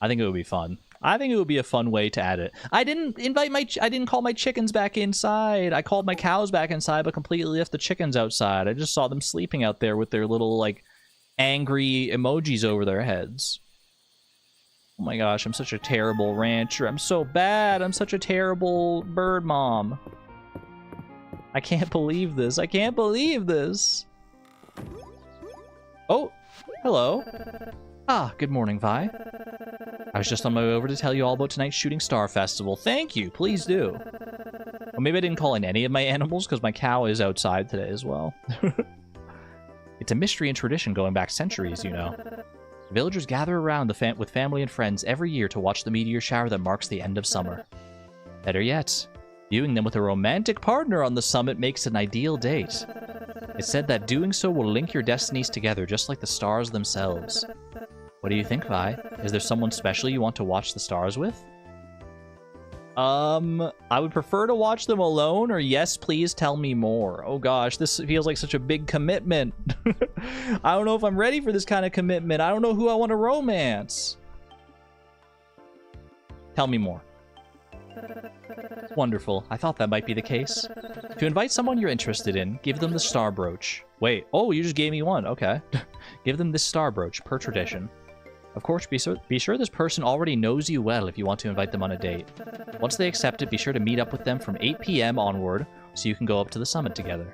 I think it would be fun. I think it would be a fun way to add it. I didn't call my chickens back inside. I called my cows back inside, but completely left the chickens outside. I just saw them sleeping out there with their little, like, angry emojis over their heads. Oh my gosh, I'm such a terrible rancher. I'm so bad. I'm such a terrible bird mom. I can't believe this. I can't believe this. Oh, hello. Ah, good morning, Vi. I was just on my way over to tell you all about tonight's Shooting Star Festival. Thank you. Please do. Well, maybe I didn't call in any of my animals because my cow is outside today as well. It's a mystery and tradition going back centuries, you know. Villagers gather around with family and friends every year to watch the meteor shower that marks the end of summer. Better yet, viewing them with a romantic partner on the summit makes an ideal date. It's said that doing so will link your destinies together just like the stars themselves. What do you think, Vi? Is there someone special you want to watch the stars with? I would prefer to watch them alone, or yes, please tell me more. Oh gosh, this feels like such a big commitment. I don't know if I'm ready for this kind of commitment. I don't know who I want to romance. Tell me more. Wonderful. I thought that might be the case. To invite someone you're interested in, give them the star brooch. Wait, oh, you just gave me one. Okay. Give them this star brooch, per tradition. Of course, be sure this person already knows you well if you want to invite them on a date. Once they accept it, be sure to meet up with them from 8 p.m. onward so you can go up to the summit together.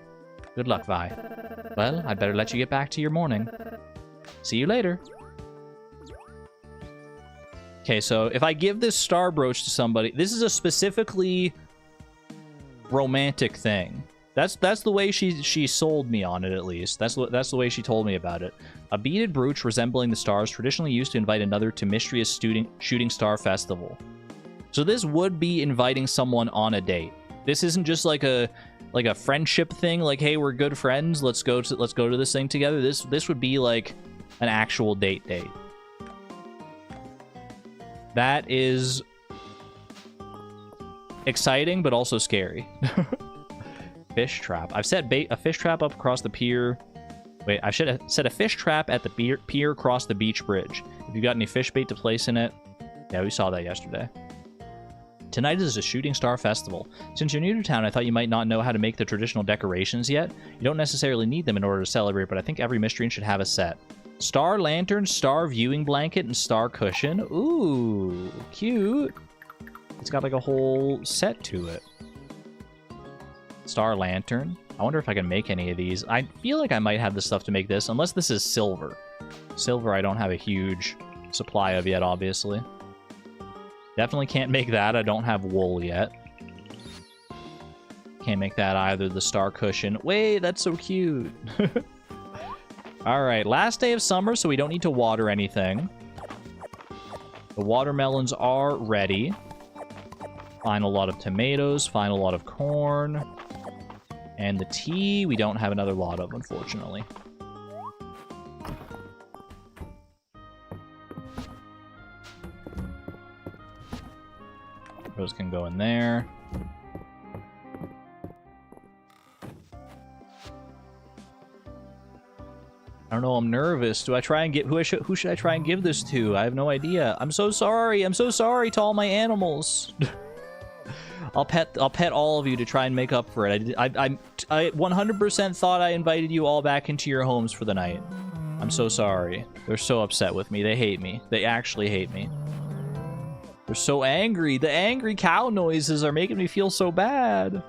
Good luck, Vi. Well, I'd better let you get back to your morning. See you later. Okay, so if I give this star brooch to somebody, this is a specifically romantic thing. That's the way she sold me on it, at least. That's the way she told me about it. A beaded brooch resembling the stars traditionally used to invite another to Mistria's Shooting Star Festival. So this would be inviting someone on a date. This isn't just like a friendship thing, like, hey, we're good friends, let's go to this thing together. This would be like an actual date. That is exciting, but also scary. Fish trap. I've set a fish trap up across the pier. Wait, I should have set a fish trap at the pier across the beach bridge. Have you got any fish bait to place in it? Yeah, we saw that yesterday. Tonight is a Shooting Star Festival. Since you're new to town, I thought you might not know how to make the traditional decorations yet. You don't necessarily need them in order to celebrate, but I think every Mystrian should have a set. Star lantern, star viewing blanket, and star cushion. Ooh, cute. It's got like a whole set to it. Star lantern. I wonder if I can make any of these. I feel like I might have the stuff to make this, unless this is silver. Silver I don't have a huge supply of yet, obviously. Definitely can't make that. I don't have wool yet. Can't make that either. The star cushion. Wait, that's so cute. Alright, last day of summer, so we don't need to water anything. The watermelons are ready. Final lot of tomatoes, final lot of corn. And the tea, we don't have another lot of, unfortunately. Those can go in there. I don't know, I'm nervous. Do I try and get... Who should I try and give this to? I have no idea. I'm so sorry. I'm so sorry to all my animals. I'll pet all of you to try and make up for it. I 100% thought I invited you all back into your homes for the night. I'm so sorry. They're so upset with me. They hate me. They actually hate me. They're so angry. The angry cow noises are making me feel so bad.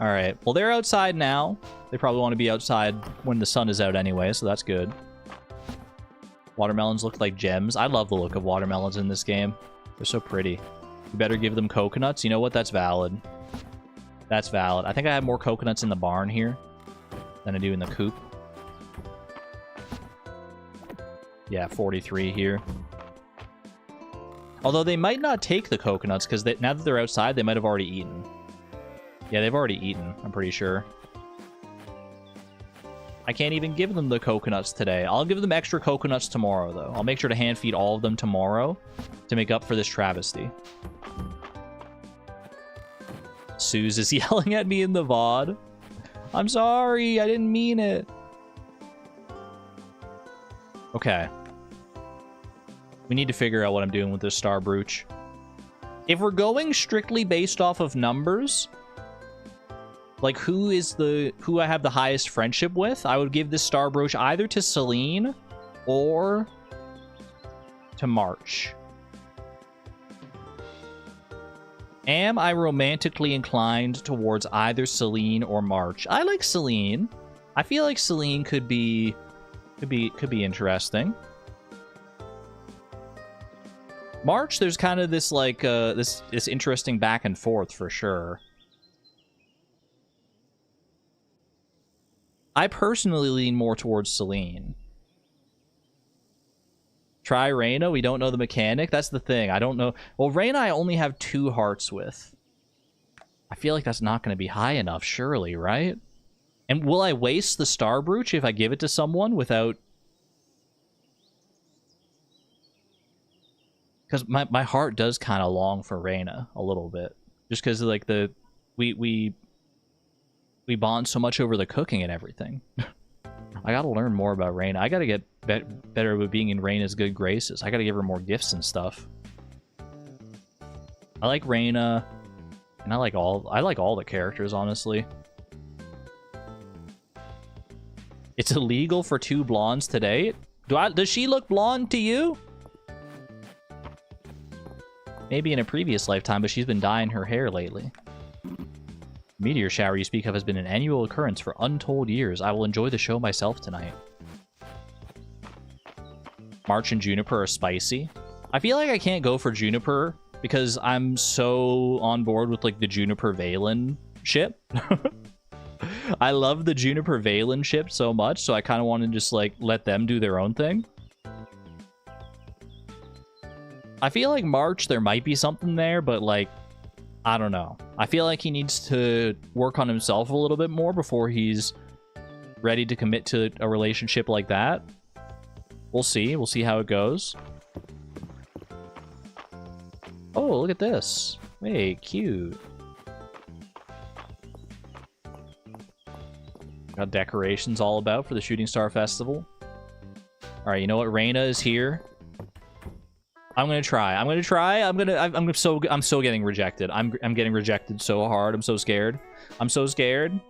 Alright, well, they're outside now. They probably want to be outside when the sun is out anyway, so that's good. Watermelons look like gems. I love the look of watermelons in this game. They're so pretty. You better give them coconuts. You know what? That's valid. That's valid. I think I have more coconuts in the barn here than I do in the coop. Yeah, 43 here. Although they might not take the coconuts, because now that they're outside, they might have already eaten. Yeah, they've already eaten, I'm pretty sure. I can't even give them the coconuts today. I'll give them extra coconuts tomorrow, though. I'll make sure to hand feed all of them tomorrow to make up for this travesty. Suze is yelling at me in the VOD. I'm sorry, I didn't mean it. Okay. We need to figure out what I'm doing with this star brooch. If we're going strictly based off of numbers, like, who I have the highest friendship with, I would give this star brooch either to Celine or to March. Am I romantically inclined towards either Celine or March? I like Celine. I feel like Celine could be interesting. March, there's kind of this like this interesting back and forth for sure. I personally lean more towards Celine. Try Reyna. We don't know the mechanic. That's the thing. I don't know. Well, Reyna I only have 2 hearts with. I feel like that's not going to be high enough, surely, right? And will I waste the star brooch if I give it to someone without... Because my heart does kind of long for Reyna a little bit. Just because, like, we bond so much over the cooking and everything. I gotta learn more about Reyna. I gotta get better with being in Reyna's good graces. I gotta give her more gifts and stuff. I like Reyna, and I like all the characters, honestly. It's illegal for 2 blondes to date? Does she look blonde to you? Maybe in a previous lifetime, but she's been dyeing her hair lately. Meteor shower you speak of has been an annual occurrence for untold years. I will enjoy the show myself tonight. March and Juniper are spicy. I feel like I can't go for Juniper because I'm so on board with, like, the Juniper Valen ship. I love the Juniper Valen ship so much, so I kind of want to just, like, let them do their own thing. I feel like March, there might be something there, but, like, I don't know. I feel like he needs to work on himself a little bit more before he's ready to commit to a relationship like that. We'll see. We'll see how it goes. Oh, look at this. Hey, cute. Got decorations all about for the Shooting Star Festival. All right, you know what? Reyna is here. I'm gonna try. I'm so getting rejected. I'm getting rejected so hard. I'm so scared. I'm so scared.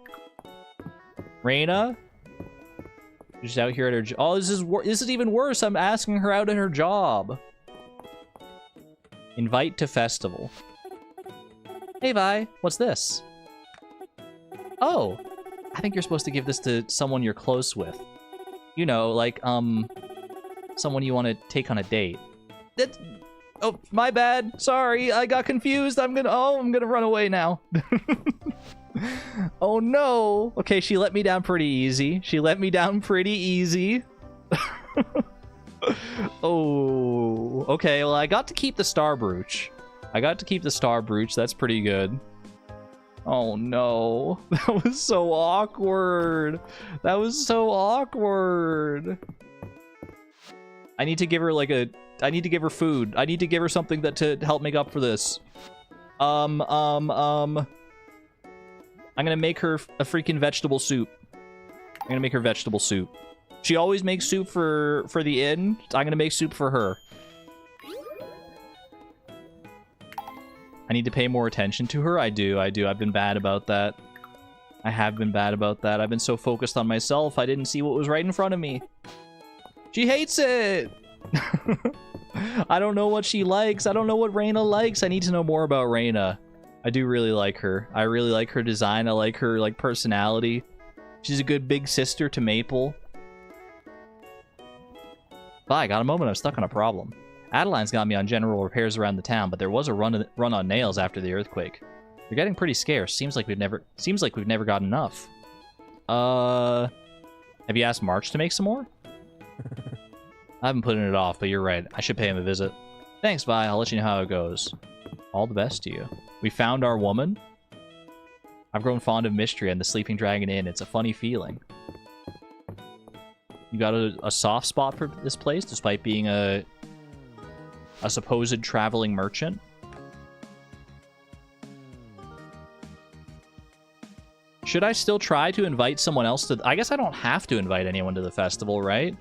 Reyna, she's out here at her. Oh, this is even worse. I'm asking her out at her job. Invite to festival. Hey, Vi. What's this? Oh, I think you're supposed to give this to someone you're close with. You know, like someone you want to take on a date. Oh, my bad. Sorry, I got confused. I'm gonna run away now. Oh no. Okay, she let me down pretty easy. Oh, okay. Well, I got to keep the star brooch. That's pretty good. Oh no. That was so awkward. I need to give her like I need to give her food. I need to give her something to help make up for this. I'm gonna make her a freaking vegetable soup. I'm gonna make her vegetable soup. She always makes soup for the inn. I'm gonna make soup for her. I need to pay more attention to her. I do. I've been bad about that. I have been bad about that. I've been so focused on myself, I didn't see what was right in front of me. She hates it! I don't know what she likes. I don't know what Reyna likes. I need to know more about Reyna. I do really like her. I really like her design. I like her, like, personality. She's a good big sister to Maple. Bye, got a moment. I'm stuck on a problem. Adeline's got me on general repairs around the town, but there was a run on nails after the earthquake. They're getting pretty scarce. Seems like we've never got enough. Have you asked March to make some more? I've been putting it off, but you're right. I should pay him a visit. Thanks, Vi. I'll let you know how it goes. All the best to you. We found our woman. I've grown fond of Mistria and the Sleeping Dragon Inn. It's a funny feeling. You got a soft spot for this place, despite being a supposed traveling merchant. Should I still try to invite someone else to... I guess I don't have to invite anyone to the festival, right?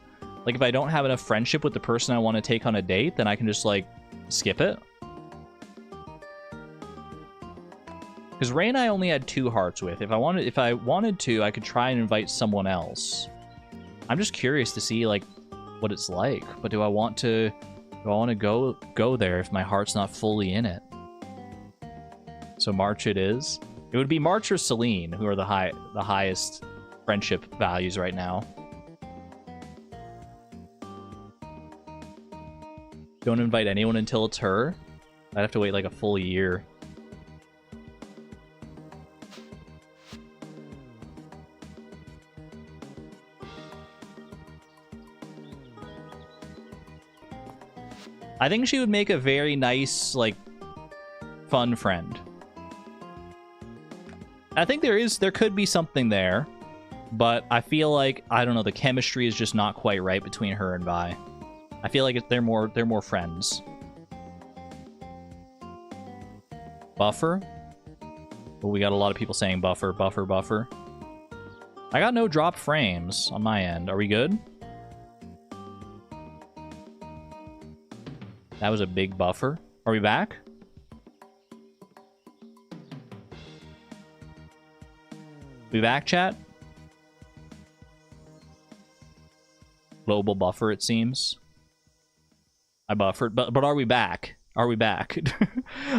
Like, if I don't have enough friendship with the person I want to take on a date, then I can just, like, skip it. Because Ray and I only had 2 hearts with. If I wanted to, I could try and invite someone else. I'm just curious to see like what it's like. But do I want to go there if my heart's not fully in it? So March it is. It would be March or Celine, who are the highest friendship values right now. Don't invite anyone until it's her. I'd have to wait like a full year. I think she would make a very nice, like, fun friend. I think there could be something there, but I feel like, I don't know, the chemistry is just not quite right between her and Vi. I feel like they're more friends. Buffer? Well, we got a lot of people saying buffer, buffer, buffer. I got no drop frames on my end. Are we good? That was a big buffer. Are we back? We back, chat? Global buffer, it seems. I buffered, but are we back? Are we back?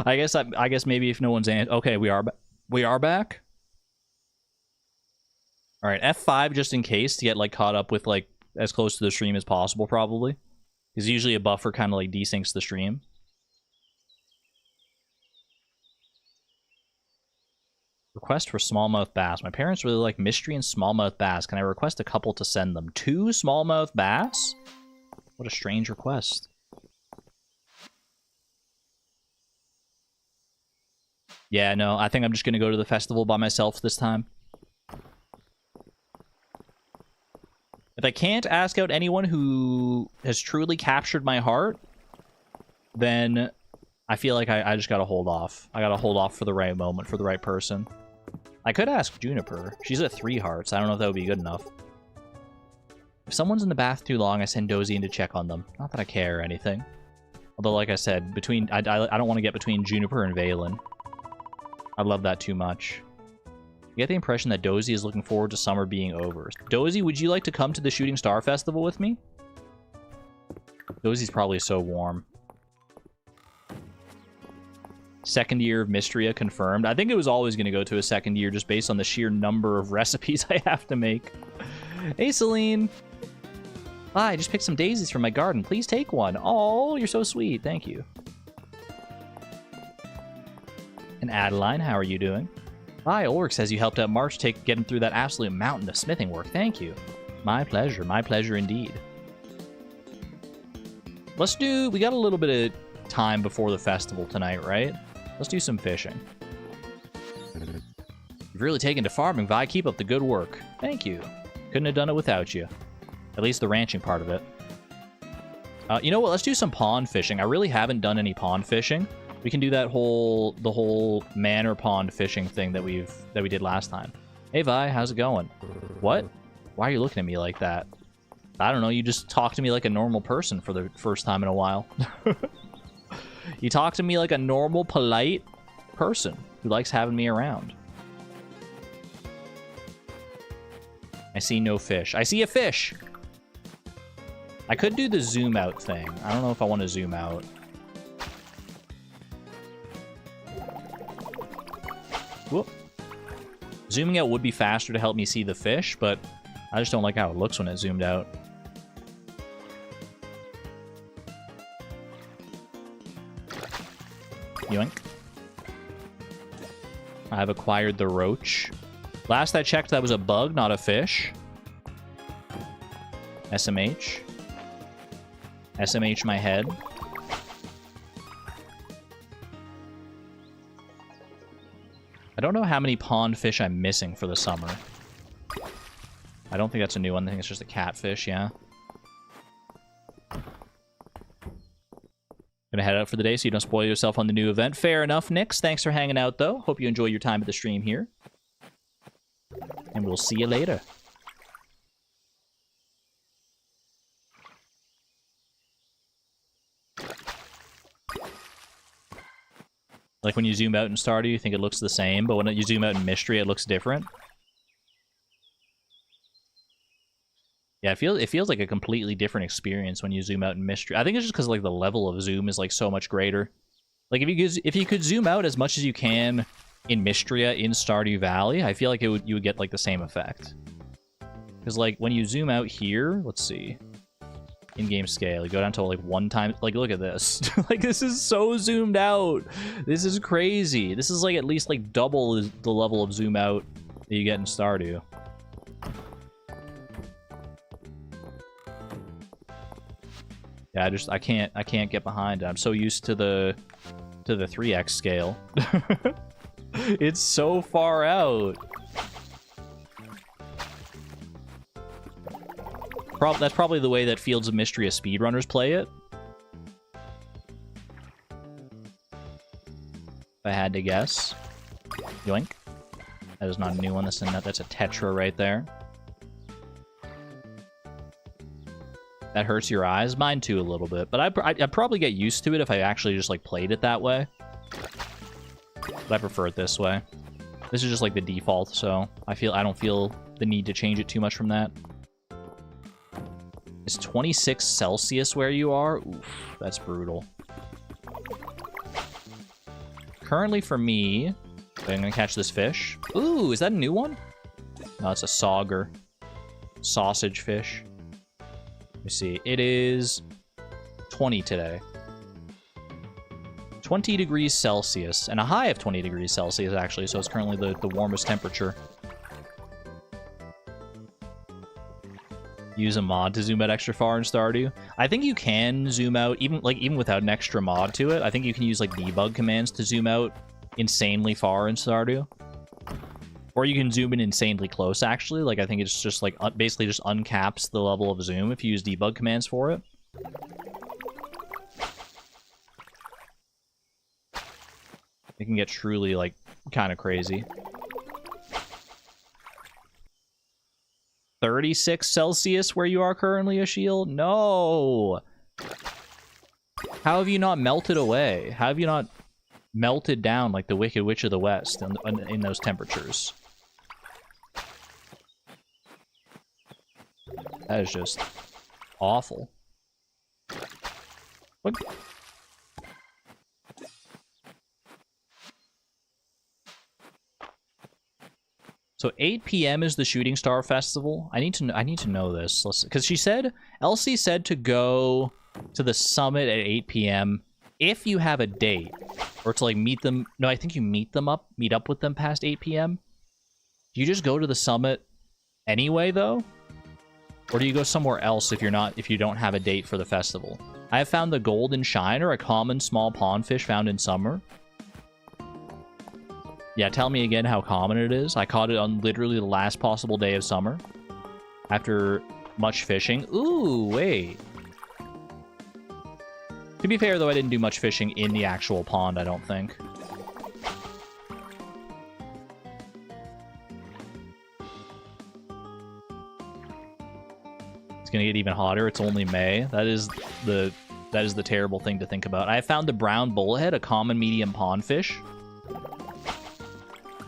I guess maybe if no one's okay, we are back. All right, F5 just in case to get like caught up with like as close to the stream as possible, probably. Because usually a buffer kind of like desyncs the stream. Request for smallmouth bass. My parents really like mystery and smallmouth bass. Can I request a couple to send them? 2 smallmouth bass? What a strange request. Yeah, no, I think I'm just going to go to the festival by myself this time. If I can't ask out anyone who has truly captured my heart, then I feel like I just gotta hold off. I gotta hold off for the right moment, for the right person. I could ask Juniper. She's at 3 hearts. I don't know if that would be good enough. If someone's in the bath too long, I send Dozy in to check on them. Not that I care or anything. Although, like I said, I don't want to get between Juniper and Valen. I love that too much. I get the impression that Dozy is looking forward to summer being over. Dozy, would you like to come to the Shooting Star Festival with me? Dozy's probably so warm. Second year of Mistria confirmed. I think it was always going to go to a second year just based on the sheer number of recipes I have to make. Hey, Celine. Hi, I just picked some daisies from my garden. Please take one. Oh, you're so sweet. Thank you. And Adeline, how are you doing? Hi, Ulrich says you helped out March get him through that absolute mountain of smithing work. Thank you. My pleasure indeed. We got a little bit of time before the festival tonight, right? Let's do some fishing. You've really taken to farming, Vi. Keep up the good work. Thank you. Couldn't have done it without you. At least the ranching part of it. You know what? Let's do some pond fishing. I really haven't done any pond fishing. We can do the whole manor pond fishing thing that we did last time. Hey Vi, how's it going? What? Why are you looking at me like that? I don't know, you just talk to me like a normal person for the first time in a while. You talk to me like a normal, polite person who likes having me around. I see no fish. I see a fish! I could do the zoom out thing. I don't know if I want to zoom out. Whoop. Zooming out would be faster to help me see the fish, but I just don't like how it looks when it's zoomed out. Yoink. I've acquired the roach. Last I checked, that was a bug, not a fish. SMH. SMH my head. I don't know how many pond fish I'm missing for the summer. I don't think that's a new one. I think it's just a catfish, yeah. Gonna head out for the day so you don't spoil yourself on the new event. Fair enough, Nix. Thanks for hanging out, though. Hope you enjoy your time at the stream here. And we'll see you later. Like when you zoom out in Stardew, you think it looks the same, but when you zoom out in Mistria, it looks different. Yeah, it feels like a completely different experience when you zoom out in Mistria. I think it's just because like the level of zoom is like so much greater. Like if you could zoom out as much as you can in Mistria in Stardew Valley, I feel like you would get like the same effect. Because like when you zoom out here, let's see, in-game scale, you go down to like 1 time. Like look at this, like this is so zoomed out. This is crazy. This is like at least like double the level of zoom out that you get in Stardew. Yeah, I can't get behind it. I'm so used to the 3x scale. It's so far out. That's probably the way that Fields of Mistria speedrunners play it. If I had to guess. Yoink. That is not a new one. That's a Tetra right there. That hurts your eyes. Mine too a little bit. But I'd probably get used to it if I actually just like played it that way. But I prefer it this way. This is just like the default, so I don't feel the need to change it too much from that. It's 26 Celsius where you are? Oof, that's brutal. Currently for me, I'm gonna catch this fish. Ooh, is that a new one? No, it's a sauger. Sausage fish. Let me see. It is 20 today. 20 degrees Celsius. And a high of 20 degrees Celsius, actually. So it's currently the warmest temperature. Use a mod to zoom out extra far in Stardew. I think you can zoom out, even without an extra mod to it. I think you can use like debug commands to zoom out insanely far in Stardew. Or you can zoom in insanely close, actually. Like, I think it's just, like, basically just uncaps the level of zoom if you use debug commands for it. It can get truly, like, kind of crazy. 36 Celsius where you are currently, Ashiel? No! How have you not melted away? How have you not melted down like the Wicked Witch of the West in those temperatures? That is just awful. What? So 8 p.m. is the Shooting Star Festival. I need to know this, because Elsie said to go to the summit at 8 p.m. if you have a date, or to like meet them. No, I think you meet up with them past 8 p.m. Do you just go to the summit anyway, though? Or do you go somewhere else if you don't have a date for the festival? I have found the golden shiner, a common small pondfish found in summer. Yeah, tell me again how common it is. I caught it on literally the last possible day of summer. After much fishing. Ooh, wait. To be fair, though, I didn't do much fishing in the actual pond, I don't think. It's gonna get even hotter. It's only May. That is the terrible thing to think about. I found the brown bullhead, a common medium pondfish.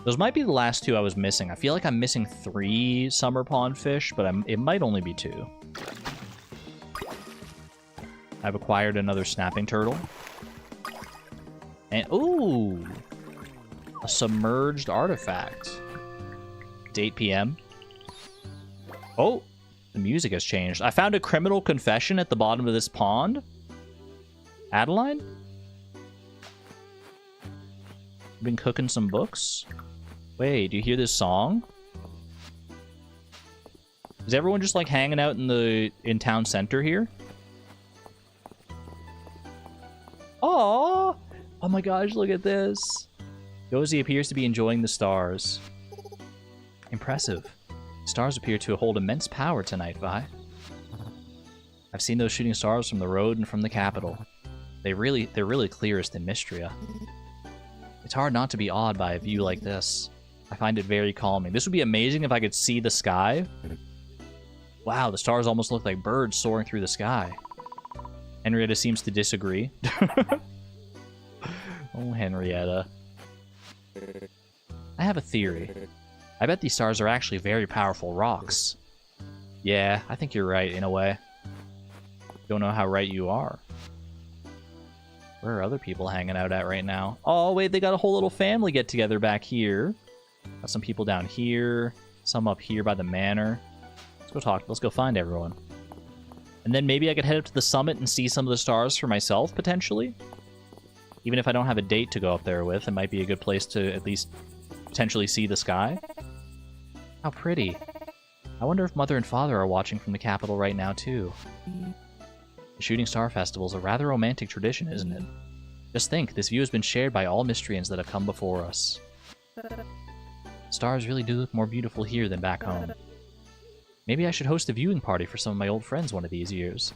Those might be the last 2 I was missing. I feel like I'm missing 3 summer pondfish, but it might only be 2. I've acquired another snapping turtle. And, ooh! A submerged artifact. It's 8 p.m. Oh! The music has changed. I found a criminal confession at the bottom of this pond. Adeline? Been cooking some books? Wait, do you hear this song? Is everyone just like hanging out in town center here? Aww! Oh my gosh, look at this. Josie appears to be enjoying the stars. Impressive. Stars appear to hold immense power tonight, Vi. I've seen those shooting stars from the road and from the capital. They're really clearest in Mistria. It's hard not to be awed by a view like this. I find it very calming. This would be amazing if I could see the sky. Wow, the stars almost look like birds soaring through the sky. Henrietta seems to disagree. Oh, Henrietta. I have a theory. I bet these stars are actually very powerful rocks. Yeah, I think you're right, in a way. Don't know how right you are. Where are other people hanging out at right now? Oh, wait, they got a whole little family get-together back here. Got some people down here. Some up here by the manor. Let's go talk. Let's go find everyone. And then maybe I could head up to the summit and see some of the stars for myself, potentially. Even if I don't have a date to go up there with, it might be a good place to at least potentially see the sky. How pretty. I wonder if Mother and Father are watching from the capital right now, too. The Shooting Star Festival is a rather romantic tradition, isn't it? Just think, this view has been shared by all Mistrians that have come before us. Stars really do look more beautiful here than back home. Maybe I should host a viewing party for some of my old friends one of these years.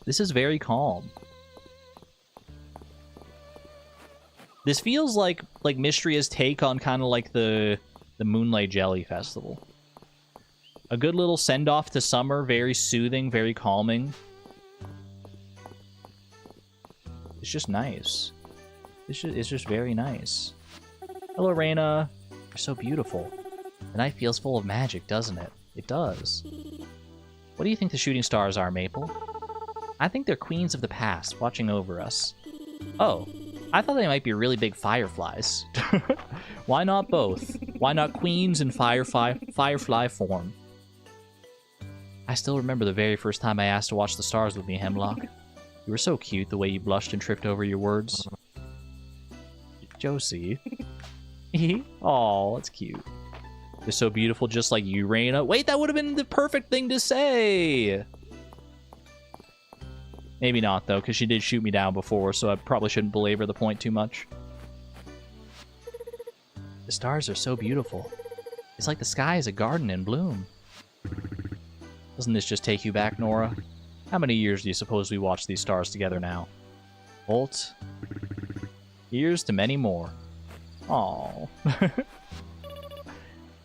This is very calm. This feels like Mistria's take on kind of like the Moonlight Jelly Festival. A good little send-off to summer, very soothing, very calming. It's just nice. It's just very nice. Hello, Reina. You're so beautiful. The night feels full of magic, doesn't it? It does. What do you think the shooting stars are, Maple? I think they're queens of the past, watching over us. Oh, I thought they might be really big fireflies. Why not both? Why not queens in firefly form? I still remember the very first time I asked to watch the stars with me, Hemlock. You were so cute, the way you blushed and tripped over your words. Josie. Aw, that's cute. They're so beautiful, just like you, Reina. Wait, that would have been the perfect thing to say! Maybe not, though, because she did shoot me down before, so I probably shouldn't belabor the point too much. The stars are so beautiful. It's like the sky is a garden in bloom. Doesn't this just take you back, Nora? How many years do you suppose we watched these stars together now? Bolt. Here's to many more. Aww.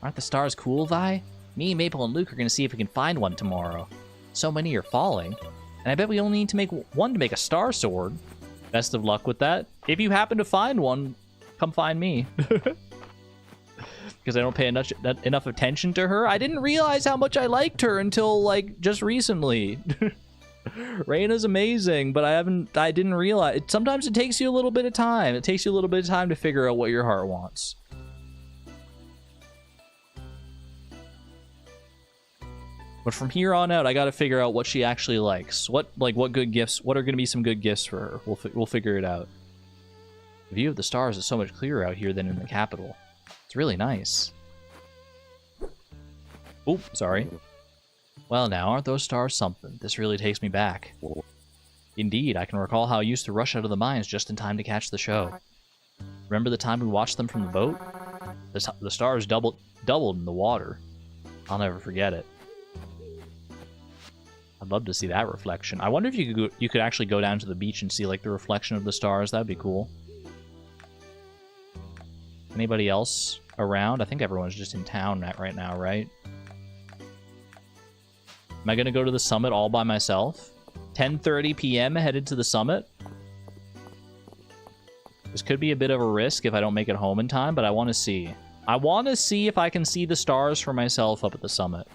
Aren't the stars cool, Vi? Me, Maple, and Luke are going to see if we can find one tomorrow. So many are falling. And I bet we only need to make one to make a star sword. Best of luck with that. If you happen to find one, come find me. Because I don't pay enough attention to her. I didn't realize how much I liked her until, like, just recently. Reina's amazing, but I didn't realize. Sometimes it takes you a little bit of time. It takes you a little bit of time to figure out what your heart wants. But from here on out, I got to figure out what she actually likes. What good gifts? What are going to be some good gifts for her? We'll figure it out. The view of the stars is so much clearer out here than in the capital. It's really nice. Oh, sorry. Well, now, aren't those stars something? This really takes me back. Indeed, I can recall how I used to rush out of the mines just in time to catch the show. Remember the time we watched them from the boat? The stars doubled in the water. I'll never forget it. I'd love to see that reflection. I wonder if you could actually go down to the beach and see like the reflection of the stars. That'd be cool. Anybody else around? I think everyone's just in town right now, right? Am I gonna go to the summit all by myself? 10:30 p.m. headed to the summit? This could be a bit of a risk if I don't make it home in time, but I want to see. I want to see if I can see the stars for myself up at the summit.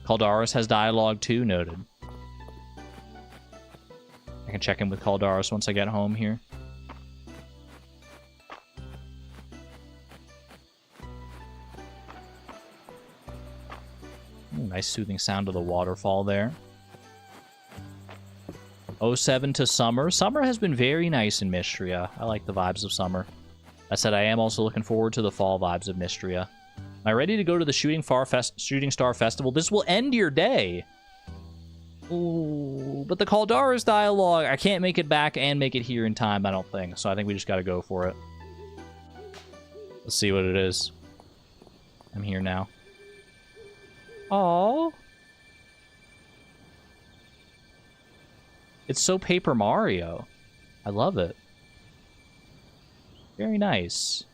Caldaris has dialogue too, noted. I can check in with Caldaris once I get home here. Ooh, nice soothing sound of the waterfall there. 07 to summer. Summer has been very nice in Mistria. I like the vibes of summer. That said, I am also looking forward to the fall vibes of Mistria. Am I ready to go to the Shooting Star Festival? This will end your day. Ooh, but the Caldaris dialogue, I can't make it back and make it here in time, I don't think. So I think we just gotta go for it. Let's see what it is. I'm here now. Aww. It's so Paper Mario. I love it. Very nice.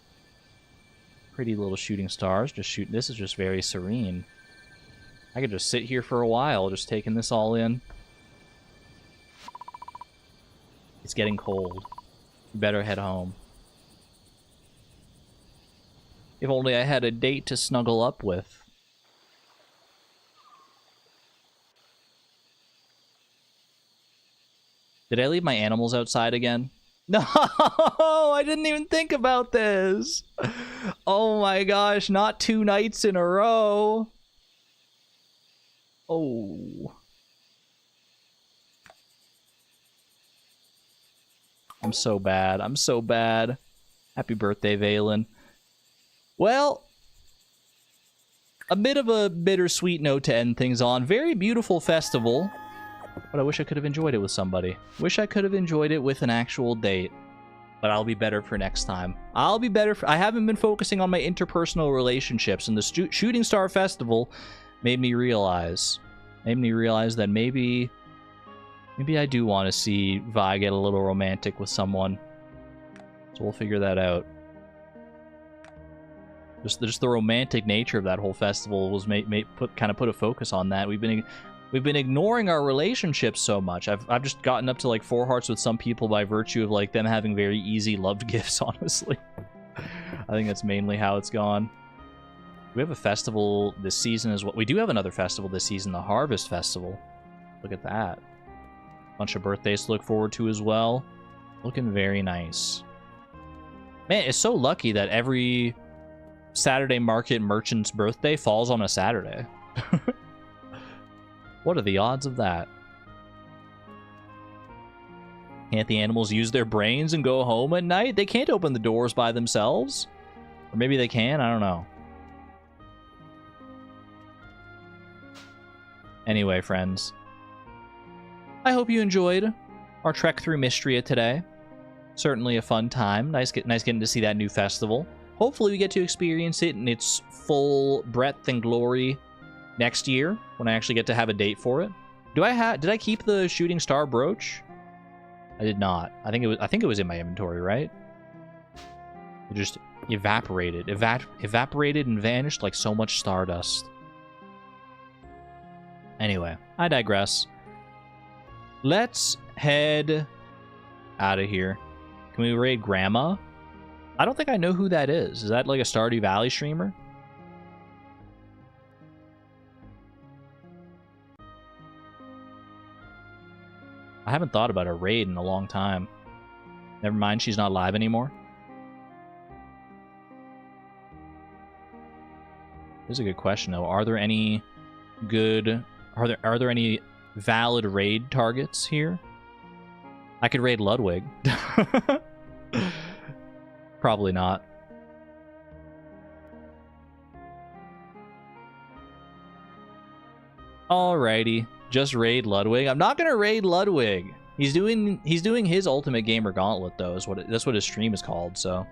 Pretty little shooting stars. Just shoot. This is just very serene. I could just sit here for a while, just taking this all in. It's getting cold. You better head home. If only I had a date to snuggle up with. Did I leave my animals outside again? No, I didn't even think about this. Oh my gosh, not 2 nights in a row. Oh. I'm so bad. I'm so bad. Happy birthday, Valen. Well, a bit of a bittersweet note to end things on. Very beautiful festival. But I wish I could have enjoyed it with somebody. Wish I could have enjoyed it with an actual date. But I'll be better for next time. I'll be better for... I haven't been focusing on my interpersonal relationships. And the Shooting Star Festival made me realize that maybe I do want to see Vi get a little romantic with someone. So we'll figure that out. Just the romantic nature of that whole festival was kind of put a focus on that. We've been ignoring our relationships so much. I've just gotten up to like 4 hearts with some people by virtue of like them having very easy loved gifts, honestly. I think that's mainly how it's gone. We have a festival this season as well. We do have another festival this season, the Harvest Festival. Look at that. Bunch of birthdays to look forward to as well. Looking very nice. Man, it's so lucky that every Saturday market merchant's birthday falls on a Saturday. What are the odds of that? Can't the animals use their brains and go home at night? They can't open the doors by themselves. Or maybe they can, I don't know. Anyway, friends. I hope you enjoyed our trek through Mistria today. Certainly a fun time. Nice getting to see that new festival. Hopefully we get to experience it in its full breadth and glory next year when I actually get to have a date for it. Did I keep the Shooting Star brooch? I did not. I think it was in my inventory, right? It just evaporated. Evaporated and vanished like so much stardust. Anyway, I digress. Let's head out of here. Can we raid Grandma? I don't think I know who that is. Is that like a Stardew Valley streamer? I haven't thought about a raid in a long time. Never mind, she's not live anymore. This is a good question though. Are there any good... Are there any valid raid targets here? I could raid Ludwig. Probably not. Alrighty, just raid Ludwig. I'm not gonna raid Ludwig. He's doing his Ultimate Gamer Gauntlet though. That's what his stream is called. So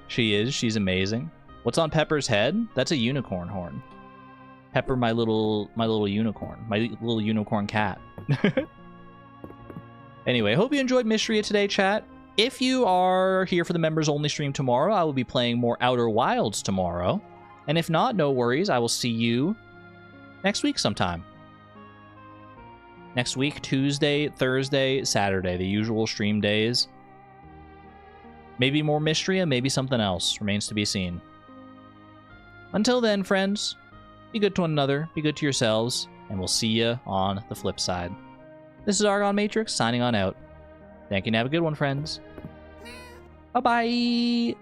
she's amazing. What's on Pepper's head? That's a unicorn horn. Pepper, my little unicorn, my little unicorn cat. Anyway, hope you enjoyed Mistria today, chat. If you are here for the members only stream tomorrow, I will be playing more Outer Wilds tomorrow. And if not, no worries. I will see you next week sometime. Next week, Tuesday, Thursday, Saturday, the usual stream days. Maybe more Mistria, maybe something else. Remains to be seen. Until then, friends, be good to one another, be good to yourselves, and we'll see you on the flip side. This is Argon Matrix, signing on out. Thank you and have a good one, friends. Bye-bye!